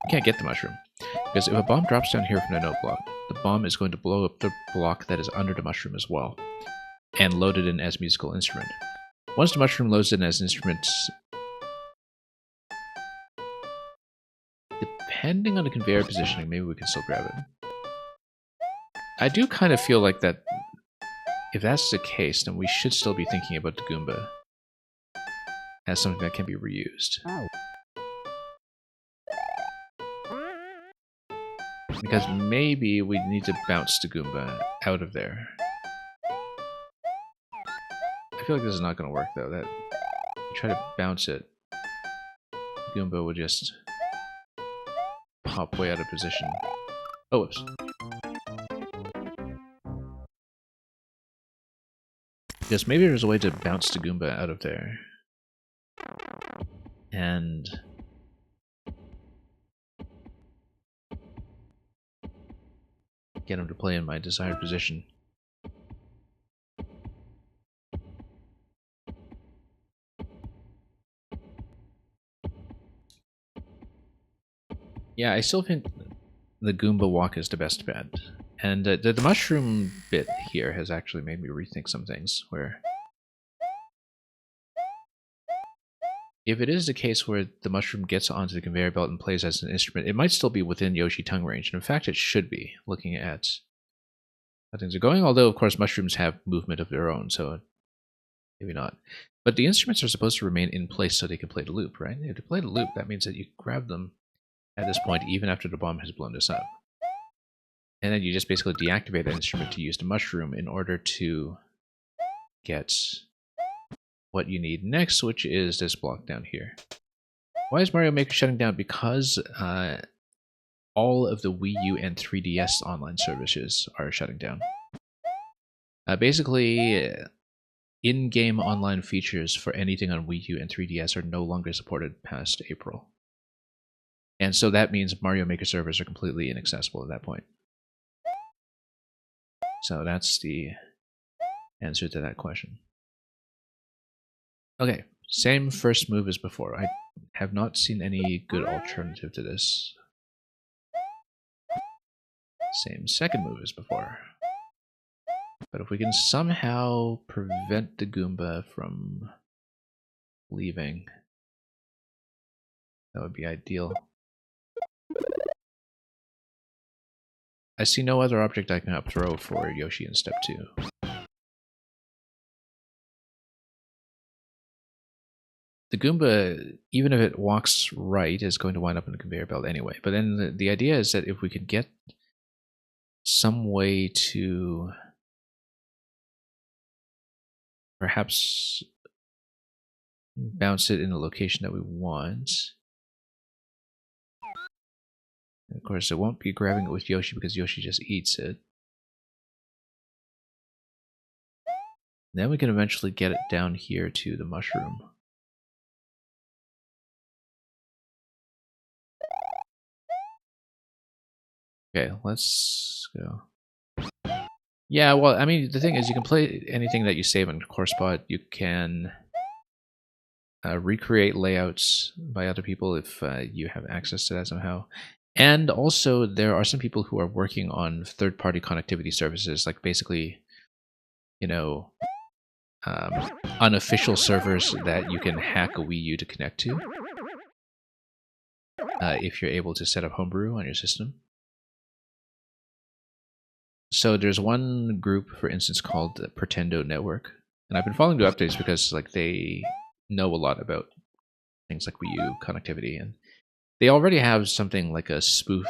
We can't get the mushroom. Because if a bomb drops down here from the note block, the bomb is going to blow up the block that is under the mushroom as well, and load it in as musical instrument. Once the mushroom loads in as instruments, depending on the conveyor positioning, maybe we can still grab it. I do kind of feel like that if that's the case, then we should still be thinking about the Goomba as something that can be reused. Because maybe we need to bounce the Goomba out of there. I feel like this is not going to work, though. That you try to bounce it, the Goomba would just pop way out of position. Oh, whoops. Because maybe there's a way to bounce the Goomba out of there. And get him to play in my desired position. Yeah, I still think the Goomba walk is the best bet. And the mushroom bit here has actually made me rethink some things, where if it is the case where the mushroom gets onto the conveyor belt and plays as an instrument, it might still be within Yoshi tongue range. And in fact, it should be, looking at how things are going, although of course mushrooms have movement of their own, so maybe not. But the instruments are supposed to remain in place so they can play the loop, right? If they play the loop, that means that you grab them at this point even after the bomb has blown this up. And then you just basically deactivate that instrument to use the mushroom in order to get what you need next, which is this block down here. Why is Mario Maker shutting down? Because all of the Wii U and 3DS online services are shutting down. Basically, in-game online features for anything on Wii U and 3DS are no longer supported past April. And so that means Mario Maker servers are completely inaccessible at that point. So that's the answer to that question. Okay, same first move as before. I have not seen any good alternative to this. Same second move as before. But if we can somehow prevent the Goomba from leaving, that would be ideal. I see no other object I can up throw for Yoshi in step 2. The Goomba, even if it walks right, is going to wind up in the conveyor belt anyway. But then the idea is that if we could get some way to perhaps bounce it in the location that we want. And of course, it won't be grabbing it with Yoshi because Yoshi just eats it. Then we can eventually get it down here to the mushroom. Okay, let's go. Yeah, well, I mean, the thing is, you can play anything that you save on Core Spot. You can recreate layouts by other people if you have access to that somehow. And also, there are some people who are working on third-party connectivity services, like basically, you know, unofficial servers that you can hack a Wii U to connect to if you're able to set up homebrew on your system. So there's one group, for instance, called the Pretendo Network, and I've been following the updates because like they know a lot about things like Wii U connectivity, and they already have something like a spoof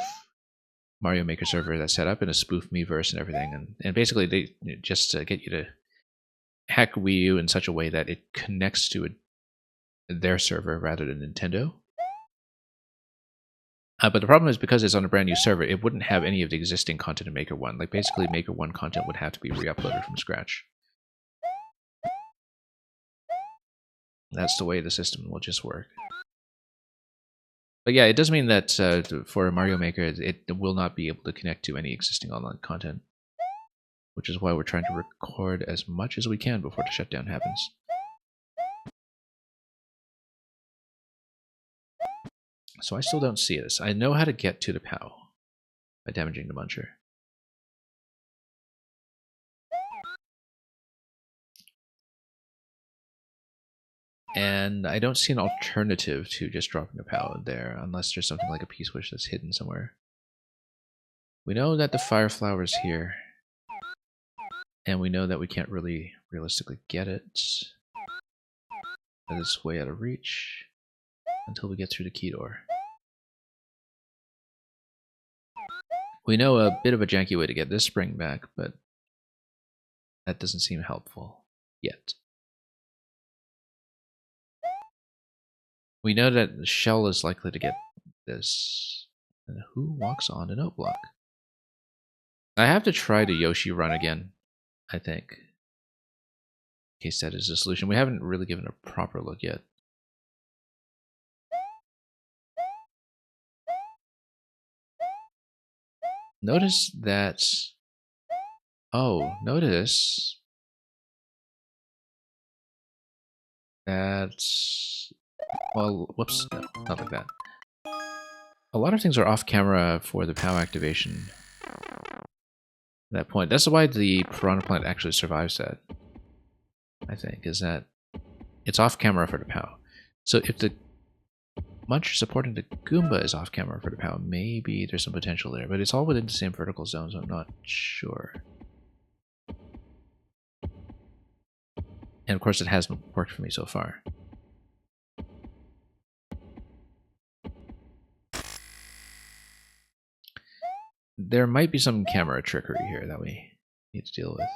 Mario Maker server that's set up in a spoof Miiverse and everything, and basically they just get you to hack Wii U in such a way that it connects to their server rather than Nintendo. But the problem is because it's on a brand new server, it wouldn't have any of the existing content in Maker 1. Like basically Maker 1 content would have to be re-uploaded from scratch. That's the way the system will just work. But yeah, it does mean that for Mario Maker, it will not be able to connect to any existing online content, which is why we're trying to record as much as we can before the shutdown happens. So I still don't see this. I know how to get to the POW by damaging the muncher. And I don't see an alternative to just dropping the POW there, unless there's something like a P-switch that's hidden somewhere. We know that the fire flower is here, and we know that we can't really realistically get it, that it's way out of reach until we get through the key door. We know a bit of a janky way to get this spring back, but that doesn't seem helpful yet. We know that the shell is likely to get this. And who walks on the note block? I have to try the Yoshi run again, I think. In case that is the solution. We haven't really given a proper look yet. Notice that... Oh, notice that... Well, whoops, no, not like that. A lot of things are off camera for the POW activation. At that point. That's why the Piranha Plant actually survives that, I think, is that it's off camera for the POW. So if the muncher supporting the Goomba is off camera for the POW, maybe there's some potential there, but it's all within the same vertical zone, so I'm not sure. And of course it hasn't worked for me so far. There might be some camera trickery here that we need to deal with.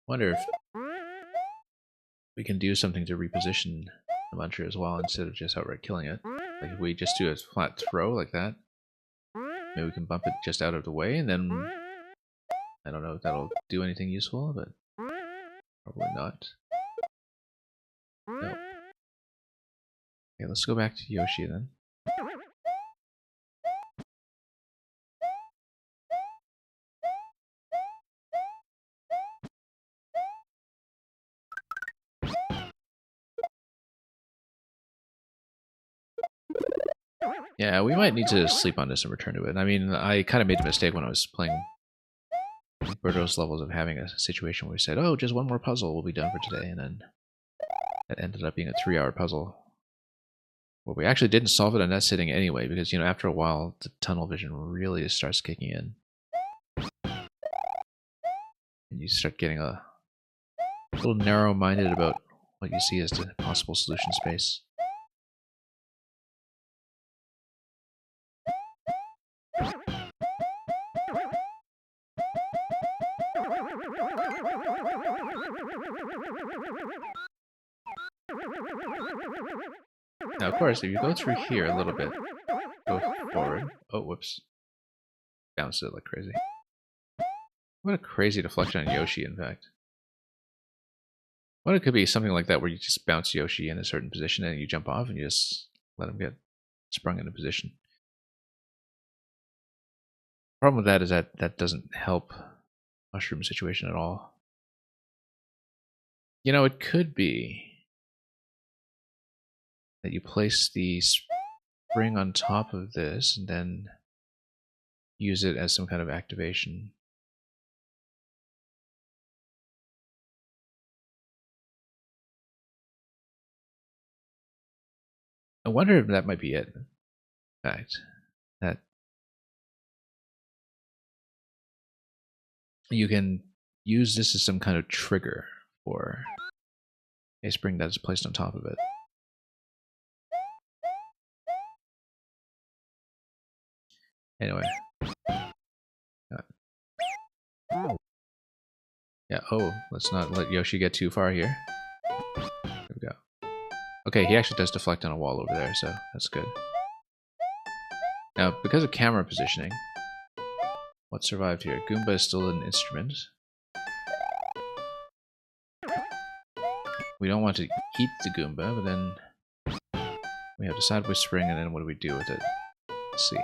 Wonder if we can do something to reposition the muncher as well instead of just outright killing it. Like if we just do a flat throw like that, maybe we can bump it just out of the way, and then I don't know if that'll do anything useful, but probably not. No. Okay, let's go back to Yoshi then. Yeah, we might need to sleep on this and return to it. I mean, I kind of made a mistake when I was playing Birdo's levels of having a situation where we said, oh, just one more puzzle will be done for today, and then it ended up being a 3-hour puzzle. Well, we actually didn't solve it on that sitting anyway, because, you know, after a while, the tunnel vision really starts kicking in. And you start getting a little narrow-minded about what you see as the possible solution space. Now, of course, if you go through here a little bit, go forward. Oh, whoops. Bounced it like crazy. What a crazy deflection on Yoshi, in fact. What it could be something like that where you just bounce Yoshi in a certain position and you jump off and you just let him get sprung into position. The problem with that is that that doesn't help mushroom situation at all. You know, it could be that you place the spring on top of this and then use it as some kind of activation. I wonder if that might be it. In fact, that you can use this as some kind of trigger for a spring that is placed on top of it. Anyway. Yeah, oh, let's not let Yoshi get too far here. There we go. Okay, he actually does deflect on a wall over there, so that's good. Now, because of camera positioning, what survived here? Goomba is still an instrument. We don't want to eat the Goomba, but then we have the sideways spring, and then what do we do with it? Let's see.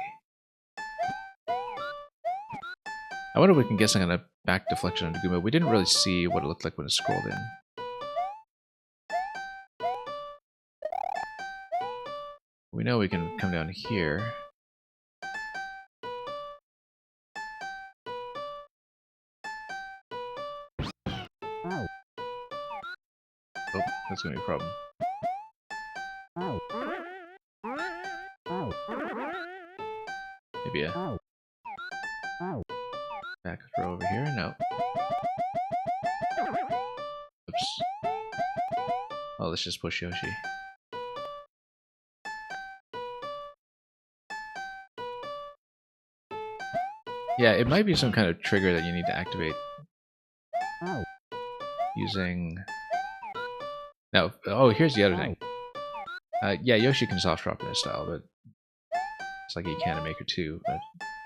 I wonder if we can get some kind of back deflection on the Goomba. We didn't really see what it looked like when it scrolled in. We know we can come down here. Oh, that's gonna be a problem. Maybe a back throw over here? No. Oops. Oh, let's just push Yoshi. Yeah, it might be some kind of trigger that you need to activate. Using... Now, oh, here's the other thing. Yeah, Yoshi can soft drop in his style, but it's like he can in Maker 2, but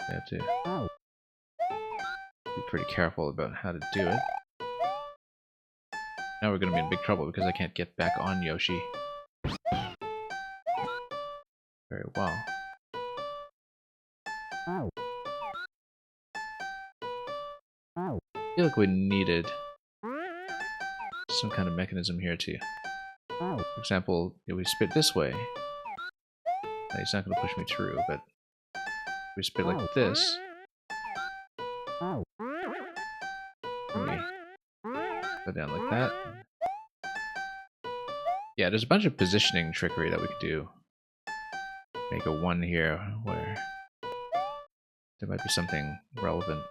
we have to be pretty careful about how to do it. Now we're going to be in big trouble because I can't get back on Yoshi very well. I feel like we needed some kind of mechanism here too. For example, if we spit this way, he's not going to push me through, but if we spit like this, we go down like that. Yeah, there's a bunch of positioning trickery that we could do. Make a 1 here where there might be something relevant.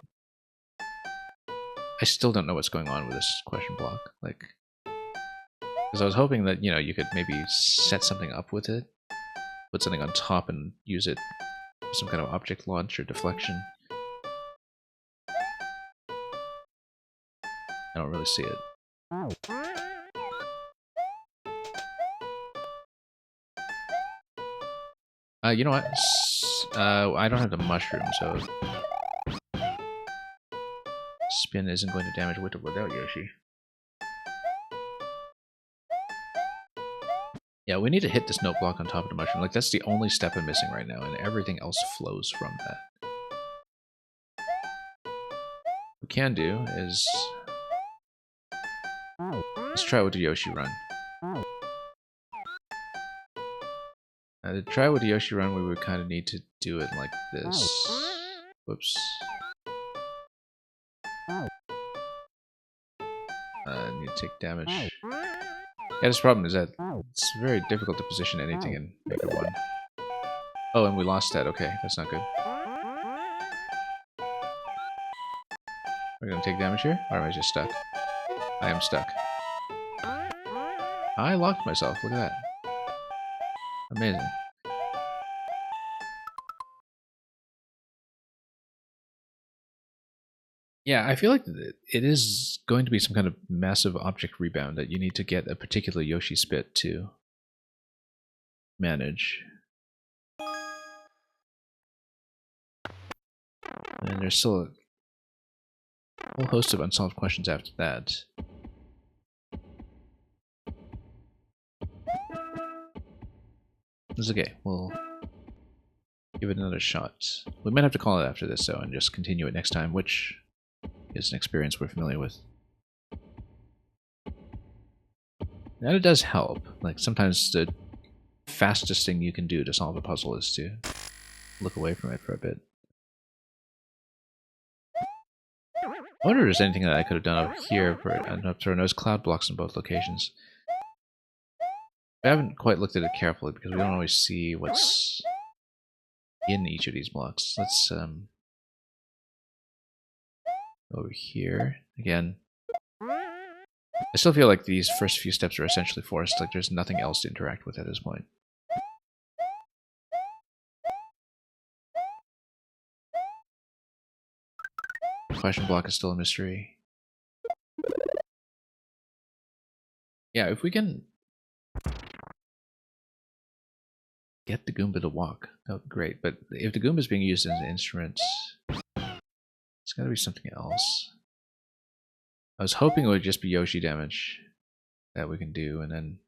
I still don't know what's going on with this question block. Like, because I was hoping that, you know, you could maybe set something up with it, put something on top and use it for some kind of object launch or deflection. I don't really see it. You know what? I don't have the mushroom, so spin isn't going to damage with or without Yoshi. Yeah, we need to hit this note block on top of the mushroom. Like, that's the only step I'm missing right now, and everything else flows from that. What we can do is... let's try it with the Yoshi run. To try with the Yoshi run, we would kind of need to do it like this. Whoops. Need to take damage. Yeah, this problem is that it's very difficult to position anything in Maker 1. Oh, and we lost that. Okay, that's not good. We're gonna take damage here? Or am I just stuck? I am stuck. I locked myself. Look at that. Amazing. Yeah, I feel like it is going to be some kind of massive object rebound that you need to get a particular Yoshi spit to manage. And there's still a whole host of unsolved questions after that. It's okay, we'll give it another shot. We might have to call it after this though and just continue it next time, which is an experience we're familiar with. And it does help. Like, sometimes the fastest thing you can do to solve a puzzle is to look away from it for a bit. I wonder if there's anything that I could have done up here for enough to those cloud blocks in both locations. I haven't quite looked at it carefully because we don't always see what's in each of these blocks. Let's over here again. I still feel like these first few steps are essentially forced. Like there's nothing else to interact with at this point. Question block is still a mystery. Yeah, if we can get the Goomba to walk, that would be great. But if the Goomba is being used as an instrument, it's got to be something else. I was hoping it would just be Yoshi damage that we can do, and then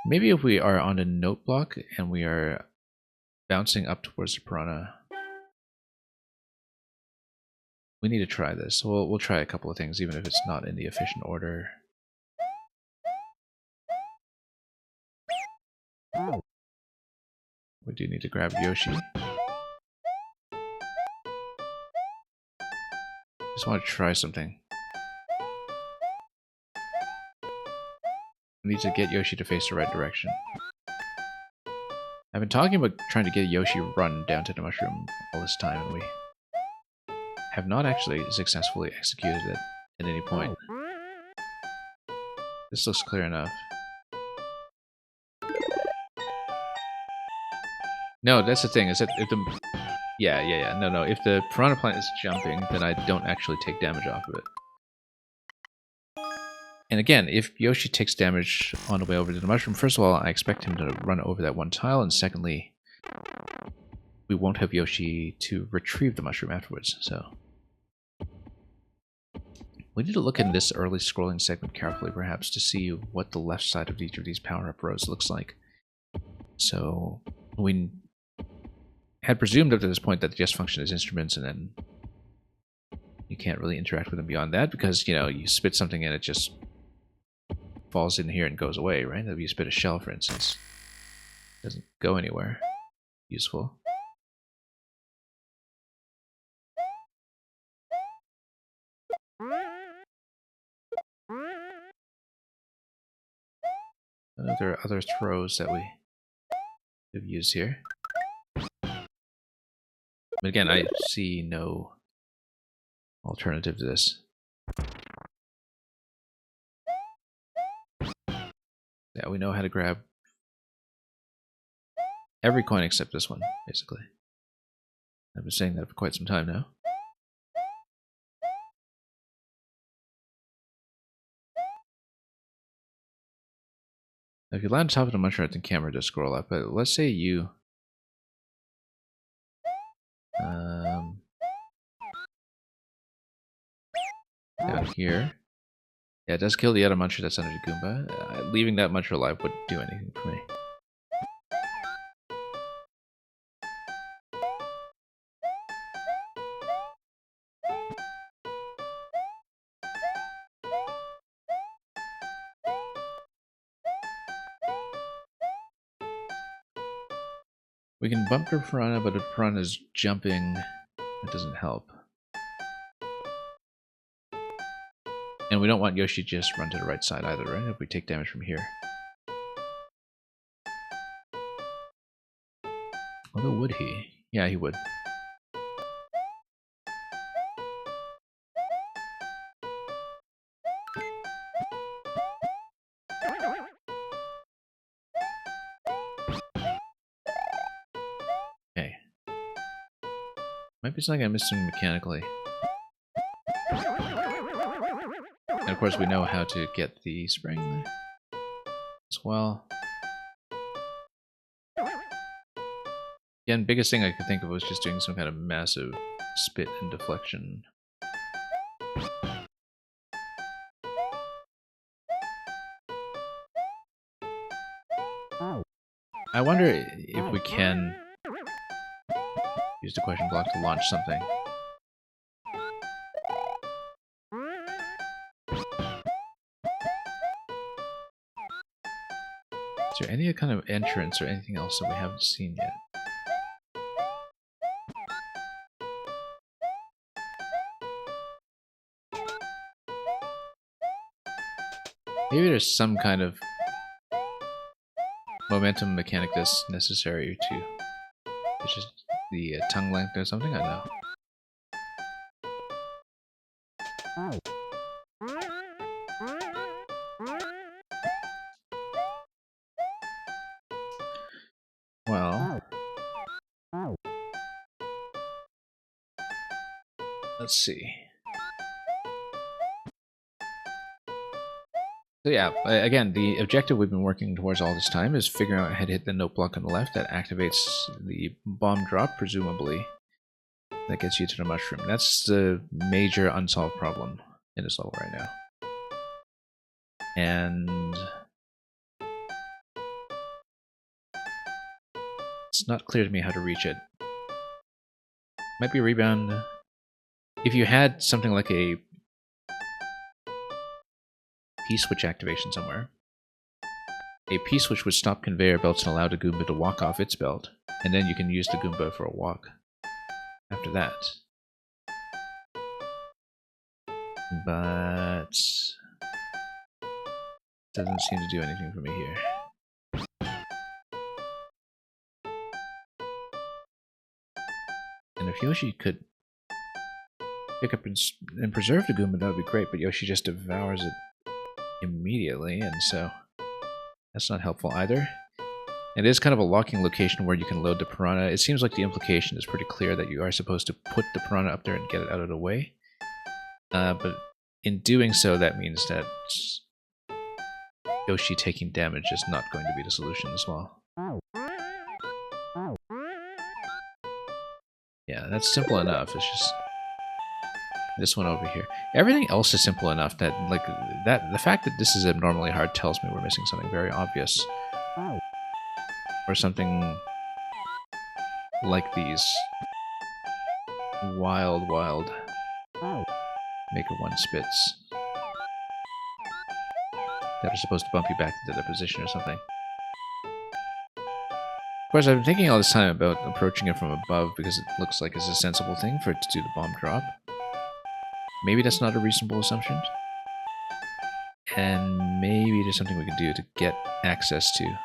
maybe if we are on a note block and we are bouncing up towards the piranha. We need to try this. So we'll try a couple of things, even if it's not in the efficient order. We do need to grab Yoshi. Just want to try something. We need to get Yoshi to face the right direction. I've been talking about trying to get Yoshi run down to the mushroom all this time, and we have not actually successfully executed it at any point. This looks clear enough. No, that's the thing, is that if the... Yeah. No. If the piranha plant is jumping, then I don't actually take damage off of it. And again, if Yoshi takes damage on the way over to the mushroom, first of all, I expect him to run over that one tile, and secondly, we won't have Yoshi to retrieve the mushroom afterwards, so... We need to look in this early scrolling segment carefully, perhaps, to see what the left side of each of these power-up rows looks like. So, we had presumed up to this point that the just function is instruments, and then you can't really interact with them beyond that, because, you know, you spit something and it just falls in here and goes away, right? If you spit a shell, for instance, it doesn't go anywhere useful. There are other throws that we have used here. But again, I see no alternative to this. Yeah, we know how to grab every coin except this one, basically. I've been saying that for quite some time now. If you land on top of the mushroom, the camera does scroll up, but let's say you... down here. Yeah, it does kill the other muncher that's under the Goomba. Leaving that muncher alive wouldn't do anything for me. We can bump the piranha, but if piranha is jumping, that doesn't help. And we don't want Yoshi to just run to the right side either, right? If we take damage from here. Although, would he? Yeah, he would. Okay. Might be something I'm missing mechanically. And of course we know how to get the spring as well. Again, biggest thing I could think of was just doing some kind of massive spit and deflection. I wonder if we can use the question block to launch something. Is there any kind of entrance or anything else that we haven't seen yet? Maybe there's some kind of momentum mechanic that's necessary to, which is the tongue length or something. I don't know. Well, let's see. So yeah, again, the objective we've been working towards all this time is figuring out how to hit the note block on the left that activates the bomb drop, presumably. That gets you to the mushroom. That's the major unsolved problem in this level right now. And it's not clear to me how to reach it. Might be a rebound. If you had something like a P-switch activation somewhere, a P-switch would stop conveyor belts and allow the Goomba to walk off its belt, and then you can use the Goomba for a walk after that. But doesn't seem to do anything for me here. And if Yoshi could pick up and preserve the Goomba, that would be great, but Yoshi just devours it immediately, and so that's not helpful either. It is kind of a locking location where you can load the piranha. It seems like the implication is pretty clear that you are supposed to put the piranha up there and get it out of the way. But in doing so, that means that Yoshi taking damage is not going to be the solution as well. Yeah, that's simple enough. It's just this one over here. Everything else is simple enough that, like, the fact that this is abnormally hard tells me we're missing something very obvious. Or something like these wild Maker 1 spits that are supposed to bump you back into the position or something. Of course, I've been thinking all this time about approaching it from above because it looks like it's a sensible thing for it to do the bomb drop. Maybe that's not a reasonable assumption. And maybe there's something we can do to get access to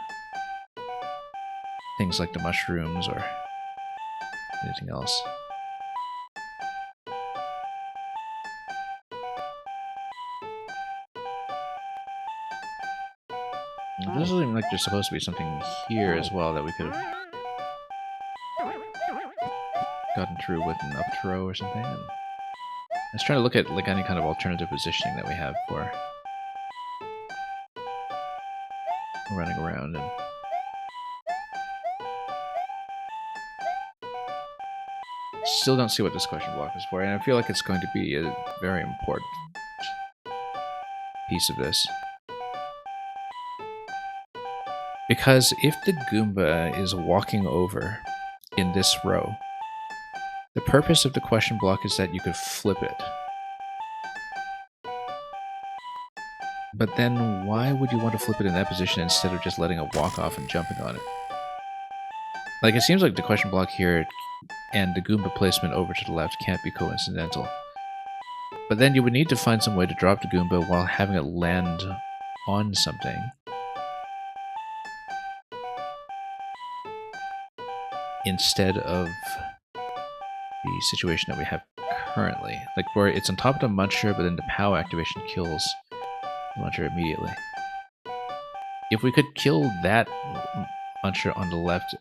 things like the mushrooms or anything else. It doesn't seem like there's supposed to be something here as well that we could have gotten through with an up throw or something. And let's try to look at like any kind of alternative positioning that we have for running around. And still don't see what this question block is for, and I feel like it's going to be a very important piece of this. Because if the Goomba is walking over in this row, the purpose of the question block is that you could flip it. But then why would you want to flip it in that position instead of just letting it walk off and jumping on it? Like, it seems like the question block here and the Goomba placement over to the left can't be coincidental. But then you would need to find some way to drop the Goomba while having it land on something. Instead of the situation that we have currently. Like, where it's on top of the Muncher, but then the POW activation kills the Muncher immediately. If we could kill that Muncher on the left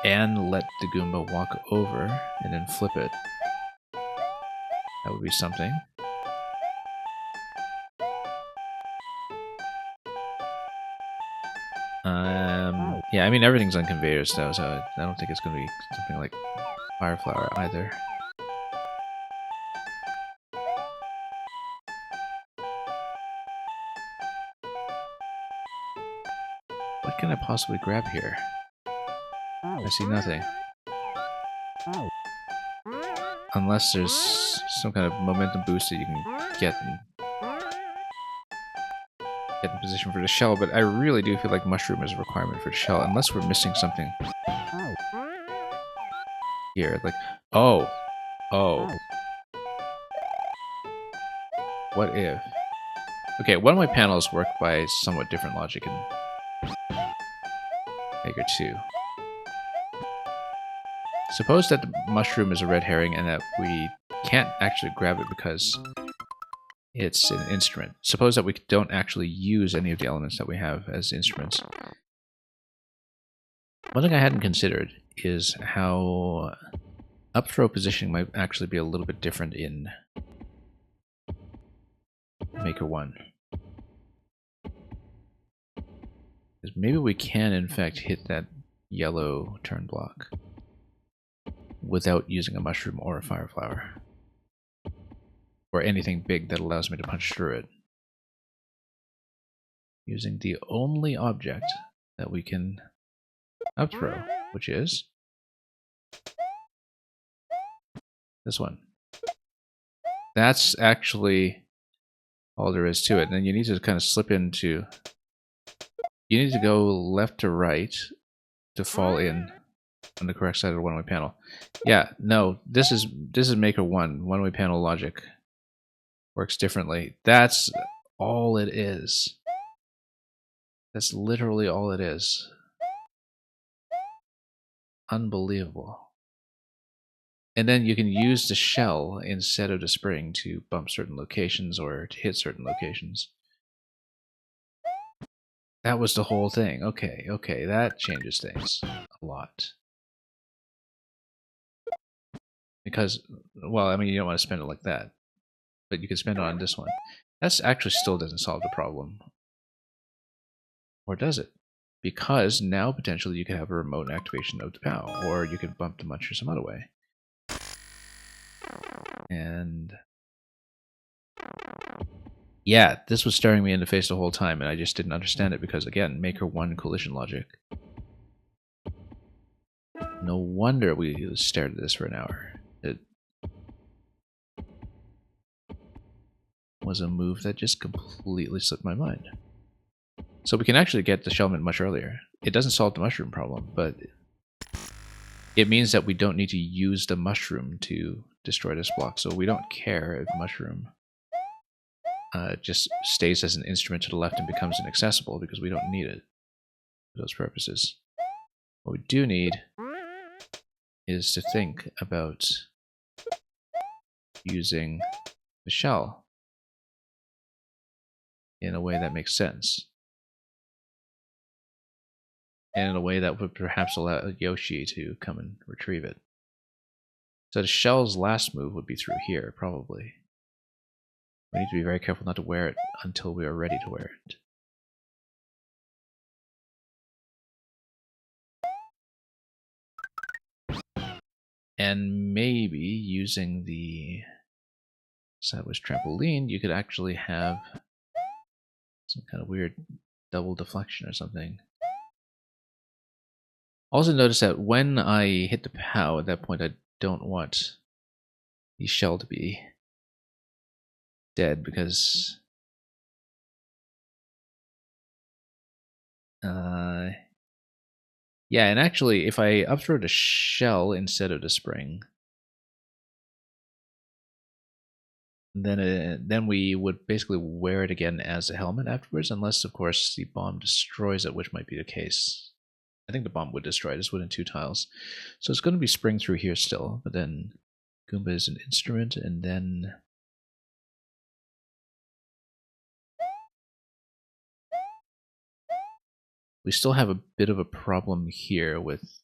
and let the Goomba walk over and then flip it, that would be something. Yeah, I mean, everything's on conveyors though, so I don't think it's going to be something like Fire Flower either. What can I possibly grab here? I see nothing. Unless there's some kind of momentum boost that you can get. get in position for the shell, but I really do feel like mushroom is a requirement for the shell, unless we're missing something here. Like, oh, what if? Okay, one of my panels work by somewhat different logic in Maker 2. Suppose that the mushroom is a red herring and that we can't actually grab it because it's an instrument. Suppose that we don't actually use any of the elements that we have as instruments. One thing I hadn't considered is how up throw positioning might actually be a little bit different in Maker 1. Because maybe we can in fact hit that yellow turn block without using a mushroom or a fire flower. Or anything big that allows me to punch through it. Using the only object that we can up throw, which is this one. That's actually all there is to it. And then you need to kind of slip into... You need to go left to right to fall in on the correct side of the one-way panel. Yeah, no, this is Maker 1. One-way panel logic works differently. That's all it is. That's literally all it is. Unbelievable. And then you can use the shell instead of the spring to bump certain locations or to hit certain locations. That was the whole thing. Okay, that changes things a lot. Because, well, I mean, you don't want to spend it like that. But you can spend it on this one. That actually still doesn't solve the problem. Or does it? Because now potentially you could have a remote activation of the POW, or you could bump the muncher some other way. And yeah, this was staring me in the face the whole time, and I just didn't understand it because, again, Maker 1 collision logic. No wonder we stared at this for an hour. It was a move that just completely slipped my mind. So we can actually get the Shellman much earlier. It doesn't solve the mushroom problem, but it means that we don't need to use the mushroom to destroy this block, so we don't care if mushroom just stays as an instrument to the left and becomes inaccessible, because we don't need it for those purposes. What we do need is to think about using the shell in a way that makes sense. And in a way that would perhaps allow Yoshi to come and retrieve it. So the shell's last move would be through here, probably. We need to be very careful not to wear it until we are ready to wear it. And maybe using the sideways trampoline, you could actually have some kind of weird double deflection or something. Also notice that when I hit the POW, at that point I don't want the shell to be dead, because yeah, and actually if I up throw the shell instead of the spring, then we would basically wear it again as a helmet afterwards, unless of course the bomb destroys it, which might be the case. I think the bomb would destroy it. It's within 2 tiles. So it's going to be spring through here still, but then Goomba is an instrument, and then we still have a bit of a problem here with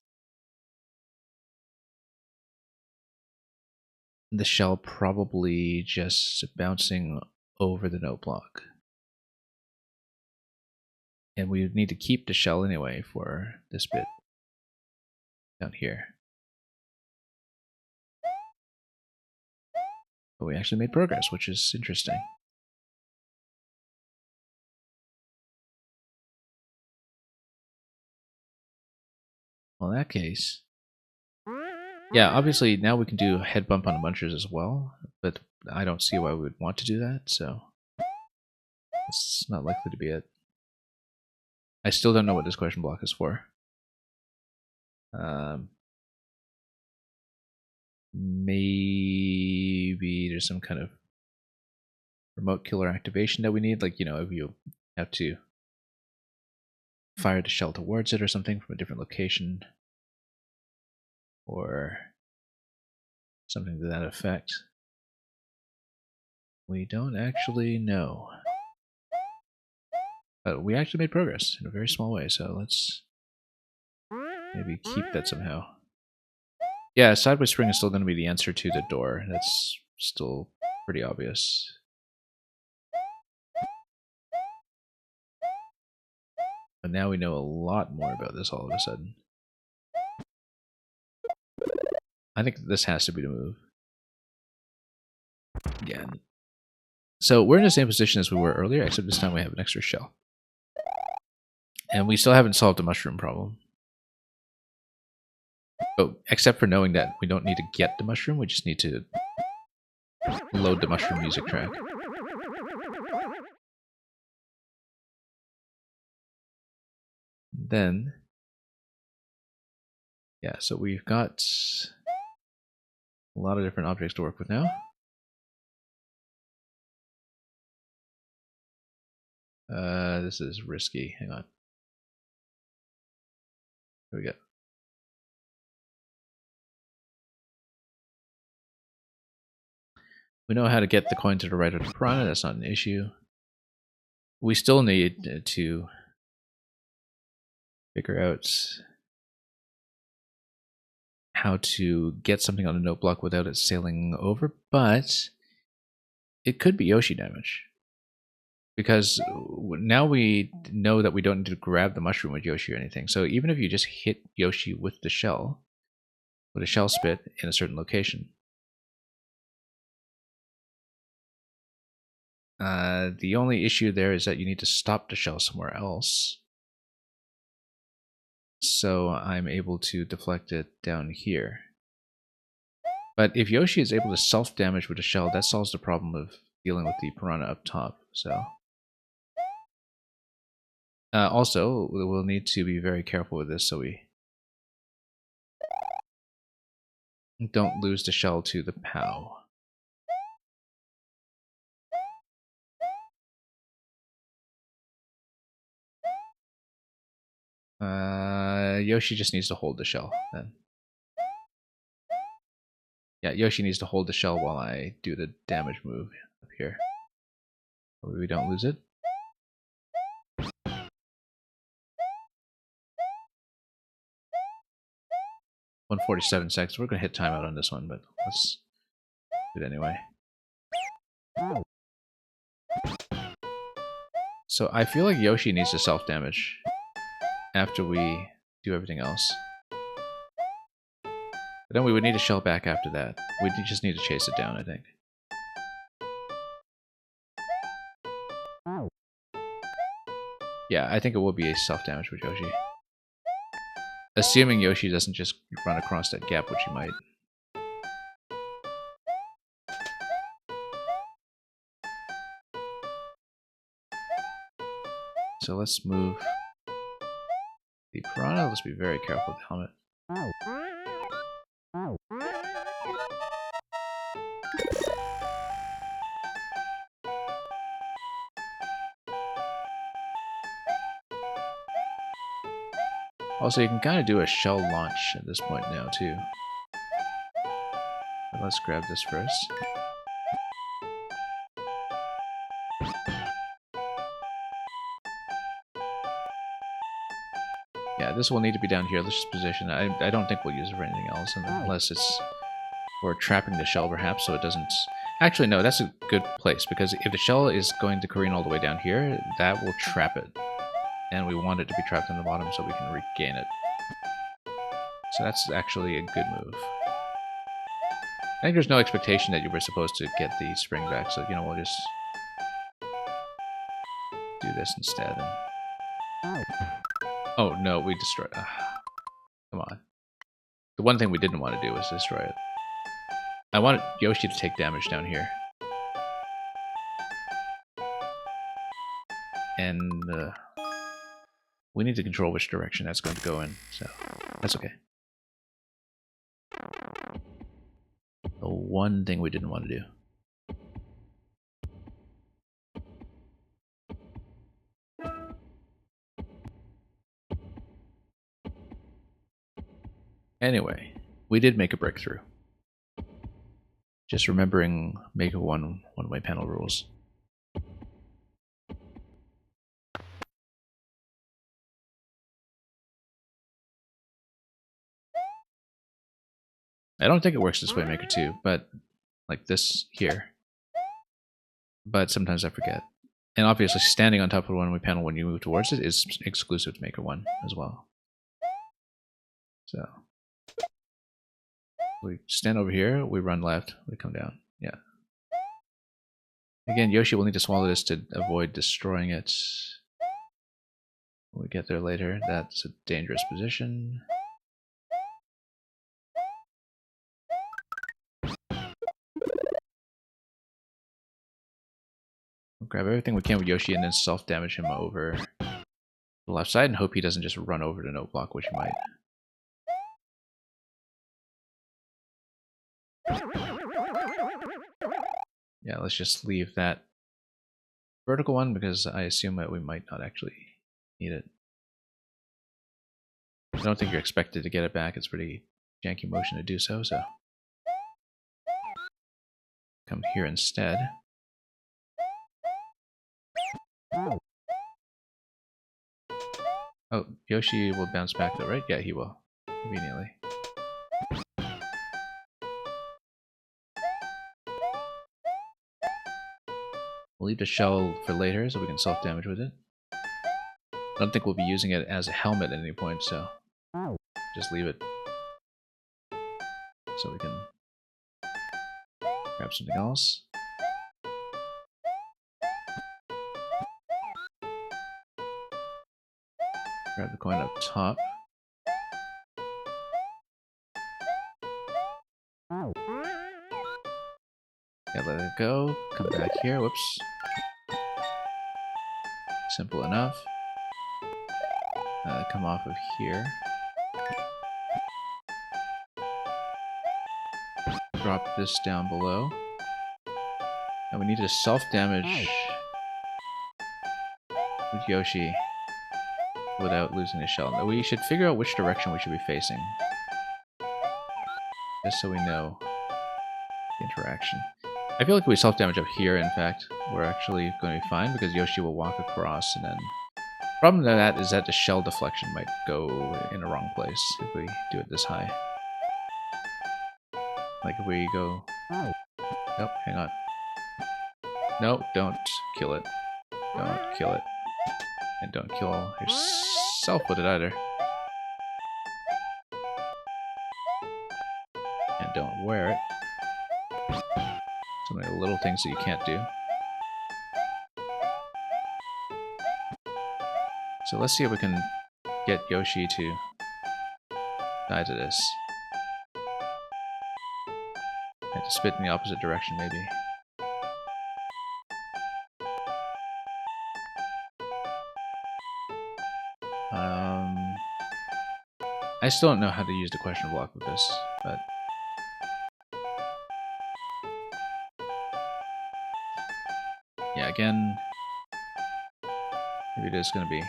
the shell probably just bouncing over the note block. And we need to keep the shell anyway for this bit down here. But we actually made progress, which is interesting. Well, in that case, yeah, obviously now we can do a head bump on the munchers as well, but I don't see why we would want to do that, so It's not likely to be it. I still don't know what this question block is for. Maybe there's some kind of remote killer activation that we need, like, you know, if you have to fire the shell towards it or something from a different location, or something to that effect. We don't actually know. But we actually made progress in a very small way, so let's maybe keep that somehow. Yeah, sideways spring is still going to be the answer to the door. That's still pretty obvious. But now we know a lot more about this all of a sudden. I think this has to be the move. Yeah. So we're in the same position as we were earlier, except this time we have an extra shell. And we still haven't solved the mushroom problem. But except for knowing that we don't need to get the mushroom, we just need to load the mushroom music track. Then, yeah, so we've got a lot of different objects to work with now. This is risky. Hang on. Here we go. We know how to get the coin to the right of the piranha. That's not an issue. We still need to figure out how to get something on a note block without it sailing over, but it could be Yoshi damage. Because now we know that we don't need to grab the mushroom with Yoshi or anything. So even if you just hit Yoshi with the shell, with a shell spit in a certain location, the only issue there is that you need to stop the shell somewhere else. So I'm able to deflect it down here. But if Yoshi is able to self-damage with a shell, that solves the problem of dealing with the piranha up top. So also, we'll need to be very careful with this so we don't lose the shell to the POW. Yoshi just needs to hold the shell then. Yeah, Yoshi needs to hold the shell while I do the damage move up here. Hopefully we don't lose it. $147 seconds. We're going to hit timeout on this one, but let's do it anyway. So I feel like Yoshi needs to self-damage after we do everything else. But then we would need a shell back after that. We just need to chase it down, I think. Yeah, I think it will be a self-damage with Yoshi. Assuming Yoshi doesn't just run across that gap, which he might. So let's move the piranha. Let's be very careful with the helmet. Also, you can kind of do a shell launch at this point now, too. But let's grab this first. Yeah, this will need to be down here. Let's just position it. I don't think we'll use it for anything else, unless it's for trapping the shell, perhaps, so it doesn't... Actually, no, that's a good place, because if the shell is going to careen all the way down here, that will trap it. And we want it to be trapped in the bottom so we can regain it. So that's actually a good move. I think there's no expectation that you were supposed to get the spring back, so, you know, we'll just do this instead. And... Oh, no, we destroyed it. Come on. The one thing we didn't want to do was destroy it. I wanted Yoshi to take damage down here. and we need to control which direction that's going to go in, so that's okay. The one thing we didn't want to do. Anyway, we did make a breakthrough. Just remembering make a one-way panel rules. I don't think it works this way, Maker 2, but like this here. But sometimes I forget. And obviously standing on top of the one-way panel when you move towards it is exclusive to Maker 1 as well. So we stand over here, we run left, we come down. Yeah. Again, Yoshi will need to swallow this to avoid destroying it. When we get there later, that's a dangerous position. We'll grab everything we can with Yoshi and then self-damage him over the left side and hope he doesn't just run over the note block, which he might. Yeah, let's just leave that vertical one because I assume that we might not actually need it. I don't think you're expected to get it back. It's pretty janky motion to do so, so. Come here instead. Oh, Yoshi will bounce back though, right? Yeah, he will. Conveniently. We'll leave the shell for later so we can self-damage with it. I don't think we'll be using it as a helmet at any point, so just leave it. So we can grab something else. Grab the coin up top. Yeah, let it go. Come back here. Whoops. Simple enough. Come off of here. Drop this down below. And we need to self-damage with Yoshi without losing the shell. Now, we should figure out which direction we should be facing. Just so we know the interaction. I feel like if we self-damage up here, in fact, we're actually going to be fine because Yoshi will walk across and then... The problem with that is that the shell deflection might go in the wrong place if we do it this high. Like if we go... Nope, hang on. No, don't kill it. Don't kill it. And don't kill yourself with it either. And don't wear it. So many little things that you can't do. So let's see if we can get Yoshi to die to this. I have to spit in the opposite direction, maybe. I still don't know how to use the question block with this, but... Yeah, again... Maybe it is going to be...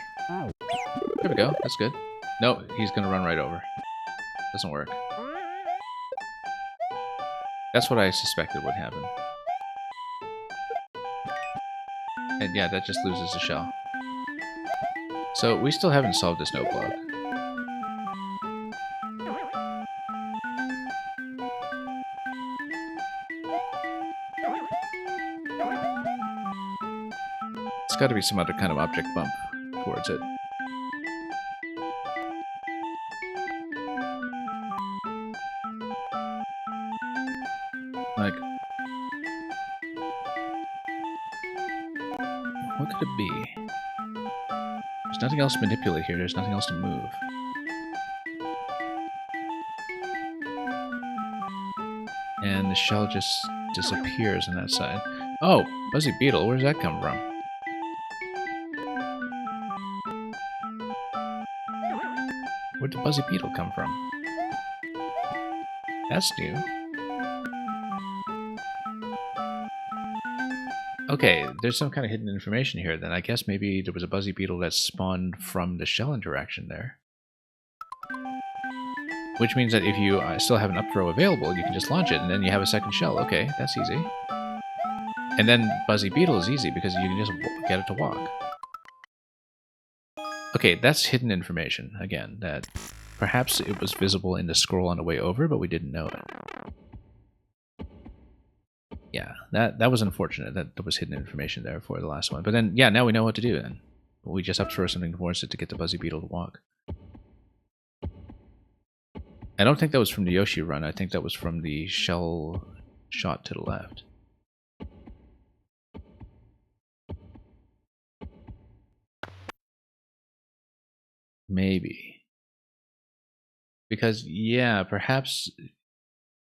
There we go, that's good. No, he's going to run right over. Doesn't work. That's what I suspected would happen. And yeah, that just loses the shell. So we still haven't solved this note block. It's got to be some other kind of object bump towards it. Like, what could it be? There's nothing else to manipulate here, there's nothing else to move. And the shell just disappears on that side. Oh, Fuzzy Beetle, where's that come from? Where'd the Buzzy Beetle come from? That's new. Okay, there's some kind of hidden information here then. I guess maybe there was a Buzzy Beetle that spawned from the shell interaction there. Which means that if you still have an up throw available, you can just launch it and then you have a second shell. Okay, that's easy. And then Buzzy Beetle is easy because you can just get it to walk. Okay, that's hidden information, again, that perhaps it was visible in the scroll on the way over, but we didn't know it. Yeah, that was unfortunate that there was hidden information there for the last one. But then, yeah, now we know what to do then. We just have to throw something towards it to get the Buzzy Beetle to walk. I don't think that was from the Yoshi run. I think that was from the shell shot to the left. Maybe. Because, yeah, perhaps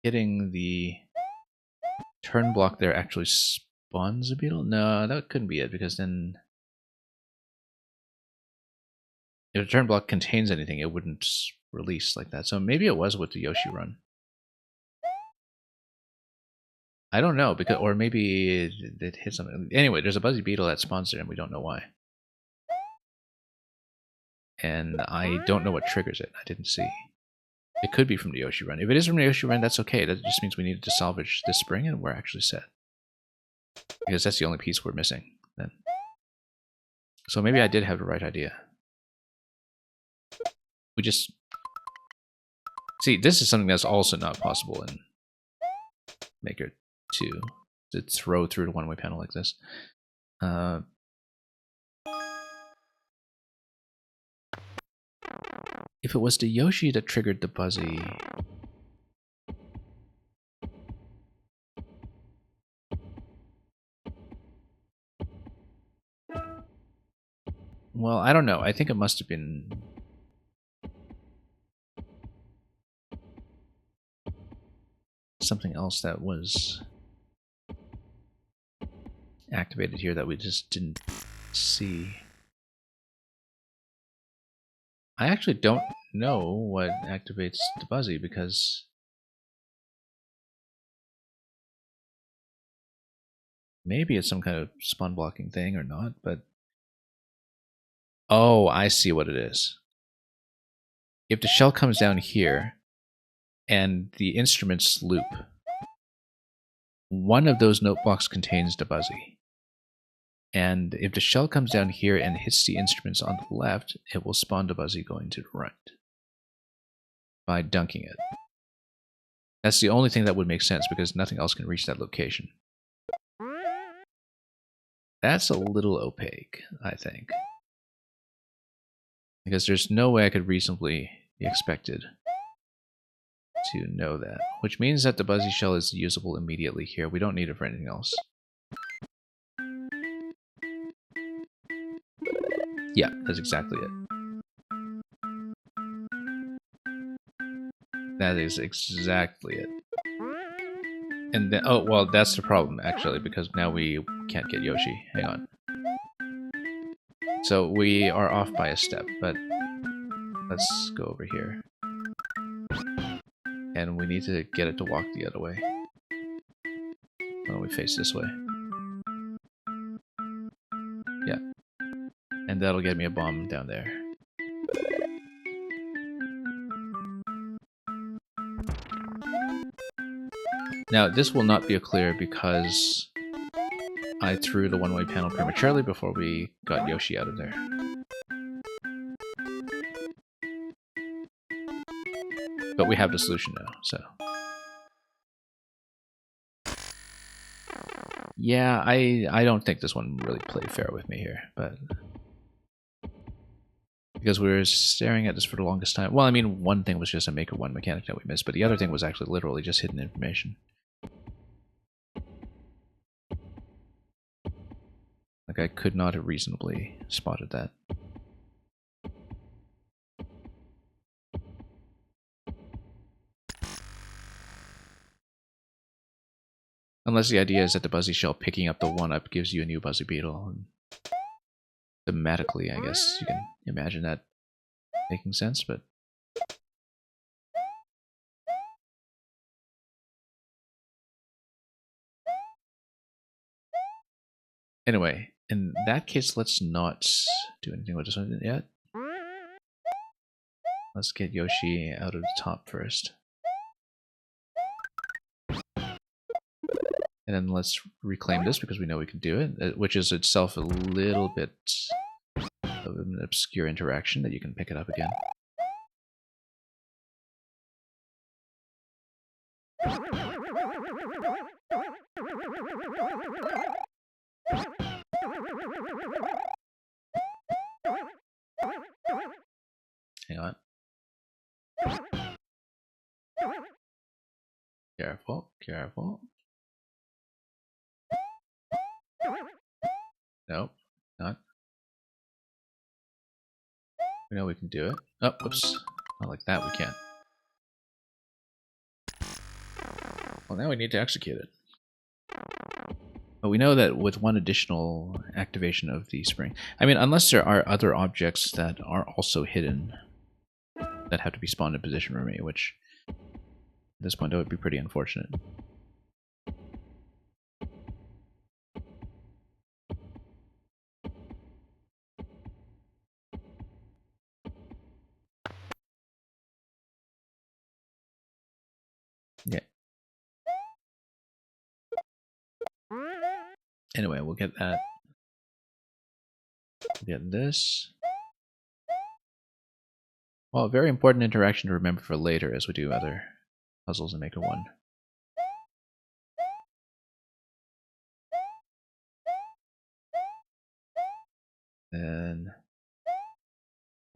hitting the turn block there actually spawns a beetle? No, that couldn't be it, because then if a turn block contains anything, it wouldn't release like that. So maybe it was with the Yoshi run. I don't know, because or maybe it hit something. Anyway, there's a Buzzy Beetle that spawns there, and we don't know why. And I don't know what triggers it. I didn't see. It could be from the Yoshi run. If it is from the Yoshi run, that's okay. That just means we needed to salvage this spring, and we're actually set. Because that's the only piece we're missing then. So maybe I did have the right idea. We just... See, this is something that's also not possible in Maker 2. To throw through the one-way panel like this. If it was the Yoshi that triggered the Buzzy... Well, I don't know. I think it must have been... something else that was activated here that we just didn't see. I actually don't know what activates the Buzzy because maybe it's some kind of spawn blocking thing or not, but oh, I see what it is. If the shell comes down here and the instruments loop, one of those note blocks contains the Buzzy. And if the shell comes down here and hits the instruments on the left, it will spawn the Buzzy going to the right by dunking it. That's the only thing that would make sense because nothing else can reach that location. That's a little opaque, I think. Because there's no way I could reasonably be expected to know that. Which means that the Buzzy shell is usable immediately here. We don't need it for anything else. Yeah, that's exactly it. That is exactly it. And then, oh, well, that's the problem, actually, because now we can't get Yoshi. Hang on. So we are off by a step, but let's go over here. And we need to get it to walk the other way. Why don't we face this way? Yeah. And that'll get me a bomb down there. Now, this will not be a clear because I threw the one-way panel prematurely before we got Yoshi out of there. But we have the solution now, so... Yeah, I don't think this one really played fair with me here, but... Because we were staring at this for the longest time. Well, I mean, one thing was just a Maker 1 mechanic that we missed, but the other thing was actually literally just hidden information. Like, I could not have reasonably spotted that. Unless the idea is that the Buzzy shell picking up the 1-up gives you a new Buzzy Beetle. And thematically, I guess you can imagine that making sense, but Anyway, in that case, let's not do anything with this one yet. Let's get Yoshi out of the top first. And then let's reclaim this because we know we can do it, which is itself a little bit of an obscure interaction that you can pick it up again. Hang on. Careful, careful. Nope, not. We know we can do it. Oh, whoops. Not like that, we can't. Well, now we need to execute it. But we know that with one additional activation of the spring, I mean, unless there are other objects that are also hidden that have to be spawned in position for me, which at this point that would be pretty unfortunate. Yeah. Anyway, we'll get that. We'll get this. Well, very important interaction to remember for later as we do other puzzles in Maker 1. Then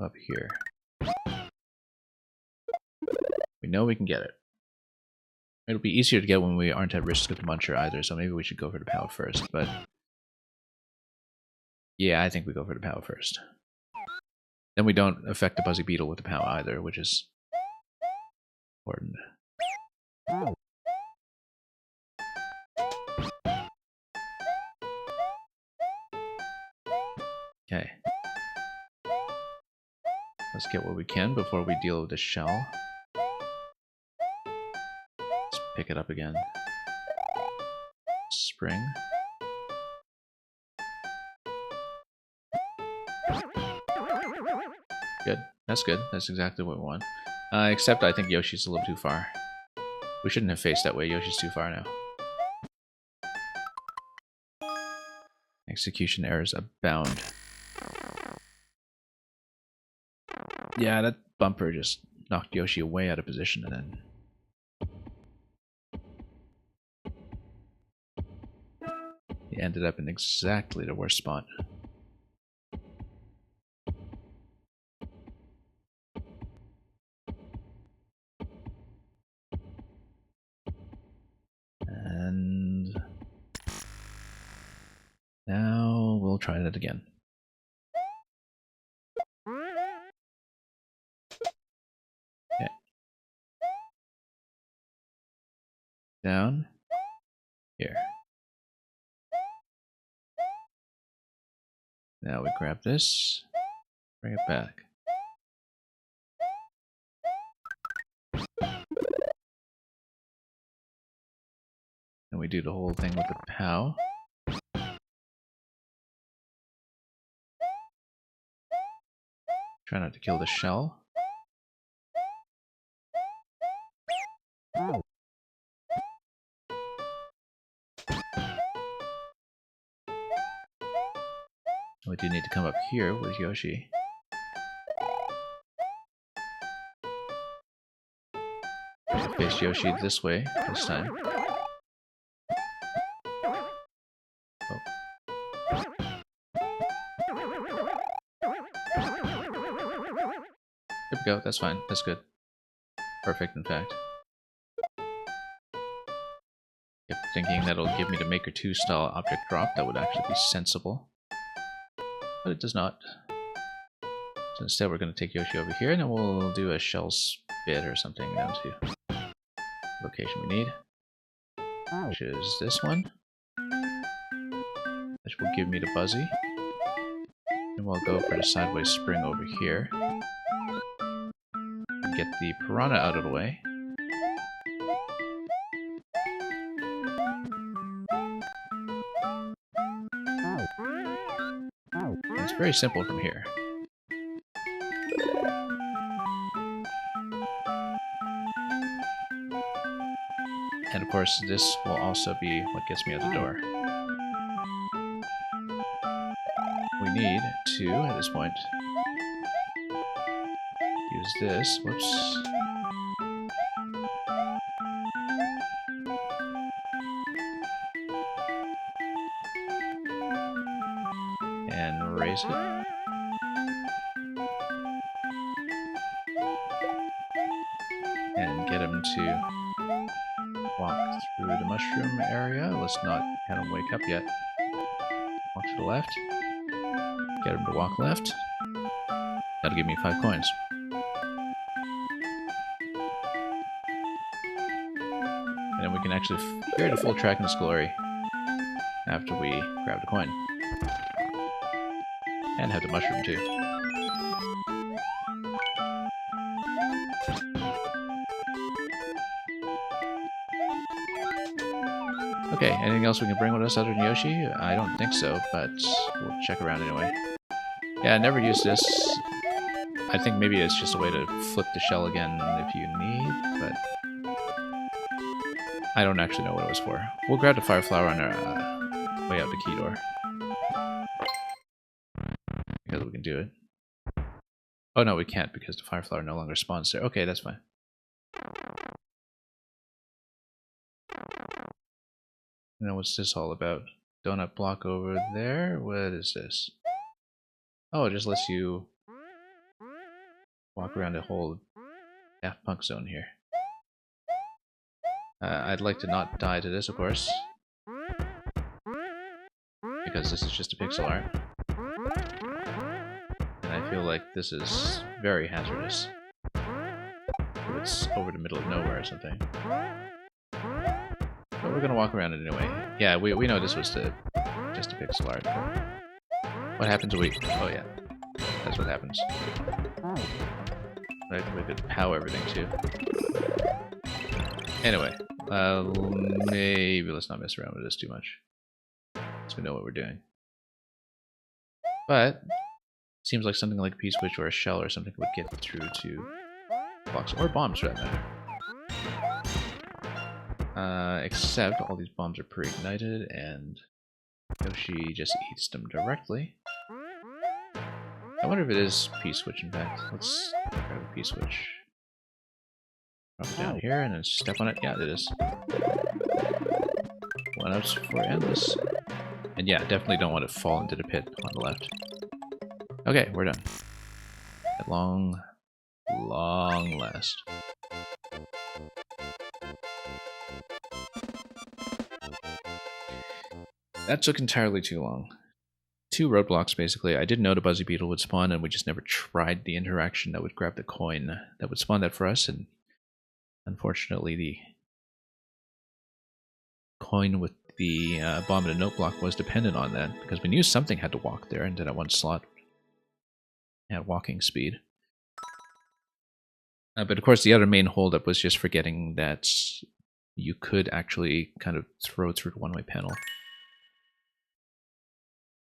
up here. We know we can get it. It'll be easier to get when we aren't at risk of the muncher either, so maybe we should go for the POW first, but yeah, I think we go for the POW first. Then we don't affect the Buzzy Beetle with the POW either, which is important. Okay. Let's get what we can before we deal with the shell. Let's pick it up again. Spring. Good. That's good. That's exactly what we want. Except I think Yoshi's a little too far. We shouldn't have faced that way. Yoshi's too far now. Execution errors abound. Yeah, that bumper just knocked Yoshi way out of position and then... he ended up in exactly the worst spot. And... now we'll try that again. Okay. Down. Here. Now we grab this, bring it back. And we do the whole thing with the POW. Try not to kill the shell. We do need to come up here with Yoshi. Face Yoshi this way this time. Oh. There we go, that's fine, that's good. Perfect, in fact. Kept thinking that'll give me the Maker 2 style object drop, that would actually be sensible. But it does not. So instead we're going to take Yoshi over here and then we'll do a shell spit or something down to the location we need. Which is this one. Which will give me the Buzzy. And we'll go for the sideways spring over here. And get the Piranha out of the way. very simple from here. And of course, this will also be what gets me out the door. We need to, at this point, use this. Whoops. And raise it. And get him to walk through the mushroom area. Let's not have him wake up yet. Walk to the left. Get him to walk left. That'll give me 5 coins. And then we can actually carry the full track in its glory after we grab the coin. And have the mushroom too. Okay, anything else we can bring with us other than Yoshi? I don't think so, but we'll check around anyway. Yeah, I never used this. I think maybe it's just a way to flip the shell again if you need, but I don't actually know what it was for. We'll grab the fire flower on our way out the key door. Because we can do it. Oh no, we can't because the fire flower no longer spawns there. Okay, that's fine. Now what's this all about? Donut block over there? What is this? Oh, it just lets you walk around the whole Daft Punk zone here. I'd like to not die to this, of course. Because this is just a pixel art. And I feel like this is very hazardous. If it's over the middle of nowhere or something. But we're gonna walk around it anyway. Yeah, we know this was just a pixel art. What happens when we... Oh yeah. That's what happens. Right, we could power everything too. Anyway, maybe let's not mess around with this too much. So we know what we're doing. But, seems like something like a P-switch or a shell or something would get through to blocks, or bombs for that matter. Except all these bombs are pre-ignited and Yoshi just eats them directly. I wonder if it is P-switch in fact. Let's grab a P-switch. Drop it down here and then step on it. Yeah, it is. 1-ups for endless. And yeah, definitely don't want to fall into the pit on the left. Okay, we're done. At long last. That took entirely too long. 2 roadblocks, basically. I didn't know the Buzzy Beetle would spawn, and we just never tried the interaction that would grab the coin that would spawn that for us, and unfortunately the coin with the bomb and a note block was dependent on that, because we knew something had to walk there, and that one slot had walking speed. But of course the other main holdup was just forgetting that you could actually kind of throw through the one-way panel.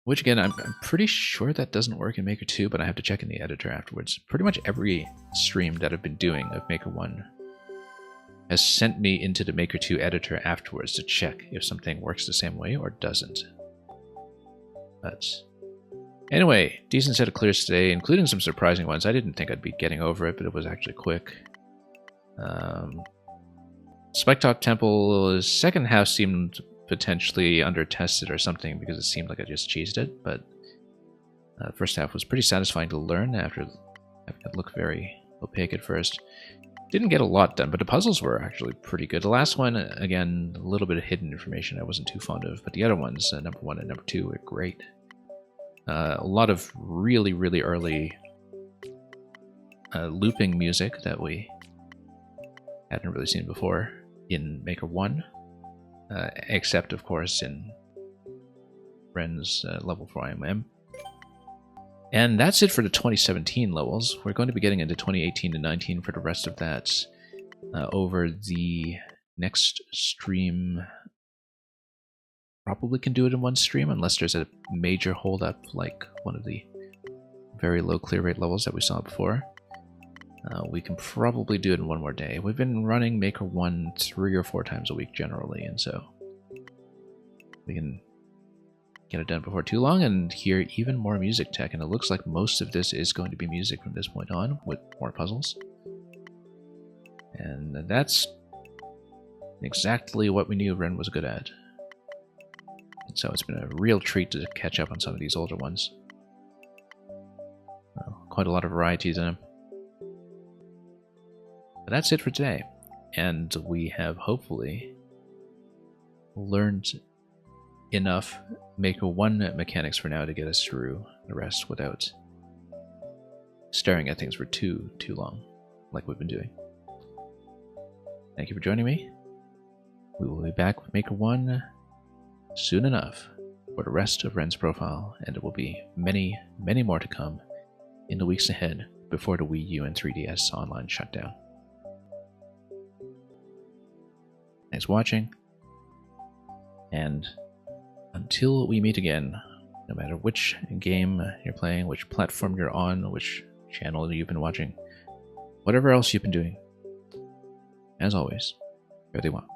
Which again, I'm pretty sure that doesn't work in Maker 2, but I have to check in the editor afterwards. Pretty much every stream that I've been doing of Maker 1 has sent me into the Maker 2 editor afterwards to check if something works the same way or doesn't. But anyway, decent set of clears today, including some surprising ones. I didn't think I'd be getting over it, but it was actually quick. Spike-Top Temple's second half seemed potentially under-tested or something because it seemed like I just cheesed it, but the first half was pretty satisfying to learn after having it look very opaque at first. Didn't get a lot done, but the puzzles were actually pretty good. The last one, again, a little bit of hidden information I wasn't too fond of, but the other ones, number 1 and number 2, were great. A lot of really, really early looping music that we hadn't really seen before in Maker 1. Except, of course, in Ren's level for IMM. And that's it for the 2017 levels. We're going to be getting into 2018 to 19 for the rest of that over the next stream. Probably can do it in one stream, unless there's a major holdup, like one of the very low clear rate levels that we saw before. We can probably do it in one more day. We've been running Maker 1 3 or 4 times a week generally, and so we can get it done before too long and hear even more music tech. And it looks like most of this is going to be music from this point on, with more puzzles. And that's exactly what we knew Ren was good at. And so it's been a real treat to catch up on some of these older ones. Quite a lot of varieties in them. But that's it for today. And we have hopefully learned enough Maker 1 mechanics for now to get us through the rest without staring at things for too long, like we've been doing. Thank you for joining me. We will be back with Maker 1 soon enough for the rest of Ren's profile, and there will be many, many more to come in the weeks ahead before the Wii U and 3DS online shutdown. Thanks for watching, and until we meet again, no matter which game you're playing, which platform you're on, which channel you've been watching, whatever else you've been doing, as always, fare thee well.